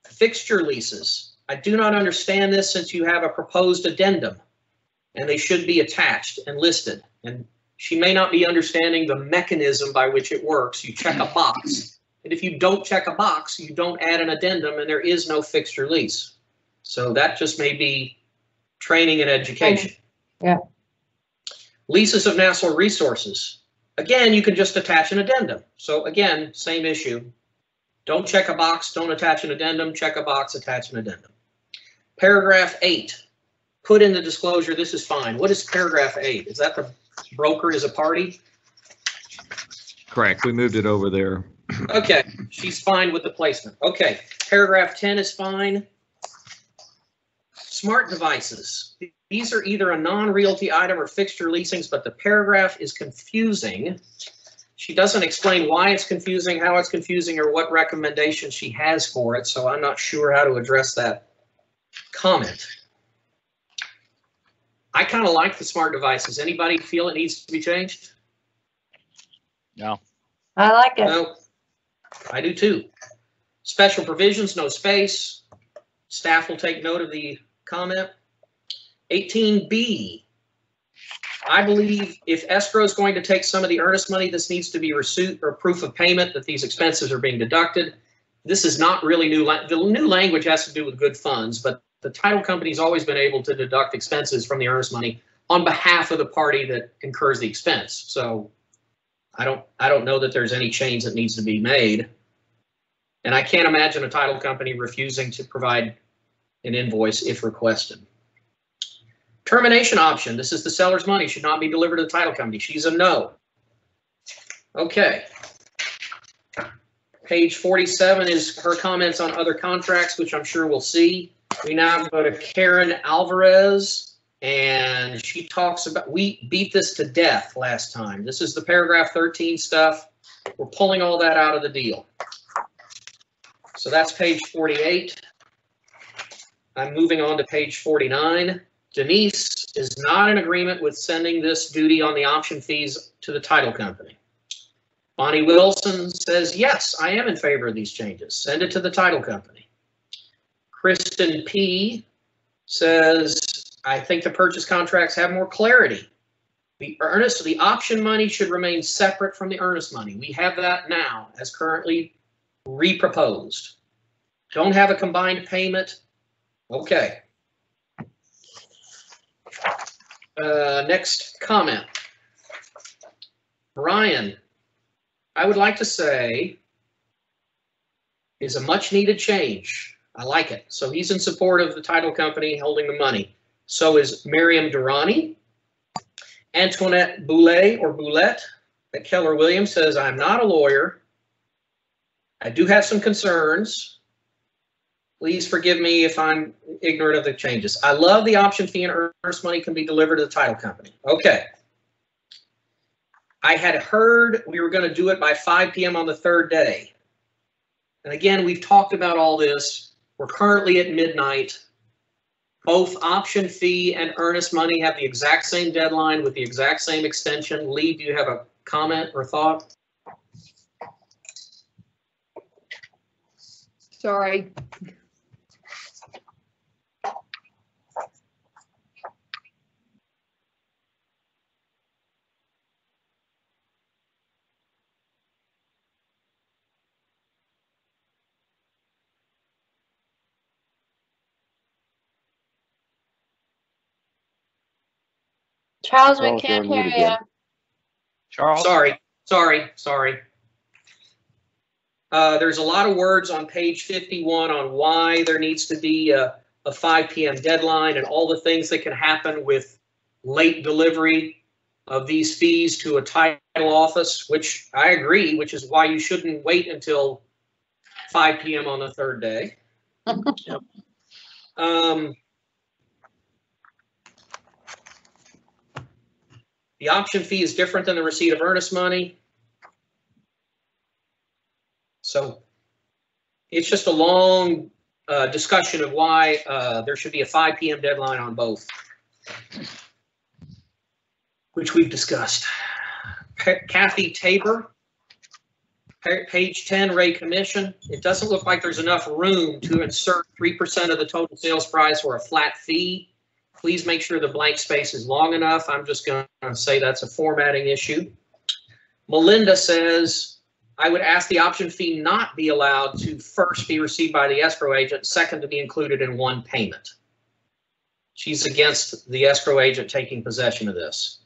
Fixture leases. I do not understand this since you have a proposed addendum and they should be attached and listed. And she may not be understanding the mechanism by which it works. You check a box. And if you don't check a box, you don't add an addendum and there is no fixture lease. So that just may be training and education. Yeah. Leases of natural resources. Again, you can just attach an addendum. So again, same issue. Don't check a box, don't attach an addendum, check a box, attach an addendum. Paragraph 8, put in the disclosure, this is fine. What is paragraph 8? Is that the broker is a party? Correct. We moved it over there. Okay, she's fine with the placement. Okay, paragraph 10 is fine. Smart devices. These are either a non-realty item or fixture leasings, but the paragraph is confusing. She doesn't explain why it's confusing, how it's confusing, or what recommendation she has for it, so I'm not sure how to address that comment. I kind of like the smart devices. Anybody feel it needs to be changed? No. I like it. No, I do too. Special provisions, no space. Staff will take note of the comment. 18B. I believe if escrow is going to take some of the earnest money, this needs to be receipt or proof of payment that these expenses are being deducted. This is not really new. The new language has to do with good funds, but the title company's always been able to deduct expenses from the earnest money on behalf of the party that incurs the expense. So I don't know that there's any change that needs to be made. And I can't imagine a title company refusing to provide an invoice if requested. Termination option. This is the seller's money. Should not be delivered to the title company. She's a no. Okay. Page 47 is her comments on other contracts, which I'm sure we'll see. We now go to Karen Alvarez, and she talks about, we beat this to death last time. This is the paragraph 13 stuff. We're pulling all that out of the deal. So that's page 48. I'm moving on to page 49. Denise is not in agreement with sending this duty on the option fees to the title company. Bonnie Wilson says, yes, I am in favor of these changes. Send it to the title company. Kristen P says, I think the purchase contracts have more clarity. The option money should remain separate from the earnest money. We have that now as currently reproposed. Don't have a combined payment. Okay. Next comment. Ryan, I would like to say, is a much needed change. I like it. So he's in support of the title company holding the money. So is Miriam Durrani. Antoinette Boulet or Boulette at Keller Williams says, I'm not a lawyer. I do have some concerns. Please forgive me if I'm ignorant of the changes. I love the option fee and earnest money can be delivered to the title company. Okay. I had heard we were going to do it by 5 p.m. on the third day. And again, we've talked about all this. We're currently at midnight. Both option fee and earnest money have the exact same deadline with the exact same extension. Lee, do you have a comment or thought? Sorry. Charles, we Charles, you're can't on hear mute you. again. Charles? Sorry. There's a lot of words on page 51 on why there needs to be a 5 p.m. deadline and all the things that can happen with late delivery of these fees to a title office, which I agree, which is why you shouldn't wait until 5 p.m. on the third day. The option fee is different than the receipt of earnest money. So it's just a long discussion of why there should be a 5 p.m. deadline on both, which we've discussed. Kathy Tabor, page 10, Ray Commission. It doesn't look like there's enough room to insert 3% of the total sales price or a flat fee. Please make sure the blank space is long enough. I'm just going to say that's a formatting issue. Melinda says, I would ask the option fee not be allowed to first be received by the escrow agent, second to be included in one payment. She's against the escrow agent taking possession of this.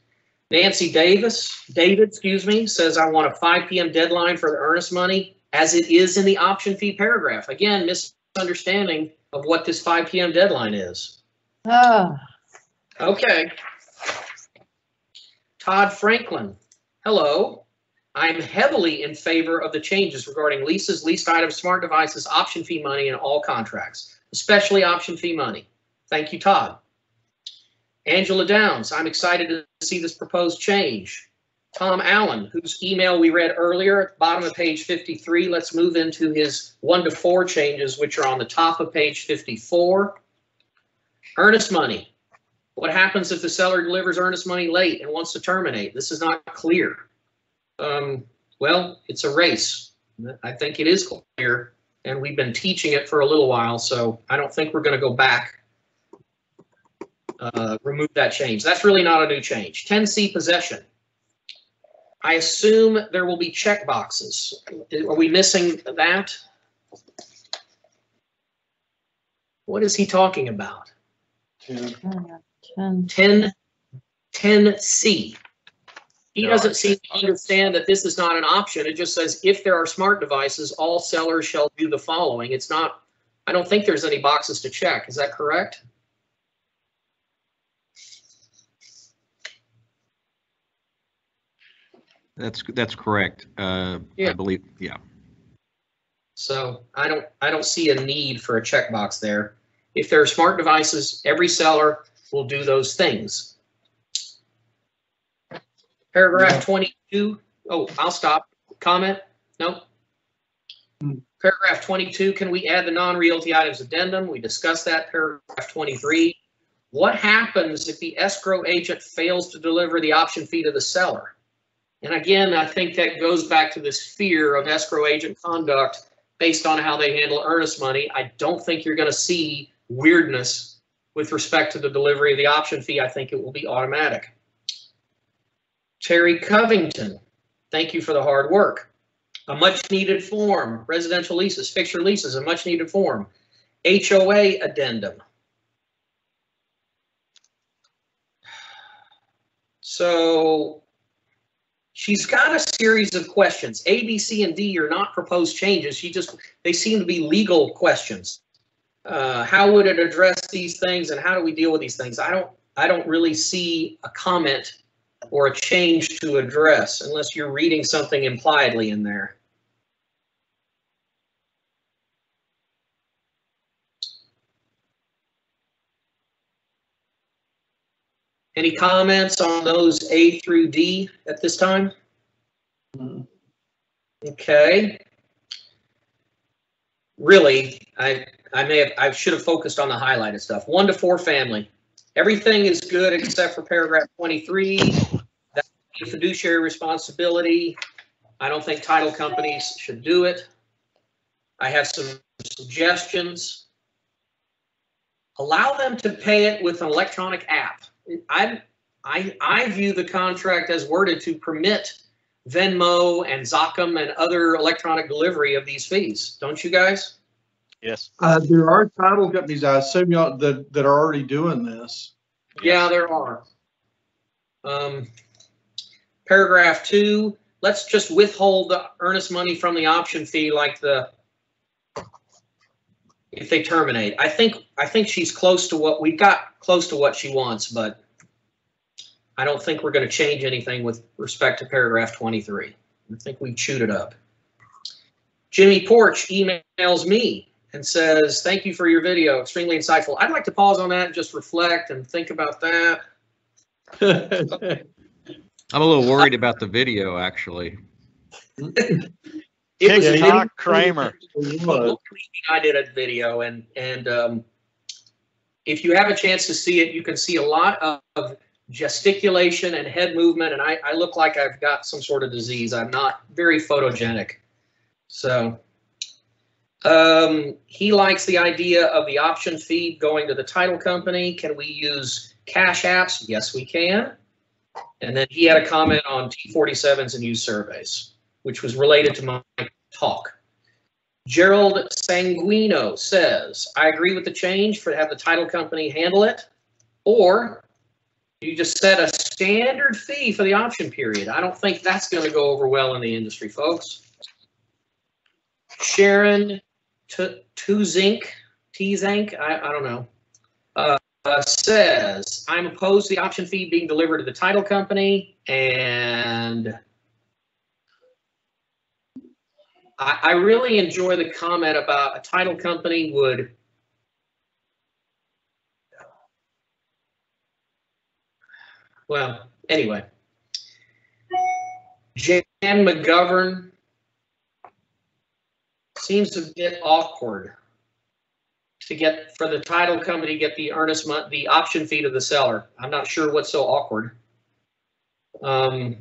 Nancy David, says I want a 5 p.m. deadline for the earnest money as it is in the option fee paragraph. Again, misunderstanding of what this 5 p.m. deadline is. Oh. Okay. Todd Franklin, hello. I'm heavily in favor of the changes regarding leases, leased items, smart devices, option fee money, and all contracts, especially option fee money. Thank you, Todd. Angela Downs, I'm excited to see this proposed change. Tom Allen, whose email we read earlier at the bottom of page 53, let's move into his 1 to 4 changes, which are on the top of page 54. Earnest money. What happens if the seller delivers earnest money late and wants to terminate? This is not clear. Well, it's a race. I think it is clear, and we've been teaching it for a little while, so I don't think we're going to go back, remove that change. That's really not a new change. 10C possession. I assume there will be check boxes. Are we missing that? What is he talking about? 10C. He doesn't seem to understand that this is not an option. It just says if there are smart devices, all sellers shall do the following. It's not, I don't think there's any boxes to check. Is that correct? That's correct. Yeah. I believe, yeah. So I don't see a need for a checkbox there. If there are smart devices, every seller will do those things. Paragraph 22. Oh, I'll stop. Comment? No. Paragraph 22, can we add the non-realty items addendum? We discussed that. Paragraph 23. What happens if the escrow agent fails to deliver the option fee to the seller? And again, I think that goes back to this fear of escrow agent conduct based on how they handle earnest money. I don't think you're going to see weirdness with respect to the delivery of the option fee. I think it will be automatic. Terry Covington, thank you for the hard work. A much needed form, residential leases, fixture leases, a much needed form. HOA addendum. So she's got a series of questions. A, B, C, and D are not proposed changes. They seem to be legal questions. How would it address these things, and how do we deal with these things? I don't really see a comment or a change to address unless you're reading something impliedly in there. Any comments on those A through D at this time? Okay. Really, I should have focused on the highlighted stuff. 1 to 4 family. Everything is good except for paragraph 23. That's fiduciary responsibility. I don't think title companies should do it. I have some suggestions. Allow them to pay it with an electronic app. I view the contract as worded to permit Venmo and Zocom and other electronic delivery of these fees. Don't you guys? Yes. There are title companies, I assume, y'all, that are already doing this. Yeah, there are. Paragraph 2, let's just withhold the earnest money from the option fee like if they terminate. I think she's close to what we got, close to what she wants, but I don't think we're going to change anything with respect to paragraph 23. I think we chewed it up. Jimmy Porch emails me and says, thank you for your video, extremely insightful. I'd like to pause on that and just reflect and think about that. I'm a little worried about the video, actually. It was TikTok Kramer. I did a video, and if you have a chance to see it, you can see a lot of gesticulation and head movement, and I look like I've got some sort of disease. I'm not very photogenic. So he likes the idea of the option fee going to the title company. Can we use cash apps? Yes, we can. And then he had a comment on T47s and used surveys, which was related to my talk. Gerald Sanguino says, I agree with the change for have the title company handle it, or you just set a standard fee for the option period. I don't think that's going to go over well in the industry, folks. Sharon Tuzink, I don't know, says, I'm opposed to the option fee being delivered to the title company, and I really enjoy the comment about a title company would well, anyway. Jan McGovern seems a bit awkward to get for the title company to get the the option fee to the seller. I'm not sure what's so awkward. The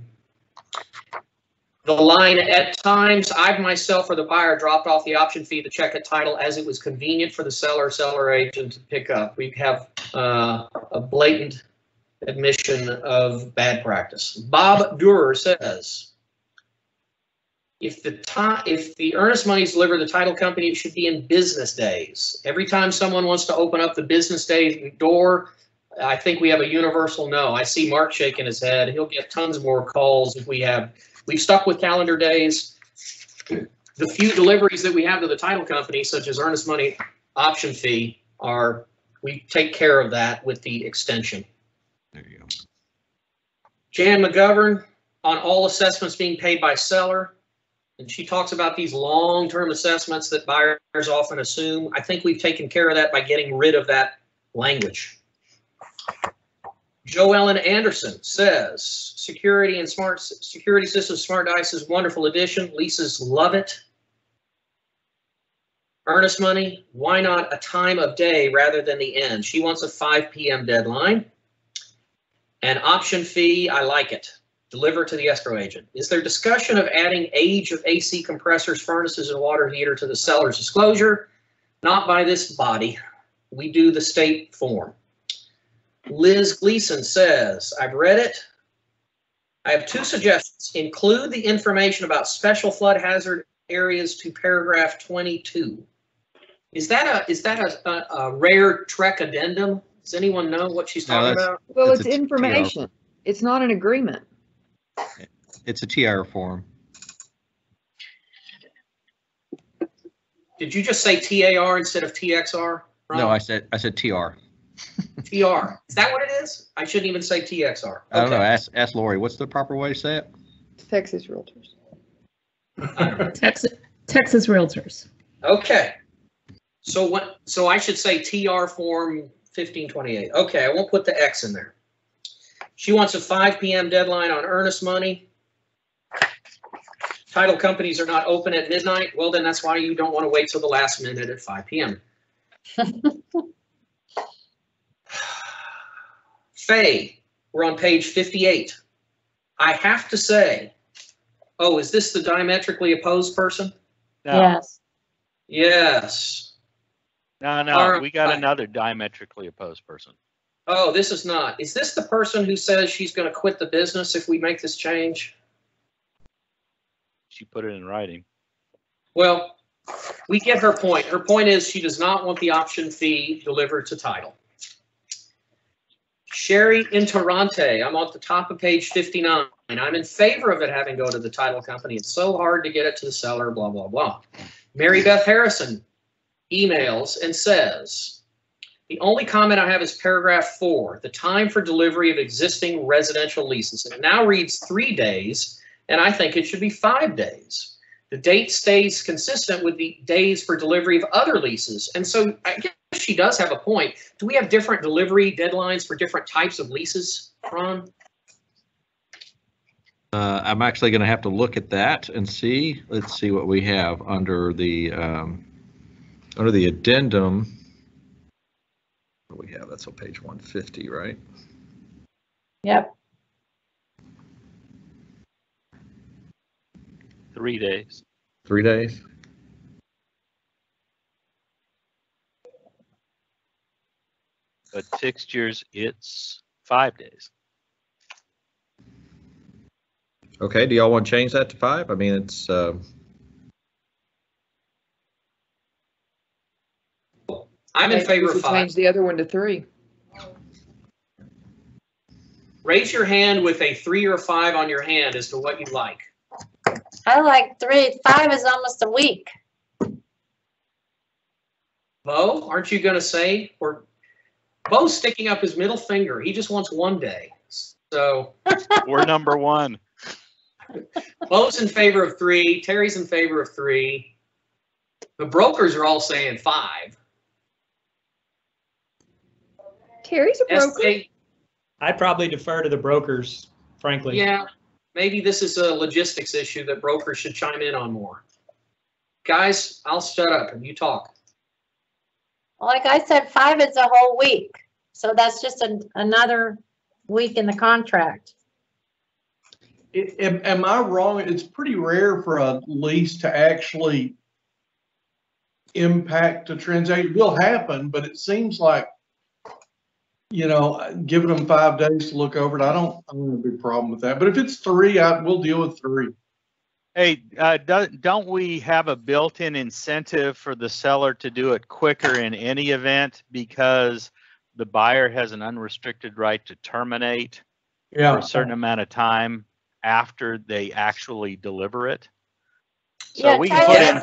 line, at times, I've myself or the buyer dropped off the option fee to check at title as it was convenient for the seller agent to pick up. We have a blatant admission of bad practice. Bob Durer says, if the earnest money is delivered to the title company, it should be in business days. Every time someone wants to open up the business day door, I think we have a universal no. I see Mark shaking his head. He'll get tons more calls if we've stuck with calendar days. The few deliveries that we have to the title company, such as earnest money option fee, we take care of that with the extension. There you go. Jan McGovern, on all assessments being paid by seller, and she talks about these long-term assessments that buyers often assume. I think we've taken care of that by getting rid of that language. Joe Ellen Anderson says, security system smart dice is a wonderful addition. Leases love it. Earnest money, why not a time of day rather than the end? She wants a 5 p.m. deadline. And option fee, I like it. Deliver to the escrow agent. Is there discussion of adding age of AC compressors, furnaces, and water heater to the seller's disclosure? Not by this body. We do the state form. Liz Gleason says, I've read it. I have 2 suggestions. Include the information about special flood hazard areas to paragraph 22. Is that a rare Trek addendum? Does anyone know what she's talking about? Well, it's information. It's not an agreement. It's a TR form. Did you just say TAR instead of TXR? Ron? No, I said TR. TR. Is that what it is? I shouldn't even say TXR. Okay. I don't know. Ask Lori. What's the proper way to say it? Texas Realtors. Texas Realtors. Okay. So I should say TR form 1528. Okay, I won't put the X in there. She wants a 5 p.m. deadline on earnest money. Title companies are not open at midnight. Well, then that's why you don't want to wait till the last minute at 5 p.m. Faye, we're on page 58. I have to say, oh, is this the diametrically opposed person? No. Yes. Yes. No, All right. we got another diametrically opposed person. Oh, this is not. Is this the person who says she's going to quit the business if we make this change? She put it in writing. Well, we get her point. Her point is she does not want the option fee delivered to title. Sherry Interrante, I'm on the top of page 59. I'm in favor of it having go to the title company. It's so hard to get it to the seller, blah, blah, blah. Mary Beth Harrison emails and says, the only comment I have is paragraph 4, the time for delivery of existing residential leases. It now reads 3 days, and I think it should be 5 days. The date stays consistent with the days for delivery of other leases. And so I guess she does have a point. Do we have different delivery deadlines for different types of leases, Ron? I'm actually going to have to look at that and see. Let's see what we have under the addendum. What do we have? That's on page 150, right? Yep. 3 days. 3 days. But fixtures, it's 5 days. Okay, do y'all want to change that to 5? I mean, it's I'm in favor We of should 5. change the other one to 3. Raise your hand with a 3 or 5 on your hand as to what you like. I like 3. 5 is almost a week. Bo, aren't you going to say? Or Bo's sticking up his middle finger. He just wants 1 day. So We're number 1. Bo's in favor of 3. Terry's in favor of 3. The brokers are all saying 5. Terry's a broker. SK, I'd probably defer to the brokers, frankly. yeah, maybe this is a logistics issue that brokers should chime in on more. Guys, I'll shut up and you talk. Like I said, 5 is a whole week. So that's just another week in the contract. Am I wrong? It's pretty rare for a lease to actually impact a transaction. It will happen, but it seems like, you know, giving them 5 days to look over it, I don't have a big problem with that. But if it's 3, we'll deal with 3. Hey, don't we have a built-in incentive for the seller to do it quicker in any event because the buyer has an unrestricted right to terminate for a certain amount of time after they actually deliver it? So Yeah, we can put in,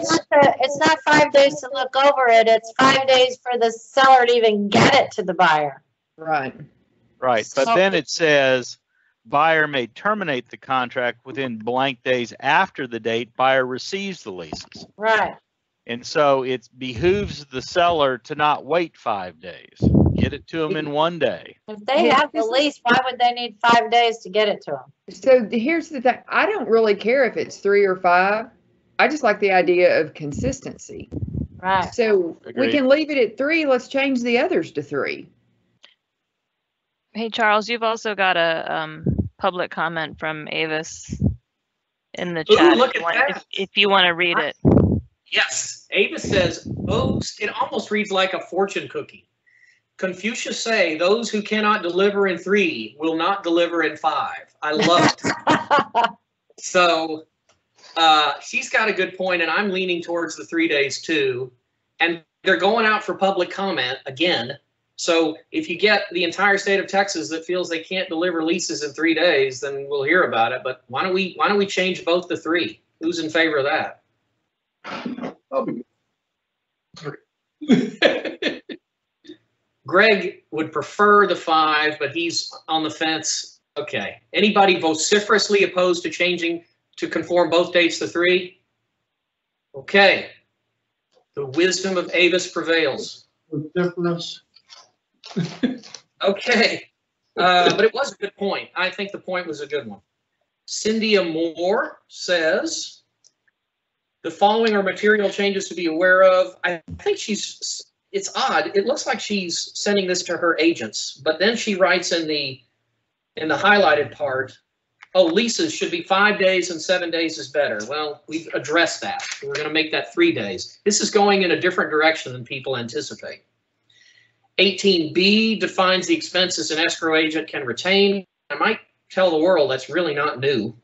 it's not 5 days to look over it. It's 5 days for the seller to even get it to the buyer. Right. right, but So- then it says buyer may terminate the contract within blank days after the date buyer receives the leases. Right. And so it behooves the seller to not wait 5 days. Get it to them in 1 day. If they have the lease, why would they need 5 days to get it to them? So here's the thing. I don't really care if it's 3 or 5. I just like the idea of consistency. Right. So we Agreed. can leave it at 3. Let's change the others to 3. Hey, Charles, you've also got a public comment from Avis in the Ooh, chat look at that. if you want to read it. Yes, Avis says, those, it almost reads like a fortune cookie. Confucius say, those who cannot deliver in 3 will not deliver in 5. I love it. So she's got a good point, and I'm leaning towards the 3 days too. And they're going out for public comment again. So if you get the entire state of Texas that feels they can't deliver leases in 3 days, then we'll hear about it. But why don't we change both to 3? Who's in favor of that? I'll be 3. Greg would prefer the 5, but he's on the fence. Okay. Anybody vociferously opposed to changing to conform both dates to 3? Okay. The wisdom of Avis prevails. Vociferous. Okay. But it was a good point. I think the point was a good one. Cynthia Moore says, the following are material changes to be aware of. I think it's odd. It looks like she's sending this to her agents, but then she writes in the highlighted part, Oh, leases should be 5 days and 7 days is better. Well, we've addressed that. We're going to make that 3 days. This is going in a different direction than people anticipate. 18B defines the expenses an escrow agent can retain. I might tell the world that's really not new.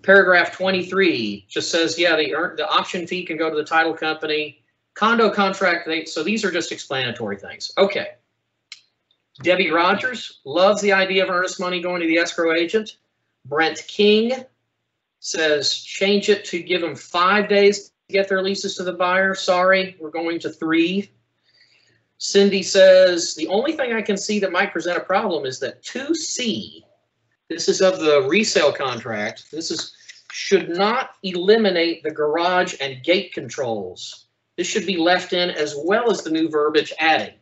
Paragraph 23 just says, yeah, the option fee can go to the title company. Condo contract, so these are just explanatory things. Okay. Debbie Rogers loves the idea of earnest money going to the escrow agent. Brent King says change it to give them 5 days to get their leases to the buyer. Sorry, we're going to 3. Cindy says the only thing I can see that might present a problem is that 2C, this is of the resale contract, should not eliminate the garage and gate controls. This should be left in as well as the new verbiage added.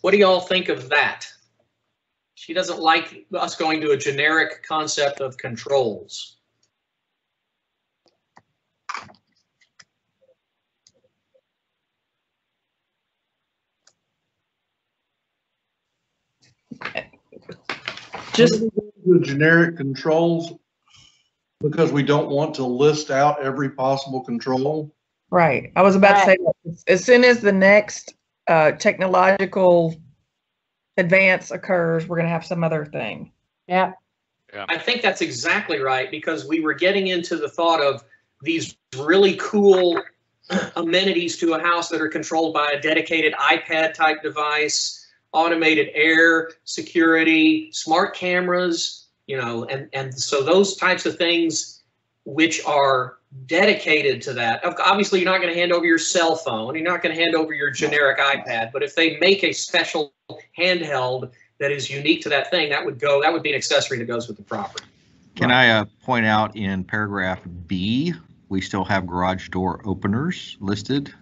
What do y'all think of that? She doesn't like us going to a generic concept of controls. Just the generic controls because we don't want to list out every possible control. Right. I was about to say, as soon as the next technological advance occurs, we're going to have some other thing. Yeah. I think that's exactly right, because we were getting into the thought of these really cool amenities to a house that are controlled by a dedicated iPad type device, automated air security, smart cameras, you know, and so those types of things which are dedicated to that. Obviously, you're not going to hand over your cell phone. You're not going to hand over your generic iPad. But if they make a special handheld that is unique to that thing, that would be an accessory that goes with the property. Can I point out in paragraph B, we still have garage door openers listed,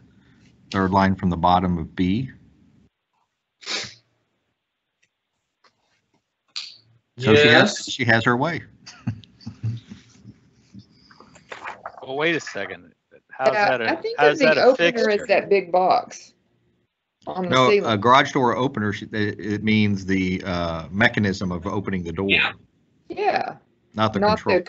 third line from the bottom of B. So yes. she has her way. Well, wait a second. How's that I think the big opener is that big box on the No, ceiling. a garage door opener, it means the mechanism of opening the door. Yeah. Not the control.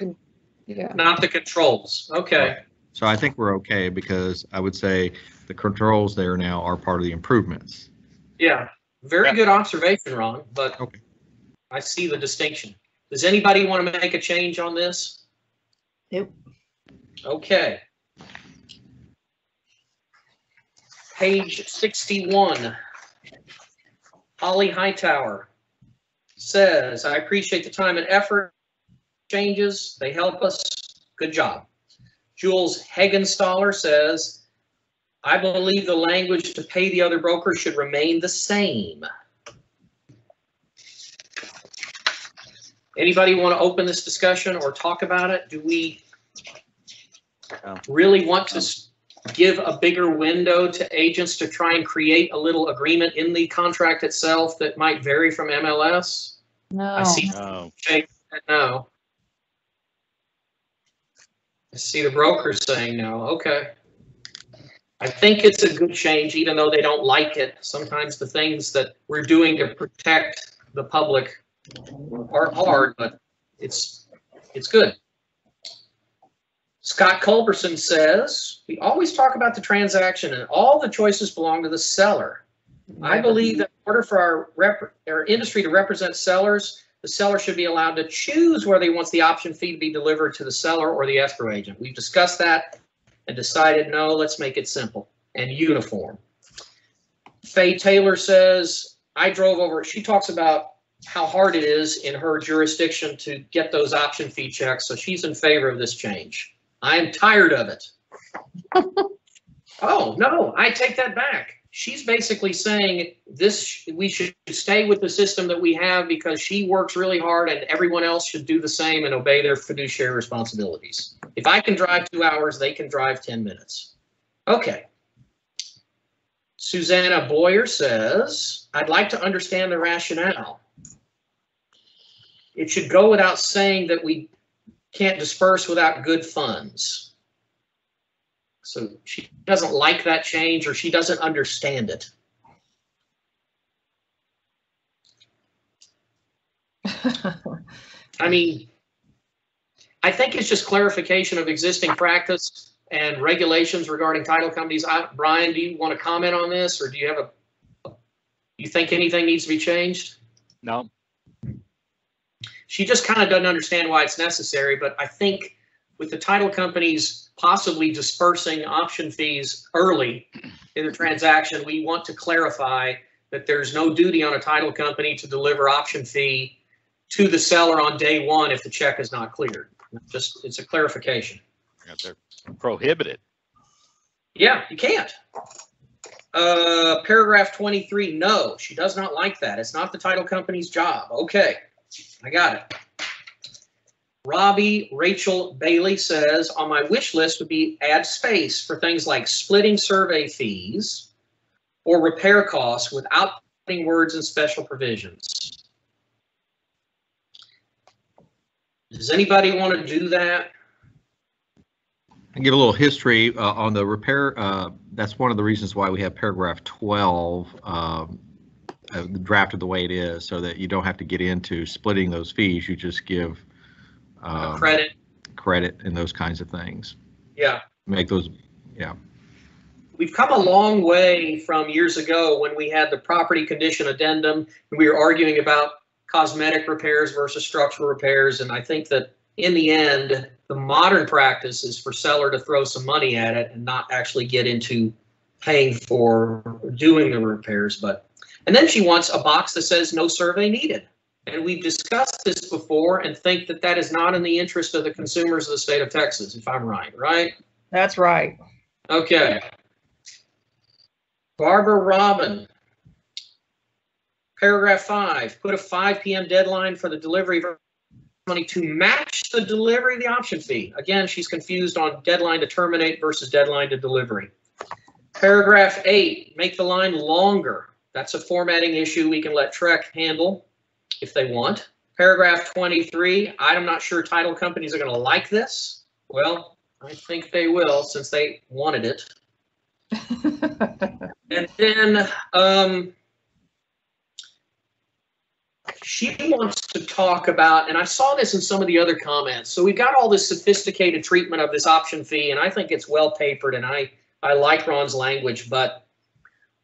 Yeah. Not the controls. Okay. Right. So I think we're okay, because I would say the controls there now are part of the improvements. Yeah. Very good observation, Ron, but okay. I see the distinction. Does anybody want to make a change on this? Nope. Okay. Page 61. Holly Hightower says, I appreciate the time and effort. Changes, they help us. Good job. Jules Hegenstaller says, I believe the language to pay the other broker should remain the same. Anybody want to open this discussion or talk about it? Do we really want to give a bigger window to agents to try and create a little agreement in the contract itself that might vary from MLS? No. I see. No. I see the brokers saying no. Okay. I think it's a good change, even though they don't like it. Sometimes the things that we're doing to protect the public are hard, but it's good. Scott Culberson says, we always talk about the transaction and all the choices belong to the seller. I believe that in order for our industry to represent sellers, the seller should be allowed to choose whether he wants the option fee to be delivered to the seller or the escrow agent. We've discussed that and decided, no, let's make it simple and uniform. Faye Taylor says, I drove over, she talks about how hard it is in her jurisdiction to get those option fee checks, so she's in favor of this change. I'm tired of it. Oh, no, I take that back. She's basically saying we should stay with the system that we have because she works really hard and everyone else should do the same and obey their fiduciary responsibilities. If I can drive 2 hours, they can drive 10 minutes. Okay. Susanna Boyer says, I'd like to understand the rationale. It should go without saying that we can't disperse without good funds. So she doesn't like that change, or she doesn't understand it. I mean, I think it's just clarification of existing practice and regulations regarding title companies. Brian, do you want to comment on this, or do you have you think anything needs to be changed? No. She just kind of doesn't understand why it's necessary, but I think with the title companies possibly dispersing option fees early in the transaction, we want to clarify that there's no duty on a title company to deliver option fee to the seller on day one if the check is not cleared. Just, it's a clarification. They're prohibited. Yeah, you can't. Paragraph 23, no, she does not like that. It's not the title company's job. Okay, I got it. Robbie Rachel Bailey says, on my wish list would be add space for things like splitting survey fees or repair costs without putting words and special provisions. Does anybody want to do that? And give a little history on the repair. That's one of the reasons why we have paragraph 12 drafted the way it is, so that you don't have to get into splitting those fees. You just give credit and those kinds of things. Yeah. Make those, yeah. We've come a long way from years ago when we had the property condition addendum and we were arguing about cosmetic repairs versus structural repairs. And I think that in the end, the modern practice is for seller to throw some money at it and not actually get into paying for doing the repairs. And then she wants a box that says no survey needed. And we've discussed this before and think that that is not in the interest of the consumers of the state of Texas, if I'm right? That's right. Okay. Barbara Robin. Paragraph 5, put a 5 p.m. deadline for the delivery of money to match the delivery of the option fee. Again, she's confused on deadline to terminate versus deadline to delivery. Paragraph 8, make the line longer. That's a formatting issue we can let Trek handle if they want. Paragraph 23, I'm not sure title companies are going to like this. Well, I think they will since they wanted it. And then she wants to talk about, and I saw this in some of the other comments, so we've got all this sophisticated treatment of this option fee, and I think it's well papered, and I like Ron's language, but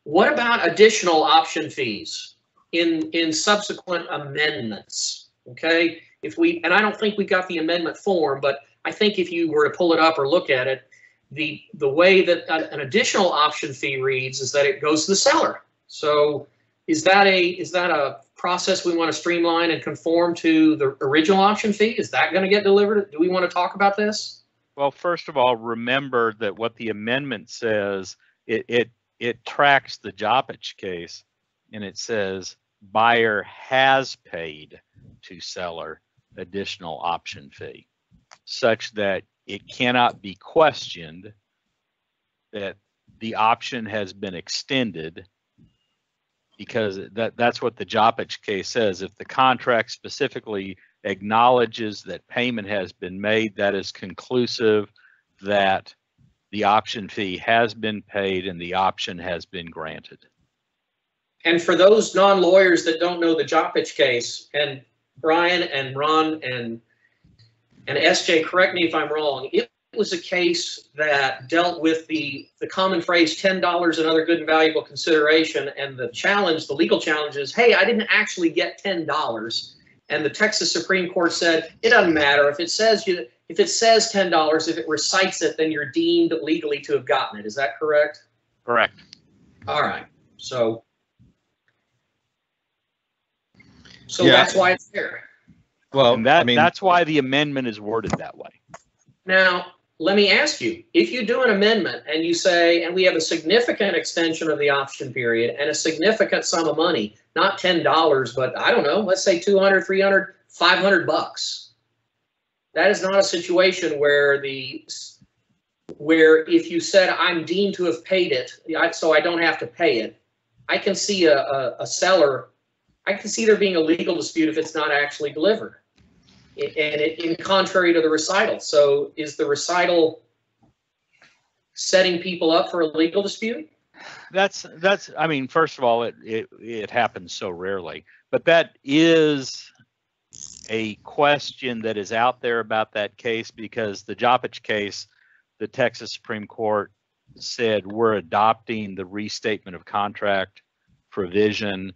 what about additional option fees in subsequent amendments? Okay, and I don't think we got the amendment form, but I think if you were to pull it up or look at it, the way that an additional option fee reads is that it goes to the seller. So is that a process we want to streamline and conform to the original option fee? Is that going to get delivered? Do we want to talk about this? Well, first of all, remember that what the amendment says, it tracks the Joppich case, and it says buyer has paid to seller additional option fee, such that it cannot be questioned that the option has been extended, because that's what the Joppich case says. If the contract specifically acknowledges that payment has been made, that is conclusive that the option fee has been paid and the option has been granted. And for those non-lawyers that don't know the Joppich case, and Brian and Ron and SJ, correct me if I'm wrong, it was a case that dealt with the common phrase $10 and other good and valuable consideration, and the legal challenge is, hey, I didn't actually get $10. And the Texas Supreme Court said it doesn't matter if it says $10, if it recites it, then you're deemed legally to have gotten it. Is that correct? Correct. All right. So yeah. That's why it's there. Well, and that's why the amendment is worded that way. Now, let me ask you, if you do an amendment and you say, and we have a significant extension of the option period and a significant sum of money, not $10, but I don't know, let's say $200, $300, $500. That is not a situation where if you said I'm deemed to have paid it, so I don't have to pay it, I can see a seller, I can see there being a legal dispute if it's not actually delivered. And in contrary to the recital. So is the recital setting people up for a legal dispute? I mean, first of all, it happens so rarely, but that is a question that is out there about that case, because the Joppich case, the Texas Supreme Court said we're adopting the restatement of contract provision,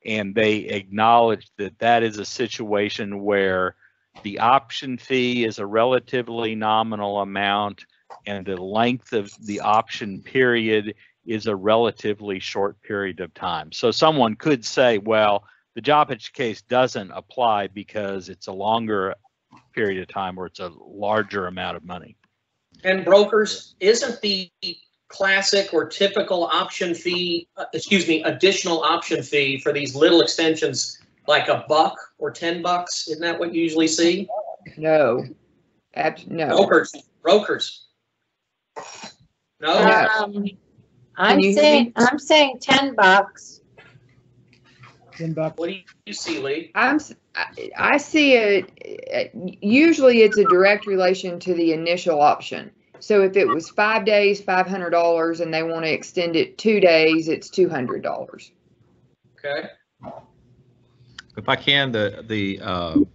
and they acknowledged that that is a situation where the option fee is a relatively nominal amount and the length of the option period is a relatively short period of time. So someone could say, well, the Joppich case doesn't apply because it's a longer period of time or it's a larger amount of money. And brokers, isn't the classic or typical option fee, additional option fee for these little extensions like $1 or $10? Isn't that what you usually see? No. No. Brokers. No. I'm saying $10. $10. What do you see, Lee? I see it. Usually, it's a direct relation to the initial option. So if it was 5 days, $500, and they want to extend it 2 days, it's $200. Okay. If I can, the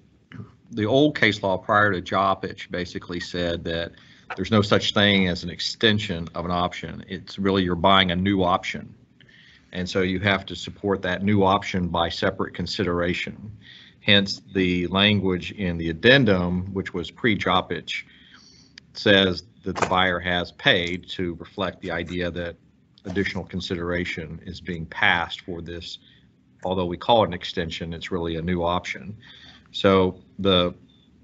old case law prior to Joppich basically said that there's no such thing as an extension of an option. It's really you're buying a new option. And so you have to support that new option by separate consideration. Hence the language in the addendum, which was pre-Joppich, says that the buyer has paid to reflect the idea that additional consideration is being passed for this. Although we call it an extension, it's really a new option. So the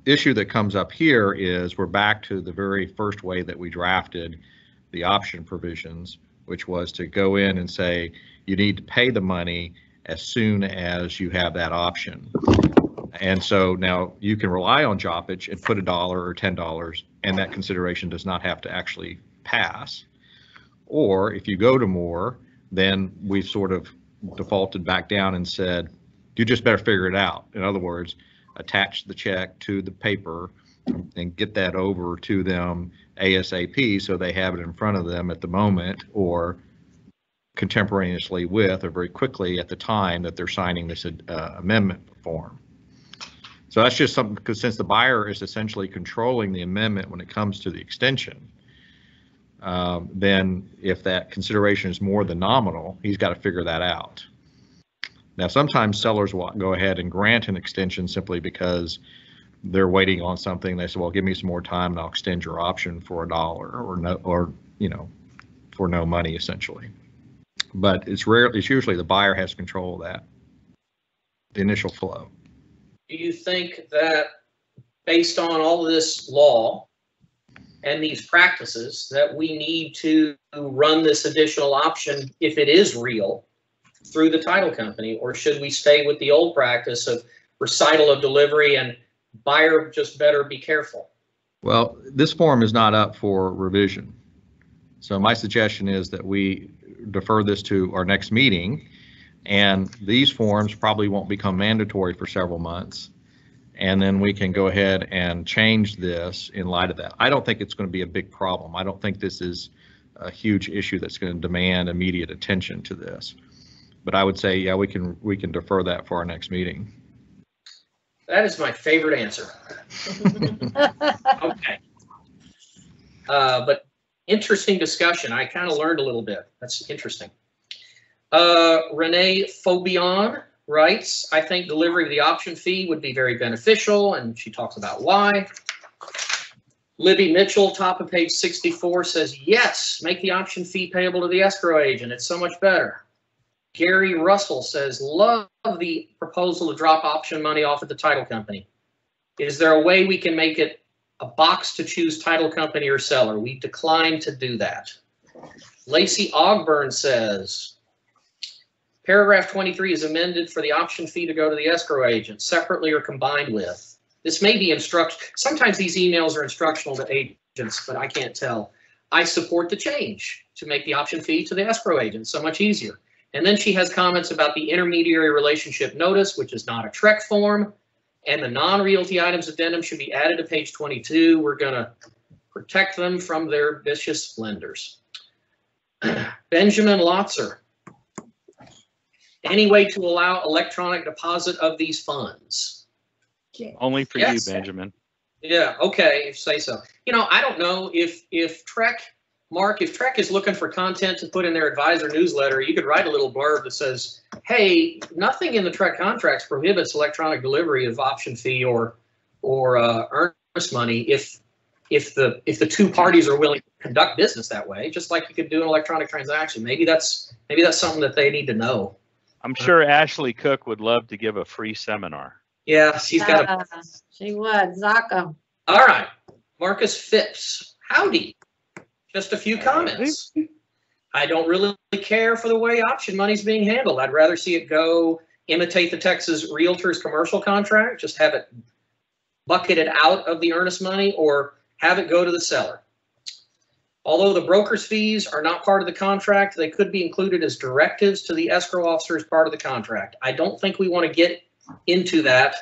issue that comes up here is we're back to the very first way that we drafted the option provisions, which was to go in and say you need to pay the money as soon as you have that option. And so now you can rely on Joppich and put $1 or $10, and that consideration does not have to actually pass. Or if you go to more, then we've sort of defaulted back down and said, you just better figure it out. In other words, attach the check to the paper and get that over to them ASAP so they have it in front of them at the moment or contemporaneously with or very quickly at the time that they're signing this amendment form. So that's just something, because since the buyer is essentially controlling the amendment when it comes to the extension, then if that consideration is more than nominal, he's got to figure that out. Now, sometimes sellers will go ahead and grant an extension simply because they're waiting on something. They say, well, give me some more time and I'll extend your option for $1 or for no money, essentially. But it's usually the buyer has control of that, the initial flow. Do you think that based on all of this law and these practices that we need to run this additional option, if it is real, through the title company, or should we stay with the old practice of recital of delivery and buyer just better be careful? Well, this form is not up for revision. So my suggestion is that we defer this to our next meeting, and these forms probably won't become mandatory for several months. And then we can go ahead and change this in light of that. I don't think it's going to be a big problem. I don't think this is a huge issue that's going to demand immediate attention to this. But I would say, yeah, we can defer that for our next meeting. That is my favorite answer. Okay. But interesting discussion. I kind of learned a little bit. That's interesting. Renee Fobion writes, I think delivery of the option fee would be very beneficial, and she talks about why. Libby Mitchell, top of page 64, says, yes, make the option fee payable to the escrow agent. It's so much better. Gary Russell says, love the proposal to drop option money off at the title company. Is there a way we can make it a box to choose title company or seller? We decline to do that. Lacey Ogburn says, paragraph 23 is amended for the option fee to go to the escrow agent separately or combined with. This may be sometimes these emails are instructional to agents, but I can't tell. I support the change to make the option fee to the escrow agent so much easier. And then she has comments about the intermediary relationship notice, which is not a TREC form, and the non-realty items addendum should be added to page 22. We're going to protect them from their vicious lenders. Benjamin Lotzer. Any way to allow electronic deposit of these funds? Only for Yes. you, Benjamin. Yeah, okay, if you say so. You know, I don't know if Trek, Mark, if Trek is looking for content to put in their advisor newsletter, you could write a little blurb that says, hey, nothing in the Trek contracts prohibits electronic delivery of option fee or earnest money if the two parties are willing to conduct business that way, just like you could do an electronic transaction. Maybe that's something that they need to know. I'm sure Ashley Cook would love to give a free seminar. Yeah, she's got a. She would, Zaka. All right, Marcus Phipps, howdy. Just a few comments. I don't really care for the way option money's being handled. I'd rather see it go imitate the Texas Realtors commercial contract, just have it bucketed out of the earnest money, or have it go to the seller. Although the broker's fees are not part of the contract, they could be included as directives to the escrow officer as part of the contract. I don't think we want to get into that.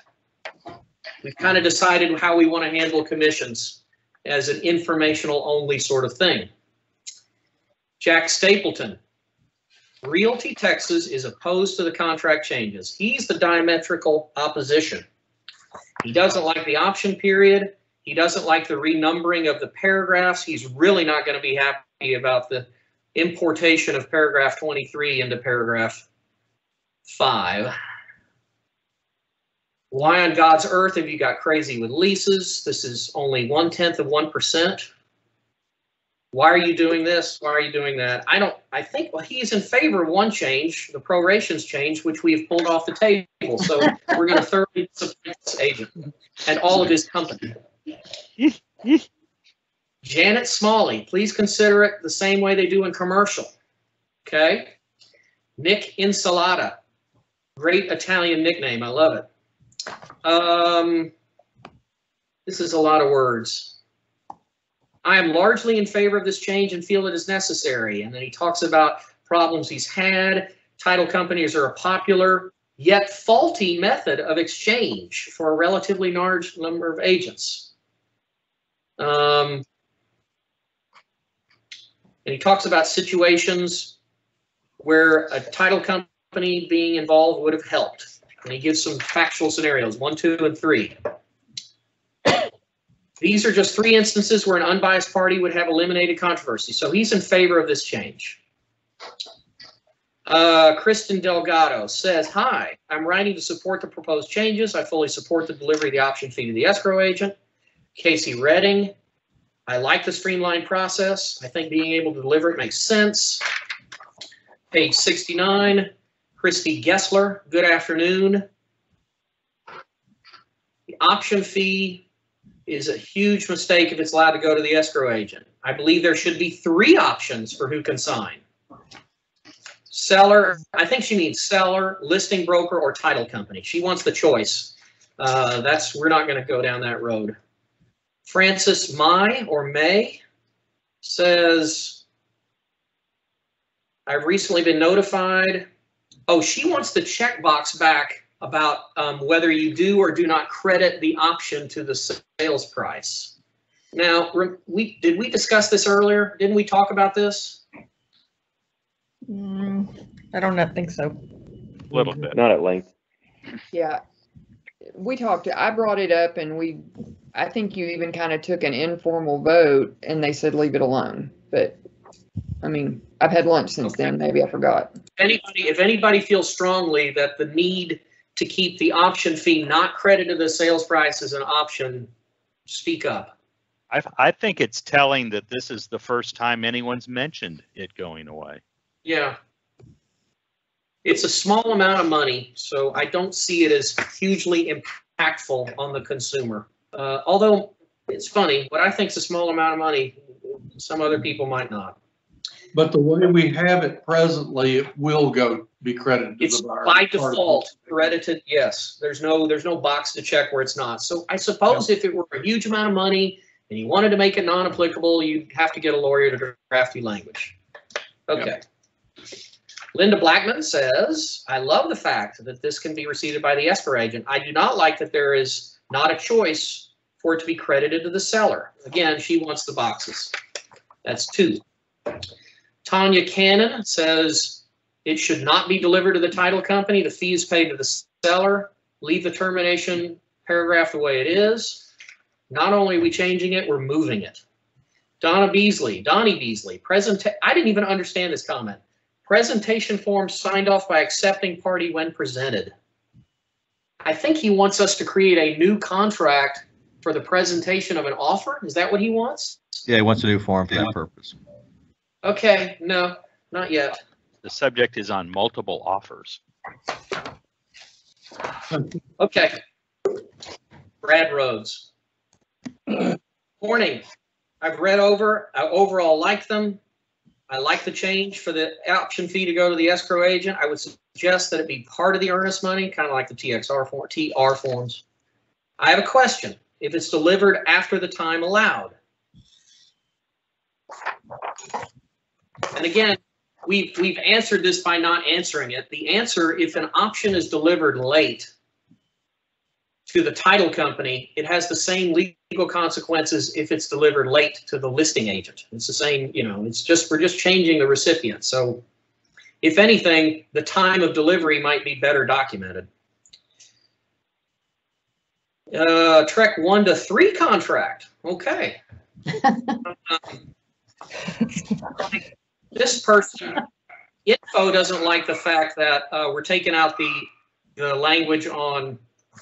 We've kind of decided how we want to handle commissions as an informational only sort of thing. Jack Stapleton, Realty Texas is opposed to the contract changes. He's the diametrical opposition. He doesn't like the option period. He doesn't like the renumbering of the paragraphs. He's really not going to be happy about the importation of paragraph 23 into paragraph 5. Why on God's earth have you got crazy with leases? This is only 1/10 of 1%. Why are you doing this? Why are you doing that? I think he's in favor of one change, the prorations change, which we have pulled off the table. So we're going to thoroughly support this agent and all of his company. Janet Smalley, please consider it the same way they do in commercial. Okay. Nick Insalata, great Italian nickname. I love it. This is a lot of words. I am largely in favor of this change and feel it is necessary. And then he talks about problems he's had. Title companies are a popular yet faulty method of exchange for a relatively large number of agents. And he talks about situations where a title company being involved would have helped. And he gives some factual scenarios, 1, 2, and 3. These are just 3 instances where an unbiased party would have eliminated controversy. So he's in favor of this change. Kristen Delgado says, hi, I'm writing to support the proposed changes. I fully support the delivery of the option fee to the escrow agent. Casey Redding, I like the streamlined process. I think being able to deliver it makes sense. Page 69, Christy Gessler, good afternoon. The option fee is a huge mistake if it's allowed to go to the escrow agent. I believe there should be 3 options for who can sign. Seller, I think she means seller, listing broker, or title company. She wants the choice. We're not going to go down that road. Francis May says, I've recently been notified. Oh, she wants the checkbox back about whether you do or do not credit the option to the sales price. Now, did we discuss this earlier? Didn't we talk about this? I don't think so. A little bit. Not at length. Yeah, I brought it up, and I think you even kind of took an informal vote, and they said leave it alone. But I mean, I've had lunch since then. Maybe I forgot. If anybody feels strongly that the need to keep the option fee not credited to the sales price as an option, speak up. I think it's telling that this is the first time anyone's mentioned it going away. Yeah. It's a small amount of money, so I don't see it as hugely impactful on the consumer. Although it's funny, what I think is a small amount of money, some other people might not. But the way we have it presently, it will be credited to It's the buyer. by default credited. Yes, there's no box to check where it's not. So I suppose if it were a huge amount of money and you wanted to make it non-applicable, you'd have to get a lawyer to draft you language. Okay. Yep. Linda Blackman says, I love the fact that this can be received by the escrow agent. I do not like that there is not a choice for it to be credited to the seller. Again, she wants the boxes. That's 2. Tanya Cannon says it should not be delivered to the title company. The fee is paid to the seller. Leave the termination paragraph the way it is. Not only are we changing it, we're moving it. Donnie Beasley, I didn't even understand this comment. Presentation form signed off by accepting party when presented. I think he wants us to create a new contract for the presentation of an offer. Is that what he wants? Yeah, he wants a new form for that purpose. Okay, no, not yet. The subject is on multiple offers. Okay. Brad Rhodes. Morning. I've read over, I overall like them. I like the change for the option fee to go to the escrow agent. I would suggest that it be part of the earnest money, kind of like the TR forms. I have a question. If it's delivered after the time allowed. And again, we've answered this by not answering it. The answer, if an option is delivered late to the title company, it has the same legal consequences if it's delivered late to the listing agent. It's the same, you know, it's just, we're just changing the recipient. So if anything, the time of delivery might be better documented. Trek 1 to 3 contract. Okay. This person, Info, doesn't like the fact that we're taking out the language on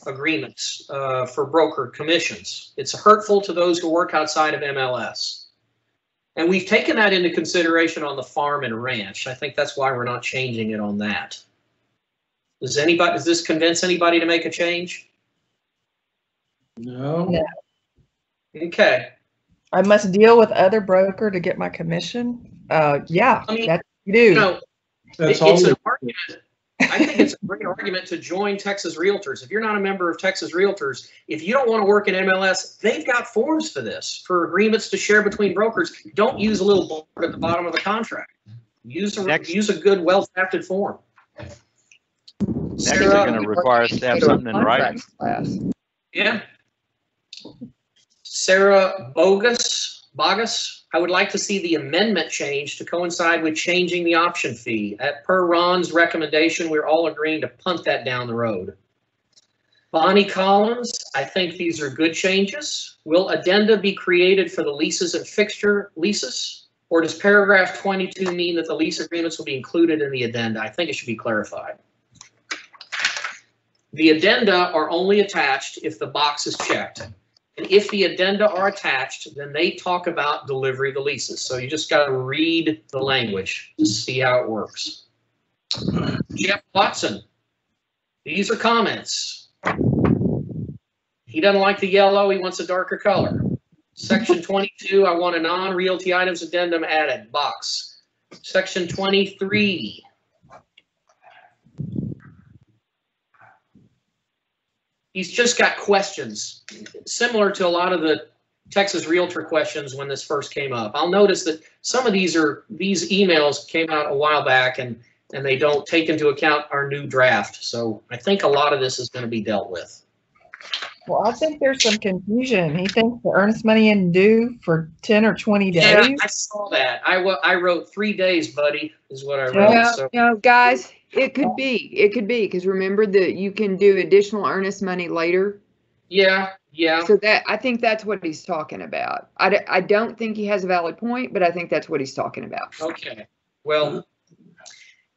agreements for broker commissions. It's hurtful to those who work outside of MLS. And we've taken that into consideration on the farm and ranch. I think that's why we're not changing it on that. Does this convince anybody to make a change? No. Okay. I must deal with other broker to get my commission. Yeah, I mean, that you do. You know, That's it's all. an argument. I think it's a great argument to join Texas Realtors. If you're not a member of Texas Realtors, if you don't want to work in MLS, they've got forms for this, for agreements to share between brokers. Don't use a little board at the bottom of the contract. Use a good, well-drafted form. Next, they're going to require us to have something in writing. Yeah. Sarah Bogus, I would like to see the amendment change to coincide with changing the option fee. Per Ron's recommendation, we're all agreeing to punt that down the road. Bonnie Collins, I think these are good changes. Will addenda be created for the leases and fixture leases? Or does paragraph 22 mean that the lease agreements will be included in the addenda? I think it should be clarified. The addenda are only attached if the box is checked. And if the addenda are attached, then they talk about delivery of the leases. So you just got to read the language to see how it works. Jeff Watson, these are comments. He doesn't like the yellow, he wants a darker color. Section 22, I want a non-realty items addendum added, box. Section 23. He's just got questions, similar to a lot of the Texas Realtor questions when this first came up. I'll notice that some of these emails came out a while back and they don't take into account our new draft. So I think a lot of this is going to be dealt with. Well, I think there's some confusion. He thinks the earnest money in due for 10 or 20 days. Yeah, I saw that. I wrote 3 days, buddy, is what I wrote. No, So. no, guys, it could be, because remember that you can do additional earnest money later. Yeah. So that, I think that's what he's talking about. I don't think he has a valid point, but I think that's what he's talking about. Okay. Well,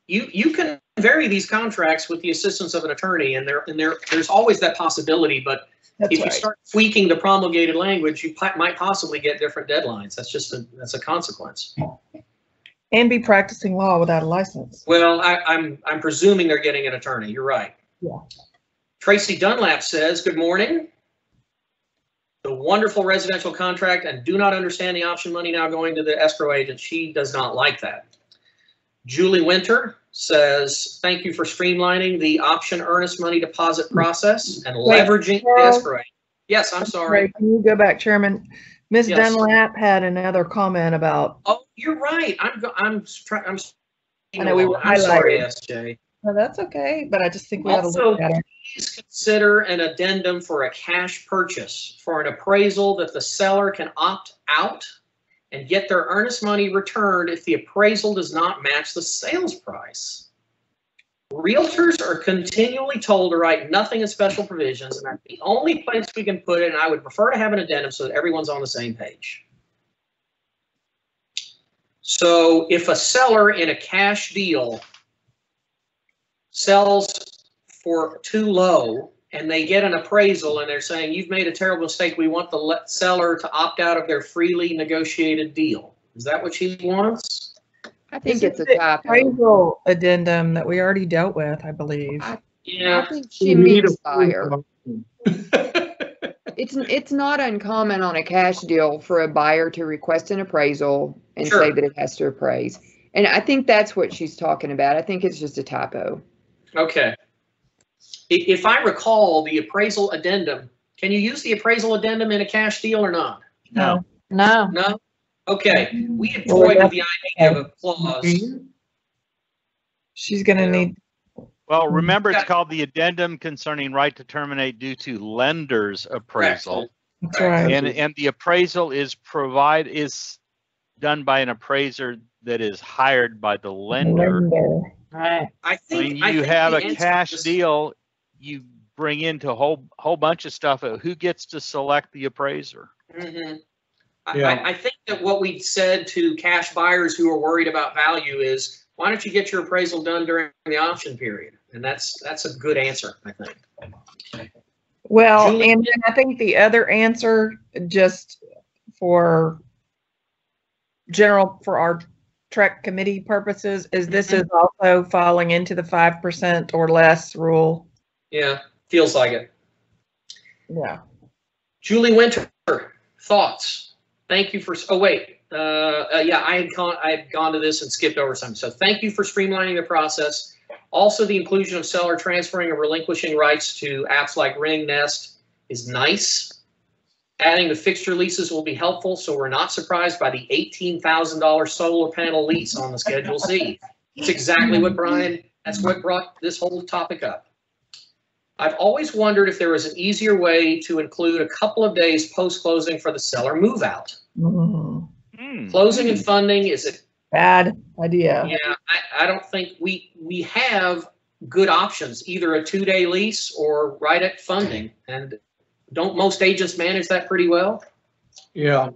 you can vary these contracts with the assistance of an attorney, and there's always that possibility, but if you start tweaking the promulgated language, you might possibly get different deadlines. That's a consequence. And be practicing law without a license. Well, I'm presuming they're getting an attorney. You're right. Yeah. Tracy Dunlap says, good morning. The wonderful residential contract and do not understand the option money now going to the escrow agent. She does not like that. Julie Winter says, thank you for streamlining the option earnest money deposit process and leveraging the escrow agent. Yes, I'm sorry. Can you go back, Chairman? Ms. Yes. Dunlap had another comment about. Oh, you're right. I'm I know we were sorry, highlighting. SJ. No, that's okay, but I just think we ought to Also, look at it. please consider an addendum for a cash purchase for an appraisal that the seller can opt out and get their earnest money returned if the appraisal does not match the sales price. Realtors are continually told to write nothing in special provisions, and that's the only place we can put it, and I would prefer to have an addendum so that everyone's on the same page. So if a seller in a cash deal sells for too low and they get an appraisal and they're saying, you've made a terrible mistake, we want the seller to opt out of their freely negotiated deal. Is that what she wants? I think it's a the typo. appraisal addendum that we already dealt with, I believe. Yeah. I think she means buyer. It's not uncommon on a cash deal for a buyer to request an appraisal and Sure. say that it has to appraise. And I think that's what she's talking about. I think it's just a typo. Okay. If I recall the appraisal addendum, can you use the appraisal addendum in a cash deal or not? No. No. No? Okay. We had toyed with the idea of a clause. She's gonna need, Well, remember, it's called the addendum concerning right to terminate due to lender's appraisal. that's right. And the appraisal is done by an appraiser that is hired by the lender. Right. I think When I you think have the a answer cash is- deal, you bring into a whole bunch of stuff. Who gets to select the appraiser? Mhm. Yeah. I think that what we said to cash buyers who are worried about value is, why don't you get your appraisal done during the option period? And that's a good answer, I think. Well, Julie? and then I think the other answer, just for our Trek committee purposes, is this is also falling into the 5% or less rule. Yeah, feels like it. Yeah. Julie Winter, thoughts? Thank you for, oh wait, yeah, I had gone to this and skipped over some. So thank you for streamlining the process. Also, the inclusion of seller transferring or relinquishing rights to apps like Ring Nest is nice. Adding the fixture leases will be helpful, so we're not surprised by the $18,000 solar panel lease on the Schedule Z. It's exactly what that's what brought this whole topic up. I've always wondered if there was an easier way to include a couple of days post-closing for the seller move out. Closing and funding is a bad idea. Yeah, I don't think we have good options, either a 2-day lease or right at funding. And don't most agents manage that pretty well? Yeah.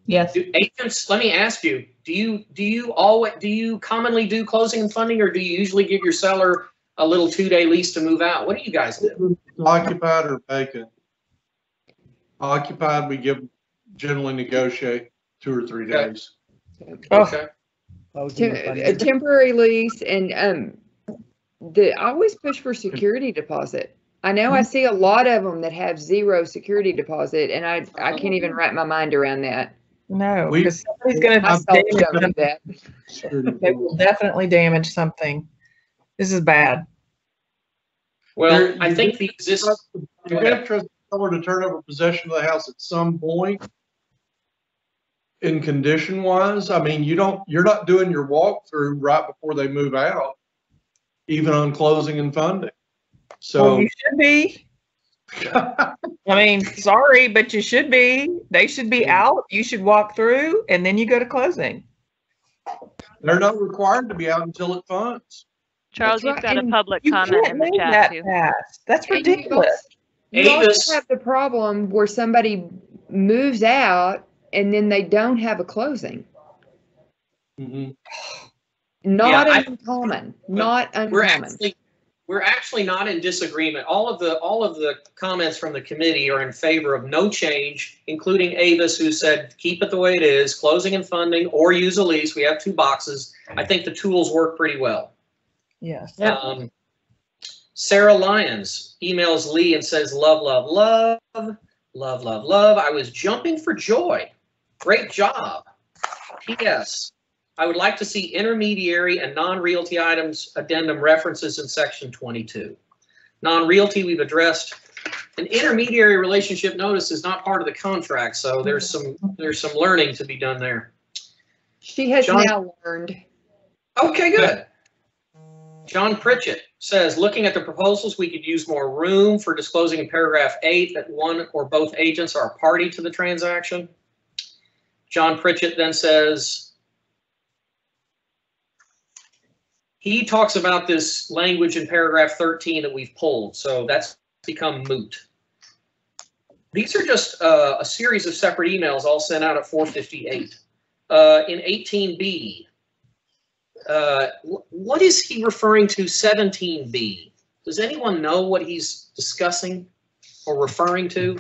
Yes. Agents, let me ask you, do you commonly do closing and funding, or do you usually give your seller a little 2-day lease to move out? What do you guys do? Occupied or vacant? Occupied, we generally negotiate 2 or 3 days. Okay. A temporary lease, and I always push for security deposit. I know I see a lot of them that have 0 security deposit, and I can't even wrap my mind around that. No, because somebody's going I to damage that. something. They will definitely damage something. This is bad. Well, I think the existing. You have to trust someone to turn over possession of the house at some point. In condition wise, I mean, you're not doing your walkthrough right before they move out, even on closing and funding. So Well, you should be. I mean, sorry, but you should be. They should be out. You should walk through, and then you go to closing. they're not required to be out until it funds. Charles, That's you've right, got a and public You comment can't in the move chat that too. fast. That's And you ridiculous. You Avis. also have the problem where somebody moves out and then they don't have a closing. Mm-hmm. Not Yeah, uncommon. Not We're uncommon. actually not in disagreement. All of the comments from the committee are in favor of no change, including Avis, who said keep it the way it is, closing and funding, or use a lease. We have 2 boxes. I think the tools work pretty well. Yes. Sarah Lyons emails Lee and says, love, love, love, love, love, love. I was jumping for joy. Great job. P.S. I would like to see intermediary and non-realty items addendum references in section 22. Non-realty we've addressed. An intermediary relationship notice is not part of the contract, so there's some learning to be done there. She has John- now learned. Okay, good. John Pritchett says, looking at the proposals, we could use more room for disclosing in paragraph 8 that one or both agents are a party to the transaction. John Pritchett then says, he talks about this language in paragraph 13 that we've pulled, so that's become moot. These are just a series of separate emails all sent out at 4:58. In 18B, what is he referring to 17B? Does anyone know what he's discussing or referring to?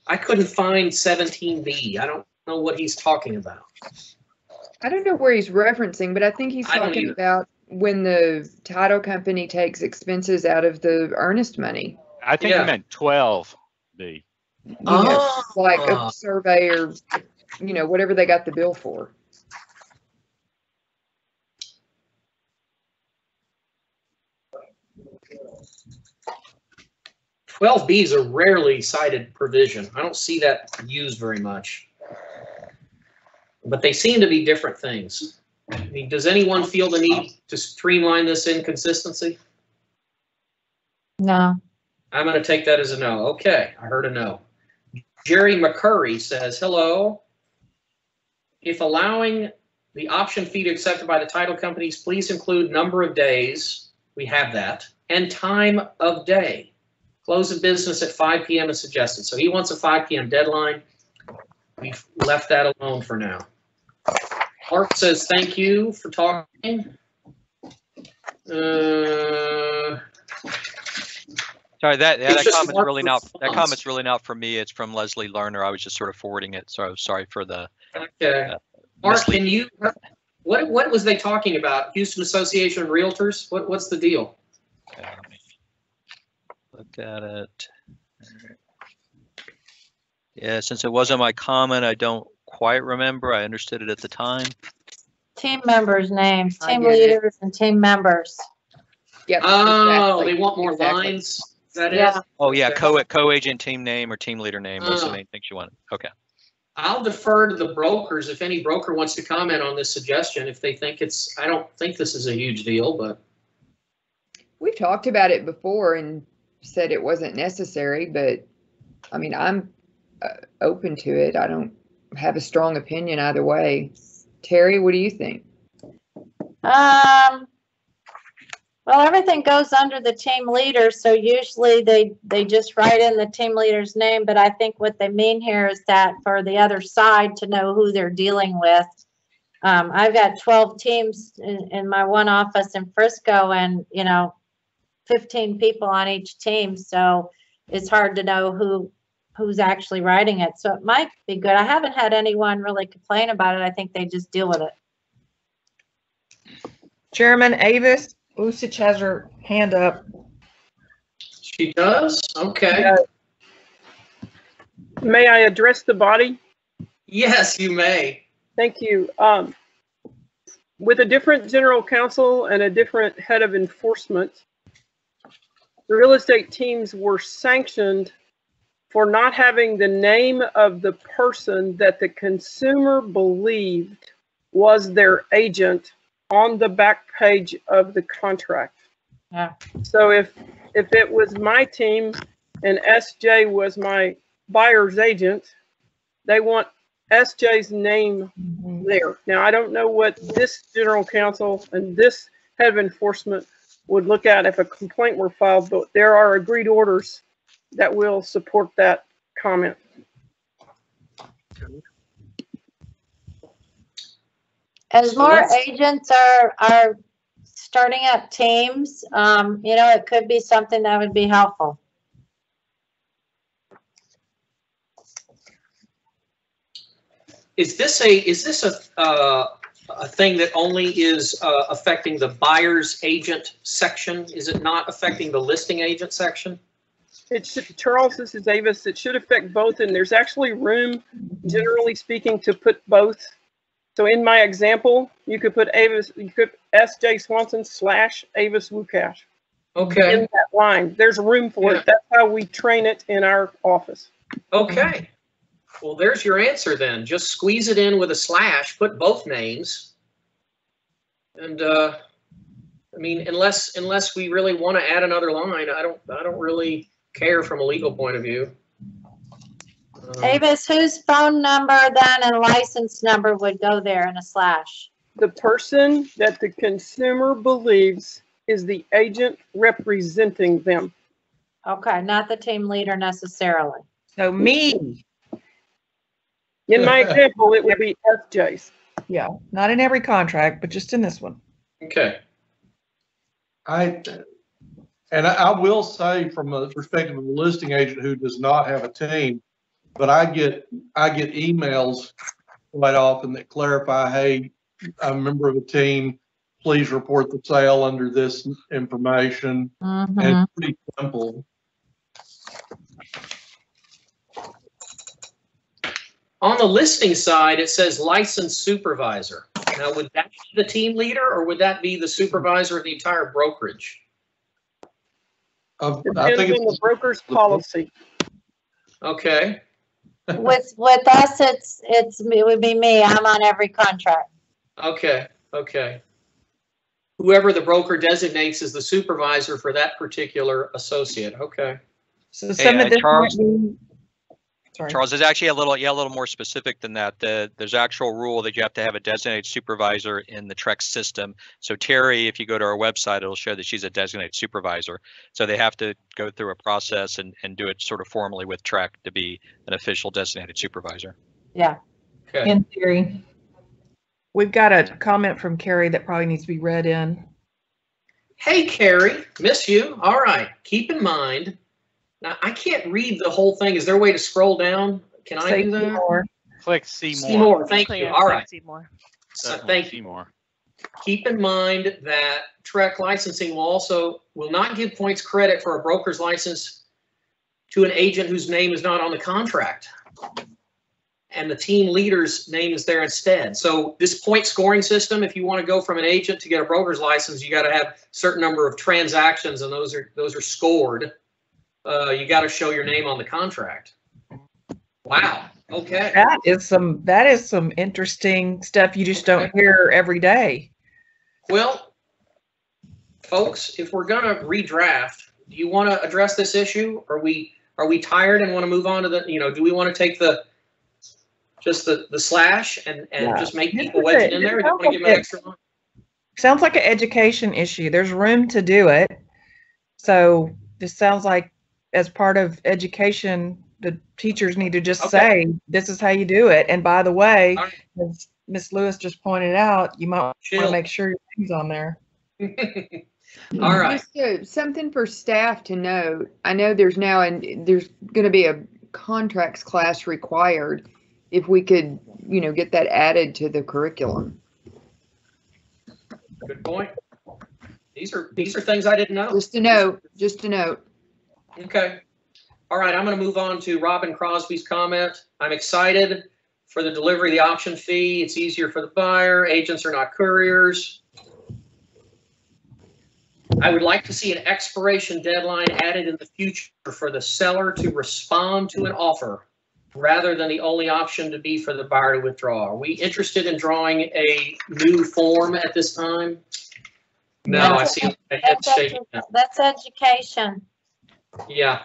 I couldn't find 17B. I don't know what he's talking about. I don't know where he's referencing, but I think he's talking about when the title company takes expenses out of the earnest money. I think he meant 12B. Like a survey or, you know, whatever they got the bill for. B is a rarely cited provision. I don't see that used very much. But they seem to be different things. I mean, does anyone feel the need to streamline this inconsistency? No. I'm going to take that as a no. Okay, I heard a no. Jerry McCurry says, hello. If allowing the option fee to be accepted by the title companies, please include number of days, we have that, and time of day. Close of business at 5 p.m. is suggested. So he wants a 5 p.m. deadline. We've left that alone for now. Mark says, thank you for talking. Sorry, that comment's really not from me. It's from Leslie Lerner. I was just sort of forwarding it. So sorry for the. Okay. Mark, can you? What was they talking about? Houston Association of Realtors. What's the deal? Okay, let me look at it. Yeah, since it wasn't my comment, I don't quite remember. I understood it at the time. Team members' names, team leaders, and team members. Yep. Oh, exactly. they want more lines. Is that it? Oh yeah, co-agent team name or team leader name. Those are the main things you want. Okay. I'll defer to the brokers if any broker wants to comment on this suggestion. If they think it's, I don't think this is a huge deal, but We've talked about it before and said it wasn't necessary, but I mean, I'm open to it. I don't have a strong opinion either way. Terry, what do you think? Well, everything goes under the team leader, so usually they just write in the team leader's name, but I think what they mean here is that for the other side to know who they're dealing with. I've got 12 teams in my one office in Frisco and, 15 people on each team, so it's hard to know who's actually writing it. So it might be good. I haven't had anyone really complain about it. I think they just deal with it. Chairman Avis Lucich has her hand up. she does? Okay. May I address the body? Yes, you may. Thank you. With a different general counsel and a different head of enforcement, the real estate teams were sanctioned for not having the name of the person that the consumer believed was their agent on the back page of the contract. Yeah. So if it was my team and SJ was my buyer's agent, they want SJ's name there. Now, I don't know what this general counsel and this head of enforcement would look at if a complaint were filed, but there are agreed orders that will support that comment. As more agents are starting up teams, it could be something that would be helpful. Is this a thing that only is affecting the buyer's agent section? Is it not affecting the listing agent section? Charles, this is Avis. It should affect both, and there's actually room, generally speaking, to put both. So in my example, you could put Avis, you could SJ Swanson / Avis Wukash. Okay. In that line, there's room for it. That's how we train it in our office. Okay. Well, there's your answer then. Just squeeze it in with a /, put both names. And I mean, unless we really want to add another line, I don't really care from a legal point of view. Avis, whose phone number then and license number would go there in a /? the person that the consumer believes is the agent representing them. Okay, not the team leader necessarily. So me. In my example, it would be FJ's. Yeah, not in every contract, but just in this one. Okay. I will say from the perspective of a listing agent who does not have a team, but I get emails quite often that clarify, hey, I'm a member of a team, please report the sale under this information. And it's pretty simple. On the listing side, it says licensed supervisor. Now, would that be the team leader or would that be the supervisor of the entire brokerage? I Depends think on the broker's policy. Okay. With us, it would be me. I'm on every contract. Okay. Okay. Whoever the broker designates as the supervisor for that particular associate. Okay. So some of this Charles, might be, sorry. Charles, there's actually a little more specific than that. There's actual rule that you have to have a designated supervisor in the Trex system. So Terry, if you go to our website, it'll show that she's a designated supervisor. So they have to go through a process and do it sort of formally with Trex to be an official designated supervisor. Yeah. Okay. In theory. We've got a comment from Carrie that probably needs to be read in. Hey, Carrie, miss you. All right. Keep in mind, now I can't read the whole thing. Is there a way to scroll down? Can I do that? More. Click see more. See more. Thank you. All right. See more. So, thank See you. more. Keep in mind that Trek licensing will not give points credit for a broker's license to an agent whose name is not on the contract. And the team leader's name is there instead. So this point scoring system, if you want to go from an agent to get a broker's license, you got to have a certain number of transactions, and those are scored. You got to show your name on the contract. Wow. Okay. That is some interesting stuff you just don't hear every day. Well, folks, if we're gonna redraft, do you want to address this issue? Are we tired and want to move on to the? Do we want to take the slash and just make people wedge it in there? Or do you want to give them an extra one? Sounds like an education issue. There's room to do it. So this sounds like as part of education, the teachers need to just say, this is how you do it. And by the way, as Ms. Lewis just pointed out, you might want to make sure your name's on there. All right. Just something for staff to note. I know there's going to be a contracts class required. If we could, get that added to the curriculum. Good point. These are things I didn't know. Just a note. Okay. All right, I'm going to move on to Robin Crosby's comment. I'm excited for the delivery of the option fee. It's easier for the buyer. Agents are not couriers. I would like to see an expiration deadline added in the future for the seller to respond to an offer rather than the only option to be for the buyer to withdraw. Are we interested in drawing a new form at this time? No, I see a head shaking. That's education. Yeah.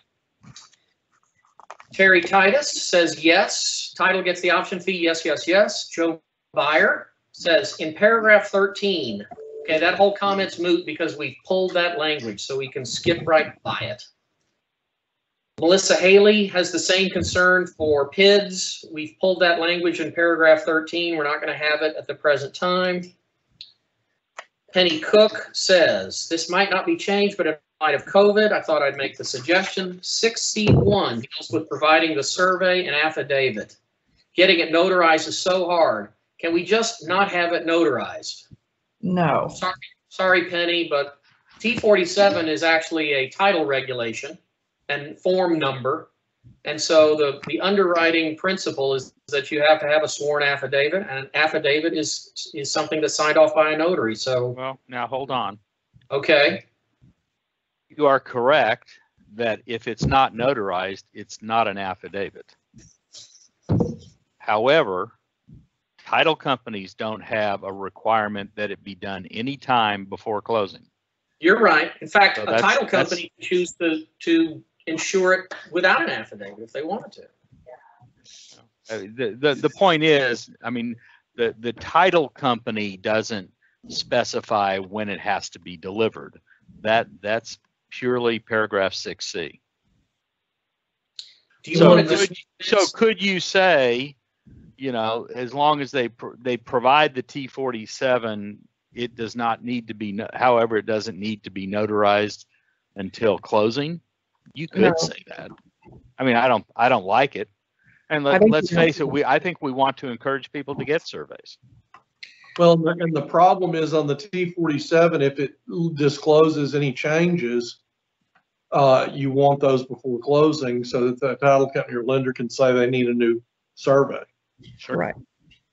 Terry Titus says yes. Title gets the option fee. Yes, yes, yes. Joe Buyer says in paragraph 13. Okay, that whole comment's moot because we pulled that language, so we can skip right by it. Melissa Haley has the same concern for PIDs. We've pulled that language in paragraph 13. We're not going to have it at the present time. Penny Cook says, this might not be changed, but in light of COVID, I thought I'd make the suggestion. 6C1 deals with providing the survey and affidavit. Getting it notarized is so hard. Can we just not have it notarized? No. Sorry, Penny, but T47 is actually a title regulation and form number. And so the underwriting principle is that you have to have a sworn affidavit, and an affidavit is something that's signed off by a notary. So, well, now hold on. Okay. You are correct that if it's not notarized, it's not an affidavit. However, title companies don't have a requirement that it be done any time before closing. You're right. In fact, So a title company can choose to insure it without an affidavit if they wanted to. The point is, I mean, The title company doesn't specify when it has to be delivered. That's purely paragraph 6C. Do you want to So could you say, you know, as long as they provide the T47, it does not need to be, however, it doesn't need to be notarized until closing? You could say that. I mean, I don't like it. And let's face it, I think we want to encourage people to get surveys. Well, and the problem is on the T47, if it discloses any changes, you want those before closing so that the title company or lender can say they need a new survey. Sure. Right.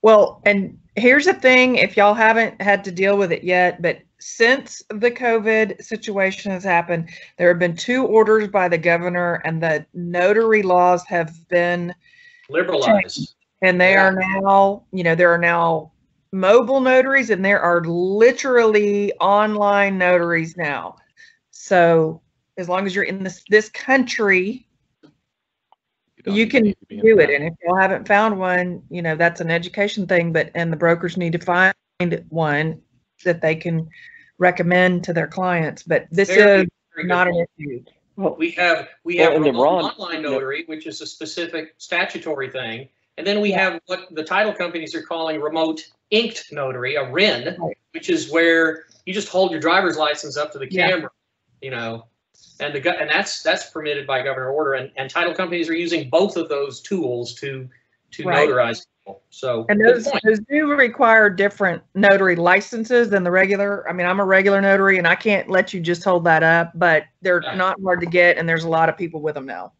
Well, and here's the thing, if y'all haven't had to deal with it yet, but since the COVID situation has happened, there have been 2 orders by the governor, and the notary laws have been liberalized. changed. And they are now, you know, there are now mobile notaries, and there are literally online notaries now. So as long as you're in this country, you can do it. And if you haven't found one, you know, that's an education thing, and the brokers need to find one that they can recommend to their clients. But this is not an issue. We have online notary, which is a specific statutory thing. And then we have what the title companies are calling remote inked notary, a RIN, which is where you just hold your driver's license up to the camera, you know, and that's permitted by governor order, and title companies are using both of those tools to notarize people. So and those do require different notary licenses than the regular. I mean, I'm a regular notary, and I can't let you just hold that up, but they're not hard to get, and there's a lot of people with them now.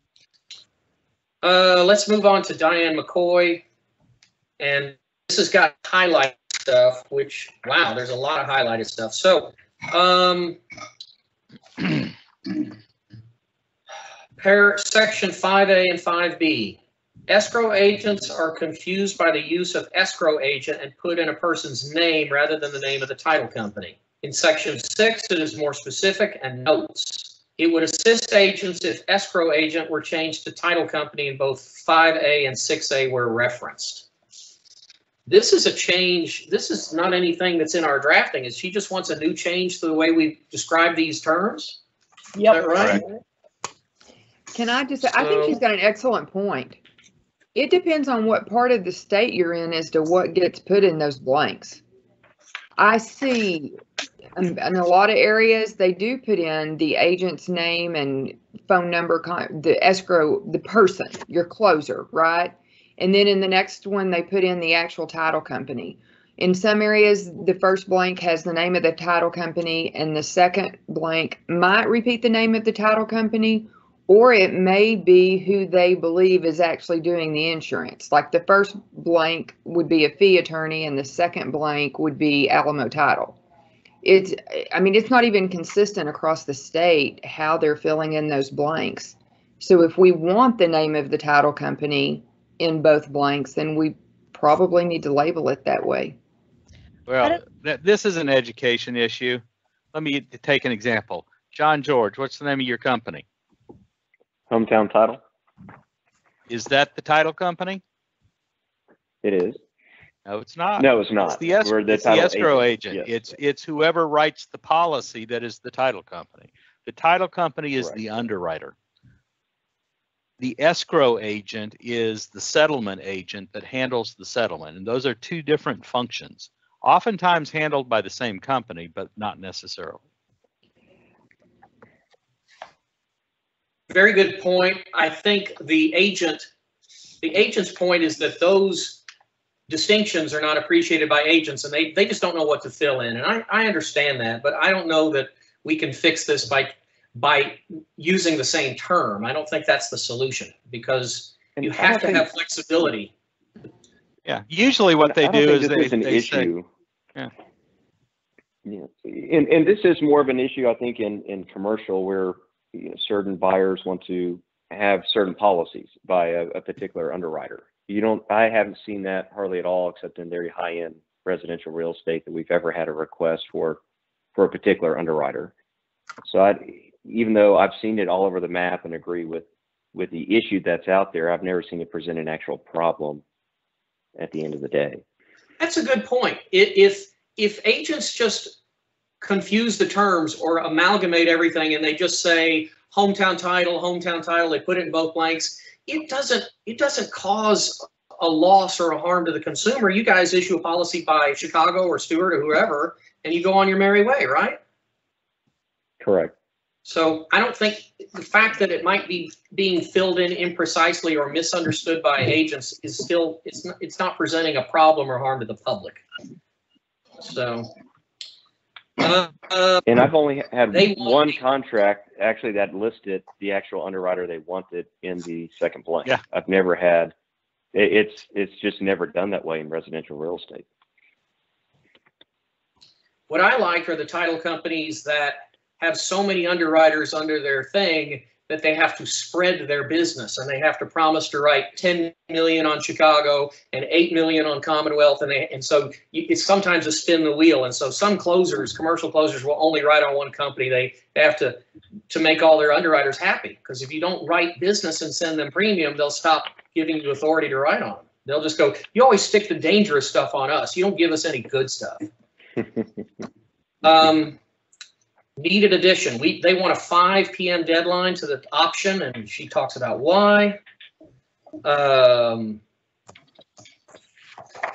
Let's move on to Diane McCoy, and this has got highlighted stuff, which, wow, there's a lot of highlighted stuff. So, section 5A and 5B. Escrow agents are confused by the use of escrow agent and put in a person's name rather than the name of the title company. In section 6, it is more specific and notes. It would assist agents if escrow agent were changed to title company in both 5A and 6A were referenced. This is a change. This is not anything that's in our drafting. She just wants a new change to the way we describe these terms. Yep. Is that right? Can I just say, I think she's got an excellent point. It depends on what part of the state you're in as to what gets put in those blanks. I see in a lot of areas, they do put in the agent's name and phone number, the escrow, the person, your closer, right? And then in the next one, they put in the actual title company. In some areas, the first blank has the name of the title company, and the second blank might repeat the name of the title company, or it may be who they believe is actually doing the insurance. Like the first blank would be a fee attorney, and the second blank would be Alamo Title. I mean, it's not even consistent across the state how they're filling in those blanks. So if we want the name of the title company in both blanks, then we probably need to label it that way. Well, this is an education issue. Let me take an example. John George, what's the name of your company? Hometown Title. Is that the title company? It is. No, it's not. No, it's not. It's the, escrow agent. Yes. It's whoever writes the policy that is the title company. The title company is the underwriter. The escrow agent is the settlement agent that handles the settlement. And those are 2 different functions, oftentimes handled by the same company, but not necessarily. Very good point. I think the agent's point is that those distinctions are not appreciated by agents, and they just don't know what to fill in. And I understand that, but I don't know that we can fix this by using the same term. I don't think that's the solution, because you have to have flexibility. Yeah, usually what they do is they say, yeah. And this is more of an issue, I think, in commercial, where certain buyers want to have certain policies by a particular underwriter. I haven't seen that hardly at all, except in very high-end residential real estate, that we've ever had a request for a particular underwriter. So even though I've seen it all over the map and agree with the issue that's out there, I've never seen it present an actual problem at the end of the day. That's a good point. If agents just confuse the terms or amalgamate everything and they just say hometown title, they put it in both blanks, it doesn't cause a loss or a harm to the consumer. You guys issue a policy by Chicago or Stewart or whoever, and you go on your merry way, right? Correct. So I don't think the fact that it might be being filled in imprecisely or misunderstood by agents is still, it's not presenting a problem or harm to the public. So. And I've only had one contract actually that listed the actual underwriter they wanted in the second blank. Yeah. I've never had, it's just never done that way in residential real estate. What I like are the title companies that have so many underwriters under their thing that they have to spread their business and they have to promise to write 10 million on Chicago and 8 million on Commonwealth. And so it's sometimes a spin the wheel. And so some closers, commercial closers, will only write on one company. They have to make all their underwriters happy, because if you don't write business and send them premium, they'll stop giving you authority to write on them. They'll just go, you always stick the dangerous stuff on us. You don't give us any good stuff. Needed addition. They want a 5 p.m. deadline to the option, and she talks about why.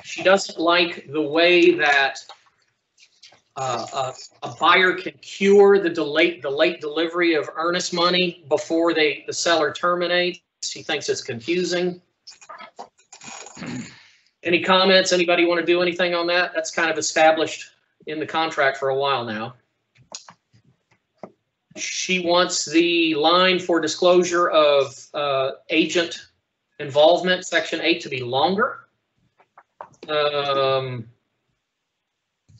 She doesn't like the way that a buyer can cure the late delivery of earnest money before the seller terminates. She thinks it's confusing. Any comments? Anybody want to do anything on that? That's kind of established in the contract for a while now. She wants the line for disclosure of agent involvement, Section 8, to be longer.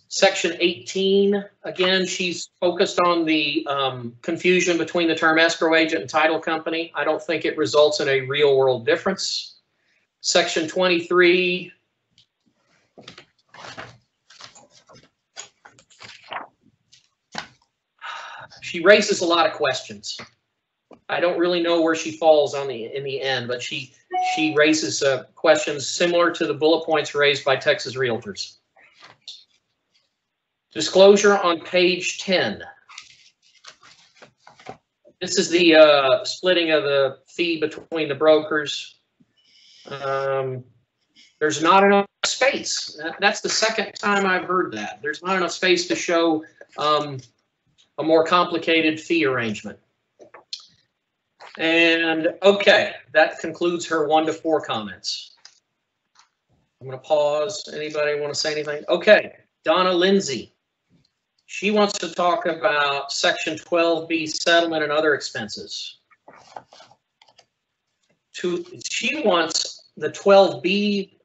Section 18, again, she's focused on the confusion between the term escrow agent and title company. I don't think it results in a real world difference. Section 23. She raises a lot of questions. I don't really know where she falls in the end, but she raises questions similar to the bullet points raised by Texas Realtors. Disclosure on page 10. This is the splitting of the fee between the brokers. There's not enough space. That's the second time I've heard that. There's not enough space to show a more complicated fee arrangement. And okay, that concludes her 1 to 4 comments. I'm going to pause. Anybody want to say anything? Okay, Donna Lindsay. She wants to talk about Section 12B settlement and other expenses. She wants the 12B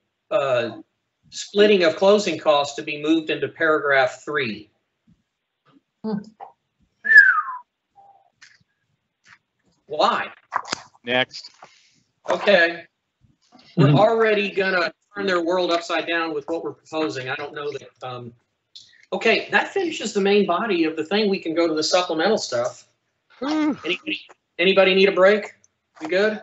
splitting of closing costs to be moved into paragraph 3. Why? Next. Okay. We're already gonna turn their world upside down with what we're proposing. I don't know that. Okay, that finishes the main body of the thing. We can go to the supplemental stuff. Anybody need a break? You good?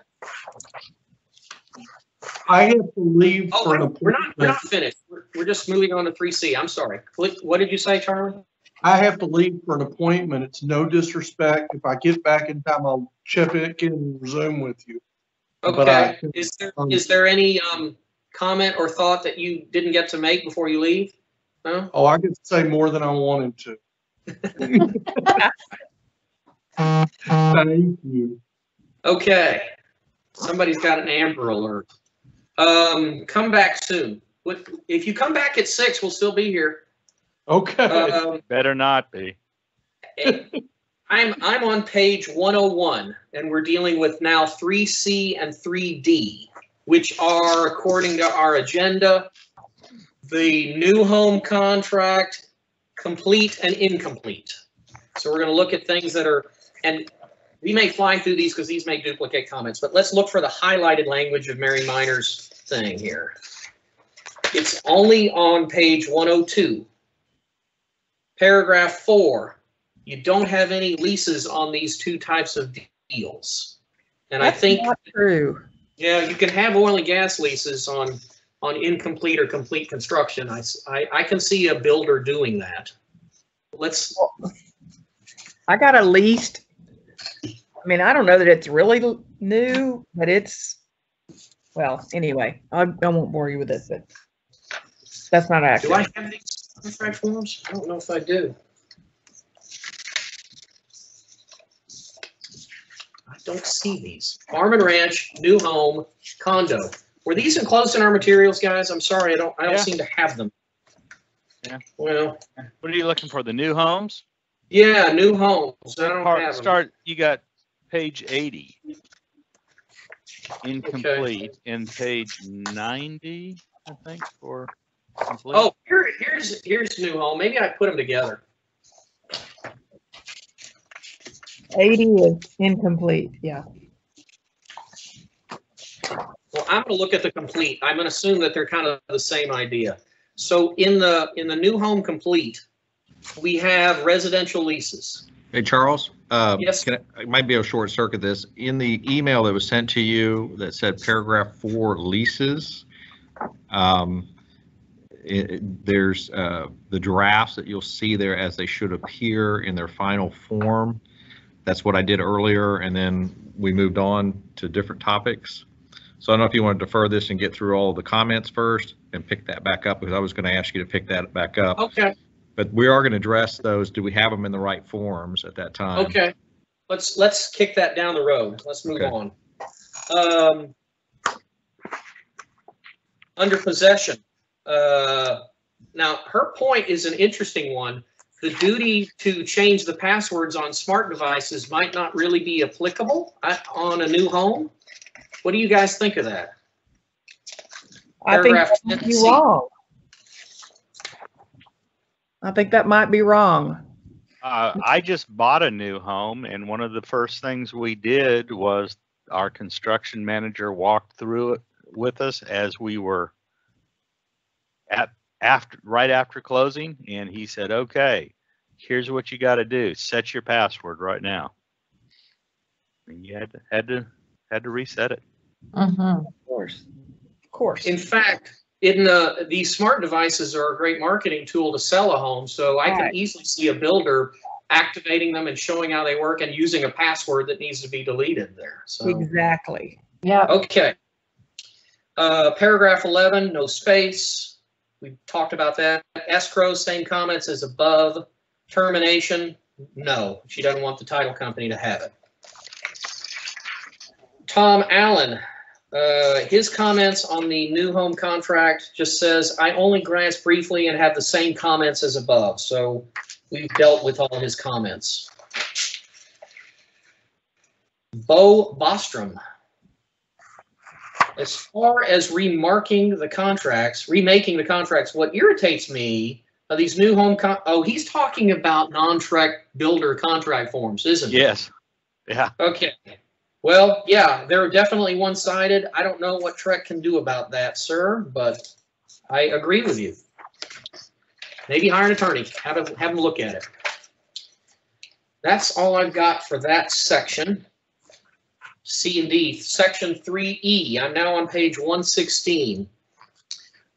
I have to leave for an we're appointment. not finished. We're just moving on to 3C. I'm sorry. What did you say, Charlie? I have to leave for an appointment. It's no disrespect. If I get back in time, I'll check in and resume with you. Okay. Is there any comment or thought that you didn't get to make before you leave? No? Oh, I could say more than I wanted to. Thank you. Okay. Somebody's got an Amber Alert. Come back soon. If you come back at 6, we'll still be here. Okay. Better not be. I'm on page 101, and we're dealing with now 3C and 3D, which are, according to our agenda, the new home contract, complete and incomplete. So we're going to look at things that are, and we may fly through these because these may duplicate comments, but let's look for the highlighted language of Mary Minor's thing here. It's only on page 102. Paragraph 4, you don't have any leases on these two types of deals. And That's I think not true. Yeah, you can have oil and gas leases on on incomplete or complete construction. I can see a builder doing that. I got a leased, I mean, I don't know that it's really new, but it's, well, anyway, I won't bore you with this, but that's not accurate. Do I have these contract forms? I don't know if I do. I don't see these. Farm and ranch, new home, condo. Were these enclosed in our materials, guys? I'm sorry, I don't seem to have them. Yeah. Well, what are you looking for? The new homes? Yeah, new homes. I don't have them. You got page 80. Incomplete. In page 90, I think, for complete. Oh, here's new home. Maybe I put them together. 80 is incomplete, yeah. Well, I'm going to look at the complete. I'm going to assume that they're kind of the same idea. So in the new home complete, we have residential leases. Hey, Charles? Yes. I might be able to short circuit this. In the email that was sent to you that said paragraph 4 leases, there's the drafts that you'll see there as they should appear in their final form. That's what I did earlier, and then we moved on to different topics. So I don't know if you want to defer this and get through all of the comments first and pick that back up, because I was going to ask you to pick that back up. Okay. But we are going to address those. Do we have them in the right forms at that time? Okay. Let's kick that down the road. Let's move on. Under possession. Now, her point is an interesting one. The duty to change the passwords on smart devices might not really be applicable on a new home. What do you guys think of that? I think that might be wrong. I think that might be wrong. I just bought a new home, and one of the first things we did was our construction manager walked through it with us as we were right after closing, and he said, "Okay, here's what you got to do: set your password right now." And you had to reset it. Of course. In fact, these smart devices are a great marketing tool to sell a home. So I can easily see a builder activating them and showing how they work and using a password that needs to be deleted there. So exactly. Yeah. Okay. Paragraph 11, no space. We talked about that. Escrow, same comments as above. Termination, no. She doesn't want the title company to have it. Tom Allen, his comments on the new home contract just says, I only glanced briefly and have the same comments as above. So we've dealt with all his comments. Bo Bostrom. As far as remaking the contracts, what irritates me are these new home, he's talking about non-Trek builder contract forms, isn't he? Yes. Yeah. Okay. Well, yeah, they're definitely one-sided. I don't know what Trek can do about that, sir, but I agree with you. Maybe hire an attorney, have them look at it. That's all I've got for that section. C and D, section 3E. I'm now on page 116.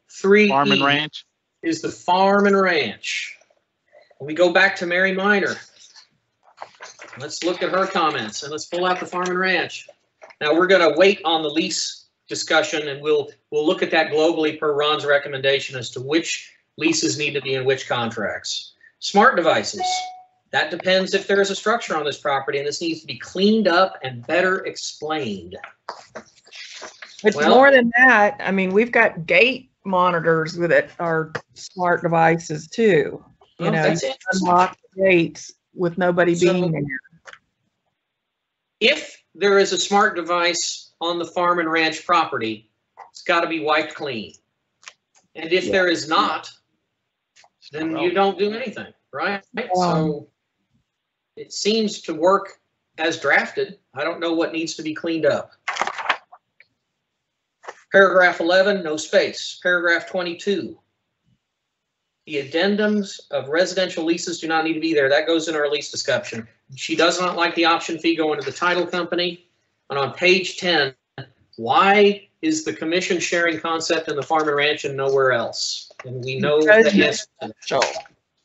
3E Farm and ranch is the farm and ranch. We go back to Mary Miner. Let's look at her comments and let's pull out the farm and ranch. Now we're going to wait on the lease discussion, and we'll look at that globally per Ron's recommendation as to which leases need to be in which contracts. Smart devices. That depends if there is a structure on this property, and this needs to be cleaned up and better explained. It's more than that. I mean, we've got gate monitors with our smart devices too. You know, you can unlock the gates with nobody being there. If there is a smart device on the farm and ranch property, it's got to be wiped clean. And if there is not, then you don't do anything, right? So it seems to work as drafted. I don't know what needs to be cleaned up. Paragraph 11, no space. Paragraph 22. The addendums of residential leases do not need to be there. That goes in our lease discussion. She does not like the option fee going to the title company. And on page 10, why is the commission sharing concept in the farm and ranch and nowhere else? And we know that yes.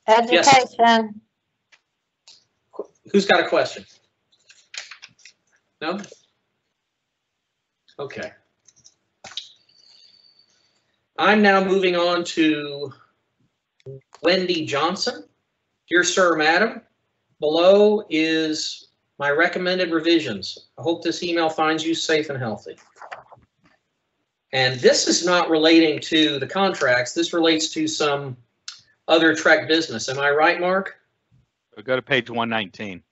Education. Who's got a question? No? Okay. I'm now moving on to Wendy Johnson. Dear sir, madam, below is my recommended revisions. I hope this email finds you safe and healthy. And this is not relating to the contracts. This relates to some other Trek business. Am I right, Mark? We'll go to page 119.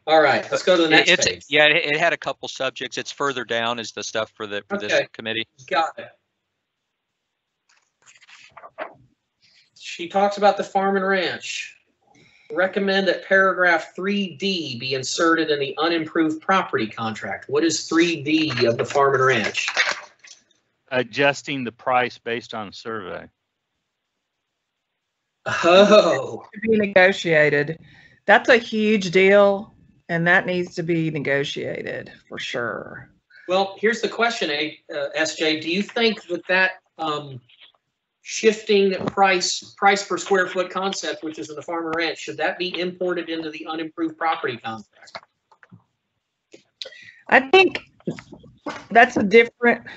All right, let's go to the next page. Yeah, it had a couple subjects. It's further down is the stuff for this committee. Got it. She talks about the farm and ranch. Recommend that paragraph 3D be inserted in the unimproved property contract. What is 3D of the farm and ranch? Adjusting the price based on survey. Oh. To be negotiated. That's a huge deal, and that needs to be negotiated for sure. Well, here's the question, SJ. Do you think that shifting price per square foot concept, which is in the farm and ranch, should that be imported into the unimproved property contract? I think that's a different,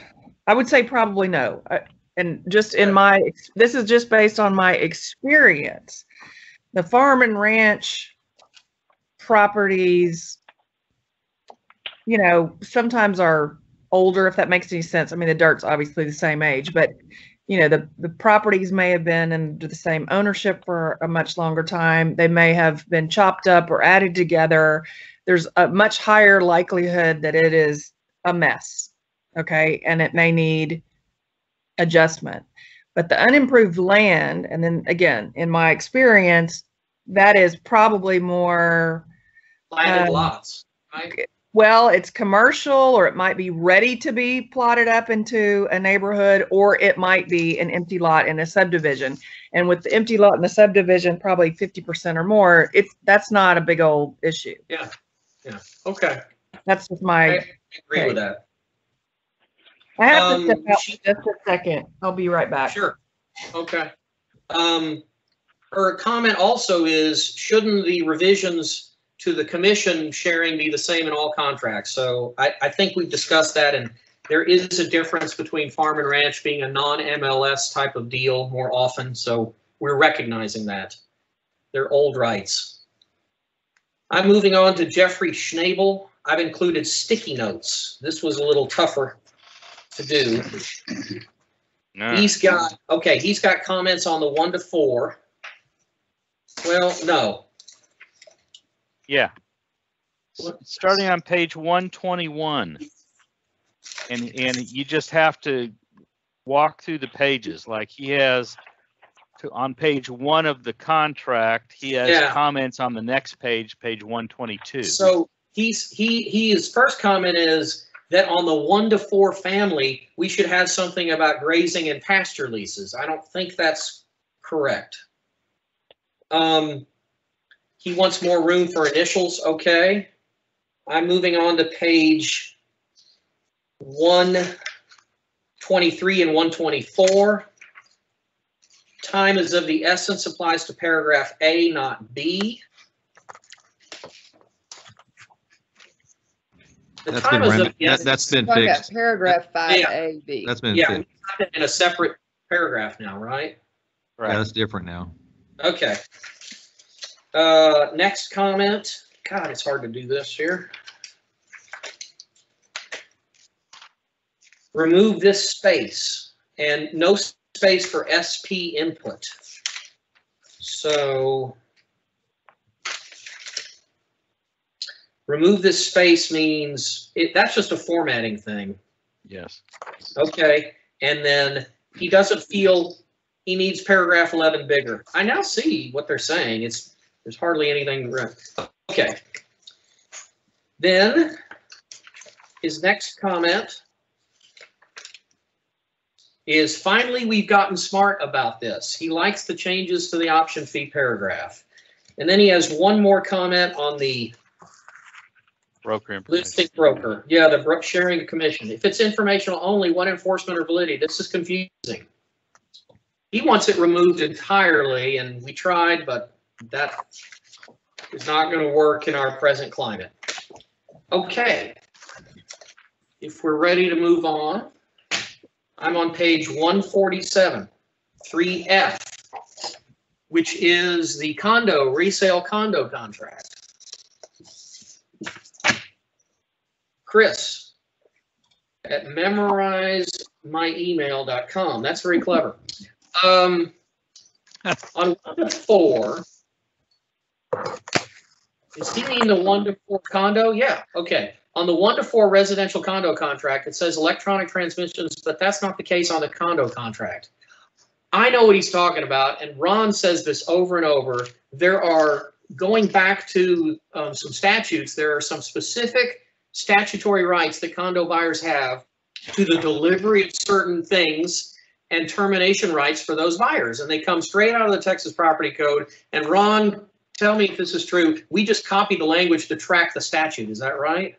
I would say probably no. And just in this is just based on my experience. The farm and ranch properties, you know, sometimes are older, if that makes any sense. I mean, the dirt's obviously the same age, but you know, the properties may have been under the same ownership for a much longer time. They may have been chopped up or added together. There's a much higher likelihood that it is a mess, okay? And it may need adjustment. But the unimproved land, and then again, in my experience, that is probably more platted lots, right? Well, it's commercial, or it might be ready to be plotted up into a neighborhood, or it might be an empty lot in a subdivision. And with the empty lot in the subdivision, probably 50% or more, that's not a big old issue. Yeah, yeah, okay. That's just my. I agree with that. I have to step out just a second. I'll be right back. Sure. Okay. Her comment also is, shouldn't the revisions to the commission sharing be the same in all contracts? So I think we've discussed that, and there is a difference between farm and ranch being a non-MLS type of deal more often. So we're recognizing that. They're old rights. I'm moving on to Jeffrey Schnabel. I've included sticky notes. This was a little tougher to do. No. He's got comments on the 1 to 4. Well, no. Yeah. Starting on page 121. And you just have to walk through the pages. Like he has on page 1 of the contract, he has comments on the next page, page 122. So his first comment is that on the 1 to 4 family, we should have something about grazing and pasture leases. I don't think that's correct. He wants more room for initials. Okay. I'm moving on to page 123 and 124. Time is of the essence applies to paragraph A, not B. That's been fixed. Paragraph 5A, B. That's been fixed. In a separate paragraph now, right? Right. Yeah, that's different now. Okay. Next comment. God, it's hard to do this here. Remove this space and no space for SP input. So remove this space means that's just a formatting thing. Yes. Okay. And then he doesn't feel he needs paragraph 11 bigger. I now see what they're saying. There's hardly anything. Okay. Then his next comment is, finally, we've gotten smart about this. He likes the changes to the option fee paragraph. And then he has one more comment on the Broker information. Listing broker. Yeah, the sharing of commission. If it's informational only, what enforcement or validity? This is confusing. He wants it removed entirely, and we tried, but that is not going to work in our present climate. Okay. If we're ready to move on, I'm on page 147, 3F, which is the resale condo contract. Chris at memorizemyemail.com. That's very clever. On 1-4, does he mean the 1-4 condo? Yeah, okay. On the 1-4 residential condo contract, it says electronic transmissions, but that's not the case on the condo contract. I know what he's talking about, and Ron says this over and over. There are, going back to some statutes, there are some specific statutory rights that condo buyers have to the delivery of certain things and termination rights for those buyers. And they come straight out of the Texas Property Code. And Ron, tell me if this is true. We just copied the language to track the statute. Is that right?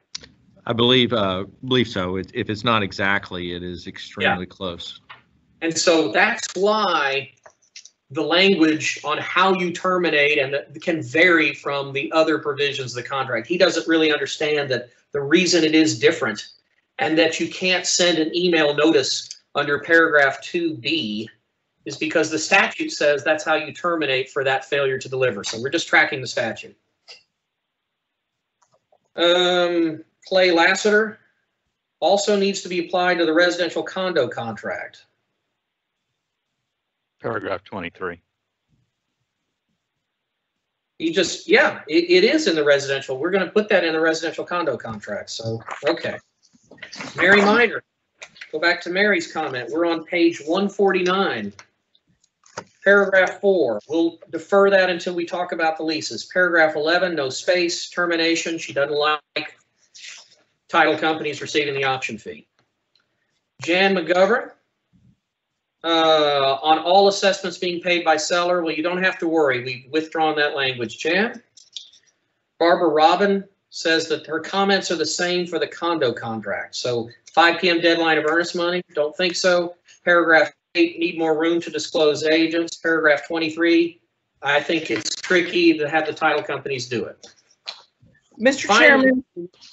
I believe so. If it's not exactly, it is extremely close. And so that's why the language on how you terminate and can vary from the other provisions of the contract. He doesn't really understand that the reason it is different and that you can't send an email notice under paragraph 2B is because the statute says that's how you terminate for that failure to deliver. So we're just tracking the statute. Clay Lassiter also needs to be applied to the residential condo contract. Paragraph 23. You just, yeah, it is in the residential. We're going to put that in the residential condo contract. So, okay. Mary Miner, go back to Mary's comment. We're on page 149. Paragraph 4, we'll defer that until we talk about the leases. Paragraph 11, no space, termination. She doesn't like title companies receiving the option fee. Jan McGovern, on all assessments being paid by seller, well, you don't have to worry. We've withdrawn that language, Jan. Barbara Robin says that her comments are the same for the condo contract. So 5 p.m. deadline of earnest money, don't think so. Paragraph 8, need more room to disclose agents. Paragraph 23, I think it's tricky to have the title companies do it. Mr. Finally, Chairman,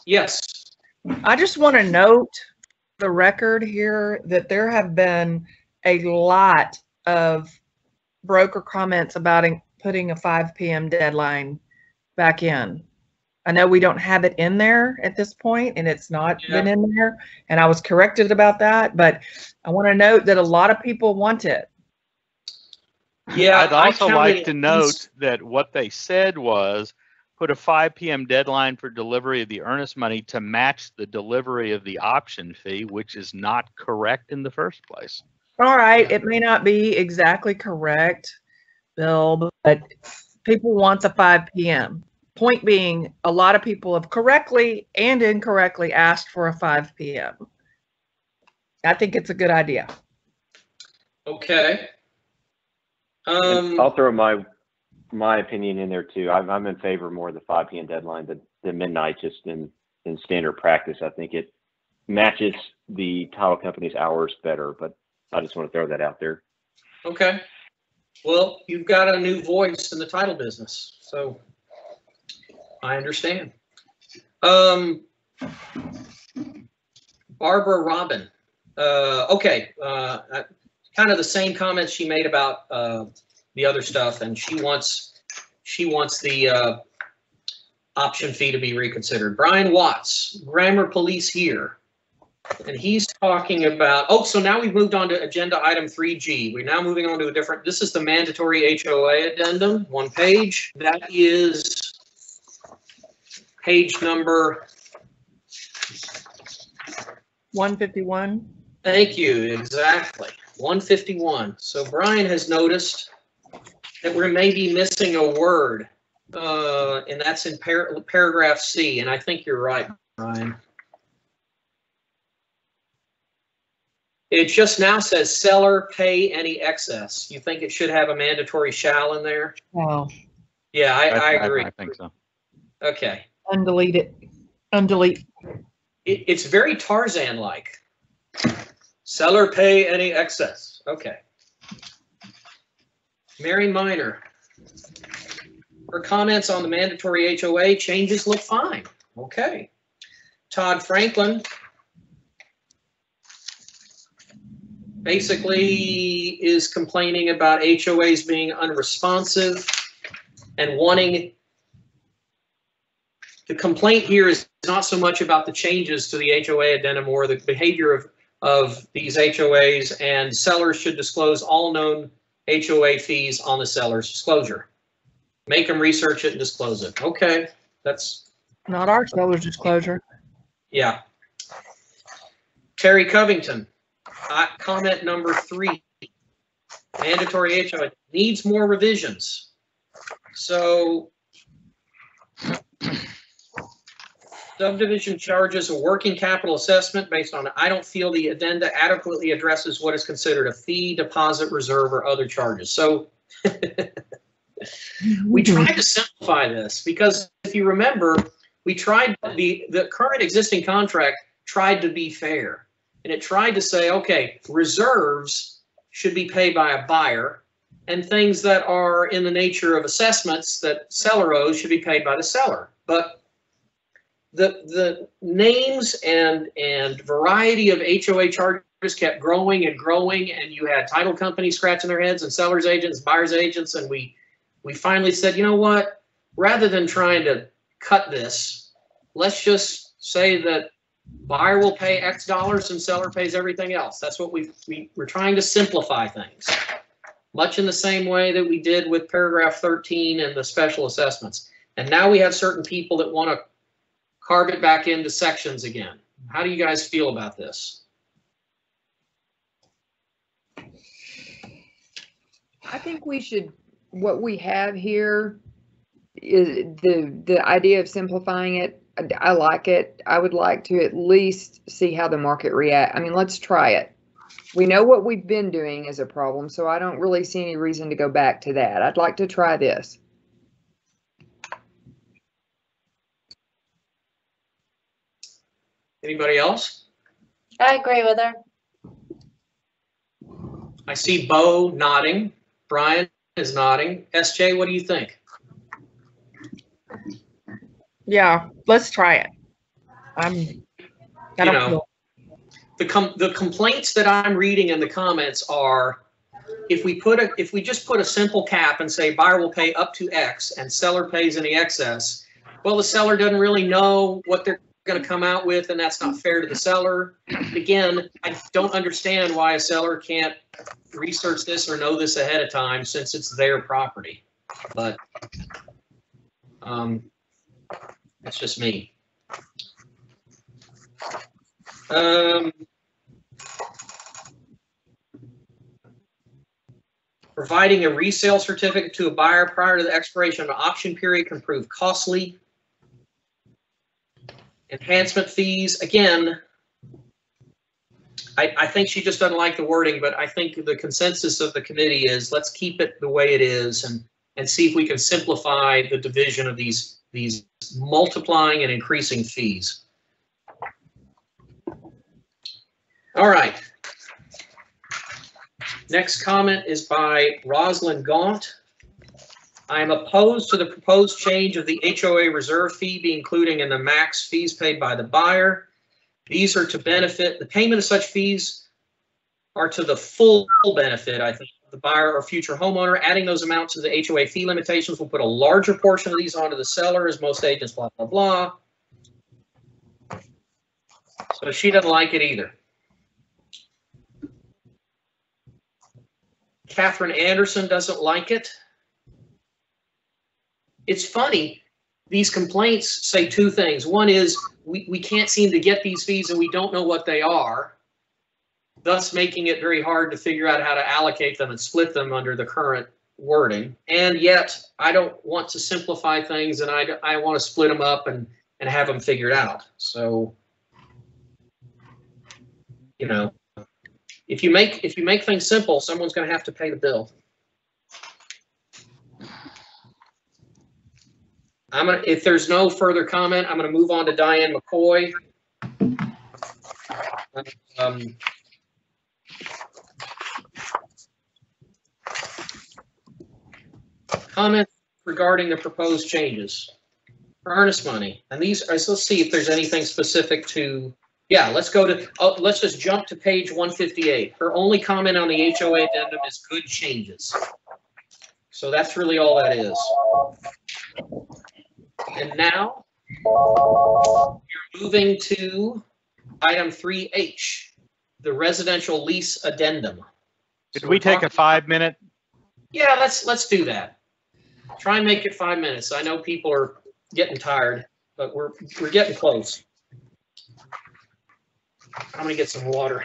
yes. I just want to note the record here that there have been a lot of broker comments about putting a 5 p.m. deadline back in. I know we don't have it in there at this point, and it's not been in there, and I was corrected about that, but I want to note that a lot of people want it. Yeah, I'd also like to note that what they said was put a 5 p.m. deadline for delivery of the earnest money to match the delivery of the option fee, which is not correct in the first place. All right, it may not be exactly correct, Bill, but people want the 5 p.m. Point being, a lot of people have correctly and incorrectly asked for a 5 p.m. I think it's a good idea. Okay. I'll throw my opinion in there too. I'm in favor more of the 5 p.m. deadline than midnight, just in standard practice. I think it matches the title company's hours better, but I just want to throw that out there. Okay. Well, you've got a new voice in the title business, so I understand. Barbara Robin. Okay. Kind of the same comments she made about the other stuff, and she wants the option fee to be reconsidered. Brian Watts, Grammar Police here. And he's talking about, oh, so now we've moved on to agenda item 3G. We're now moving on to a different, this is the mandatory HOA addendum, one page. That is page number 151. Thank you, exactly, 151. So Brian has noticed that we may be missing a word, and that's in paragraph C, and I think you're right, Brian. It just now says seller pay any excess. You think it should have a mandatory shall in there? Wow. Yeah, I agree. I think so. Okay. Undelete it. Undelete. It's very Tarzan-like. Seller pay any excess. Okay. Mary Minor. Her comments on the mandatory HOA changes look fine. Okay. Todd Franklin basically is complaining about HOAs being unresponsive and wanting. The complaint here is not so much about the changes to the HOA addendum or the behavior of these HOAs, and sellers should disclose all known HOA fees on the seller's disclosure. Make them research it and disclose it. Okay, that's not our seller's disclosure. Yeah. Terry Covington, comment number 3. Mandatory HOA needs more revisions. So subdivision charges a working capital assessment based on, I don't feel the addenda adequately addresses what is considered a fee, deposit, reserve, or other charges. So we tried to simplify this because if you remember, we tried, the current existing contract tried to be fair. And it tried to say, okay, reserves should be paid by a buyer, and things that are in the nature of assessments that seller owes should be paid by the seller. But the names and variety of HOA charges kept growing and growing, and you had title companies scratching their heads and sellers agents, buyers agents, and we finally said, you know what, rather than trying to cut this, let's just say that buyer will pay X dollars and seller pays everything else. That's what we're trying to simplify things, much in the same way that we did with paragraph 13 and the special assessments. And now we have certain people that want to carve it back into sections again. How do you guys feel about this? I think we should, what we have here is the idea of simplifying it. I like it. I would like to at least see how the market react. I mean, let's try it. We know what we've been doing is a problem, so I don't really see any reason to go back to that. I'd like to try this. Anybody else? I agree with her. I see Bo nodding. Brian is nodding. SJ, what do you think? Yeah, let's try it. The complaints that I'm reading in the comments are, if we just put a simple cap and say buyer will pay up to X and seller pays any excess, well, the seller doesn't really know what they're going to come out with, and that's not fair to the seller. Again, I don't understand why a seller can't research this or know this ahead of time since it's their property. But that's just me. Providing a resale certificate to a buyer prior to the expiration of an option period can prove costly. Enhancement fees, again, I think she just doesn't like the wording, but I think the consensus of the committee is let's keep it the way it is and see if we can simplify the division of these multiplying and increasing fees. All right. Next comment is by Rosalind Gaunt. I am opposed to the proposed change of the HOA reserve fee be including in the max fees paid by the buyer. These are to benefit, the payment of such fees are to the full benefit, I think, of the buyer or future homeowner. Adding those amounts to the HOA fee limitations will put a larger portion of these onto the seller, as most agents, blah, blah, blah. So she doesn't like it either. Catherine Anderson doesn't like it. It's funny, these complaints say two things. One is we can't seem to get these fees and we don't know what they are, thus making it very hard to figure out how to allocate them and split them under the current wording. And yet I don't want to simplify things, and I want to split them up and have them figured out. So, you know, if you make things simple, someone's going to have to pay the bill. If there's no further comment, I'm gonna move on to Diane McCoy. Comments regarding the proposed changes for earnest money. And these, let's see if there's anything specific to, yeah, let's just jump to page 158. Her only comment on the HOA addendum is good changes. So that's really all that is. And now you're moving to item 3H, the residential lease addendum. Could we take a 5-minute? Yeah, let's do that. Try and make it 5 minutes. I know people are getting tired, but we're getting close. I'm gonna get some water.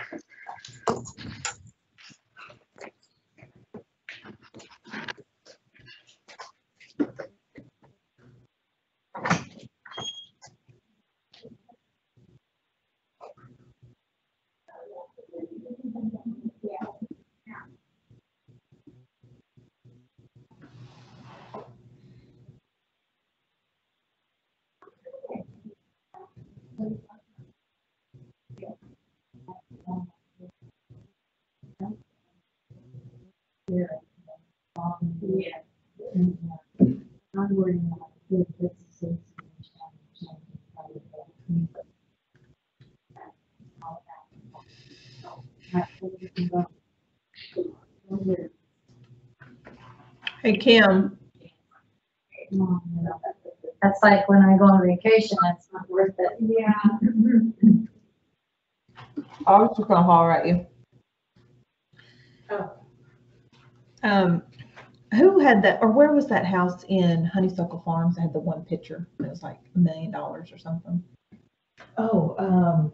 Hey, Kim. That's like when I go on vacation, it's not worth it. Yeah. I was just gonna holler at you. Who had that, or where was that house in Honeysuckle Farms that had the one picture? It was like $1 million or something. Oh,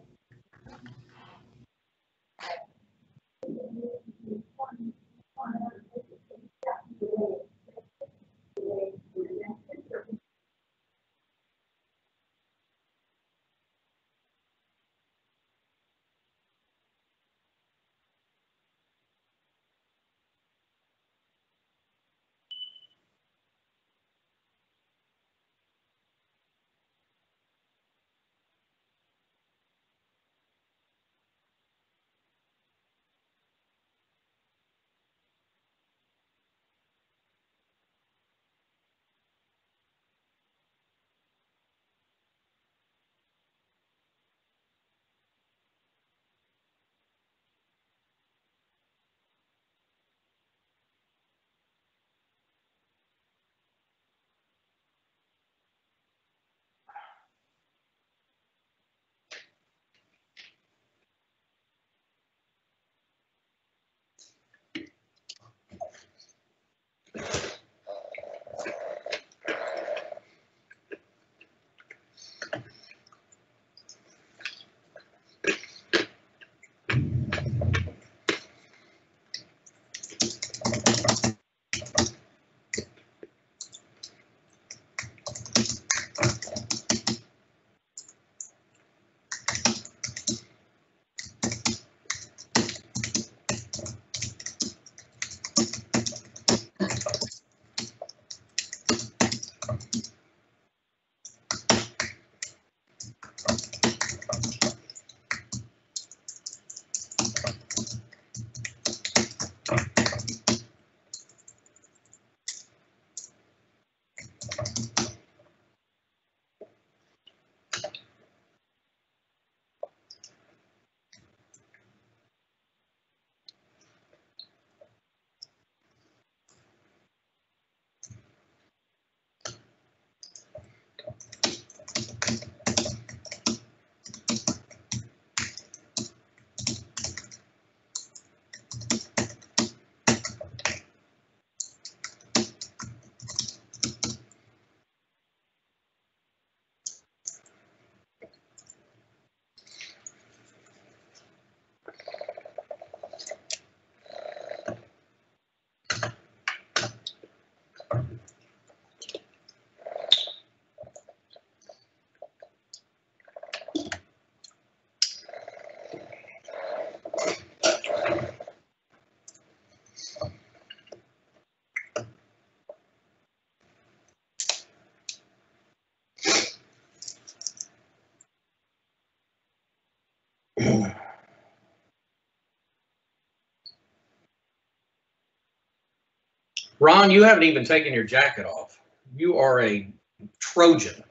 Ron, you haven't even taken your jacket off. You are a Trojan.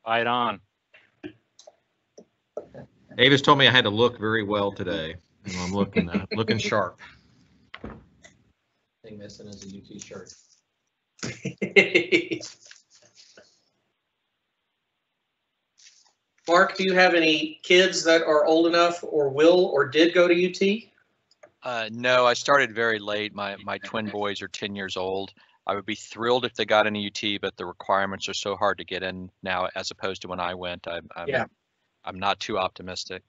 Right on. Avis told me I had to look very well today. And I'm looking sharp. Thing missing is a UT shirt. Mark, do you have any kids that are old enough or will or did go to UT? No, I started very late. My twin boys are 10 years old. I would be thrilled if they got into UT, but the requirements are so hard to get in now as opposed to when I went. I'm not too optimistic.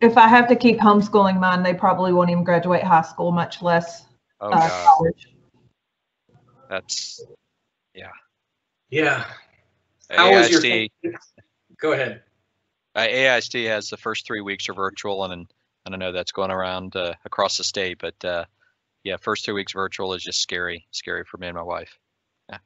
If I have to keep homeschooling mine, they probably won't even graduate high school, much less college. That's, yeah. Yeah. How was your? Go ahead. AISD has the first 3 weeks are virtual, and I know that's going around across the state, but yeah, first 2 weeks virtual is just scary for me and my wife. Yeah.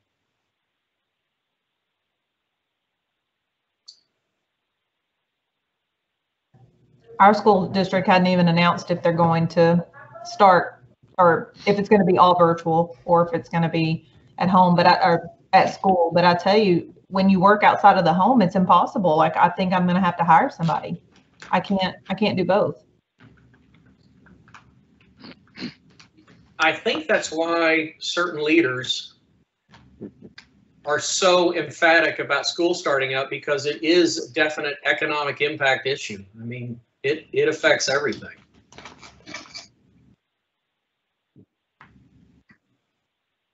Our school district hadn't even announced if they're going to start, or if it's going to be all virtual, or if it's going to be at home, or at school. But I tell you, when you work outside of the home, it's impossible. Like, I think I'm going to have to hire somebody. I can't do both. I think that's why certain leaders are so emphatic about school starting up, because it is a definite economic impact issue. I mean, it affects everything.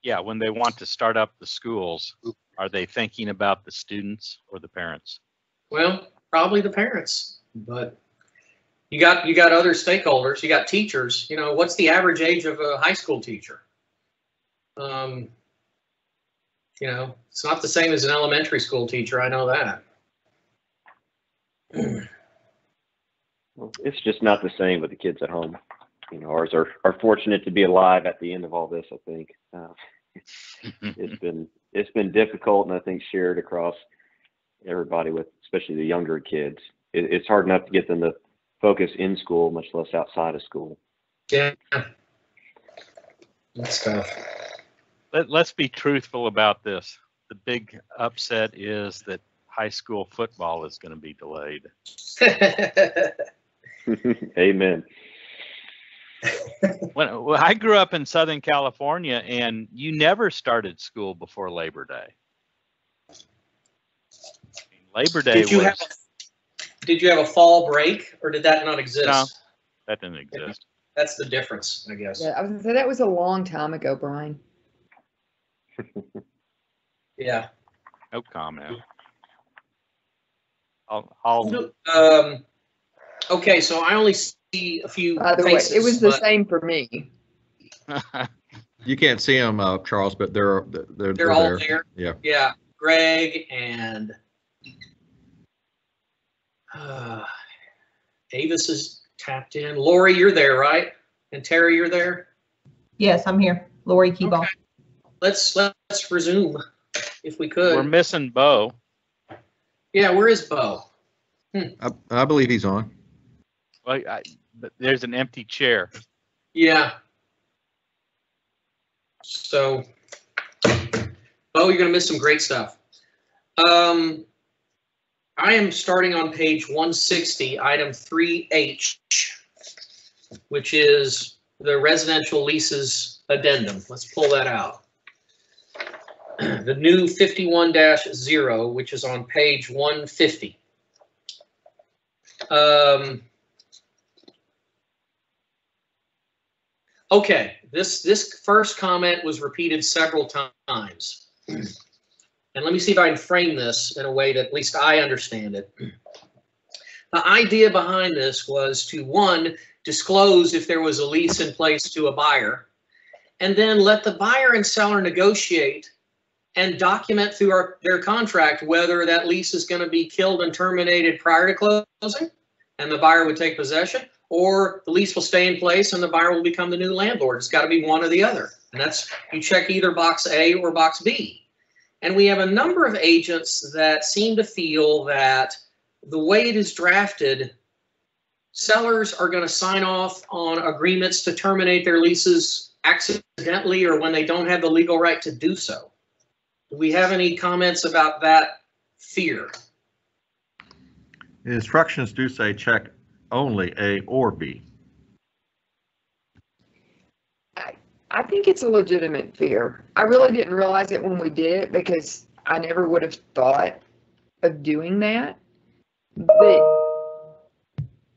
Yeah, when they want to start up the schools, are they thinking about the students or the parents? Well, probably the parents, but you got other stakeholders. You got teachers. You know, what's the average age of a high school teacher? You know, it's not the same as an elementary school teacher. I know that. Well, it's just not the same with the kids at home. You know, ours are fortunate to be alive at the end of all this, I think. It's been difficult, and I think shared across everybody, with especially the younger kids. It's hard enough to get them to focus in school, much less outside of school. Yeah, that's tough. Let's be truthful about this. The big upset is that high school football is going to be delayed. Amen. When I grew up in Southern California, and you never started school before Labor Day. Labor Day Did you have a fall break, or did that not exist? No, that didn't exist. That's the difference, I guess. Yeah, I was gonna say that was a long time ago, Brian. Yeah. No comment. Okay, so I only see a few By the faces, way, it was the same for me. You can't see them, Charles, but they're all there. Yeah. Yeah. Greg and Avis is tapped in. Lori, you're there, right? And Terry, you're there? Yes, I'm here. Lori Keyball. Okay. Let's resume if we could. We're missing Bo. Yeah, where is Bo? I believe he's on. Well, but there's an empty chair. Yeah. So, Bo, you're going to miss some great stuff. I am starting on page 160, item 3H, which is the residential leases addendum. Let's pull that out. The new 51-0, which is on page 150. Okay, this first comment was repeated several times. And let me see if I can frame this in a way that at least I understand it. The idea behind this was to, one, disclose if there was a lease in place to a buyer, and then let the buyer and seller negotiate and document through their contract whether that lease is going to be killed and terminated prior to closing, and the buyer would take possession, or the lease will stay in place and the buyer will become the new landlord. It's got to be one or the other. And that's, you check either box A or box B. And we have a number of agents that seem to feel that the way it is drafted, sellers are going to sign off on agreements to terminate their leases accidentally or when they don't have the legal right to do so. Do we have any comments about that fear? The instructions do say check only A or B. I think it's a legitimate fear. I really didn't realize it when we did it because I never would have thought of doing that. But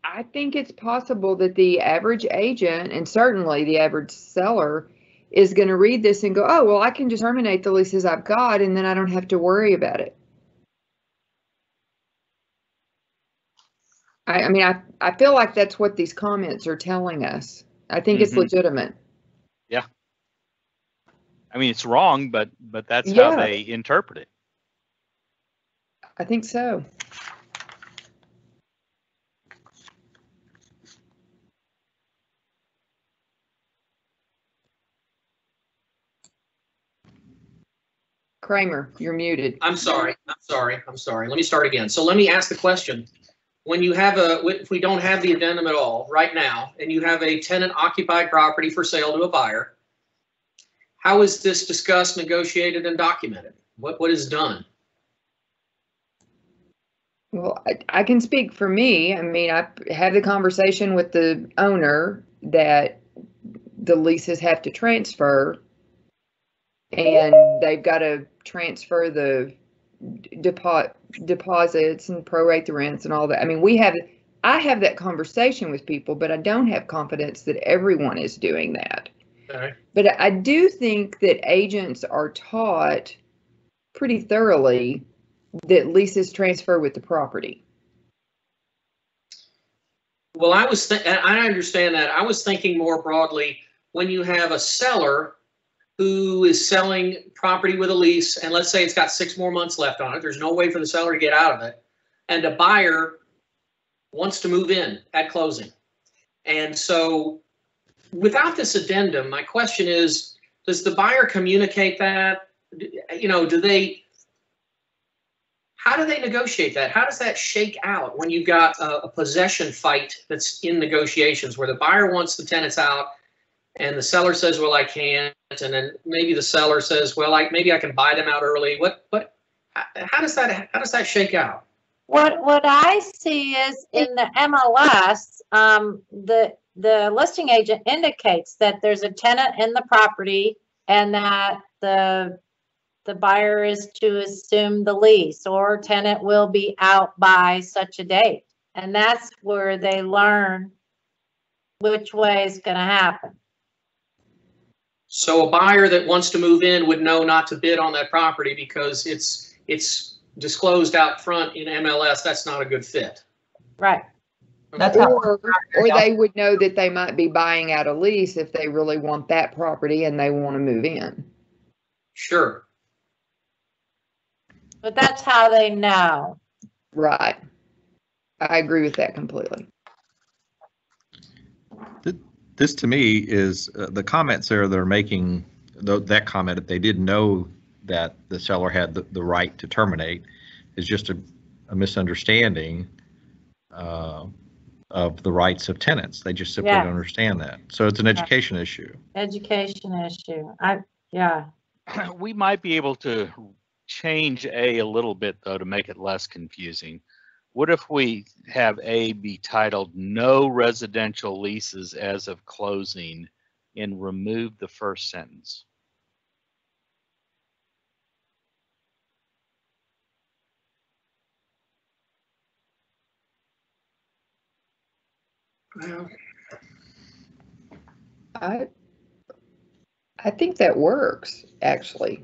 I think it's possible that the average agent and certainly the average seller is going to read this and go, oh, well, I can just terminate the leases I've got and then I don't have to worry about it. I mean, I feel like that's what these comments are telling us. I think it's legitimate. Yeah. I mean, it's wrong, but that's how they interpret it. I think so. Kramer, you're muted. I'm sorry. Let me start again. So let me ask the question. When you have if we don't have the addendum at all right now, and you have a tenant occupied property for sale to a buyer, how is this discussed, negotiated, and documented? What is done? Well, I can speak for me. I mean, I had the conversation with the owner that the leases have to transfer, and they've got to transfer the deposits and prorate the rents and all that. I mean, I have that conversation with people, but I don't have confidence that everyone is doing that. Okay. But I do think that agents are taught pretty thoroughly that leases transfer with the property. Well, I understand that. I was thinking more broadly when you have a seller who is selling property with a lease, and let's say it's got 6 more months left on it. There's no way for the seller to get out of it. And a buyer wants to move in at closing. And so without this addendum, my question is, does the buyer communicate that? You know, how do they negotiate that? How does that shake out when you've got a possession fight that's in negotiations where the buyer wants the tenants out and the seller says, well, I can't. And then maybe the seller says, well, maybe I can buy them out early. How does that shake out? What I see is in the MLS, the listing agent indicates that there's a tenant in the property and that the buyer is to assume the lease or tenant will be out by such a date. And that's where they learn which way is going to happen. So a buyer that wants to move in would know not to bid on that property because it's disclosed out front in MLS. That's not a good fit. Right. That's or they would know that they might be buying out a lease if they really want that property and they want to move in. Sure. But that's how they know. Right. I agree with that completely. This to me is the comments there they're making, that comment that they didn't know that the seller had the right to terminate is just a misunderstanding of the rights of tenants. They just simply don't understand that. So it's an education issue. Education issue. Yeah. We might be able to change A little bit though to make it less confusing. What if we have A be titled no residential leases as of closing and remove the first sentence? Well, I think that works, actually.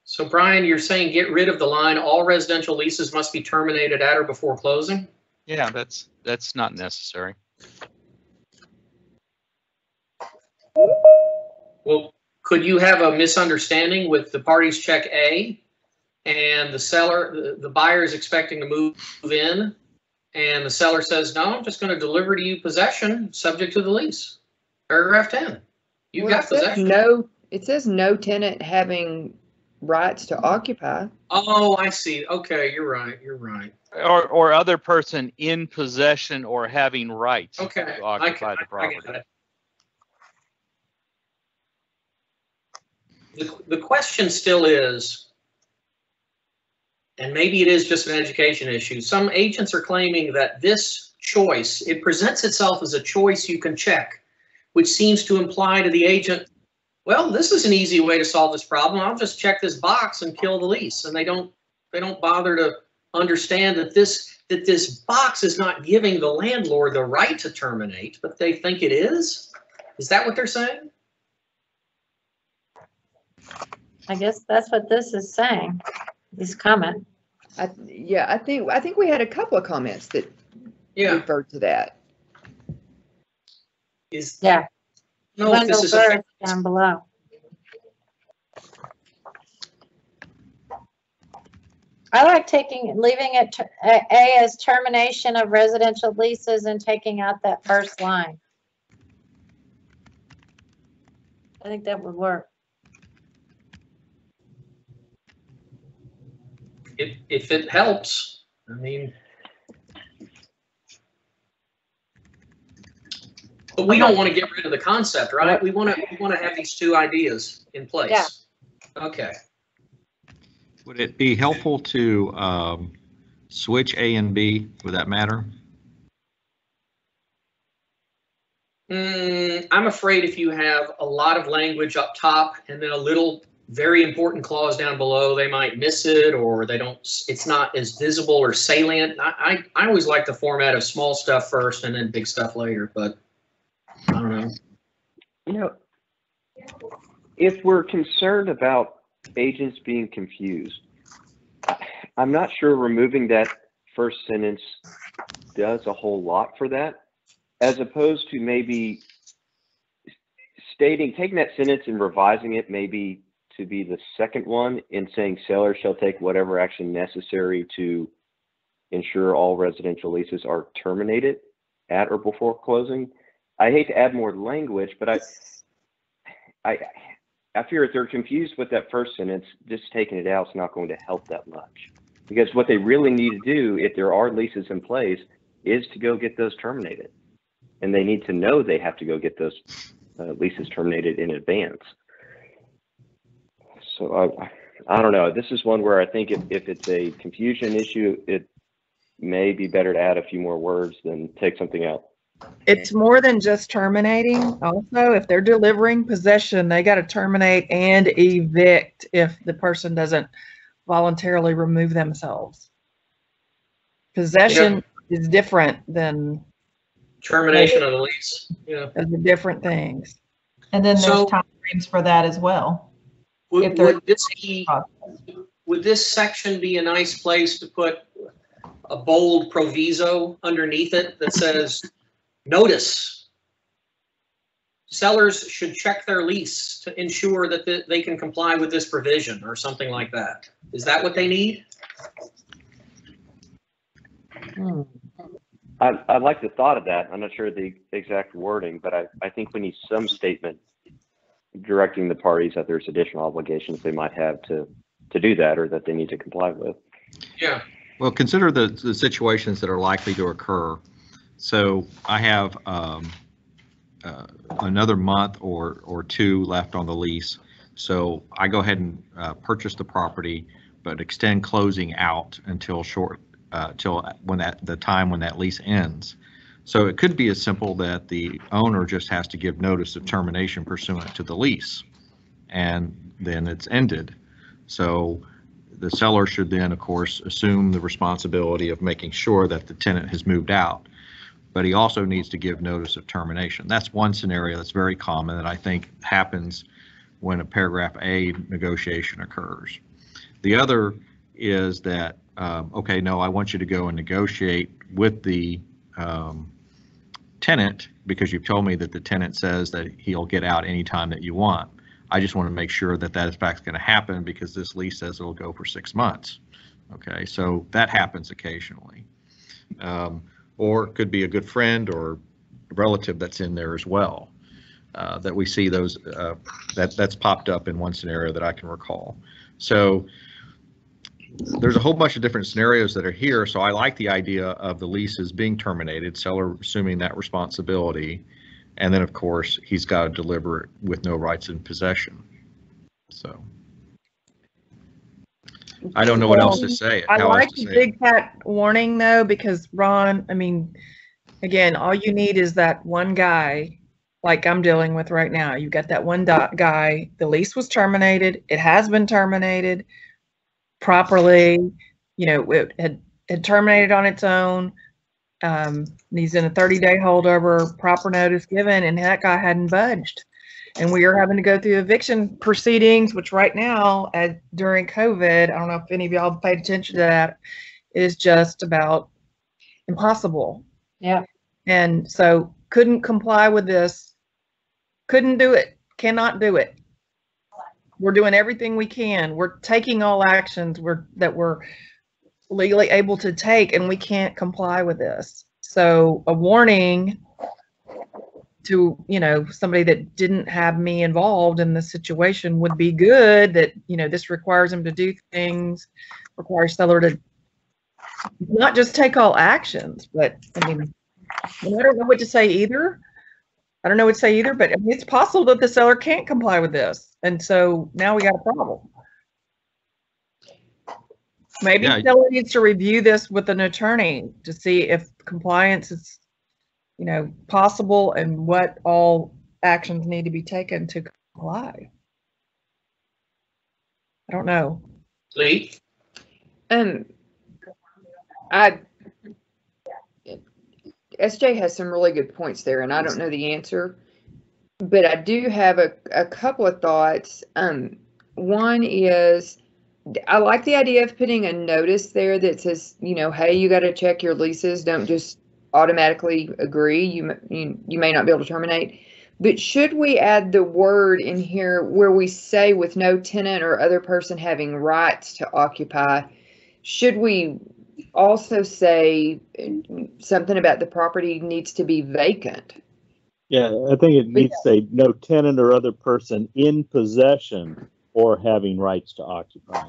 So Brian, you're saying get rid of the line, all residential leases must be terminated at or before closing? Yeah, that's not necessary. Well, could you have a misunderstanding with the parties check A and the seller, the buyer is expecting to move in and the seller says, no, I'm just going to deliver to you possession subject to the lease. Paragraph 10. You Well, got it says possession. it says no tenant having rights to occupy. Oh, I see. Okay, you're right. You're right. Or other person in possession or having rights Okay, to occupy the I property. get it. The question still is, and maybe it is just an education issue, some agents are claiming that this choice, it presents itself as a choice you can check, which seems to imply to the agent, well, this is an easy way to solve this problem. I'll just check this box and kill the lease. And they don't bother to understand that this box is not giving the landlord the right to terminate, but they think it is. Is that what they're saying? I guess that's what this is saying, this comment. I think we had a couple of comments that referred to that. Yeah. No, Wendell this is Burris down below. I like leaving it A as termination of residential leases and taking out that first line. I think that would work. If it helps, I mean. But we don't want to get rid of the concept, right? We want to have these two ideas in place. Yeah. Okay. Would it be helpful to switch A and B? Would that matter? I'm afraid if you have a lot of language up top and then a little very important clause down below, they might miss it, or they don't. It's not as visible or salient. I always like the format of small stuff first and then big stuff later, but. I don't know. You know, if we're concerned about agents being confused, I'm not sure removing that first sentence does a whole lot for that, as opposed to maybe taking that sentence and revising it maybe to be the second one in saying seller shall take whatever action necessary to ensure all residential leases are terminated at or before closing. I hate to add more language, but I fear if they're confused with that first sentence, just taking it out is not going to help that much. Because what they really need to do, if there are leases in place, is to go get those terminated. And they need to know they have to go get those leases terminated in advance. So I don't know. This is one where I think if it's a confusion issue, it may be better to add a few more words than take something out. It's more than just terminating. Also, if they're delivering possession, they got to terminate and evict if the person doesn't voluntarily remove themselves. Possession is different than termination of the lease. Yeah, those are different things. And then there's time frames for that as well. Would this section be a nice place to put a bold proviso underneath it that says, notice, sellers should check their lease to ensure that they can comply with this provision or something like that? Is that what they need? I like the thought of that. I'm not sure the exact wording, but I think we need some statement directing the parties that there's additional obligations they might have to do that or that they need to comply with. Yeah. Well, consider the situations that are likely to occur. So I have another month or two left on the lease. So I go ahead and purchase the property, but extend closing out until the time when that lease ends. So it could be as simple that the owner just has to give notice of termination pursuant to the lease, and then it's ended. So the seller should then, of course, assume the responsibility of making sure that the tenant has moved out. But he also needs to give notice of termination. That's one scenario that's very common that I think happens when a paragraph A negotiation occurs. The other is that, okay, no, I want you to go and negotiate with the tenant because you've told me that the tenant says that he'll get out anytime that you want. I just want to make sure that that in fact is going to happen because this lease says it'll go for 6 months. Okay, so that happens occasionally. Or it could be a good friend or relative that's in there as well. that we see those, that's popped up in one scenario that I can recall. So there's a whole bunch of different scenarios that are here. So I like the idea of the leases being terminated, seller assuming that responsibility. And then of course, he's got to deliver it with no rights in possession. So I don't know what else to say. I like the big cat warning though, because Ron, I mean, again, all you need is that one guy like I'm dealing with right now. You got that one guy, the lease was terminated. It has been terminated properly. You know, it had terminated on its own. He's in a 30-day holdover, proper notice given, and that guy hadn't budged. And we are having to go through eviction proceedings, which right now, during COVID, I don't know if any of y'all paid attention to that, is just about impossible. Yeah. And so couldn't comply with this, couldn't do it, cannot do it. We're doing everything we can. We're taking all actions that we're legally able to take, and we can't comply with this. So a warning to, you know, somebody that didn't have me involved in the situation would be good, that, you know, this requires him to do things, requires seller to not just take all actions, but I mean, I don't know what to say either. I don't know what to say either, but I mean, it's possible that the seller can't comply with this. And so now we got a problem. Maybe the seller needs to review this with an attorney to see if compliance is, you know, possible and what all actions need to be taken to comply. I don't know. Lee? SJ has some really good points there, and I don't know the answer, but I do have a couple of thoughts. One is, I like the idea of putting a notice there that says, you know, hey, you got to check your leases. Don't just automatically agree. You may not be able to terminate. But should we add the word in here where we say with no tenant or other person having rights to occupy? Should we also say something about the property needs to be vacant? Yeah, I think it needs to say no tenant or other person in possession or having rights to occupy.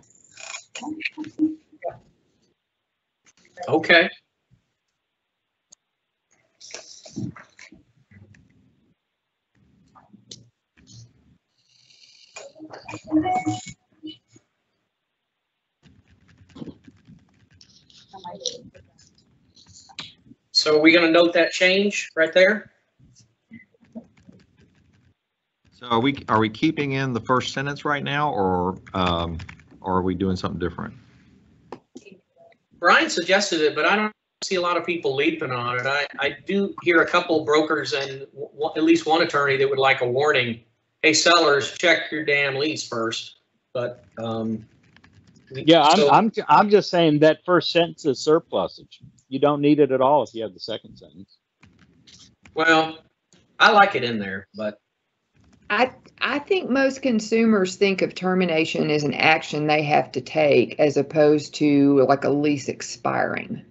Okay. So are we going to note that change right there? So are we keeping in the first sentence right now, or are we doing something different? Brian suggested it, but I don't see a lot of people leaping on it. I do hear a couple brokers and at least one attorney that would like a warning. Hey, sellers, check your damn lease first. But yeah, I'm just saying that first sentence is surplusage. You don't need it at all if you have the second sentence. Well, I like it in there, but I think most consumers think of termination as an action they have to take as opposed to like a lease expiring.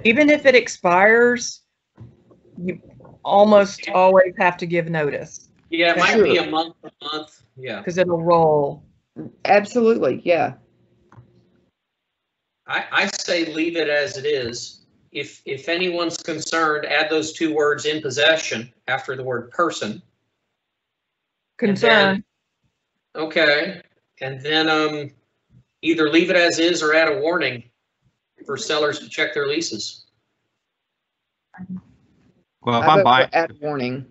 Even if it expires, you almost always have to give notice. Yeah, it might be a month. Yeah. Because it'll roll. Absolutely, yeah. I say leave it as it is. If anyone's concerned, add those two words in possession after the word person. Concern. Okay. And then either leave it as is or add a warning for sellers to check their leases. Well, if I'm buying, add warning.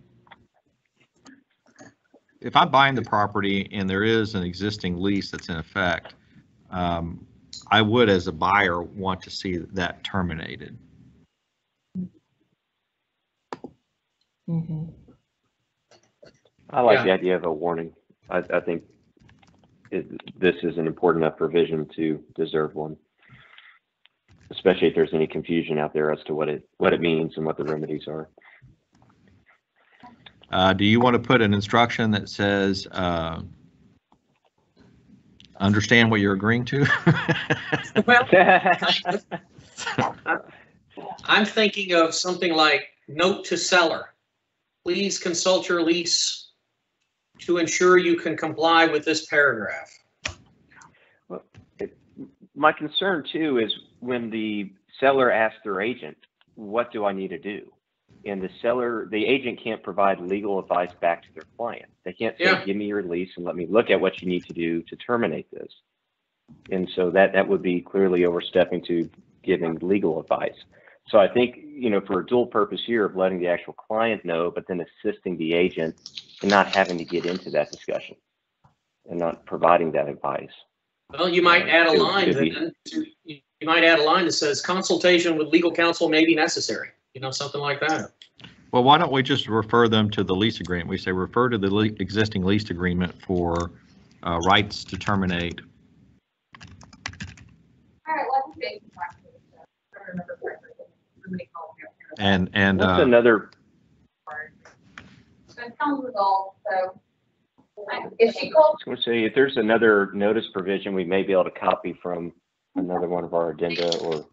If I'm buying the property and there is an existing lease that's in effect, I would, as a buyer, want to see that terminated. Mm-hmm. I like the idea of a warning. I think this is an important enough provision to deserve one, especially if there's any confusion out there as to what it means and what the remedies are. Do you want to put an instruction that says, understand what you're agreeing to? Well, I'm thinking of something like note to seller. please consult your lease to ensure you can comply with this paragraph. Well, my concern too is when the seller asks their agent, what do I need to do? And the agent can't provide legal advice back to their client. They can't say, give me your lease and let me look at what you need to do to terminate this. And so that would be clearly overstepping to giving legal advice. So I think, for a dual purpose here of letting the actual client know, but then assisting the agent and not having to get into that discussion and not providing that advice. Well, you might add a line that says consultation with legal counsel may be necessary, something like that. Well, why don't we just refer them to the lease agreement? We say refer to the existing lease agreement for rights to terminate. And what's another? If she calls, I was going to say, if there's another notice provision, we may be able to copy from another one of our addenda or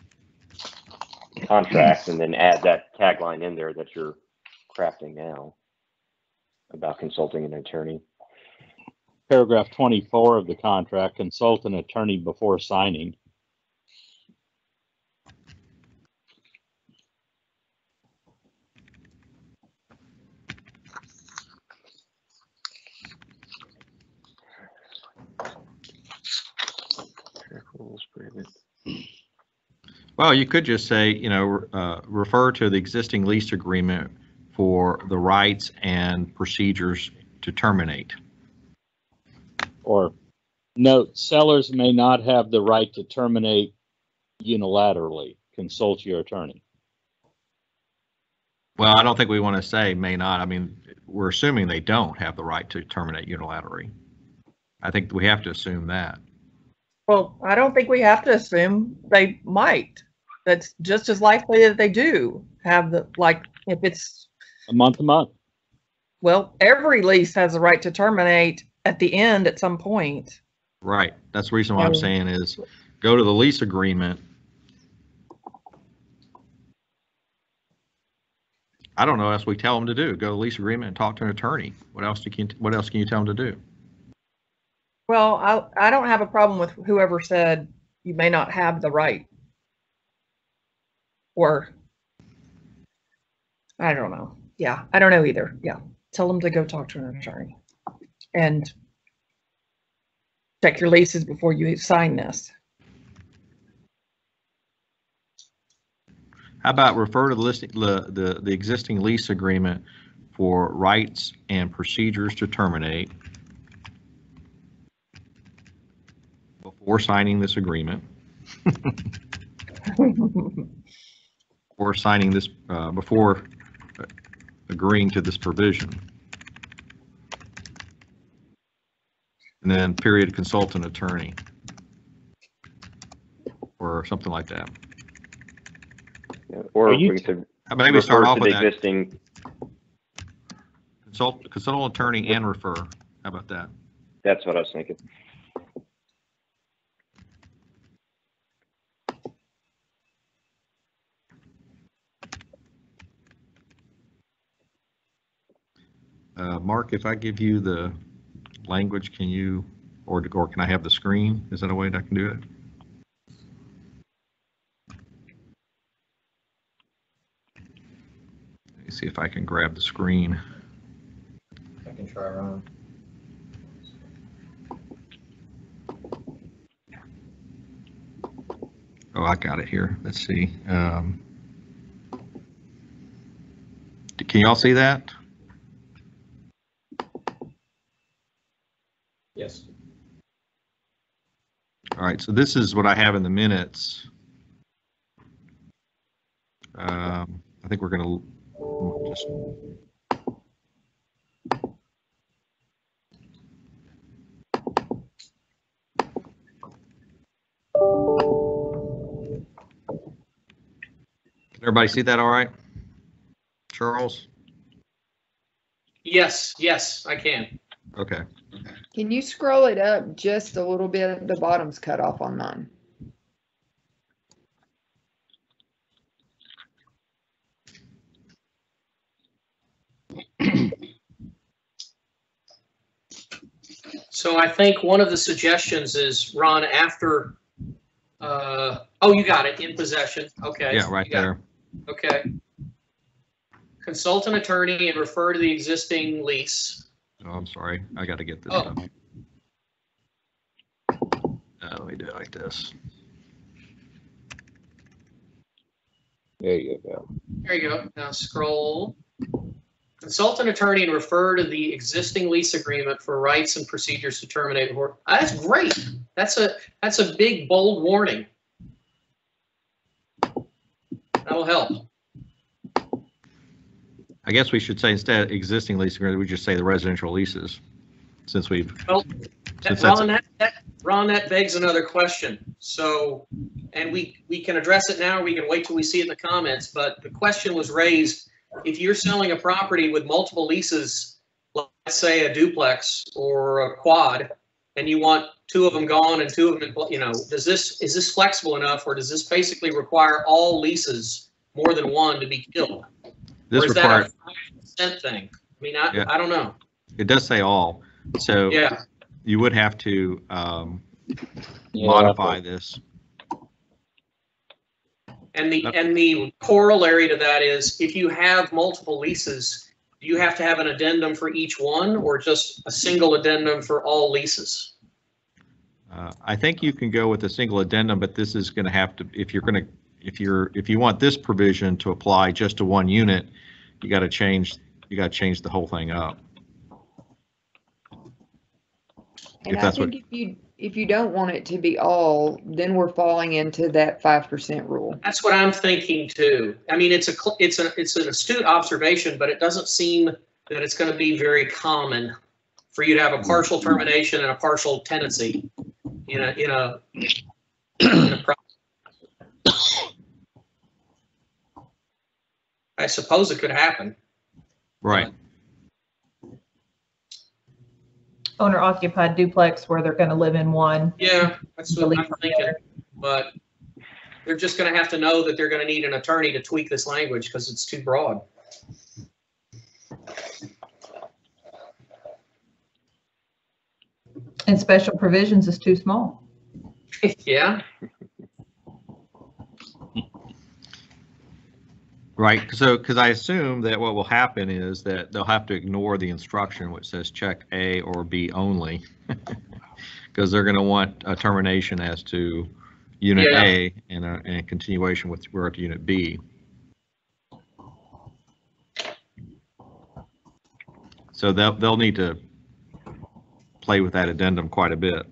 contracts, and then add that tagline in there that you're crafting now about consulting an attorney. Paragraph 24 of the contract, consult an attorney before signing. Well, you could just say, refer to the existing lease agreement for the rights and procedures to terminate. Or note, sellers may not have the right to terminate unilaterally. Consult your attorney. Well, I don't think we want to say may not. I mean, we're assuming they don't have the right to terminate unilaterally. I think we have to assume that. Well, I don't think we have to assume they might. That's just as likely that they do have if it's a month to month. Well, every lease has the right to terminate at the end at some point. Right. That's the reason why I'm saying is go to the lease agreement. I don't know what else we tell them to do. Go to the lease agreement and talk to an attorney. What else can you tell them to do? Well, I don't have a problem with whoever said you may not have the right. Or, I don't know. Yeah, I don't know either. Yeah, tell them to go talk to an attorney. And check your leases before you sign this. How about refer to the existing lease agreement for rights and procedures to terminate before signing this agreement. Or signing this before agreeing to this provision. And then period, consult an attorney or something like that. Yeah, or we could maybe start off with that. Existing. Consult an attorney and refer. How about that? That's what I was thinking. Mark, if I give you the language, can you, or can I have the screen? Is that a way that I can do it? Let me see if I can grab the screen. I can try Ron. Oh, I got it here. Let's see. Can y'all see that? Yes. All right, so this is what I have in the minutes. I think we're going to just... Can everybody see that all right? Charles? Yes, I can. Okay. Can you scroll it up just a little bit? The bottom's cut off on mine. So I think one of the suggestions is, Ron, after, oh, you got it, in possession. Okay. Yeah, right there. Okay. Consult an attorney and refer to the existing lease. Oh, I'm sorry. I got to get this Oh. done. Let me do it like this. There you go. There you go. Now scroll. Consult an attorney and refer to the existing lease agreement for rights and procedures to terminate. That's great. That's a big, bold warning. That'll help. I guess we should say instead of existing lease agreement, we just say the residential leases, since we've. Well, since that's Ron, that begs another question. So, and we can address it now, or we can wait till we see it in the comments, but the question was raised, if you're selling a property with multiple leases, let's say a duplex or a quad, and you want 2 of them gone and 2 of them, you know, is this flexible enough, or does this basically require all leases, more than one, to be killed? This or is requires, that a 5% thing? I mean, I don't know. it does say all, so Yeah. you would have to modify this. And the corollary to that is, if you have multiple leases, do you have to have an addendum for each one, or just a single addendum for all leases? I think you can go with a single addendum, but this is going to have to, if you want this provision to apply just to one unit, you got to change the whole thing up. And I think if you don't want it to be all, then we're falling into that 5% rule. That's what I'm thinking too. I mean, it's an astute observation, but it doesn't seem that it's going to be very common for you to have a partial termination and a partial tenancy in a I suppose it could happen. Right. Owner occupied duplex where they're going to live in one. Yeah, that's what I'm thinking. But they're just going to have to know that they're going to need an attorney to tweak this language because it's too broad. And special provisions is too small. Yeah. Right, so because I assume that what will happen is that they'll have to ignore the instruction which says check A or B only, because they're going to want a termination as to unit A and a continuation with regard to unit B. So they'll need to play with that addendum quite a bit.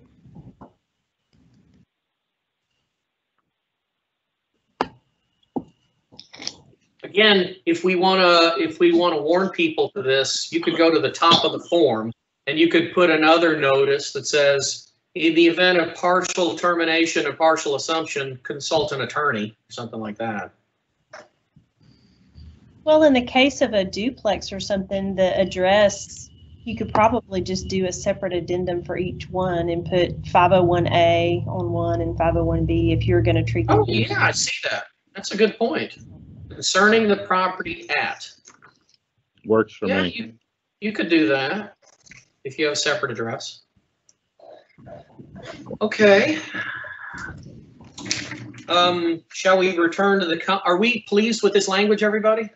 Again, if we want to warn people to this, you could go to the top of the form and you could put another notice that says, in the event of partial termination or partial assumption, consult an attorney, something like that. Well, in the case of a duplex or something, the address, you could probably just do a separate addendum for each one and put 501A on one and 501B if you're going to treat them. Oh, yeah, I see that. That's a good point. Concerning the property at. Works for me. You could do that if you have a separate address. Okay. Shall we return to the, are we pleased with this language, everybody?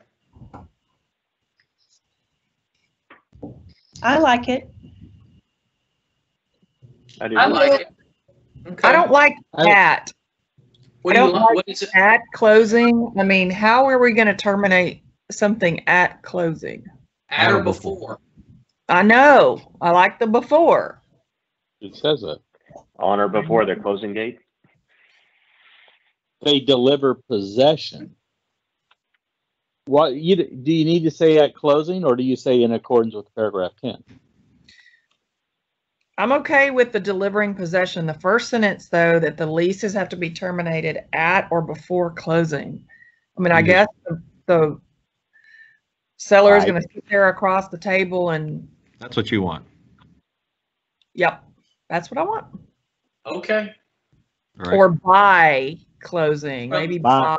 I like it. I like it. Okay. I don't like that. What I do you don't like? like What is it? at closing. I mean, how are we going to terminate something at closing? At or before? I know. I like the before. It says it. On or before their closing date? They deliver possession. What do you need to say at closing, or do you say in accordance with paragraph 10? I'm okay with the delivering possession. The first sentence, though, that the leases have to be terminated at or before closing. I mean, I guess the seller is going to sit there across the table and. That's what you want. Yep, that's what I want. Okay. All right. Or by closing, maybe by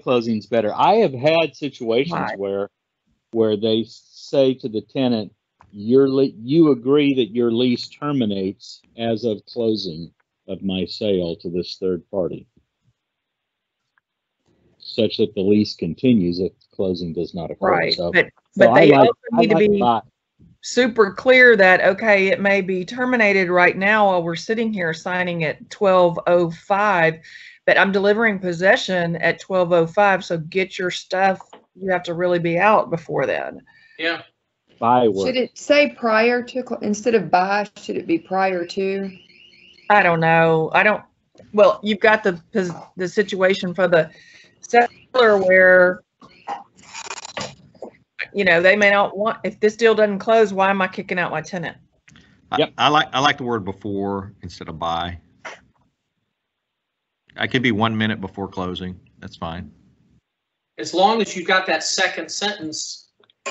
closing's better. I have had situations where they say to the tenant, you agree that your lease terminates as of closing of my sale to this third party, such that the lease continues if closing does not occur. Right, So, but so they I like, also need to be buy. super clear that, okay, it may be terminated right now while we're sitting here signing at 12:05, but I'm delivering possession at 12:05, so get your stuff. You have to really be out before then. Yeah. Buy work. Should it say prior to, instead of by, should it be prior to? I don't know. Well, you've got the situation for the seller where, you know, they may not want, if this deal doesn't close, why am I kicking out my tenant? Yep. I like the word before instead of by. I could be 1 minute before closing. That's fine. As long as you've got that second sentence,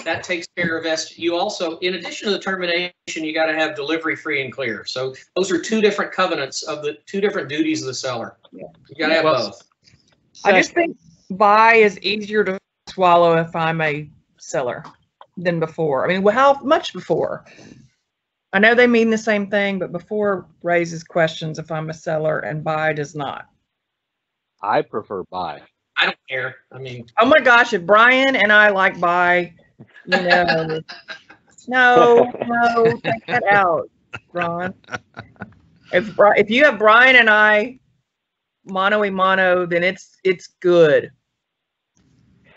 that takes care of you also, in addition to the termination, you got to have delivery free and clear. So those are two different covenants of the two different duties of the seller. You got to have both. I just think buy is easier to swallow if I'm a seller than before. I mean, well, how much before? I know they mean the same thing, but before raises questions if I'm a seller and buy does not. I prefer buy. I don't care. I mean, oh my gosh, if Brian and I like buy, you know, no, take that out, Ron. If you have Brian and I mano a mano, then it's good.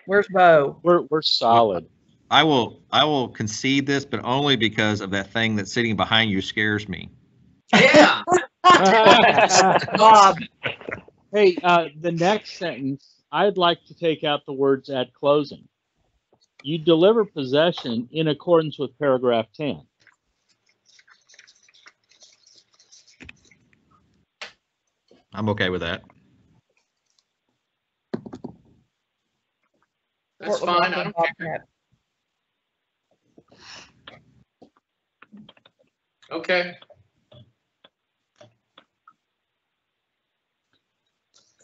Where's Bo? We're solid. I will concede this, but only because of that thing that's sitting behind you scares me. Yeah. Bob. Hey, the next sentence, I'd like to take out the words at closing. You deliver possession in accordance with paragraph 10. I'm okay with that. That's fine. I don't care. Okay.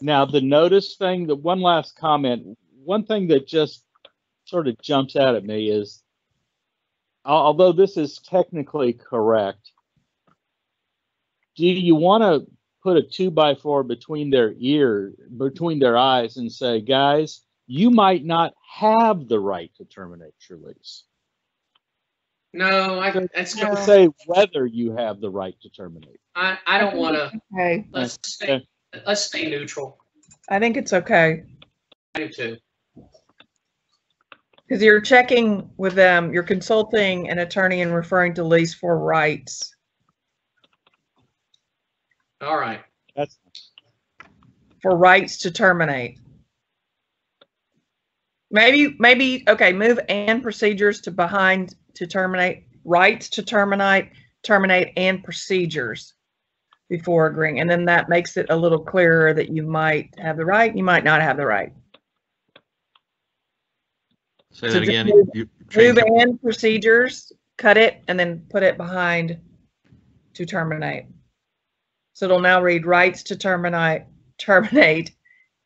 Now, the notice thing, the one last comment, one thing that just sort of jumps out at me is, although this is technically correct, do you want to put a 2x4 between their eyes and say, guys, you might not have the right to terminate your lease? No, that's not say whether you have the right to terminate. I don't want to. Okay. Let's stay neutral. I think it's okay. I do too. Because you're checking with them, you're consulting an attorney and referring to lease for rights. All right. That's for rights to terminate. Maybe okay, move and procedures to behind to terminate, rights to terminate and procedures before agreeing. And then that makes it a little clearer that you might have the right, you might not have the right. Say that again. Move and procedures, cut it, and then put it behind to terminate. So it'll now read rights to terminate,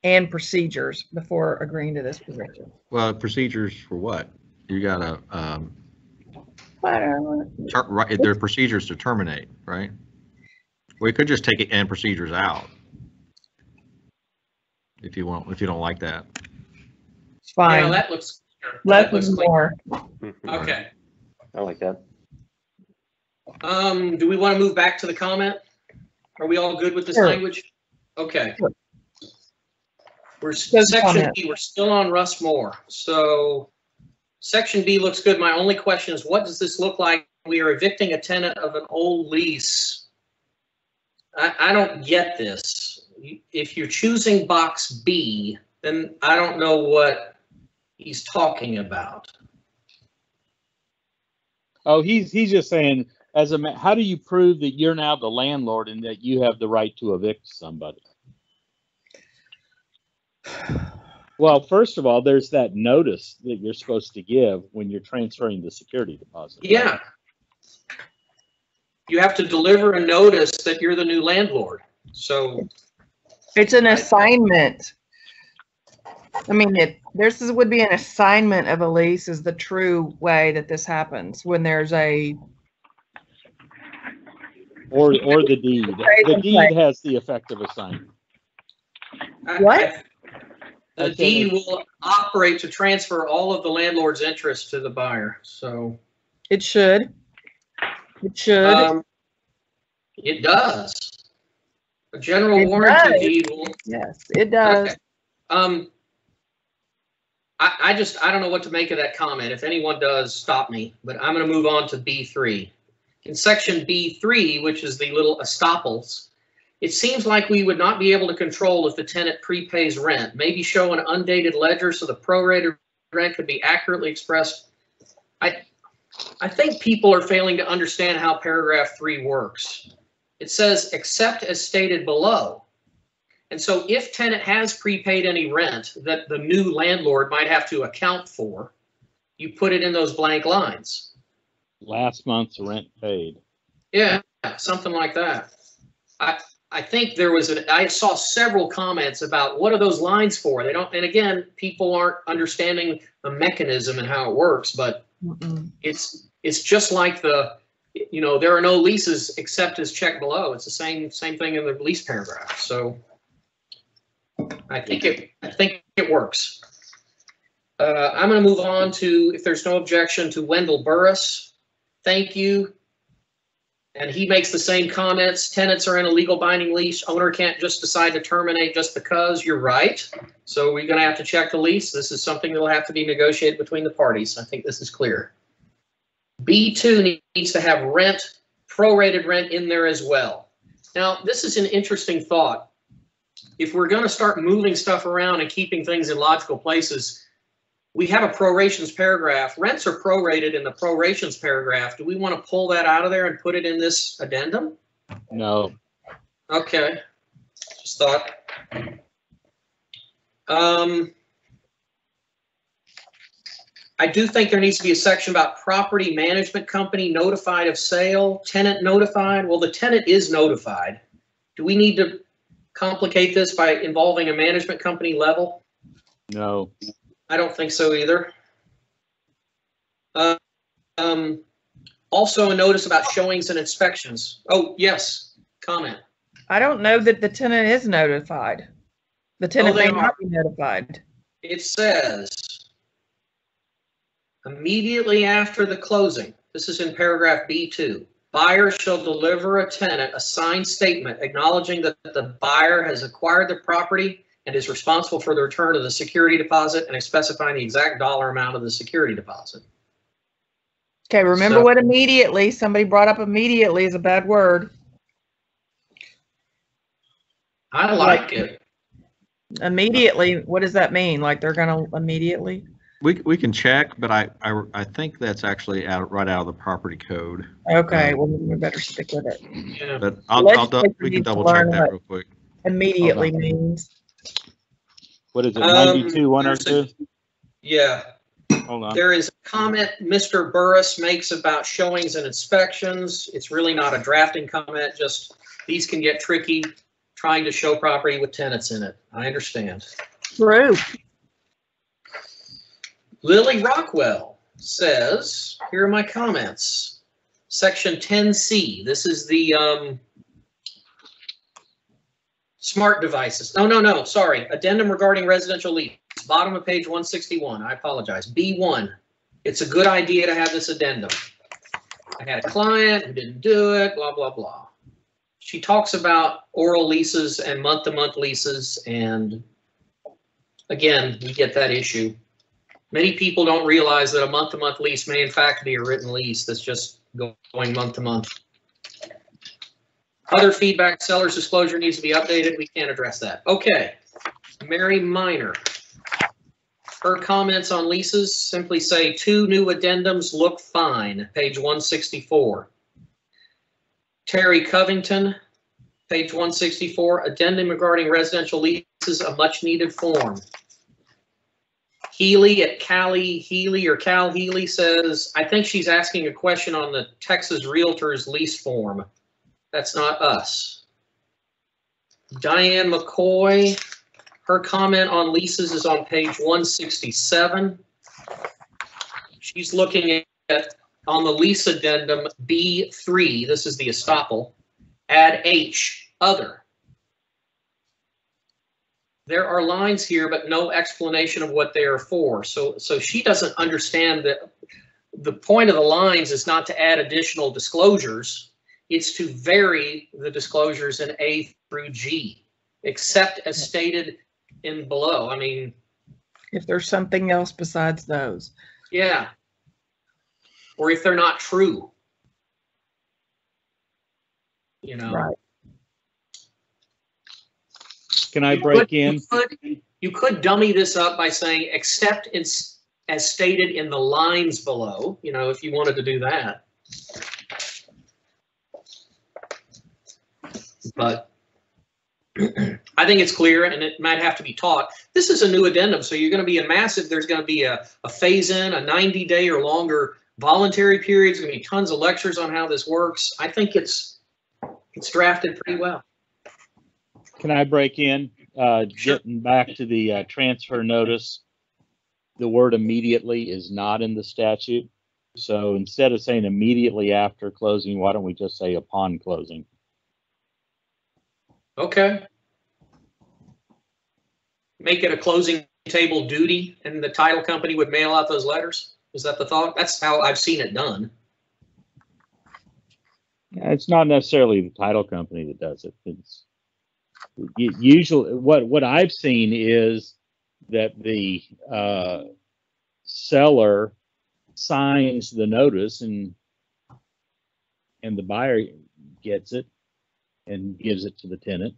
and procedures before agreeing to this position. Well, procedures for what? You got to, there are procedures to terminate, right? We could just take it and procedures out. If you want, if you don't like that. It's fine. Yeah, that looks clear. That looks more. Okay. I like that. Do we want to move back to the comment? Are we all good with this language? Okay. Sure. We're section B, we're still on Russ Moore. So section B looks good. My only question is, what does this look like? We are evicting a tenant of an old lease. I don't get this. If you're choosing box B, then I don't know what he's talking about. Oh, he's just saying, how do you prove that you're now the landlord and that you have the right to evict somebody? Well, first of all, there's that notice that you're supposed to give when you're transferring the security deposit. Yeah. Right? You have to deliver a notice that you're the new landlord. So it's an assignment. I mean, would be an assignment of a lease is the true way that this happens when there's a. Or the deed. The deed has the effect of assignment. What? The deed will operate to transfer all of the landlord's interest to the buyer, so. It should. It should. It does. A general warranty deed will. Yes, it does. Okay. I don't know what to make of that comment. If anyone does, stop me, but I'm going to move on to B3. In section B3, which is the little estoppels, it seems like we would not be able to control if the tenant prepays rent. Maybe show an undated ledger so the prorated rent could be accurately expressed. I think people are failing to understand how paragraph 3 works. It says, except as stated below. And so if tenant has prepaid any rent that the new landlord might have to account for, you put it in those blank lines. Last month's rent paid. Yeah, something like that. I think I saw several comments about what are those lines for? They don't, and again, people aren't understanding the mechanism and how it works, but it's just like there are no leases except as checked below. It's the same thing in the lease paragraph. So I think it works. I'm going to move on to, if there's no objection, to Wendell Burris. Thank you. And he makes the same comments. Tenants are in a legal binding lease. Owner can't just decide to terminate just because. You're right. So we're going to have to check the lease. This is something that will have to be negotiated between the parties. I think this is clear. B2 needs to have rent, prorated rent in there as well. Now, this is an interesting thought. If we're going to start moving stuff around and keeping things in logical places, we have a prorations paragraph. Rents are prorated in the prorations paragraph. Do we want to pull that out of there and put it in this addendum? No. Okay. Just thought. I do think there needs to be a section about property management company notified of sale, tenant notified. Well, the tenant is notified. Do we need to complicate this by involving a management company level? No. I don't think so either. Also a notice about showings and inspections. Oh, yes, comment. I don't know that the tenant is notified. The tenant may not be notified. It says, immediately after the closing, this is in paragraph B2, buyer shall deliver a tenant a signed statement acknowledging that the buyer has acquired the property and is responsible for the return of the security deposit and specifying the exact dollar amount of the security deposit. Okay, remember what immediately, somebody brought up immediately is a bad word. I like it. Immediately, what does that mean? Like they're gonna immediately? We can check, but I think that's actually right out of the property code. Okay, well we better stick with it. Yeah. But we can double check that real quick. Immediately means. What is it, 92, 102? Yeah. Hold on. There is a comment Mr. Burris makes about showings and inspections. It's really not a drafting comment, just these can get tricky trying to show property with tenants in it. I understand. True. Lily Rockwell says, here are my comments. Section 10C, this is the smart devices. No, sorry. Addendum regarding residential lease. Bottom of page 161. I apologize. B1. It's a good idea to have this addendum. I had a client who didn't do it, blah, blah, blah. She talks about oral leases and month-to-month leases, and again, we get that issue. Many people don't realize that a month-to-month lease may in fact be a written lease that's just going month-to-month. Other feedback, seller's disclosure needs to be updated. We can't address that. Okay, Mary Minor. Her comments on leases simply say 2 new addendums look fine, page 164. Terry Covington, page 164, addendum regarding residential leases, a much needed form. Healy at Cal Healy says, I think she's asking a question on the Texas Realtors lease form. That's not us. Diane McCoy, Her comment on leases is on page 167. She's looking at, on the lease addendum B3, this is the estoppel, add H, other. There are lines here, but no explanation of what they are for. So she doesn't understand that the point of the lines is not to add additional disclosures. It's to vary the disclosures in A through G, except as stated in below. I mean, if there's something else besides those. Yeah. Or if they're not true. You know. Right. Can I break in? You could dummy this up by saying, except as stated in the lines below, you know, if you wanted to do that. But I think it's clear, and it might have to be taught. This is a new addendum, so you're going to be a massive, there's going to be a phase-in, a 90-day or longer voluntary period. There's going to be tons of lectures on how this works. I think it's drafted pretty well. Can I break in? Getting back to the transfer notice, the word immediately is not in the statute. So instead of saying immediately after closing, why don't we just say upon closing? Okay. Make it a closing table duty, and the title company would mail out those letters. Is that the thought? That's how I've seen it done. It's not necessarily the title company that does it. It's usually what I've seen is that the seller signs the notice and the buyer gets it and gives it to the tenant.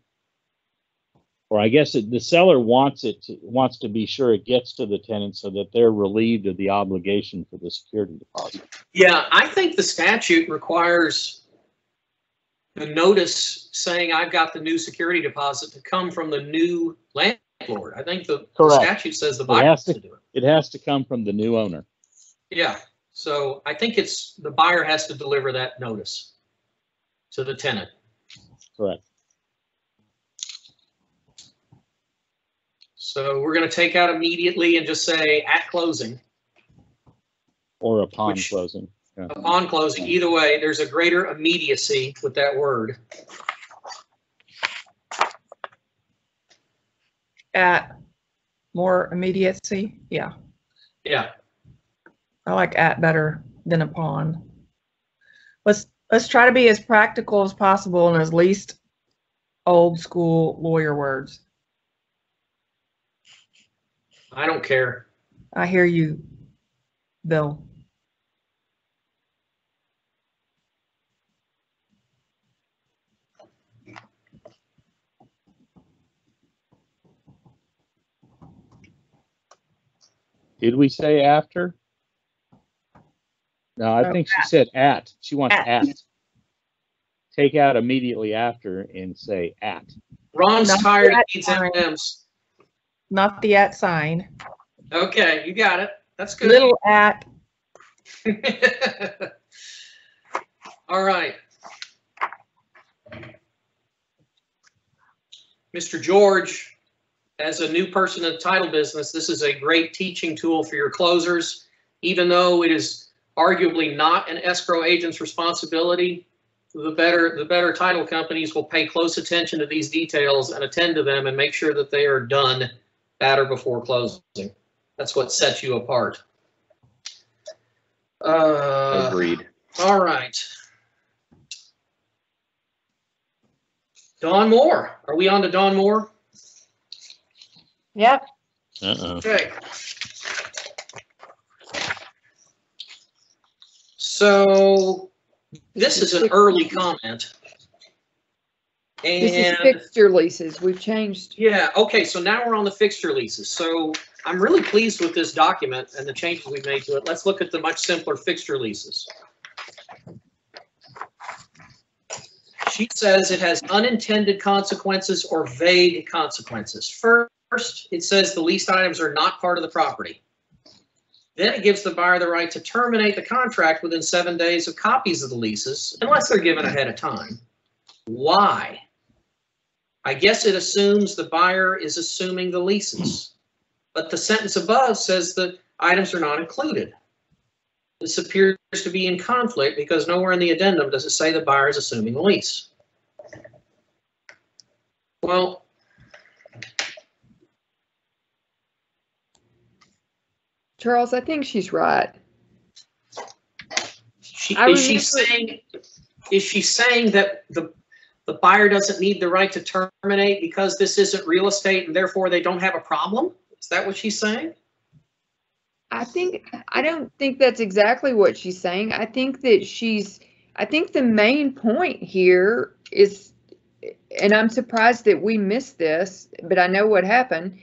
Or I guess the seller wants to be sure it gets to the tenant so that they're relieved of the obligation for the security deposit. Yeah, I think the statute requires the notice saying I've got the new security deposit to come from the new landlord. I think the statute says the buyer has to do it. It has to come from the new owner. Yeah, so I think it's the buyer has to deliver that notice to the tenant. Correct. So we're going to take out immediately and just say at closing. Or upon closing. Yeah. Upon closing. Either way, there's a greater immediacy with that word. At more immediacy. Yeah. Yeah. I like at better than upon. Let's try to be as practical as possible and as least old school lawyer words. I don't care. I hear you, Bill. Did we say after? No, I think she said at. She wants at. Take out immediately after and say at. Ron's tired of these M&Ms. Not the at sign. Okay, you got it. That's good. Little at. All right. Mr. George, as a new person in the title business, this is a great teaching tool for your closers. Even though it is arguably not an escrow agent's responsibility, the better title companies will pay close attention to these details and attend to them and make sure that they are done at or before closing. That's what sets you apart. Agreed. All right. Don Moore. Are we on to Don Moore? Yep. Okay. So this is an early comment. And this is fixture leases. We've changed. Yeah. Okay. So now we're on the fixture leases. So I'm really pleased with this document and the changes we've made to it. Let's look at the much simpler fixture leases. She says it has unintended consequences or vague consequences. First, it says the leased items are not part of the property. Then it gives the buyer the right to terminate the contract within 7 days of copies of the leases, unless they're given ahead of time. Why? I guess it assumes the buyer is assuming the leases. But the sentence above says that items are not included. This appears to be in conflict because nowhere in the addendum does it say the buyer is assuming the lease. Well, Charles, I think she's right. Is she saying that the buyer doesn't need the right to terminate because this isn't real estate and therefore they don't have a problem? Is that what she's saying? I don't think that's exactly what she's saying. I think the main point here is, and I'm surprised that we missed this, but I know what happened.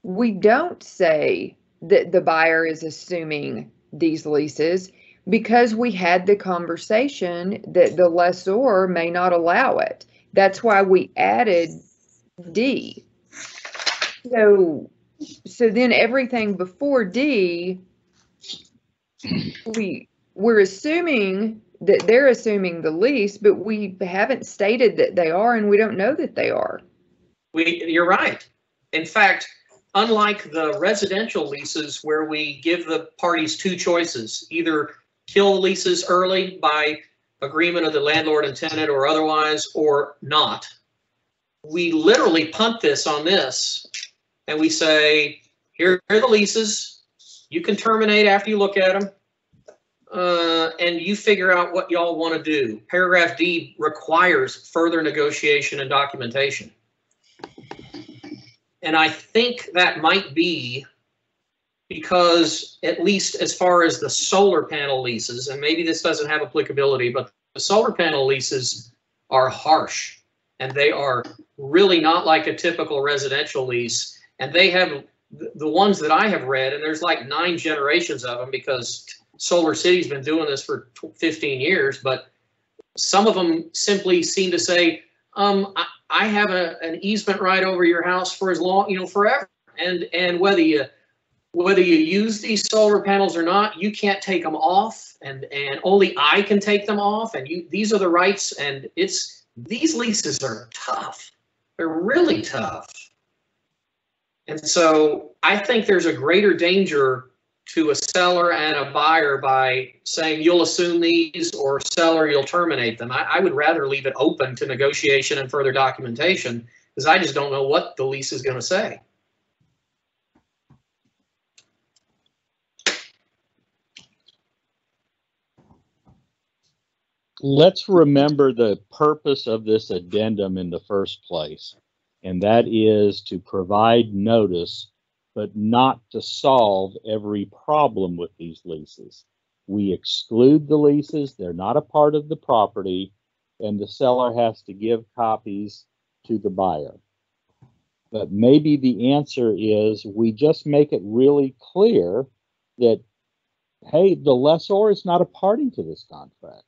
We don't say that the buyer is assuming these leases because we had the conversation that the lessor may not allow it. That's why we added D. So then everything before D, we're assuming that they're assuming the lease, but we haven't stated that they are, and we don't know that they are. You're right. In fact, unlike the residential leases where we give the parties two choices, either kill leases early by agreement of the landlord and tenant or otherwise, or not, we literally punt this on this. And we say, here are the leases. You can terminate after you look at them. And you figure out what y'all want to do. Paragraph D requires further negotiation and documentation. And I think that might be because, at least as far as the solar panel leases, and maybe this doesn't have applicability, but the solar panel leases are harsh. And they are really not like a typical residential lease. And they have the ones that I have read, and there's like 9 generations of them because Solar City's been doing this for 15 years, but some of them simply seem to say, I have an easement right over your house for as long, forever. And whether you use these solar panels or not, you can't take them off, and only I can take them off, and these are the rights, and these leases are tough. They're really tough. And so I think there's a greater danger to a seller and a buyer by saying you'll assume these, or seller, you'll terminate them. I would rather leave it open to negotiation and further documentation because I just don't know what the lease is going to say. Let's remember the purpose of this addendum in the first place, and that is to provide notice, but not to solve every problem with these leases. We exclude the leases, they're not a part of the property, and the seller has to give copies to the buyer. But maybe the answer is we just make it really clear that, hey, the lessor is not a party to this contract.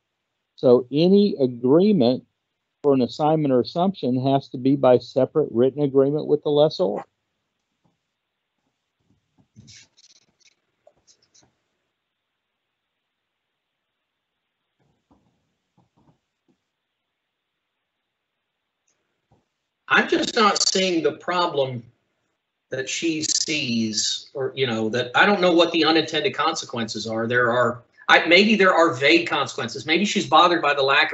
So any agreement for an assignment or assumption has to be by separate written agreement with the lessor. I'm just not seeing the problem that she sees, or, that I don't know what the unintended consequences are. Maybe there are vague consequences. Maybe she's bothered by the lack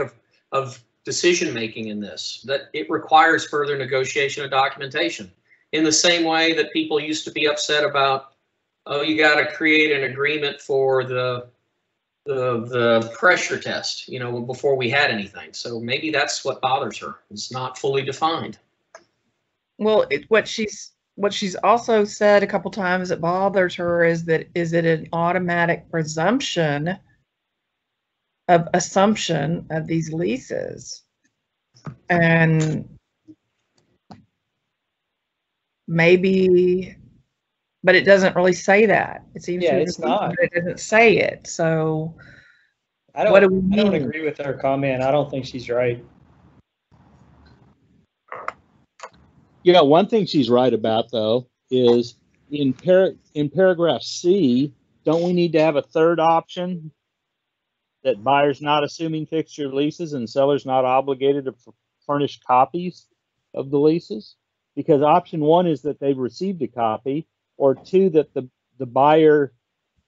of decision-making in this, that it requires further negotiation and documentation. In the same way that people used to be upset about, oh, you got to create an agreement for the pressure test, before we had anything. So maybe that's what bothers her. It's not fully defined. Well, what she's also said a couple times that bothers her is it an automatic presumption of assumption of these leases, and maybe, but it doesn't really say that. It seems it's not. It doesn't say it. So I don't agree with her comment. I don't think she's right. One thing she's right about, though, is in paragraph C, don't we need to have a third option that buyer's not assuming fixture leases and seller's not obligated to furnish copies? of the leases? Because option one is that they've received a copy, or two, that the buyer,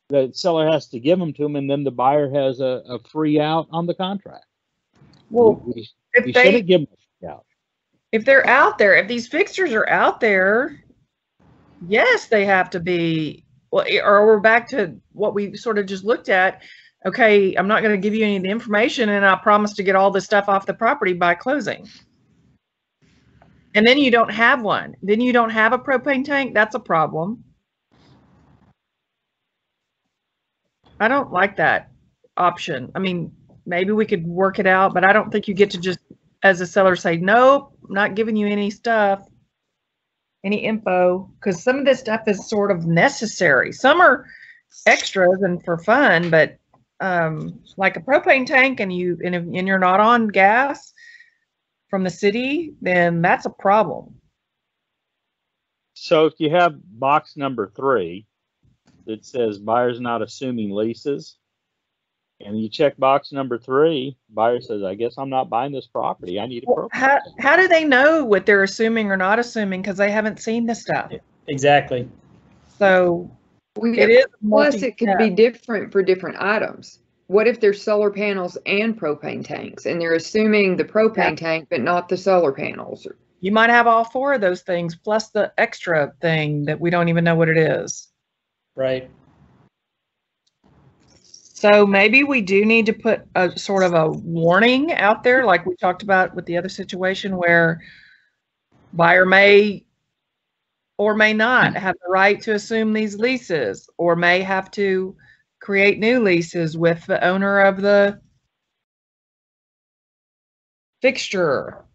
the seller has to give them to them, and then the buyer has a free out on the contract. Well, we if they shouldn't give them a free out. if they're out there, if these fixtures are out there, yes, they have to be. Well, or we're back to what we sort of just looked at. Okay, I'm not going to give you any of the information, and I promise to get all this stuff off the property by closing. And then you don't have one. Then you don't have a propane tank. That's a problem. I don't like that option. I mean, maybe we could work it out, but I don't think you get to just, as a seller, say, nope, I'm not giving you any stuff, any info, because some of this stuff is sort of necessary. Some are extras and for fun, but like a propane tank, and you're not on gas from the city, then that's a problem. So if you have box number 3 that says buyer's not assuming leases, and you check box number 3, buyer says, I guess I'm not buying this property. I need a propane. How do they know what they're assuming or not assuming? Because they haven't seen the stuff. Exactly. So it is. Plus, it could be different for different items. What if there's solar panels and propane tanks, and they're assuming the propane tank, but not the solar panels? You might have all 4 of those things, plus the extra thing that we don't even know what it is. Right. So maybe we do need to put a sort of a warning out there, like we talked about with the other situation, where buyer may or may not have the right to assume these leases, or may have to create new leases with the owner of the fixture.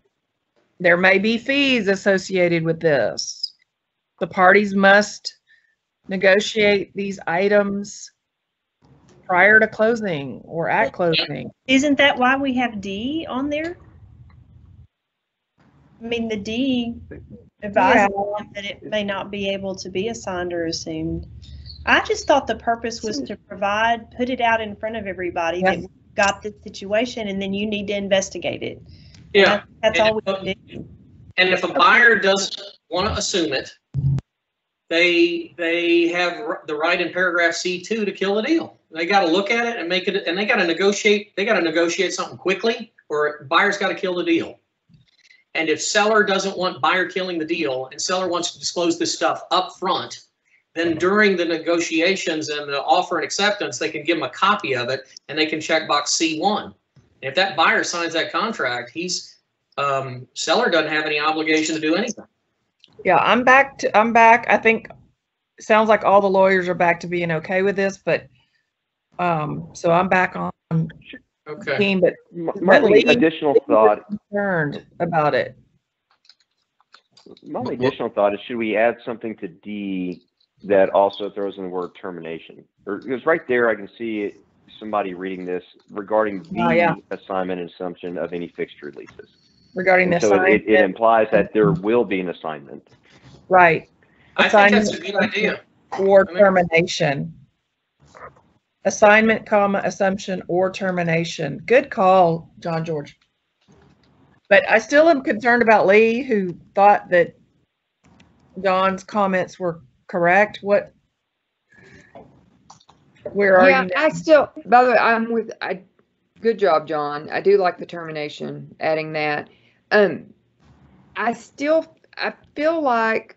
There may be fees associated with this. The parties must negotiate these items prior to closing or at closing. Isn't that why we have D on there? I mean, the D advises them that it may not be able to be assigned or assumed. I just thought the purpose was to put it out in front of everybody that we've got this situation, and then you need to investigate it. Yeah. That's all we can do. And if a buyer doesn't want to assume it, they have the right in paragraph C2 to kill the deal. They got to look at it and make it, and they got to negotiate. They got to negotiate something quickly, or buyer's got to kill the deal. And if seller doesn't want buyer killing the deal, and seller wants to disclose this stuff up front, then during the negotiations and the offer and acceptance, they can give them a copy of it, and they can check box C1. And if that buyer signs that contract, seller doesn't have any obligation to do anything. Yeah, I'm back. I think it sounds like all the lawyers are back to being okay with this, but so I'm back on team. But my only additional thought, concerned about it. My only additional thought is, should we add something to D that also throws in the word termination? Because right there, I can see somebody reading this regarding the assignment and assumption of any fixture leases. Regarding this, so it implies that there will be an assignment. Right. I think that's a good idea. Or termination. Assignment, comma, assumption, or termination. Good call, John George. But I still am concerned about Lee, who thought that John's comments were correct. Where are you now? By the way, good job, John. I do like the termination, adding that. I feel like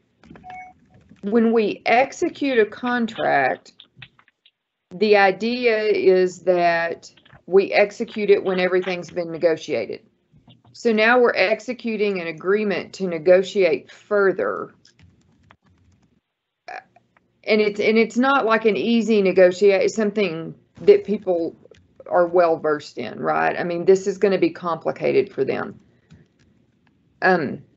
when we execute a contract, the idea is that we execute it when everything's been negotiated. So now we're executing an agreement to negotiate further. And it's not like an easy negotiate, something that people are well versed in, right? I mean, this is going to be complicated for them.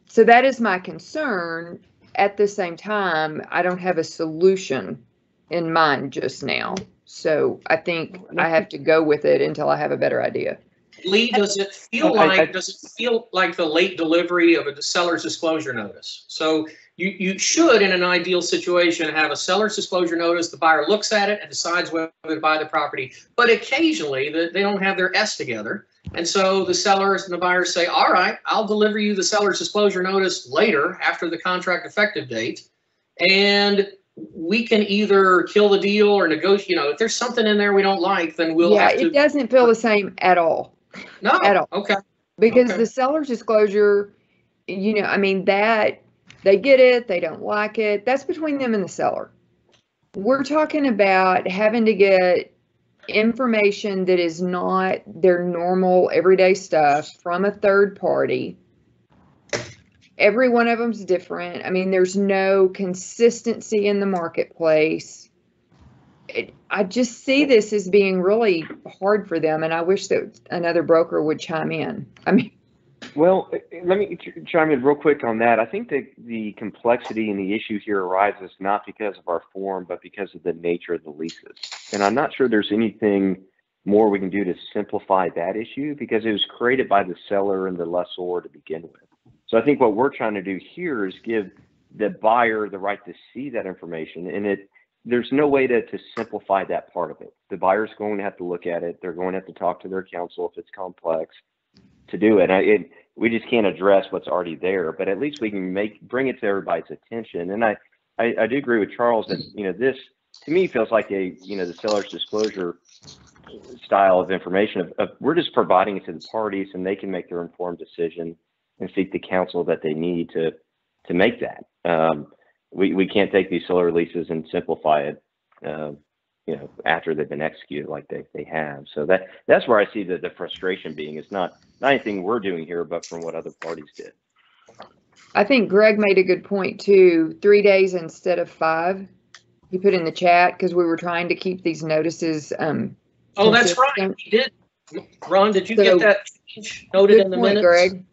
So that is my concern. At the same time, I don't have a solution in mind just now. So I think I have to go with it until I have a better idea. Lee, does it feel like the late delivery of a seller's disclosure notice? So you should, in an ideal situation, have a seller's disclosure notice. The buyer looks at it and decides whether to buy the property. But occasionally they don't have their S together, And so the sellers and the buyers say, all right, I'll deliver you the seller's disclosure notice later after the contract effective date. And we can either kill the deal or negotiate. You know, if there's something in there we don't like, then we'll have to. It doesn't feel the same at all. No. At all. Okay. Because Okay. the seller's disclosure, you know, I mean, that they get it, they don't like it. That's between them and the seller. We're talking about having to get information that is not their normal everyday stuff from a third party. Every one of them's different. I mean, there's no consistency in the marketplace. I just see this as being really hard for them, and I wish that another broker would chime in. I mean, Well, let me chime in real quick on that. I think that the complexity and the issue here arises not because of our form, but because of the nature of the leases. And I'm not sure there's anything more we can do to simplify that issue because it was created by the seller and the lessor to begin with. So I think what we're trying to do here is give the buyer the right to see that information, and there's no way to simplify that part of it. The buyer's going to have to look at it. They're going to have to talk to their counsel if it's complex to do it. We just can't address what's already there, but at least we can bring it to everybody's attention. And I do agree with Charles that, you know, this to me feels like the seller's disclosure style of information of we're just providing it to the parties and they can make their informed decision and seek the counsel that they need to make that. We can't take these seller leases and simplify it, after they've been executed like they have. So that's where I see the frustration being. It's not anything we're doing here, but from what other parties did. I think Greg made a good point too. 3 days instead of 5. He put in the chat because we were trying to keep these notices. Oh, that's right. We did. Ron, did you get that change noted in the minutes? Greg.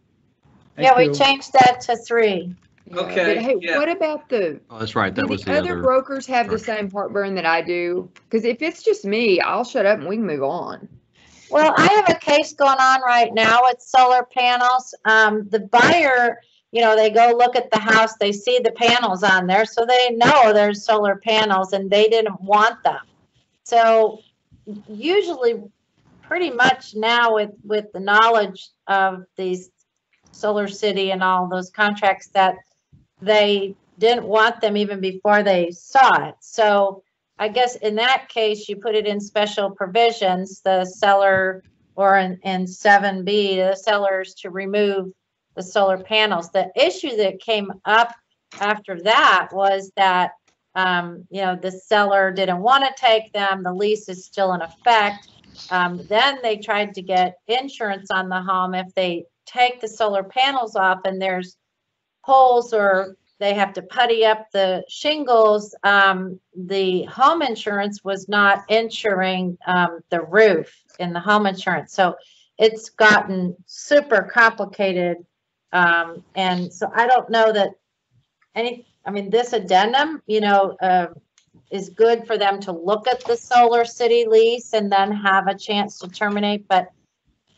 Yeah, we changed that to 3. Okay. But hey, what about Oh, that's right. That do was the the other other. brokers have the same heartburn that I do? Because if it's just me, I'll shut up and we can move on. Well, I have a case going on right now with solar panels. The buyer, they go look at the house, they see the panels on there, so they know there's solar panels and they didn't want them. So usually pretty much now with the knowledge of these Solar City and all those contracts that they didn't want them even before they saw it. So I guess in that case, you put it in special provisions, the seller, or in 7B, the sellers to remove the solar panels. The issue that came up after that was that, the seller didn't want to take them. The lease is still in effect. Then they tried to get insurance on the home if they take the solar panels off and there's holes or they have to putty up the shingles. The home insurance was not insuring the roof in the home insurance. So it's gotten super complicated. And so I don't know that this addendum, is good for them to look at the Solar City lease and then have a chance to terminate. But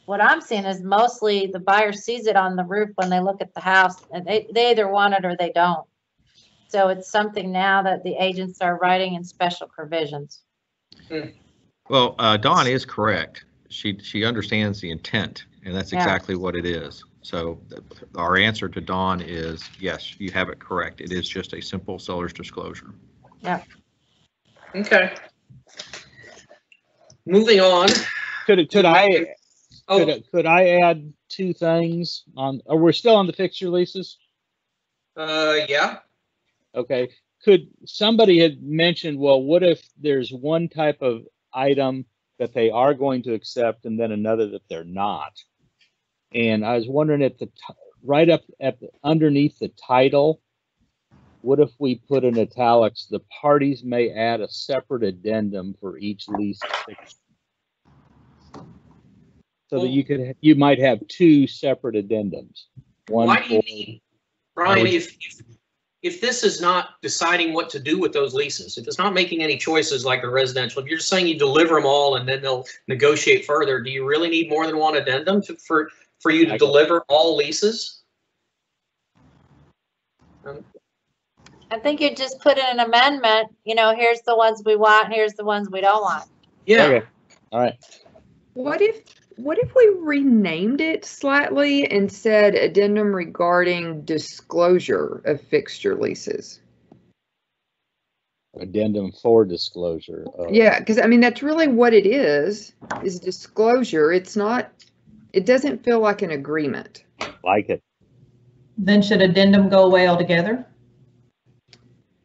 what I'm seeing is mostly the buyer sees it on the roof when they look at the house, and they either want it or they don't. So it's something now that the agents are writing in special provisions. Well, Dawn is correct. She understands the intent, and that's exactly what it is. So our answer to Dawn is yes, you have it correct. It is just a simple seller's disclosure. Yeah. Okay. Moving on. Could I add 2 things on? Are we still on the fixture leases? Yeah. Okay. Could somebody had mentioned, well, what if there's one type of item that they are going to accept and then another that they're not? And I was wondering if right up at underneath the title, what if we put in italics, the parties may add a separate addendum for each lease fixture? So that you might have 2 separate addendums. Why do you need, Brian, if this is not deciding what to do with those leases, if it's not making any choices like a residential, if you're just saying you deliver them all and then they'll negotiate further, do you really need more than one addendum for you to deliver all leases? I think you just put in an amendment, here's the ones we want, here's the ones we don't want. Yeah. Okay. All right. What if what if we renamed it slightly and said addendum regarding disclosure of fixture leases? Addendum for disclosure. Yeah, because I mean, that's really what it is disclosure. It's not, it doesn't feel like an agreement. Like it. Then should addendum go away altogether?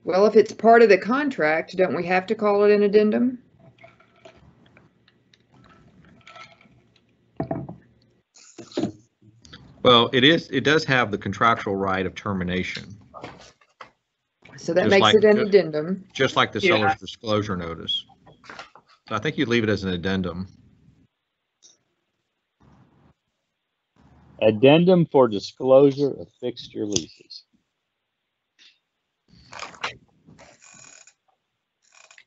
Well, if it's part of the contract, don't we have to call it an addendum? Well, it does have the contractual right of termination. So that Just makes like it an the- addendum. Just like the Yeah. seller's disclosure notice. So I think you'd leave it as an addendum. Addendum for disclosure of fixture leases.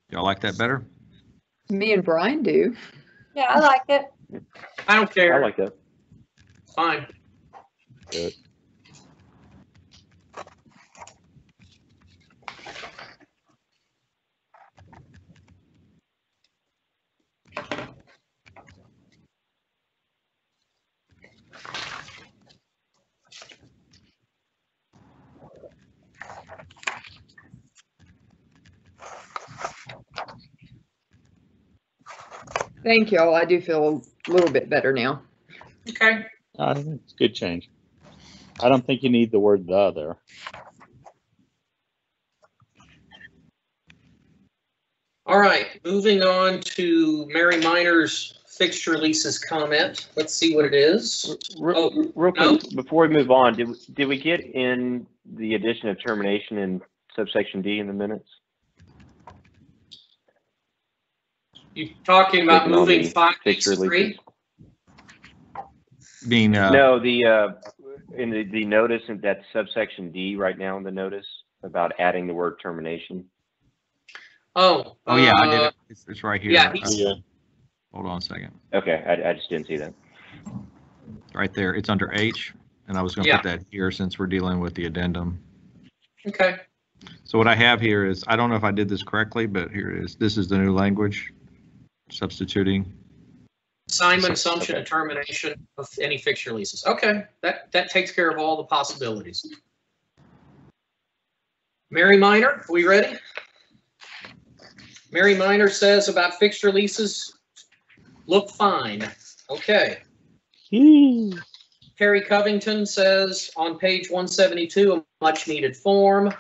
Y'all like that better? Me and Brian do. Yeah, I like it. I don't care. I like that. Fine. Good. Thank y'all. I do feel a little bit better now. Okay. I think it's a good change. I don't think you need the word "the" there. All right, moving on to Mary Minor's fixture leases comment. Let's see what it is. Real quick, before we move on, did we get in the addition of termination in subsection D in the minutes? You talking about Clicking on moving the 5 fixture to 3? leases. Being No, in the notice, and that's subsection D right now in the notice about adding the word termination. Oh. Oh yeah, I did it. It's right here. Yeah. he's- Hold on a second. Okay, I just didn't see that. Right there. It's under H, and I was going to Yeah. put that here since we're dealing with the addendum. Okay. So what I have here is, I don't know if I did this correctly, but here it is. This is the new language, substituting. Assignment, assumption, and termination of any fixture leases. Okay, that takes care of all the possibilities. Mary Minor, are we ready? Mary Minor says about fixture leases, look fine. Okay. Terry Covington says on page 172, a much needed form.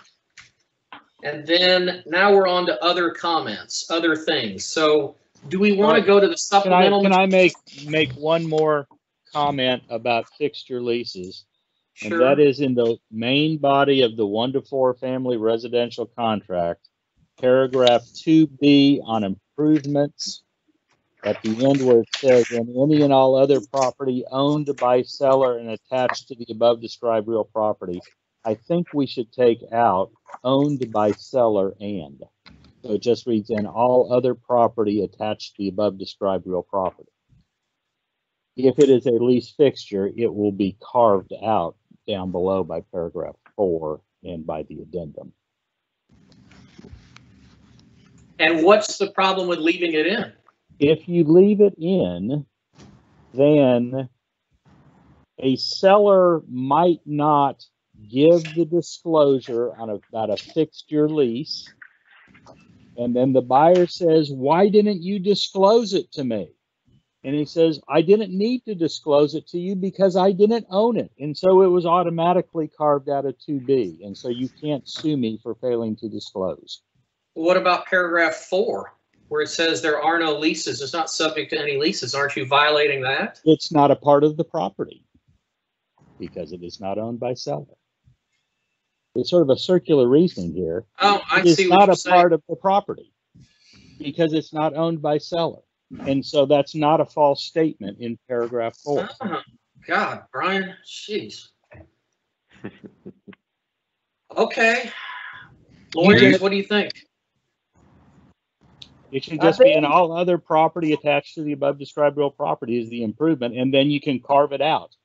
And then now we're on to other comments, other things. So do we want to go to the supplemental? Can I make one more comment about fixture leases? Sure. And that is in the main body of the 1 to 4 family residential contract, paragraph 2B on improvements, at the end where it says, "and any and all other property owned by seller and attached to the above described real property." I think we should take out "owned by seller and." So it just reads, "and all other property attached to the above described real property." If it is a lease fixture, it will be carved out down below by paragraph 4 and by the addendum. And what's the problem with leaving it in? If you leave it in, then a seller might not give the disclosure about a fixture lease. And then the buyer says, "Why didn't you disclose it to me?" And he says, "I didn't need to disclose it to you because I didn't own it. And so it was automatically carved out of 2B. And so you can't sue me for failing to disclose." What about paragraph 4, where it says there are no leases? It's not subject to any leases. Aren't you violating that? It's not a part of the property because it is not owned by seller. It's sort of a circular reasoning here. Oh, I It is see what not you're a saying. part of the property because it's not owned by seller. And so that's not a false statement in paragraph 4. Oh, God, Brian, jeez. Okay. Lawyers, what do you think? It should just be "in all other property attached to the above described real property" is the improvement, and then you can carve it out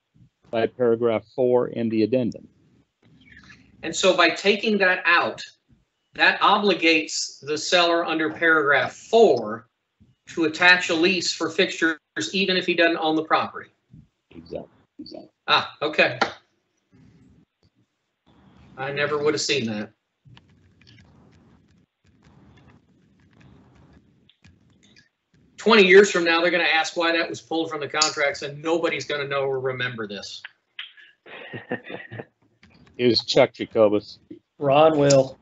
by paragraph 4 in the addendum. And so by taking that out, that obligates the seller under paragraph 4 to attach a lease for fixtures even if he doesn't own the property. Exactly. Ah, okay. I never would have seen that. "20 years from now, they're going to ask why that was pulled from the contracts, and nobody's going to know or remember this." It was Chuck Jacobus. Ron will.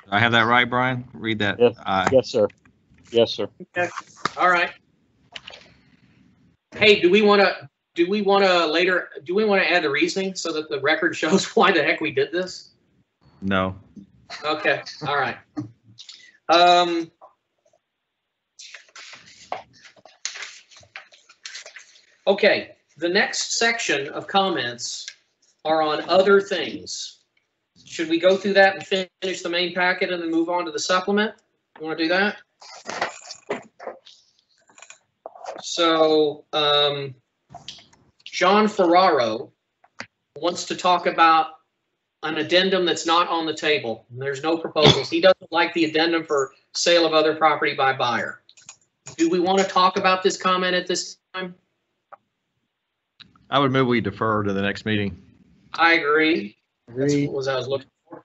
Do I have that right, Brian? Read that. Yes, yes, sir. Yes, sir. Okay. All right. Hey, do we want to add the reasoning so that the record shows why the heck we did this? No. Okay. All right. Okay. The next section of comments are on other things. Should we go through that and finish the main packet and then move on to the supplement? You want to do that? So, John Ferraro wants to talk about an addendum that's not on the table. There's no proposals. He doesn't like the addendum for sale of other property by buyer. Do we want to talk about this comment at this time? I would move we defer to the next meeting. I agree. That's what I was looking for.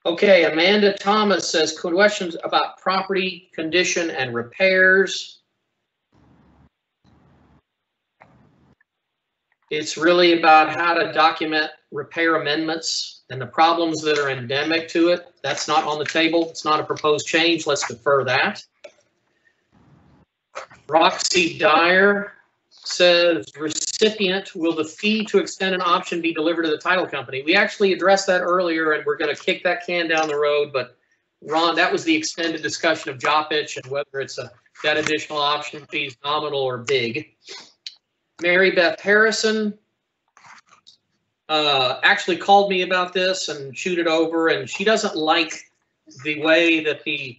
Okay, Amanda Thomas says questions about property condition and repairs. It's really about how to document repair amendments and the problems that are endemic to it. That's not on the table. It's not a proposed change. Let's defer that. Roxy Dyer says, recipient, will the fee to extend an option be delivered to the title company? We actually addressed that earlier, and we're going to kick that can down the road. But Ron, that was the extended discussion of Joppich and whether it's that additional option fee is nominal or big. Mary Beth Harrison actually called me about this and chewed it over, and she doesn't like the way that the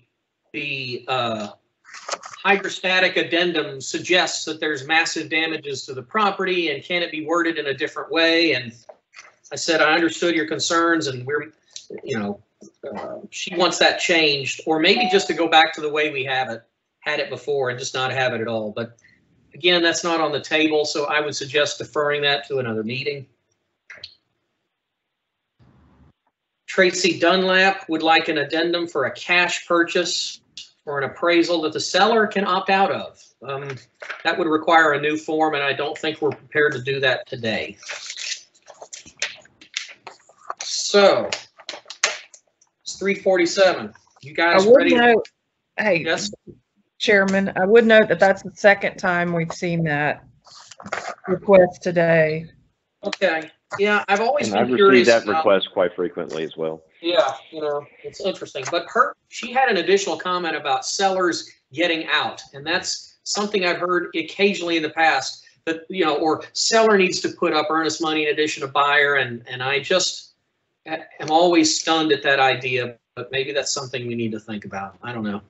hydrostatic addendum suggests that there's massive damages to the property, and can it be worded in a different way? And I said, I understood your concerns, and we're, she wants that changed, or maybe just to go back to the way we had it before and just not have it at all. But again, that's not on the table, so I would suggest deferring that to another meeting. Tracy Dunlap would like an addendum for a cash purchase or an appraisal that the seller can opt out of. That would require a new form, and I don't think we're prepared to do that today. So it's 3:47. You guys ready? Hey, yes, Chairman, I would note that that's the second time we've seen that request today. Okay. Yeah, I've always And been I've curious received that about, request quite frequently as well. Yeah, it's interesting. But she had an additional comment about sellers getting out, and that's something I've heard occasionally in the past. That or seller needs to put up earnest money in addition to buyer, and I just am always stunned at that idea. But maybe that's something we need to think about. I don't know.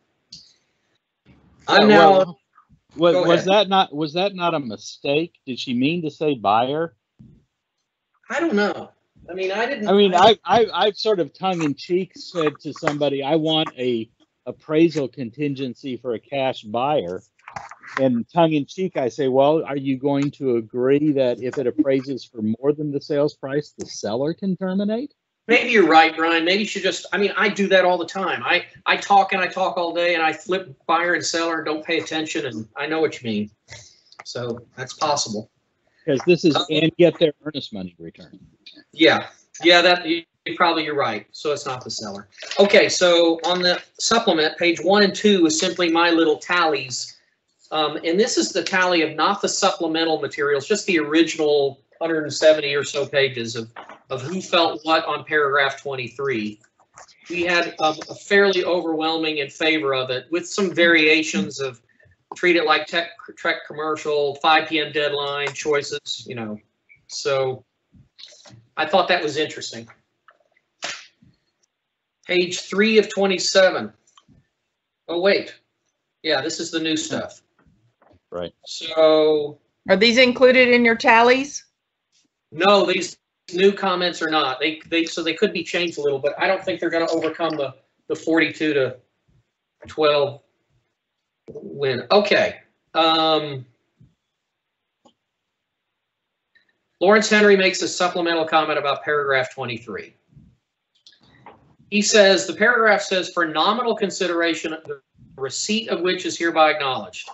I'm now. Was that not a mistake? Did she mean to say buyer? I don't know. I mean, I've sort of tongue in cheek said to somebody, I want a appraisal contingency for a cash buyer. And tongue in cheek, I say, well, are you going to agree that if it appraises for more than the sales price, the seller can terminate? Maybe you're right, Brian. Maybe you should just, I do that all the time. I talk all day, and I flip buyer and seller and don't pay attention, and I know what you mean. So that's possible. Because this is, and get their earnest money returned. Yeah, you're right. So it's not the seller. Okay, so on the supplement, page 1 and 2 is simply my little tallies. And this is the tally of not the supplemental materials, just the original 170 or so pages of who felt what on paragraph 23. We had a fairly overwhelming in favor of it, with some variations of treat it like Trek commercial, 5 p.m. deadline, choices, So I thought that was interesting. Page 3 of 27. Oh, wait. Yeah, this is the new stuff. Right. So Are these included in your tallies? No, these new comments are not. So they could be changed a little, but I don't think they're going to overcome the 42 to 12 win. Okay. Lawrence Henry makes a supplemental comment about paragraph 23. He says, the paragraph says, for nominal consideration, the receipt of which is hereby acknowledged.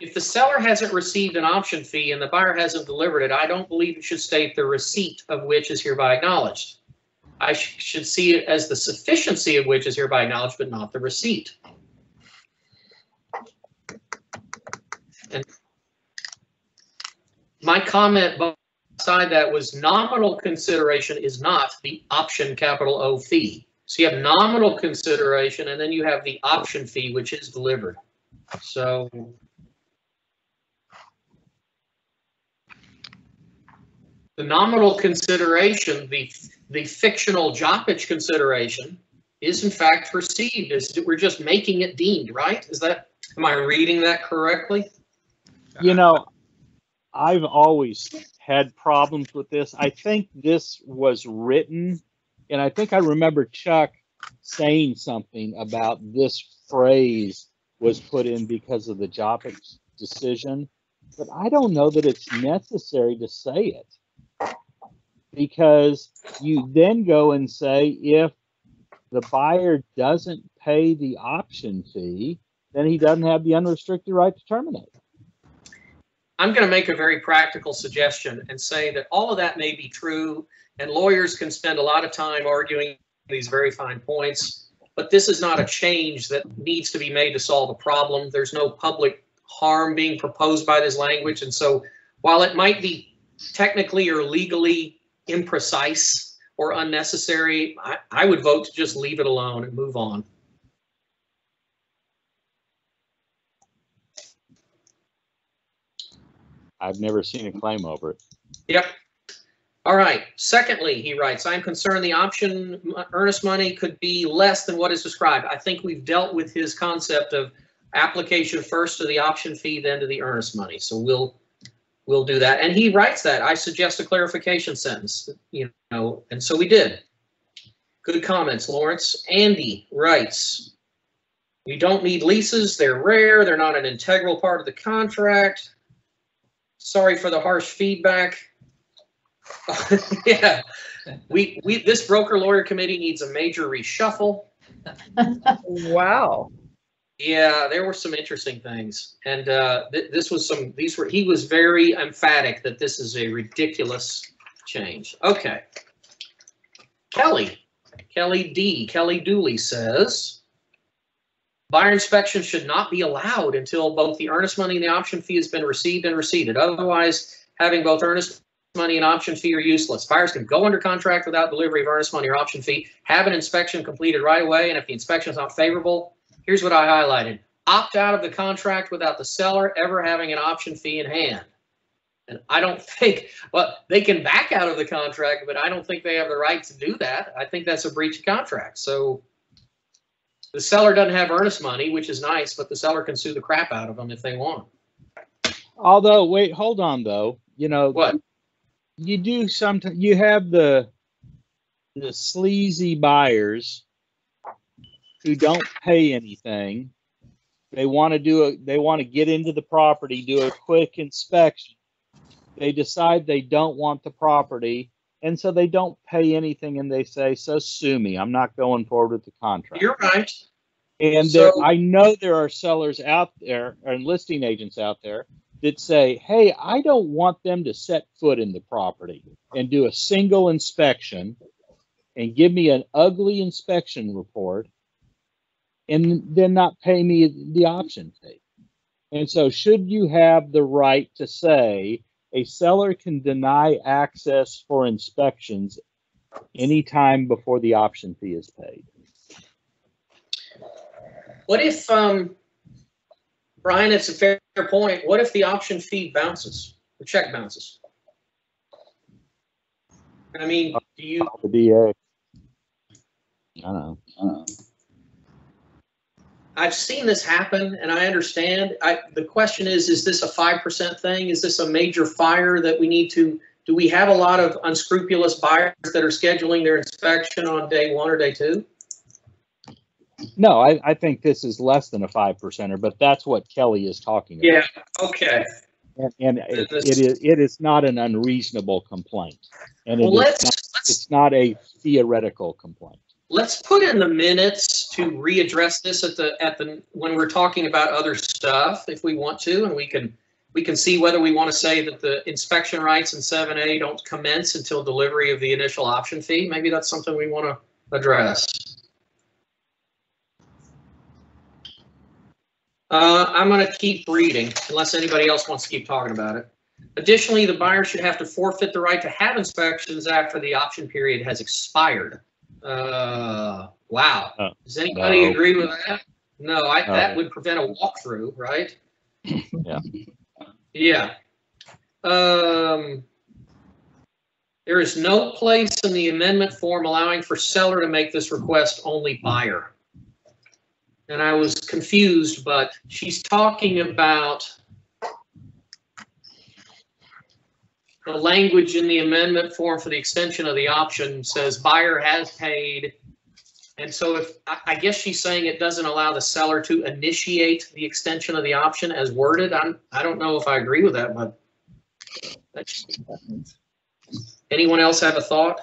If the seller hasn't received an option fee and the buyer hasn't delivered it, I don't believe it should state the receipt of which is hereby acknowledged. I should see it as the sufficiency of which is hereby acknowledged, but not the receipt. And my comment beside that was nominal consideration is not the option capital O fee. So you have nominal consideration and then you have the option fee, which is delivered. So the nominal consideration, the fictional joppage consideration, is in fact received. We're just making it deemed, right? Am I reading that correctly? You know, I've always had problems with this. I think this was written, and I think I remember Chuck saying something about this phrase was put in because of the Joppich decision, but I don't know that it's necessary to say it. Because you then go and say, if the buyer doesn't pay the option fee, then he doesn't have the unrestricted right to terminate. I'm going to make a very practical suggestion and say that all of that may be true, and lawyers can spend a lot of time arguing these very fine points, but this is not a change that needs to be made to solve a problem. There's no public harm being proposed by this language, and so while it might be technically or legally imprecise or unnecessary, I would vote to just leave it alone and move on. I've never seen a claim over it. Yep. All right. Secondly, he writes, I'm concerned the option earnest money could be less than what is described. I think we've dealt with his concept of application first to the option fee, then to the earnest money. So we'll do that. And he writes that. I suggest a clarification sentence, and so we did. Good comments, Lawrence. Andy writes, we don't need leases. They're rare. They're not an integral part of the contract. Sorry for the harsh feedback. Yeah, this broker lawyer committee needs a major reshuffle. Wow. Yeah, there were some interesting things, and he was very emphatic that this is a ridiculous change. Okay, Kelly Dooley says buyer inspection should not be allowed until both the earnest money and the option fee has been received and receipted. Otherwise, having both earnest money and option fee are useless. Buyers can go under contract without delivery of earnest money or option fee, have an inspection completed right away, and if the inspection is not favorable, here's what I highlighted. Opt out of the contract without the seller ever having an option fee in hand. And I don't think, well, they can back out of the contract, but I don't think they have the right to do that. I think that's a breach of contract. So the seller doesn't have earnest money, which is nice, but the seller can sue the crap out of them if they want. Although, wait, hold on though. What? You do sometimes, you have the sleazy buyers who don't pay anything. They want to get into the property, do a quick inspection. They decide they don't want the property, and so they don't pay anything, and they say, so sue me. I'm not going forward with the contract. You're right. And I know there are sellers out there and listing agents out there that say, hey, I don't want them to set foot in the property and do a single inspection and give me an ugly inspection report and then not pay me the option fee. And so should you have the right to say a seller can deny access for inspections anytime before the option fee is paid? What if, Brian, it's a fair point. What if the option fee bounces, the check bounces? I mean, do you? The DA. I know. I've seen this happen, and I understand. The question is this a 5% thing? Is this a major fire that we need to? Do we have a lot of unscrupulous buyers that are scheduling their inspection on day 1 or day 2? No, I think this is less than a 5%er, but that's what Kelly is talking about. Yeah. Okay. And it is not an unreasonable complaint, and it's not a theoretical complaint. Let's put in the minutes to readdress this when we're talking about other stuff, if we want to, and we can see whether we want to say that the inspection rights in 7A don't commence until delivery of the initial option fee. Maybe that's something we want to address. I'm going to keep reading unless anybody else wants to keep talking about it. Additionally, the buyer should have to forfeit the right to have inspections after the option period has expired. Wow. Does anybody agree with that? No, that would prevent a walkthrough, right? Yeah. Yeah. There is no place in the amendment form allowing for seller to make this request, only buyer. And I was confused, but she's talking about the language in the amendment form for the extension of the option says buyer has paid. And so I guess she's saying it doesn't allow the seller to initiate the extension of the option as worded. I don't know if I agree with that, but anyone else have a thought?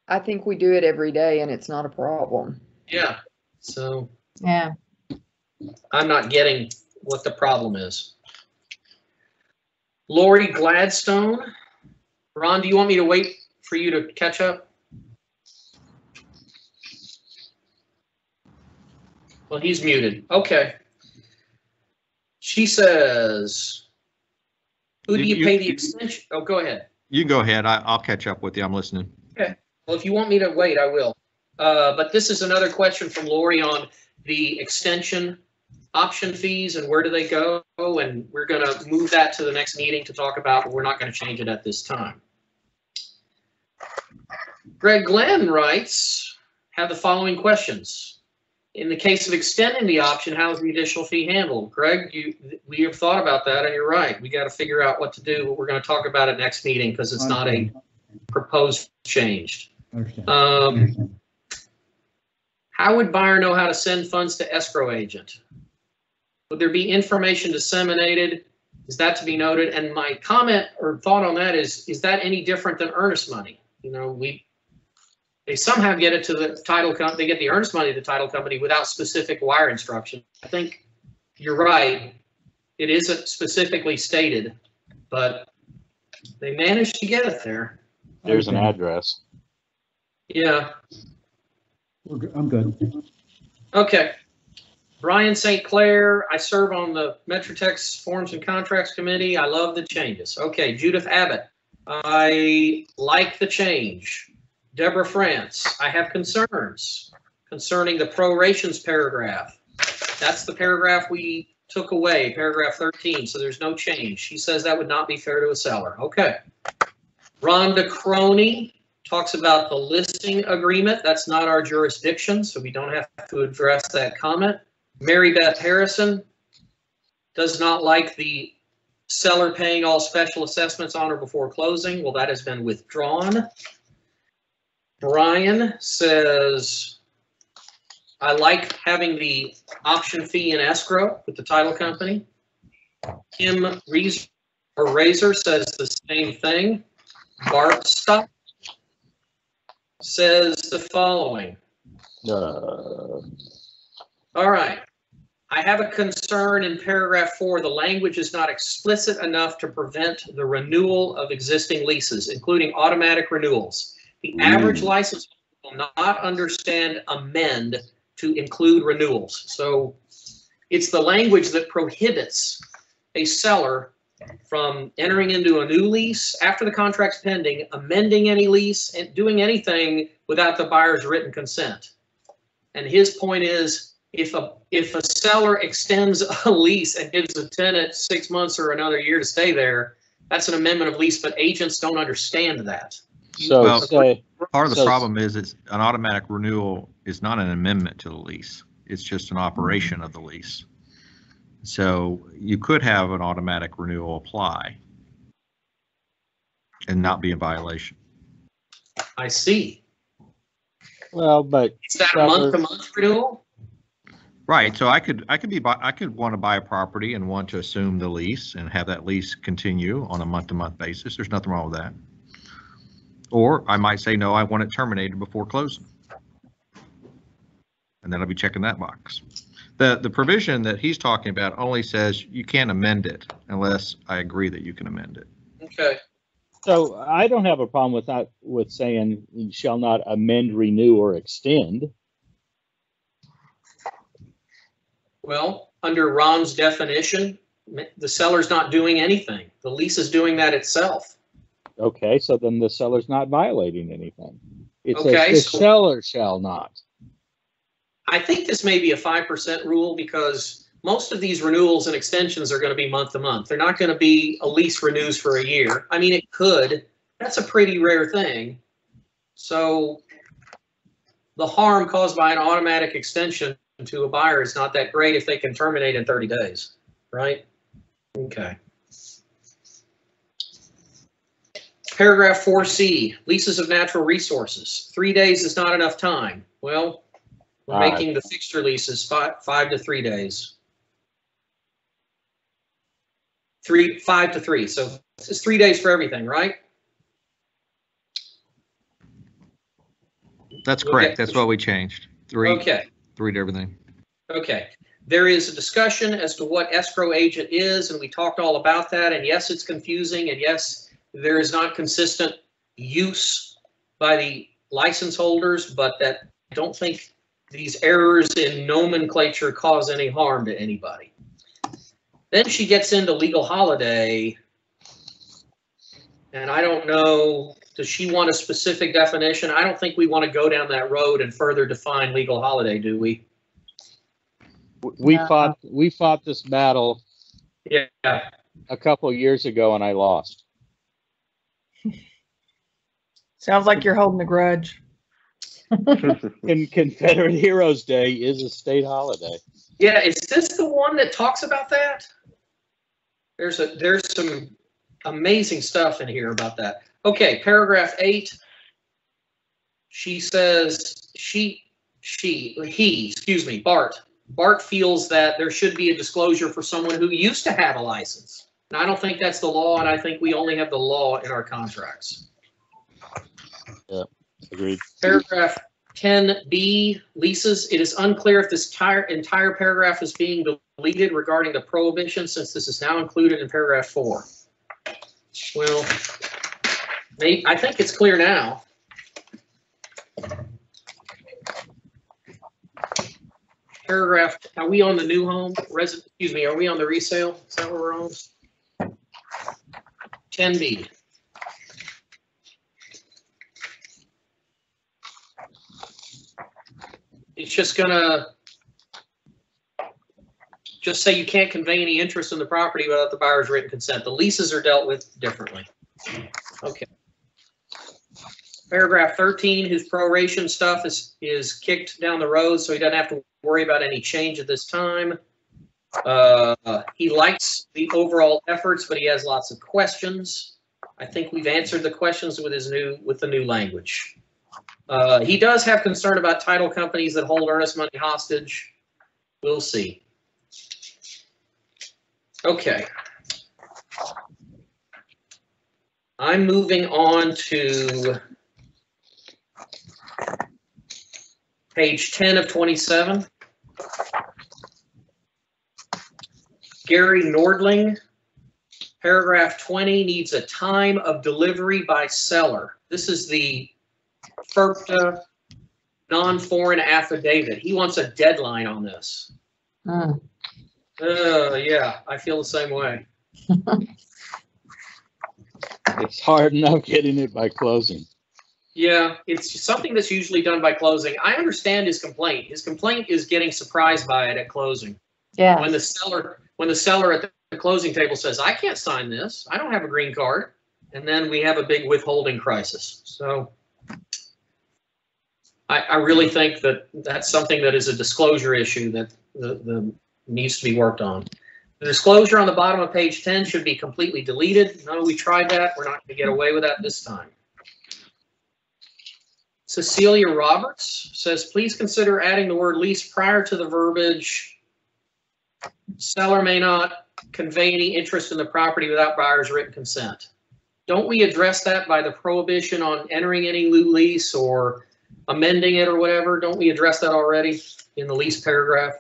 I think we do it every day and it's not a problem. Yeah. So yeah, I'm not getting what the problem is. Lori Gladstone. Ron, do you want me to wait for you to catch up? Well, he's muted. Okay. She says, who do you pay the extension? Oh, go ahead. You go ahead. I'll catch up with you. I'm listening. Okay. Well, if you want me to wait, I will. But this is another question from Lori on the extension option fees and where do they go? And we're going to move that to the next meeting to talk about, but we're not going to change it at this time. Greg Glenn writes, have the following questions. In the case of extending the option, how is the additional fee handled? Greg, we have thought about that, and you're right. We got to figure out what to do, but we're going to talk about it next meeting because it's not a proposed change. How would buyer know how to send funds to escrow agent? Would there be information disseminated? Is that to be noted? And my comment or thought on that is that any different than earnest money? You know, they somehow get it to the title company, they get the earnest money to the title company without specific wire instruction. I think you're right. It isn't specifically stated, but they managed to get it there. There's an address. Yeah. I'm good. Okay. Brian St. Clair, I serve on the Metrotex Forms and Contracts Committee. I love the changes. Okay, Judith Abbott, I like the change. Deborah France, I have concerns concerning the prorations paragraph. That's the paragraph we took away, paragraph 13, so there's no change. She says that would not be fair to a seller. Okay. Rhonda Croney talks about the listing agreement. That's not our jurisdiction, so we don't have to address that comment. Mary Beth Harrison does not like the seller paying all special assessments on or before closing. Well, that has been withdrawn. Brian says, I like having the option fee in escrow with the title company. Kim Razor says the same thing. Bart Stock says the following. All right. I have a concern in paragraph 4. The language is not explicit enough to prevent the renewal of existing leases, including automatic renewals. The average license will not understand amend to include renewals. So it's the language that prohibits a seller from entering into a new lease after the contract's pending, amending any lease, and doing anything without the buyer's written consent. And his point is, if a seller extends a lease and gives a tenant 6 months or another year to stay there, that's an amendment of lease, but agents don't understand that. Part of the problem is it's an automatic renewal is not an amendment to the lease. It's just an operation of the lease. So you could have an automatic renewal apply and not be in violation. I see. Well, but Is that a month-to-month renewal? Right. So I could want to buy a property and want to assume the lease and have that lease continue on a month-to-month basis. There's nothing wrong with that. Or I might say, no, I want it terminated before closing. And then I'll be checking that box. The provision that he's talking about only says you can't amend it unless I agree that you can amend it. Okay. So I don't have a problem with that, with saying you shall not amend, renew, or extend. Well, under Ron's definition, the seller's not doing anything. The lease is doing that itself. Okay, so then the seller's not violating anything. It Okay, says the so- seller shall not. I think this may be a 5% rule because most of these renewals and extensions are going to be month to month. They're not going to be a lease renews for a year. I mean, it could. That's a pretty rare thing. So the harm caused by an automatic extension to a buyer is not that great if they can terminate in 30 days, right? Okay. Paragraph 4C, leases of natural resources. 3 days is not enough time. Well, we're making the fixture leases 5 to 3 days. 5 to 3. So it's 3 days for everything, right? That's correct. That's what we changed. 3 Okay. 3 to everything. Okay. There is a discussion as to what escrow agent is, and we talked all about that. And yes, it's confusing. And yes, there is not consistent use by the license holders, but that I don't think these errors in nomenclature cause any harm to anybody. Then she gets into legal holiday, and I don't know, does she want a specific definition? I don't think we want to go down that road and further define legal holiday, do we? We fought this battle Yeah. a couple of years ago, and I lost. Sounds like you're holding a grudge. And Confederate Heroes Day is a state holiday. Yeah, is this the one that talks about that? There's some amazing stuff in here about that. Okay, paragraph 8. She says Bart feels that there should be a disclosure for someone who used to have a license. And I don't think that's the law, and I think we only have the law in our contracts. Yeah, agreed. Paragraph 10B, leases. It is unclear if this entire paragraph is being deleted regarding the prohibition, since this is now included in paragraph 4. Well, I think it's clear now. Paragraph, are we on the new home? Excuse me, are we on the resale? Is that where we're on? 10B. It's just gonna just say you can't convey any interest in the property without the buyer's written consent. The leases are dealt with differently. Okay. Paragraph 13, whose proration stuff is kicked down the road, so he doesn't have to worry about any change at this time. He likes the overall efforts, but he has lots of questions. I think we've answered the questions with the new language. He does have concern about title companies that hold earnest money hostage. We'll see. Okay. I'm moving on to page 10 of 27. Gary Nordling, paragraph 20 needs a time of delivery by seller. This is the FERPTA non-foreign affidavit. He wants a deadline on this. Yeah, I feel the same way. It's hard enough getting it by closing. Yeah, it's something that's usually done by closing. I understand his complaint. His complaint is getting surprised by it at closing. Yeah. When the seller at the closing table says, "I can't sign this. I don't have a green card," and then we have a big withholding crisis. So I really think that that's something that is a disclosure issue that the needs to be worked on. The disclosure on the bottom of page 10 should be completely deleted. No, we tried that. We're not going to get away with that this time. Cecilia Roberts says, please consider adding the word lease prior to the verbiage. Seller may not convey any interest in the property without buyer's written consent. Don't we address that by the prohibition on entering any new lease or amending it or whatever? Don't we address that already in the lease paragraph?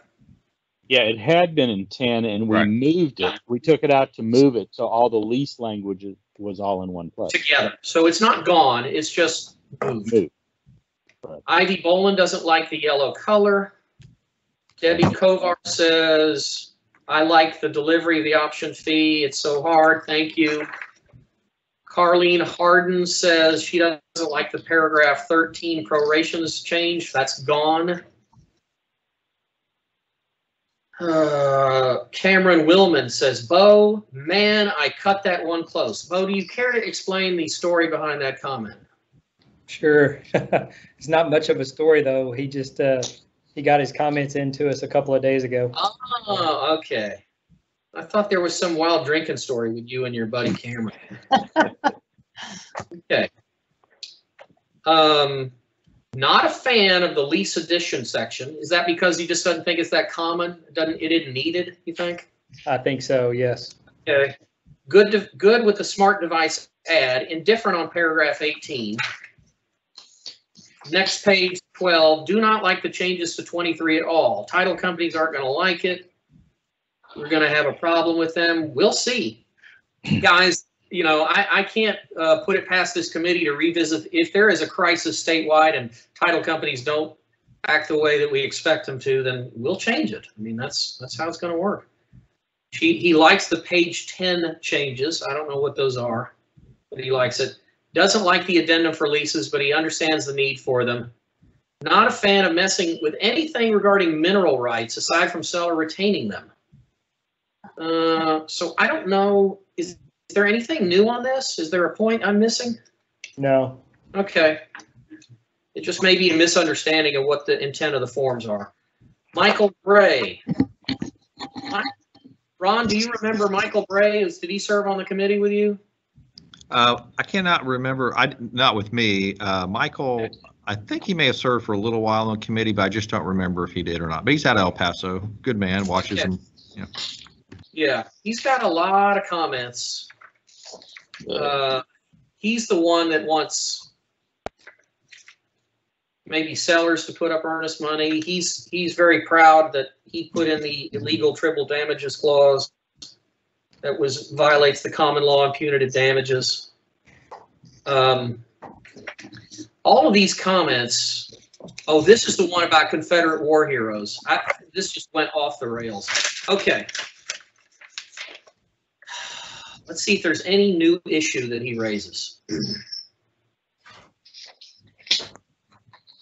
Yeah, it had been in 10 and we moved it. We took it out to move it. So all the lease language was all in one place. Together. So it's not gone. It's just moved. Right. Ivy Boland doesn't like the yellow color. Debbie Kovar says, I like the delivery of the option fee. It's so hard. Thank you. Carlene Harden says she doesn't like the paragraph 13 prorations change. That's gone. Cameron Willman says, Bo, man, I cut that one close. Bo, do you care to explain the story behind that comment? Sure. It's not much of a story, though. He just he got his comments into us a couple of days ago. Oh, okay. I thought there was some wild drinking story with you and your buddy Cameron. Okay. Not a fan of the lease addition section. Is that because he just doesn't think it's that common? It isn't needed, you think? I think so, yes. Okay. Good with the smart device add. Indifferent on paragraph 18. Next page 12. Do not like the changes to 23 at all. Title companies aren't going to like it. We're going to have a problem with them. We'll see. Guys, you know, I can't put it past this committee to revisit. If there is a crisis statewide and title companies don't act the way that we expect them to, then we'll change it. I mean, that's how it's going to work. He likes the page 10 changes. I don't know what those are, but he likes it. Doesn't like the addendum for leases, but he understands the need for them. Not a fan of messing with anything regarding mineral rights aside from seller retaining them. So I don't know. Is there anything new on this? Is there a point I'm missing? No. Okay. It just may be a misunderstanding of what the intent of the forms are. Michael Bray. Ron, do you remember Michael Bray? Did he serve on the committee with you? I cannot remember. Not with me. Michael, I think he may have served for a little while on the committee, but I just don't remember if he did or not. But he's out of El Paso. Good man. Watches him. Yeah. Yeah, he's got a lot of comments. He's the one that wants maybe sellers to put up earnest money. He's very proud that he put in the illegal triple damages clause that violates the common law and punitive damages. All of these comments. Oh, this is the one about Confederate war heroes. This just went off the rails. Okay. Let's see if there's any new issue that he raises.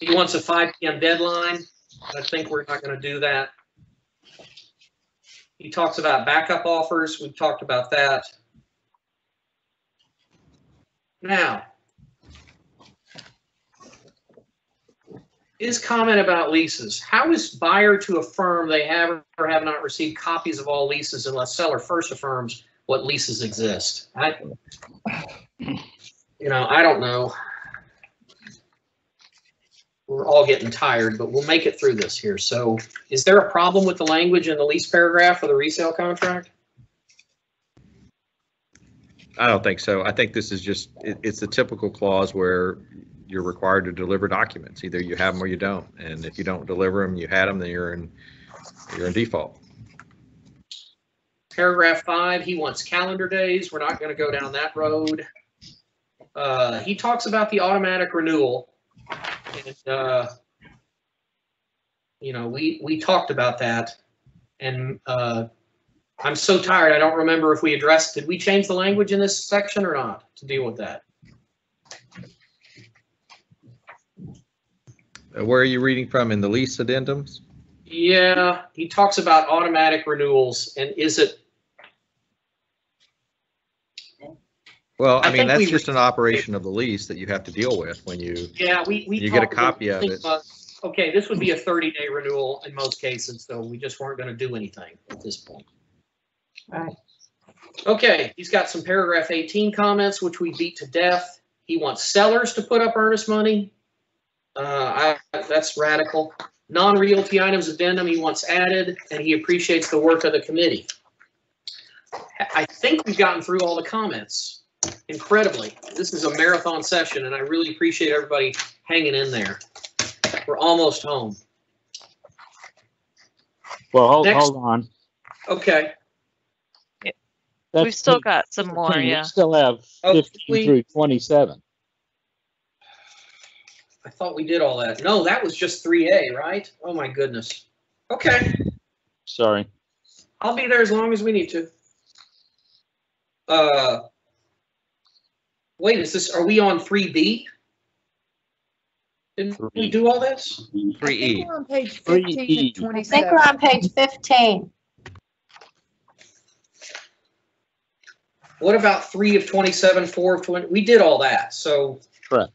He wants a 5 p.m. deadline. I think we're not going to do that. He talks about backup offers. We've talked about that. Now, his comment about leases. How is buyer to affirm they have or have not received copies of all leases unless seller first affirms what leases exist? I don't know. We're all getting tired, but we'll make it through this here. So is there a problem with the language in the lease paragraph for the resale contract? I don't think so. I think this is just, it's the typical clause where you're required to deliver documents. Either you have them or you don't. And if you don't deliver them, you had them, then you're in default. Paragraph 5, he wants calendar days. We're not going to go down that road. He talks about the automatic renewal. And, we talked about that. And I'm so tired, I don't remember if we addressed, did we change the language in this section or not to deal with that? Where are you reading from in the lease addendums? Yeah, he talks about automatic renewals, and is it? Well, I mean, think that's we- just an operation of the lease that you have to deal with when you, Yeah, we you get a talked about- copy of it. Okay, this would be a 30-day renewal in most cases, so we just weren't gonna do anything at this point. Right. Okay, he's got some paragraph 18 comments, which we beat to death. He wants sellers to put up earnest money. That's radical. Non-realty items addendum he wants added, and he appreciates the work of the committee. I think we've gotten through all the comments. Incredibly, this is a marathon session, and I really appreciate everybody hanging in there. We're almost home. Well, Next. hold on. Okay. We've still got some more, 15. yeah. We still have Oh, 15 through 27. I thought we did all that. No, that was just 3A, right? Oh my goodness. Okay, Sorry. I'll be there as long as we need to. Wait, are we on 3B? Didn't we do all this? 3E. We're on page 3E. 15 to I think 27. we're on page 15. What about 3 of 27, 4 of 20? We did all that, so. Correct.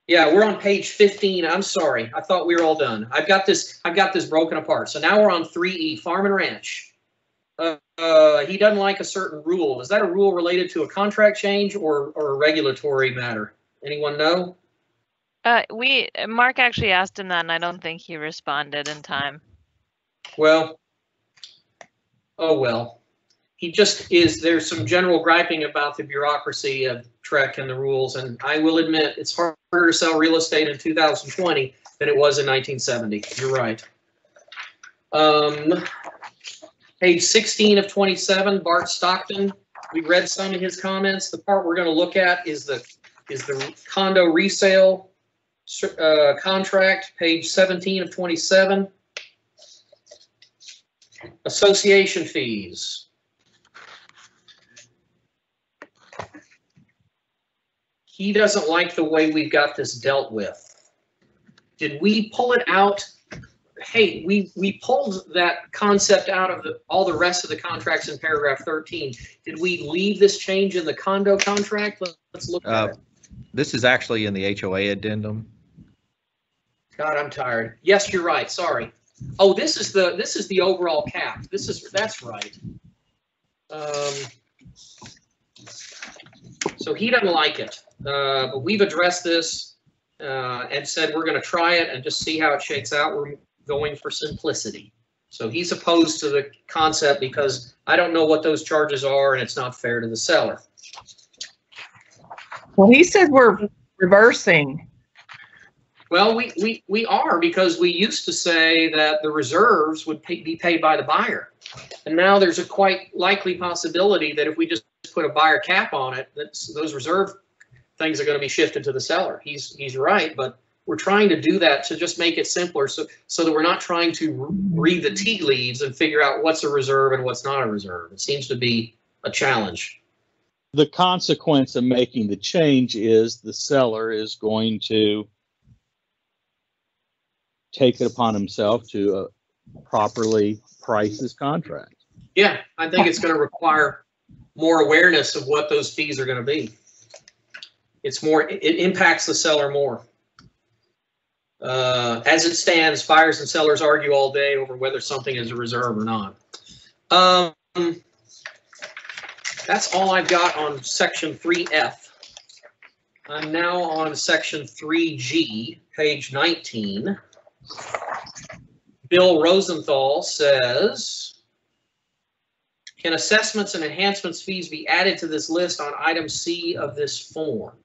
Yeah, we're on page 15. I'm sorry. I thought we were all done. I've got this broken apart. So now we're on 3E, Farm and Ranch. He doesn't like a certain rule. Is that a rule related to a contract change or a regulatory matter? Anyone know? Mark actually asked him that, and I don't think he responded in time. Well, oh well. He just is, there's some general griping about the bureaucracy of TREC and the rules, and I will admit it's harder to sell real estate in 2020 than it was in 1970. You're right. Page 16 of 27, Bart Stockton. We read some of his comments. The part we're going to look at is the condo resale contract, page 17 of 27. Association fees. He doesn't like the way we've got this dealt with. Did we pull it out? Hey, we pulled that concept out of all the rest of the contracts in paragraph 13. Did we leave this change in the condo contract? Let's look at it. This is actually in the HOA addendum. God, I'm tired. Yes, you're right. Sorry. Oh, this is the overall cap. That's right. So he doesn't like it, but we've addressed this and said we're going to try it and just see how it shakes out. We're going for simplicity. So he's opposed to the concept because I don't know what those charges are and it's not fair to the seller. Well, he says we're reversing. Well, we are, because we used to say that the reserves would be paid by the buyer. And now there's a quite likely possibility that if we just put a buyer cap on it, that those reserve things are going to be shifted to the seller. He's right, but we're trying to do that to just make it simpler so that we're not trying to read the tea leaves and figure out what's a reserve and what's not a reserve. It seems to be a challenge. The consequence of making the change is the seller is going to take it upon himself to properly price his contract. Yeah, I think it's going to require more awareness of what those fees are going to be. It impacts the seller more. As it stands, buyers and sellers argue all day over whether something is a reserve or not. That's all I've got on section 3F. I'm now on section 3G, page 19. Bill Rosenthal says, can assessments and enhancements fees be added to this list on item C of this form?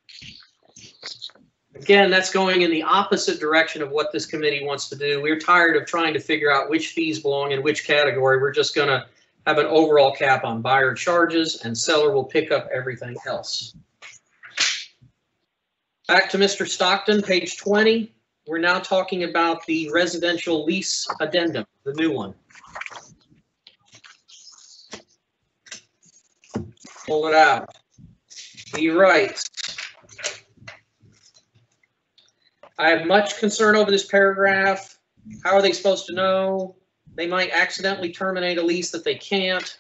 Again, that's going in the opposite direction of what this committee wants to do. We're tired of trying to figure out which fees belong in which category. We're just going to have an overall cap on buyer charges, and seller will pick up everything else. Back to Mr. Stockton, page 20. We're now talking about the residential lease addendum, the new one. Pull it out. He writes, I have much concern over this paragraph. How are they supposed to know? They might accidentally terminate a lease that they can't.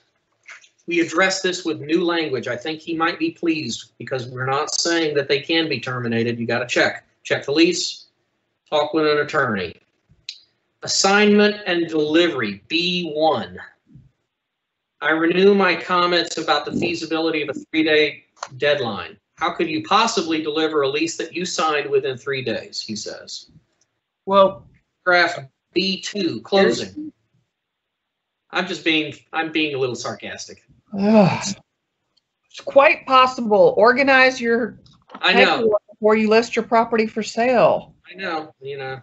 we address this with new language, I think he might be pleased, because we're not saying that they can be terminated. You got to check the lease, talk with an attorney. Assignment and delivery, B1. I renew my comments about the feasibility of a 3-day deadline. How could you possibly deliver a lease that you signed within 3 days, he says. Well, paragraph B2, closing. I'm being a little sarcastic. It's quite possible. Organize your I know. paperwork before you list your property for sale. I know, you know.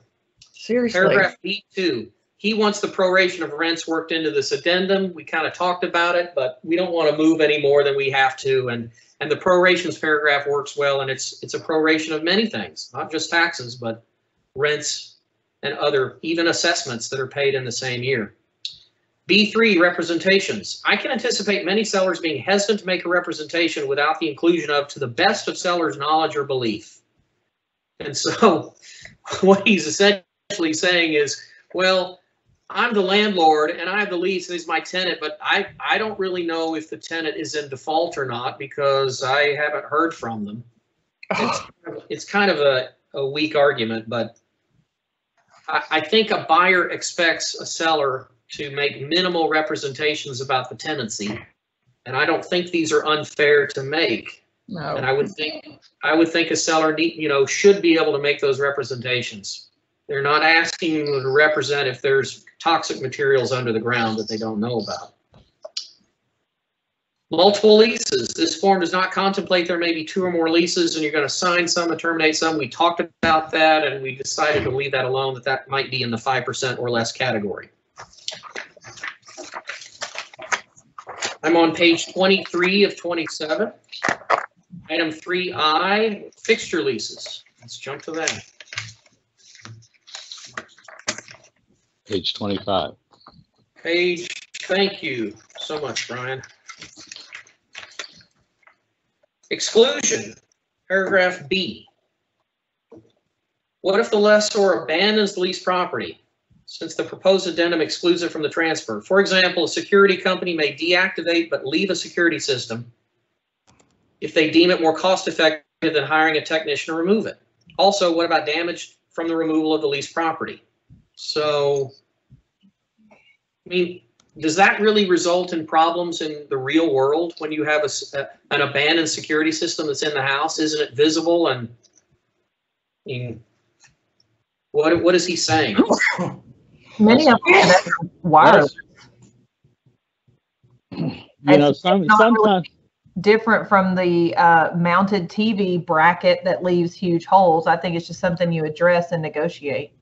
Seriously. Paragraph B2, he wants the proration of rents worked into this addendum. We kind of talked about it, but we don't want to move any more than we have to. And the prorations paragraph works well, and it's a proration of many things, not just taxes, but rents and other, even assessments that are paid in the same year. B3, representations. I can anticipate many sellers being hesitant to make a representation without the inclusion of to the best of seller's knowledge or belief. And so what he's essentially saying is, well, I'm the landlord and I have the lease and he's my tenant, but I don't really know if the tenant is in default or not because I haven't heard from them. It's kind of a weak argument, but I think a buyer expects a seller to make minimal representations about the tenancy, and I don't think these are unfair to make. No. And I would think a seller should be able to make those representations. They're not asking you to represent if there's toxic materials under the ground that they don't know about. Multiple leases. This form does not contemplate there may be 2 or more leases and you're going to sign some and terminate some. We talked about that and we decided to leave that alone, that might be in the 5% or less category. I'm on page 23 of 27. Item 3I, fixture leases. Let's jump to that. Page 25. Thank you so much, Brian. Exclusion, paragraph B. What if the lessor abandons the leased property since the proposed addendum excludes it from the transfer? For example, a security company may deactivate but leave a security system if they deem it more cost effective than hiring a technician to remove it. Also, what about damage from the removal of the leased property? So, I mean, does that really result in problems in the real world when you have an abandoned security system that's in the house? Isn't it visible? And I mean, what is he saying? Many of them are wireless. Sometimes different from the mounted TV bracket that leaves huge holes. I think it's just something you address and negotiate.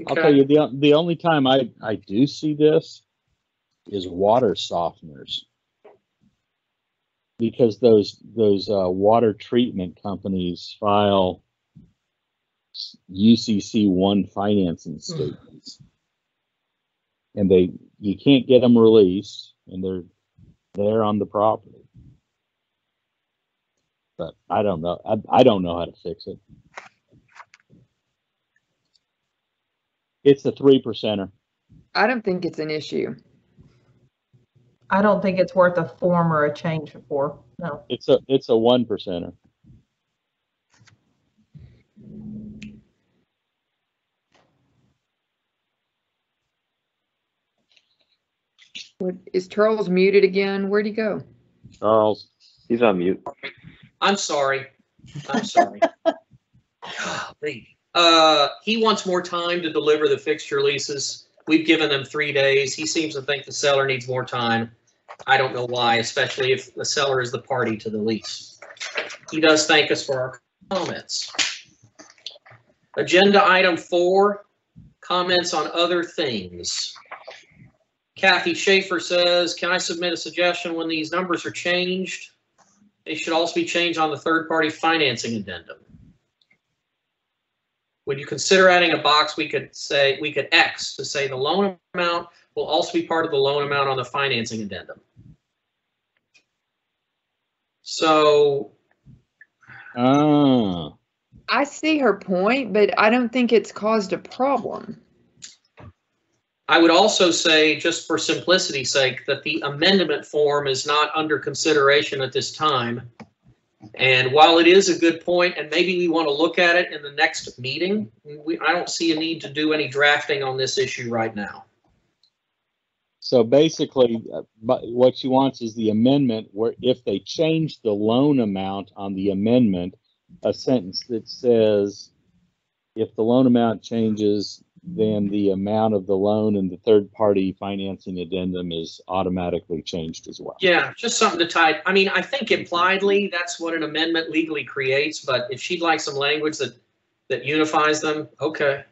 I'll tell you, the only time I do see this is water softeners, because those water treatment companies file UCC-1 financing statements, and you can't get them released, and they're there on the property. But I don't know. I don't know how to fix it. It's a 3%er. I don't think it's an issue. I don't think it's worth a form or a change for. No. It's a 1%er. Is Charles muted again? Where'd he go? Charles. He's on mute. I'm sorry. He wants more time to deliver the fixture leases. We've given them 3 days. He seems to think the seller needs more time. I don't know why, especially if the seller is the party to the lease. He does thank us for our comments. Agenda item 4, comments on other things. Kathy Schaefer says, can I submit a suggestion when these numbers are changed? They should also be changed on the third-party financing addendum. Would you consider adding a box we could X to say the loan amount will also be part of the loan amount on the financing addendum? So. I see her point, but I don't think it's caused a problem. I would also say, just for simplicity's sake, that the amendment form is not under consideration at this time. And while it is a good point, and maybe we want to look at it in the next meeting, I don't see a need to do any drafting on this issue right now. So basically, what she wants is the amendment where if they change the loan amount on the amendment, a sentence that says, if the loan amount changes, then the amount of the loan and the third-party financing addendum is automatically changed as well. Yeah, just something to tie. I mean, I think impliedly that's what an amendment legally creates, but if she'd like some language that unifies them, okay.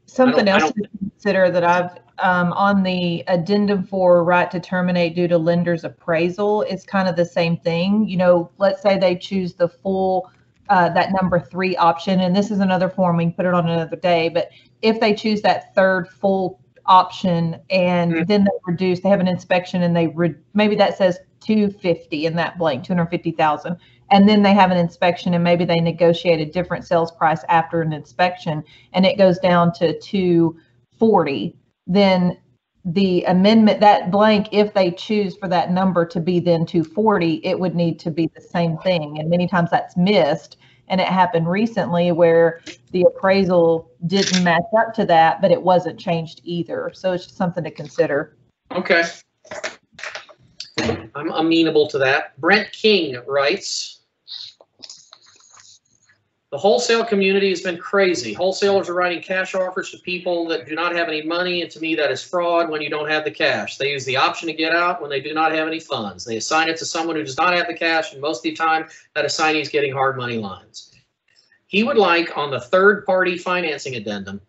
Something else to consider that I've, on the addendum for right to terminate due to lender's appraisal, is kind of the same thing. You know, let's say they choose the full, that number 3 option, and this is another form, we can put it on another day, but if they choose that third full option and then they reduce, they have an inspection and they, maybe that says 250 in that blank, 250,000. And then they have an inspection and maybe they negotiate a different sales price after an inspection and it goes down to 240, then the amendment, that blank, if they choose for that number to be then 240, it would need to be the same thing. And many times that's missed. And it happened recently where the appraisal didn't match up to that, but it wasn't changed either. So it's just something to consider. Okay. I'm amenable to that. Brent King writes, the wholesale community has been crazy. Wholesalers are writing cash offers to people that do not have any money, and to me that is fraud when you don't have the cash. They use the option to get out when they do not have any funds. They assign it to someone who does not have the cash, and most of the time that assignee is getting hard money lines. He would like on the third-party financing addendum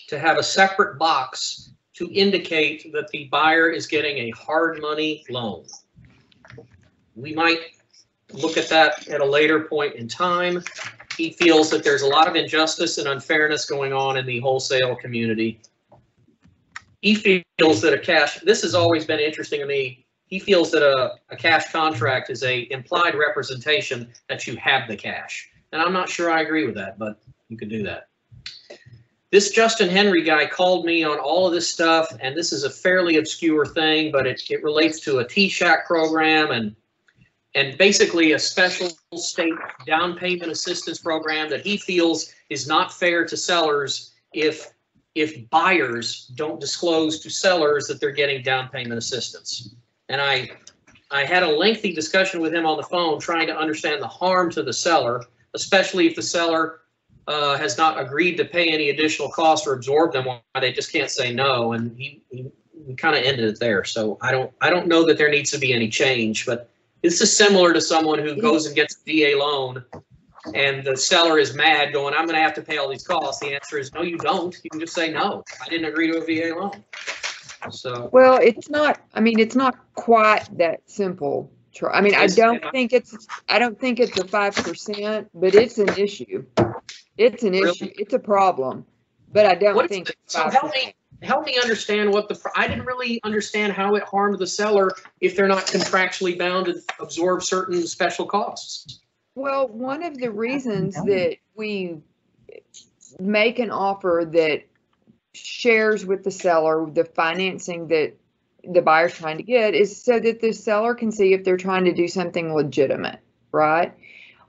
to have a separate box to indicate that the buyer is getting a hard money loan. We might look at that at a later point in time. He feels that there's a lot of injustice and unfairness going on in the wholesale community. He feels that a cash, this has always been interesting to me. He feels that a cash contract is a implied representation that you have the cash. And I'm not sure I agree with that, but you could do that. This Justin Henry guy called me on all of this stuff, and this is a fairly obscure thing, but it relates to a TSHAC program and basically a special state down payment assistance program that he feels is not fair to sellers if buyers don't disclose to sellers that they're getting down payment assistance. And I had a lengthy discussion with him on the phone trying to understand the harm to the seller, especially if the seller has not agreed to pay any additional costs or absorb them, why they just can't say no. And we kind of ended it there. So I don't know that there needs to be any change, but this is similar to someone who goes and gets a VA loan and the seller is mad going, I'm going to have to pay all these costs. The answer is no, you don't. You can just say, no, I didn't agree to a VA loan. So, well, it's not, I mean, it's not quite that simple. I mean, I don't think it's a 5%, but it's an issue. It's an issue. It's a problem, but I don't think it's 5%. So help me understand what I didn't really understand how it harmed the seller if they're not contractually bound to absorb certain special costs. Well, one of the reasons that we make an offer that shares with the seller the financing that the buyer's trying to get is so that the seller can see if they're trying to do something legitimate, right?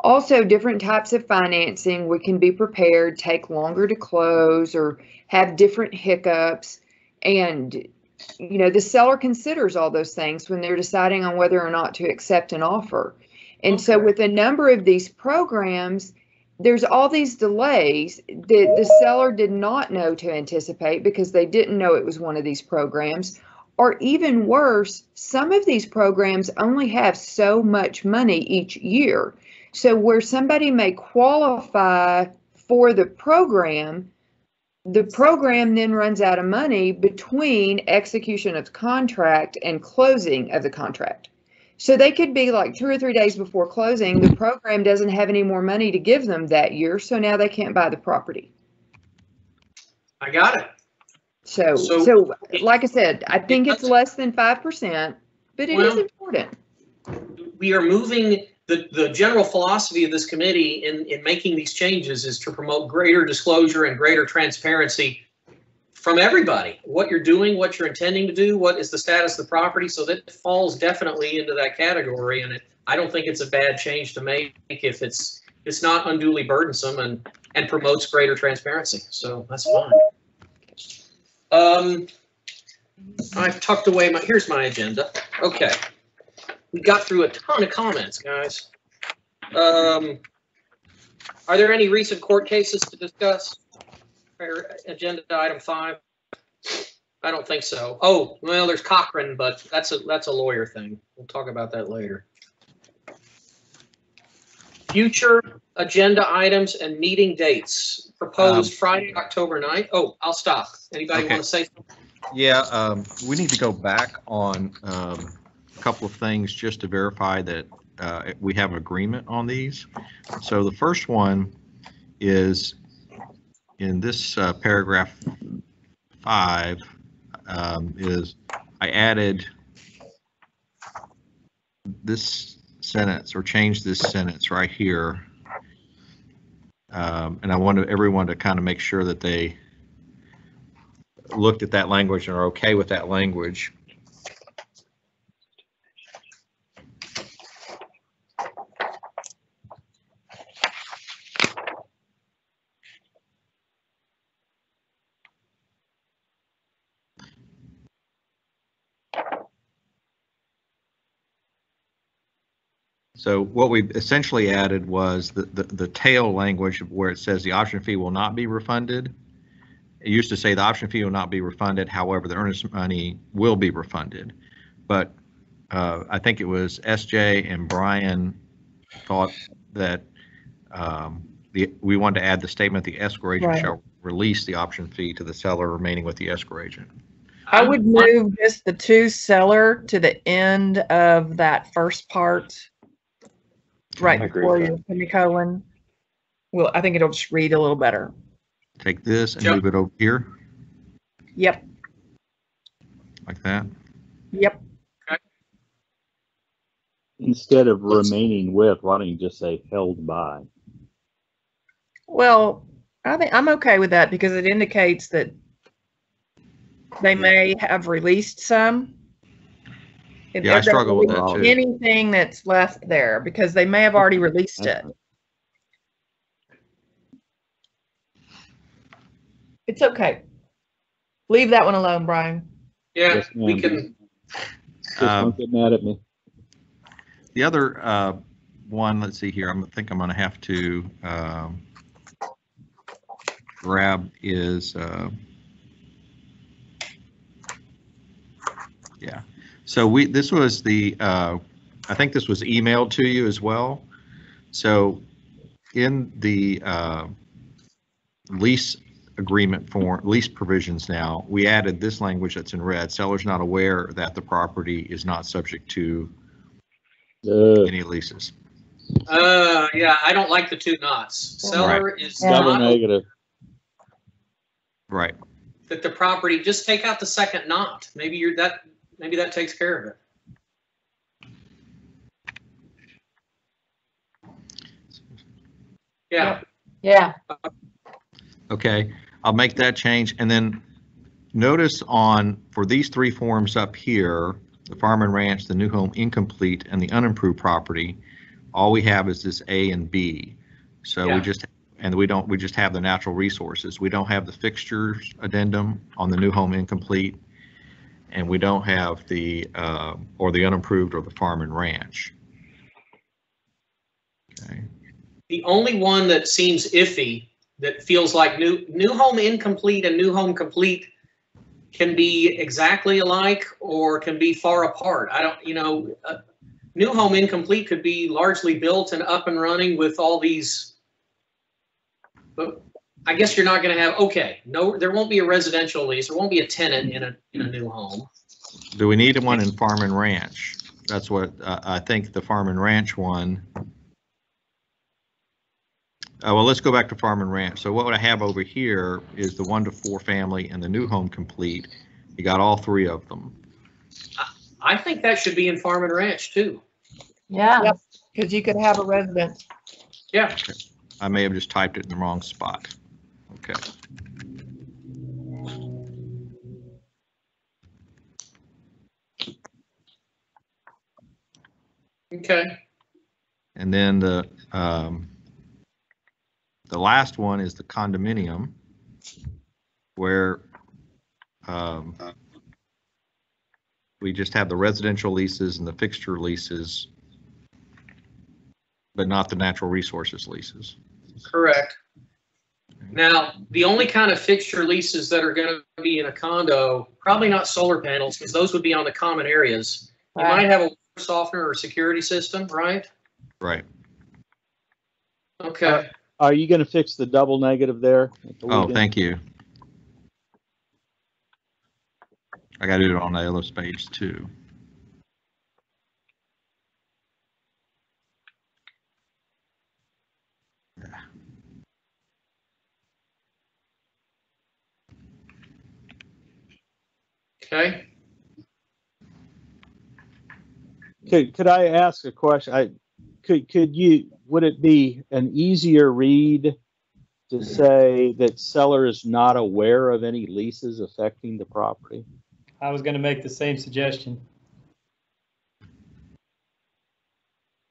Also, different types of financing, we can be prepared, take longer to close or have different hiccups. And, you know, the seller considers all those things when they're deciding on whether or not to accept an offer. And so with a number of these programs, there's all these delays that the seller did not know to anticipate because they didn't know it was one of these programs. Or even worse, some of these programs only have so much money each year. So where somebody may qualify for the program then runs out of money between execution of the contract and closing of the contract. So they could be like 2 or 3 days before closing, the program doesn't have any more money to give them that year, so now they can't buy the property. I got it. So like I said, I think it's less than 5%, but it is important. We are moving, the general philosophy of this committee in making these changes is to promote greater disclosure and greater transparency from everybody, what you're doing, what you're intending to do, what is the status of the property. So that falls definitely into that category. And I don't think it's a bad change to make if it's not unduly burdensome and promotes greater transparency. So that's fine. I've tucked away here's my agenda. Okay. We got through a ton of comments, guys. Are there any recent court cases to discuss? Agenda item 5. I don't think so. Oh, well, there's Cochran, but that's a lawyer thing. We'll talk about that later. Future agenda items and meeting dates. Proposed Friday, October 9th. Oh, I'll stop. Anybody want to say something? Yeah, we need to go back on a couple of things just to verify that we have agreement on these. So the first one is in this paragraph 5 is I added this sentence or changed this sentence right here. And I wanted everyone to kind of make sure that they looked at that language and are okay with that language. So what we essentially added was the tail language where it says the option fee will not be refunded. It used to say the option fee will not be refunded, however, the earnest money will be refunded. But I think it was SJ and Brian thought that we wanted to add the statement the escrow agent shall release the option fee to the seller remaining with the escrow agent. I would move just the to seller to the end of that first part. Right before your semicolon. Well, I think it'll just read a little better. Take this and move it over here. Yep. Like that. Yep. Instead of remaining with, why don't you just say held by? Well, I think I'm okay with that because it indicates that they may have released some. Yeah, I struggle with that too. Anything that's left there because they may have already released it. It's okay. Leave that one alone, Brian. Yeah, Yes, we ma'am. can. Just don't get mad at me. The other one, let's see here, I think I'm going to have to grab is, yeah. So this was the, I think this was emailed to you as well. So in the lease agreement form, lease provisions now, we added this language that's in red. Seller's not aware that the property is not subject to any leases. Yeah, I don't like the 2 knots. Seller is Double not negative. Right. that the property, just take out the second knot. Maybe that takes care of it. Yeah. Yeah. Okay, I'll make that change. And then notice for these 3 forms up here, the farm and ranch, the new home incomplete, and the unimproved property, all we have is this A and B. So we just have the natural resources. We don't have the fixtures addendum on the new home incomplete, and we don't have the or the unimproved or the farm and ranch. Okay. The only one that seems iffy, that feels like new home incomplete and new home complete can be exactly alike or can be far apart. I don't, new home incomplete could be largely built and up and running with all these, but I guess you're not going to have, no, there won't be a residential lease. There won't be a tenant in a new home. Do we need one in farm and ranch? That's what I think the farm and ranch one. Well, let's go back to farm and ranch. So what I have over here is the 1 to 4 family and the new home complete. You got all 3 of them. I think that should be in farm and ranch too. Yeah. Yep. Because you could have a residence. Yeah. Okay. I may have just typed it in the wrong spot. Okay. Okay. And then the last one is the condominium, where we just have the residential leases and the fixture leases, but not the natural resources leases. Correct. Now, the only kind of fixture leases that are going to be in a condo, probably not solar panels, because those would be on the common areas. You might have a water softener or security system, right? Right. Okay. Are you going to fix the double negative there? Oh, thank you. I got to do it on the other page too. Okay. Could I ask a question? Would it be an easier read to say that seller is not aware of any leases affecting the property? I was going to make the same suggestion.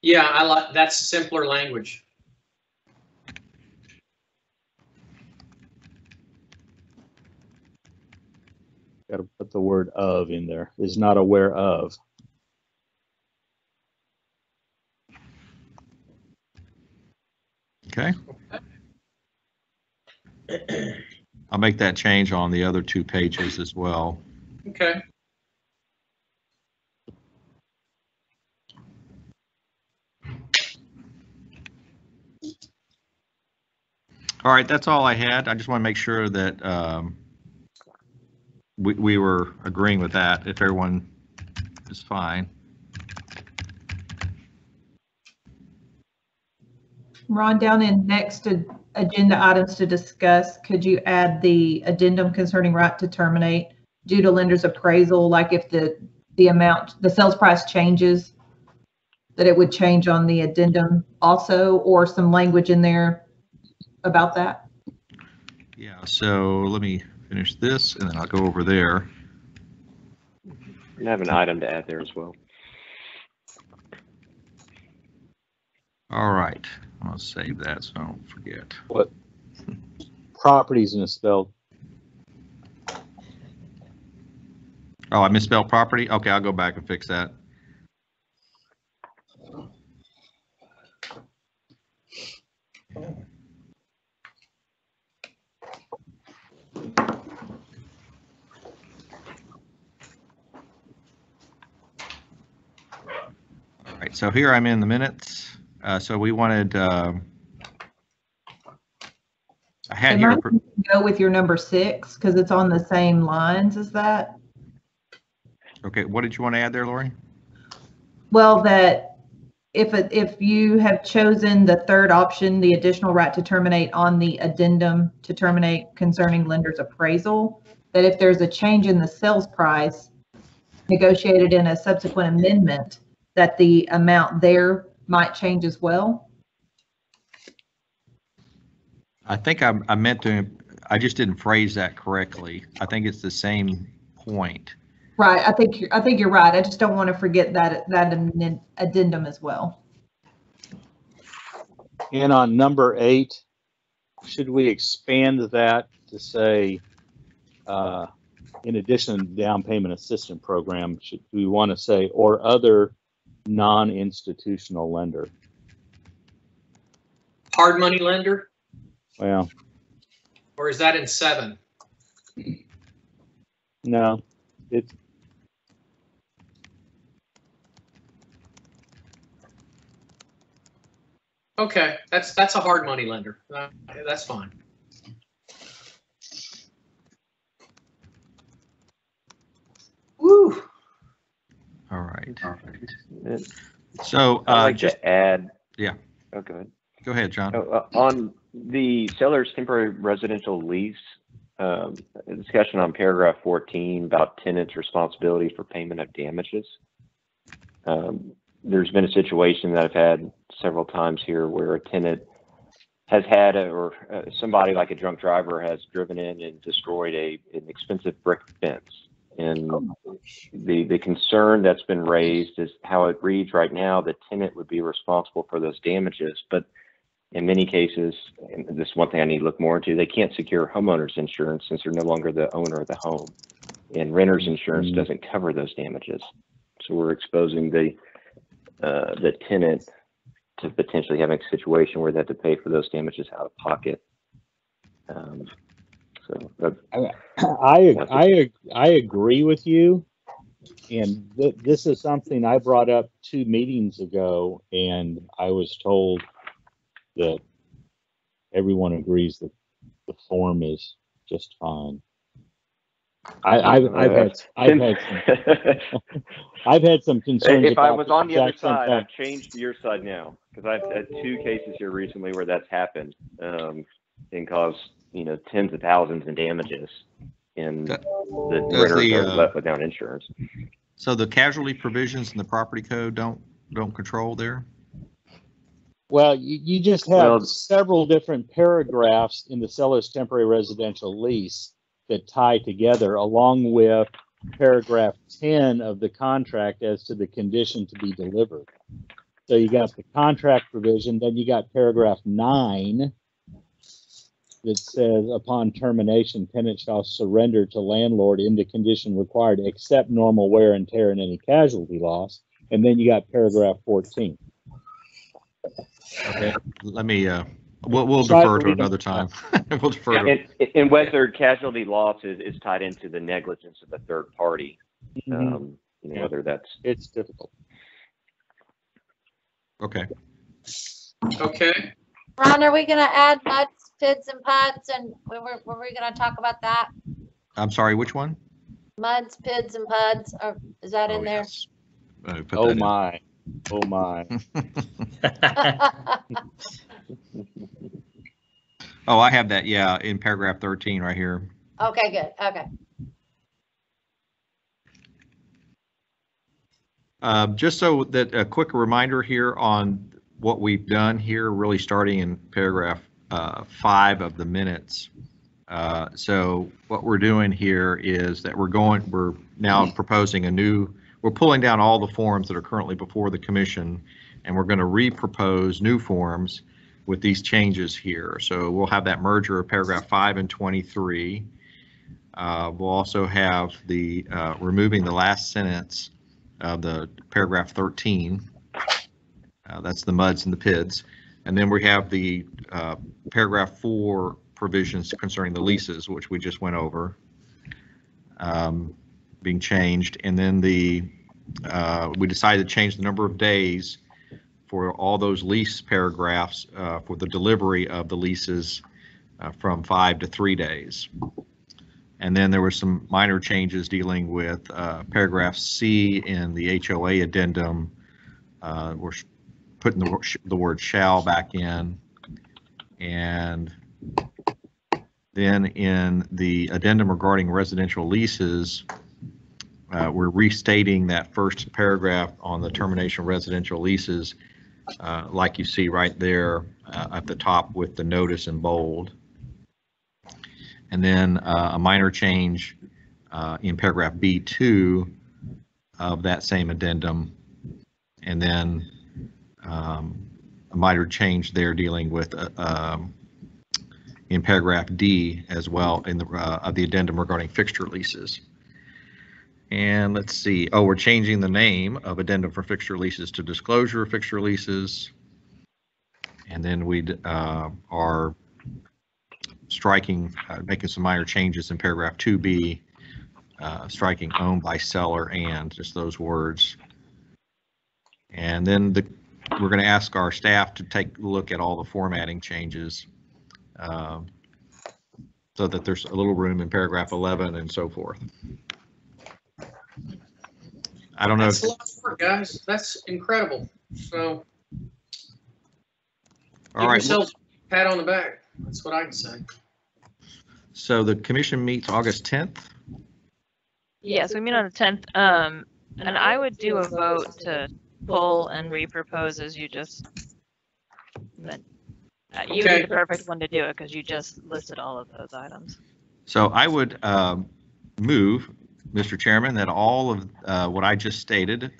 Yeah, I like that's simpler language. Got to put the word of in there. Is not aware of. Okay. I'll make that change on the other 2 pages as well. Okay. All right, that's all I had. I just want to make sure that we were agreeing with that, if everyone is fine. Ron, down in next agenda items to discuss, could you add the addendum concerning right to terminate due to lender's appraisal, like if the amount, the sales price changes, that it would change on the addendum also, or some language in there about that? Yeah, so let me finish this and then I'll go over there. I have an item to add there as well. All right, I'll save that so I don't forget. What properties misspelled? Oh, I misspelled property? Okay, I'll go back and fix that. All right, so here I'm in the minutes. So we wanted, I had It here. might go with your number 6 because it's on the same lines as that. Okay, what did you want to add there, Lori? Well, that if you have chosen the third option, the additional right to terminate on the addendum to terminate concerning lender's appraisal, that if there's a change in the sales price negotiated in a subsequent amendment, that the amount there might change as well. I think I meant to, I just didn't phrase that correctly. I think it's the same point. Right. I think you're right. I just don't want to forget that addendum as well. And on number 8, should we expand that to say, in addition to the down payment assistance program, should we want to say, or other non-institutional lender? Hard money lender, Well, or is that in 7? no, it's Okay, that's a hard money lender. That's fine. Woo. All right. All right. So I'd like just to add. Yeah. Oh, go ahead. Go ahead, John. On the seller's temporary residential lease, a discussion on paragraph 14 about tenant's responsibility for payment of damages. There's been a situation that I've had several times here where a tenant has had somebody like a drunk driver has driven in and destroyed an expensive brick fence. And the concern that's been raised is how it reads right now, the tenant would be responsible for those damages. But in many cases, and this is one thing I need to look more into, they can't secure homeowners insurance since they're no longer the owner of the home. And renter's insurance doesn't cover those damages. So we're exposing the tenant to potentially having a situation where they have to pay for those damages out of pocket. I agree with you, and this is something I brought up 2 meetings ago, and I was told that everyone agrees that the form is just fine. I've had some concerns. If I was on the other side, I've changed to your side now, because I've had 2 cases here recently where that's happened and caused tens of thousands in damages, and the renters are left without insurance. So the casualty provisions in the property code don't control there? Well, you just have several different paragraphs in the seller's temporary residential lease that tie together, along with paragraph 10 of the contract as to the condition to be delivered. So you got the contract provision, then you got paragraph 9 that says upon termination, tenant shall surrender to landlord in the condition required except normal wear and tear and any casualty loss. And then you got paragraph 14. Okay, let me, we'll defer to another time. We'll defer to and whether casualty loss is tied into the negligence of the third party, whether that's... It's difficult. Okay. Okay. Ron, are we going to add muds, PIDs, and PUDs? And were we going to talk about that? I'm sorry, which one? Muds, PIDs, and PUDs. Is that in there? Yes. Oh my. Oh my. Oh, I have that, yeah, in paragraph 13 right here. Okay, good. Okay. Just so that a quick reminder here on what we've done here, really starting in paragraph 5 of the minutes. So what we're doing here is that we're now proposing we're pulling down all the forms that are currently before the commission, and we're going to re-propose new forms with these changes here. So we'll have that merger of paragraph 5 and 23. We'll also have the removing the last sentence of the paragraph 13. That's the MUDs and the PIDs. And then we have the paragraph 4 provisions concerning the leases, which we just went over, being changed. And then we decided to change the number of days for all those lease paragraphs for the delivery of the leases from 5 to 3 days. And then there were some minor changes dealing with paragraph C in the HOA addendum. We're putting the word shall back in. And then in the addendum regarding residential leases, we're restating that first paragraph on the termination of residential leases, like you see right there at the top with the notice in bold. And then a minor change in paragraph B2 of that same addendum. And then a minor change there dealing with in paragraph D as well in the of the addendum regarding fixture leases. And let's see, we're changing the name of addendum for fixture leases to disclosure of fixture leases. And then we are striking, making some minor changes in paragraph 2B, striking owned by seller and just those words. And then we're going to ask our staff to take a look at all the formatting changes so that there's a little room in paragraph 11 and so forth. I don't know. That's a lot of work, guys. That's incredible. So, all right. Give yourselves a pat on the back. That's what I can say. So the commission meets August 10th? Yes, we meet on the 10th. And I would do a vote to pull and repropose as you just, you would be the perfect one to do it because you just listed all of those items. So I would move Mr. Chairman, that all of what I just stated,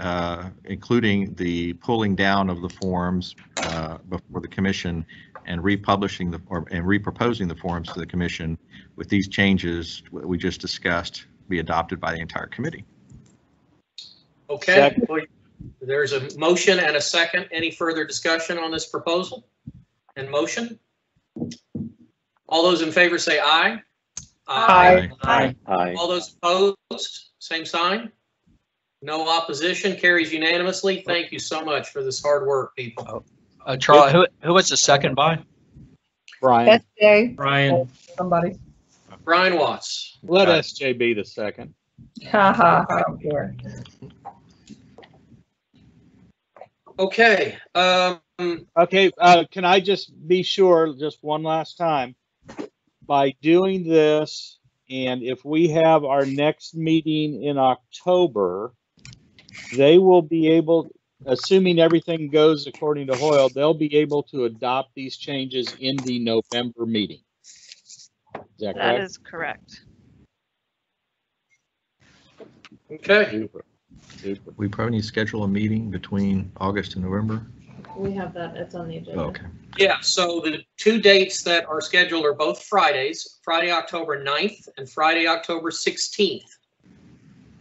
including the pulling down of the forms before the commission and republishing and reproposing the forms to the commission with these changes we just discussed, be adopted by the entire committee. Okay. There's a motion and a second. Any further discussion on this proposal and motion? All those in favor say aye. Aye. Aye. Aye. All those opposed, same sign. No opposition, carries unanimously. Thank you so much for this hard work, people. Charlie, who was the second by? Brian. SJ. Brian. Somebody. Brian Watts. Let SJ be the second. Ha ha, I don't care. Okay. Okay, can I just be sure, just one last time, by doing this, and if we have our next meeting in October, they will be able, assuming everything goes according to Hoyle, they'll be able to adopt these changes in the November meeting. Is that correct? That is correct. Okay. Super. Super. We probably need to schedule a meeting between August and November. We have that, it's on the agenda. Okay. Yeah, so the two dates that are scheduled are both Fridays, Friday, October 9th and Friday, October 16th.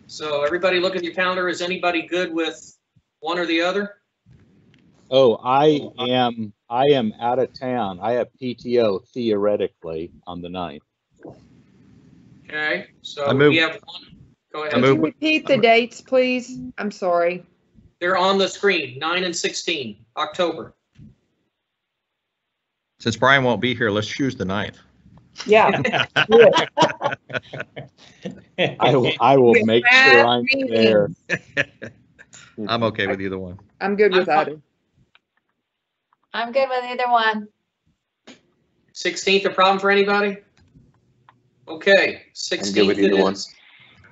So everybody look at your calendar. Is anybody good with one or the other? Oh, I am out of town. I have PTO theoretically on the 9th. Okay, so I move- we have one. Go ahead. Could you repeat the dates, please? I'm sorry. They're on the screen, 9 and 16, October. Since Brian won't be here, let's choose the 9th. Yeah. I will make sure I'm there. I'm okay with either one. I'm good with either. I'm good with either one. 16th, a problem for anybody? Okay, 16th with it either one. is.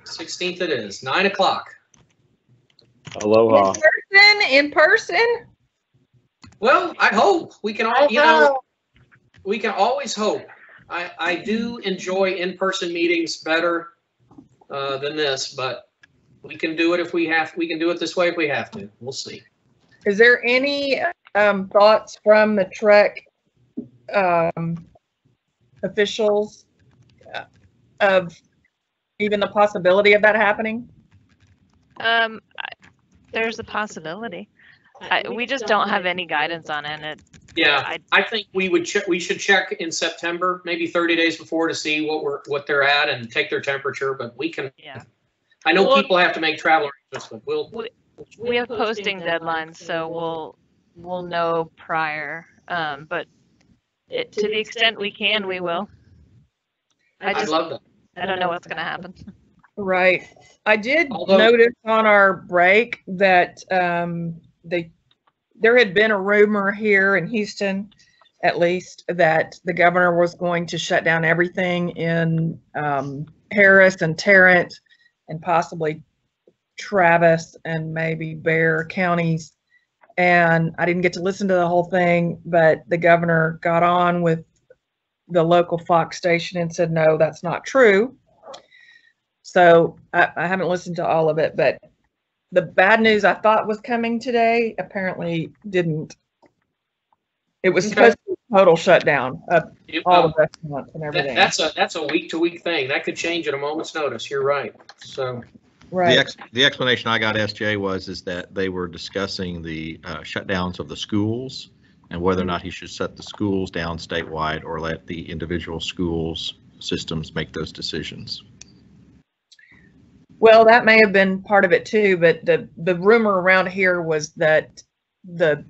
16th it is, 9 o'clock. Aloha. In person? Well, I hope we can all, you know, we can always hope. I do enjoy in-person meetings better than this, but we can do it if we have, we can do it this way if we have to. We'll see. Is there any thoughts from the Trek officials of even the possibility of that happening? There's a possibility. We just don't have any guidance on it. And it Yeah, I think we should check in September, maybe 30 days before, to see what they're at and take their temperature. But we can. Yeah. I know people have to make travel arrangements, but we have posting deadlines, so we'll know prior. But to the extent we can, we will. I love that. I don't know what's going to happen. Right. I did notice on our break that there had been a rumor here in Houston, at least, that the governor was going to shut down everything in Harris and Tarrant and possibly Travis and maybe Bexar counties. And I didn't get to listen to the whole thing, but the governor got on with the local Fox station and said, no, that's not true. So I haven't listened to all of it, but the bad news I thought was coming today apparently didn't. It was supposed to be a total shutdown of all the restaurants and everything. That's a week-to-week thing. That could change at a moment's notice. You're right. So. Right. The explanation I got, SJ, is that they were discussing the shutdowns of the schools and whether or not he should shut the schools down statewide or let the individual schools systems make those decisions. Well, that may have been part of it too, but the rumor around here was that the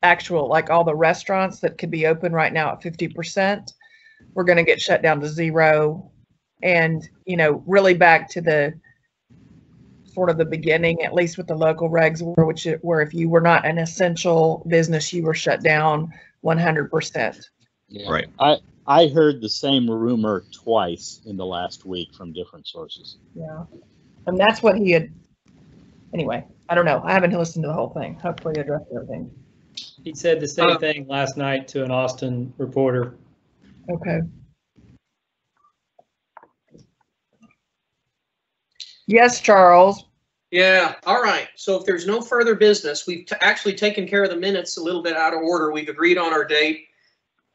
actual, like all the restaurants that could be open right now at 50% were going to get shut down to 0. And, you know, really back to the sort of the beginning, at least with the local regs, where if you were not an essential business, you were shut down 100%. Yeah. Right. I heard the same rumor twice in the last week from different sources. Yeah. And that's what he had. Anyway, I don't know. I haven't listened to the whole thing. Hopefully he addressed everything. He said the same thing last night to an Austin reporter. Okay. Yes, Charles. Yeah, all right. So if there's no further business, we've actually taken care of the minutes a little bit out of order. We've agreed on our date.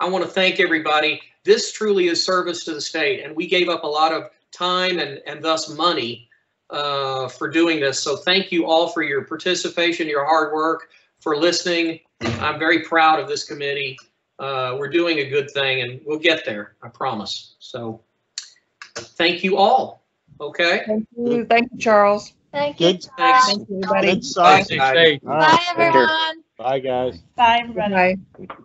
I want to thank everybody. This truly is service to the state, and we gave up a lot of time and thus money for doing this. So thank you all for your participation, your hard work, for listening. I'm very proud of this committee. We're doing a good thing, and we'll get there, I promise. So thank you all. Okay? Thank you, Charles. Thank you. Good. Thanks. Thank you, everybody. Good size. Bye. All right. Bye, everyone. Bye, guys. Bye, everybody. Bye.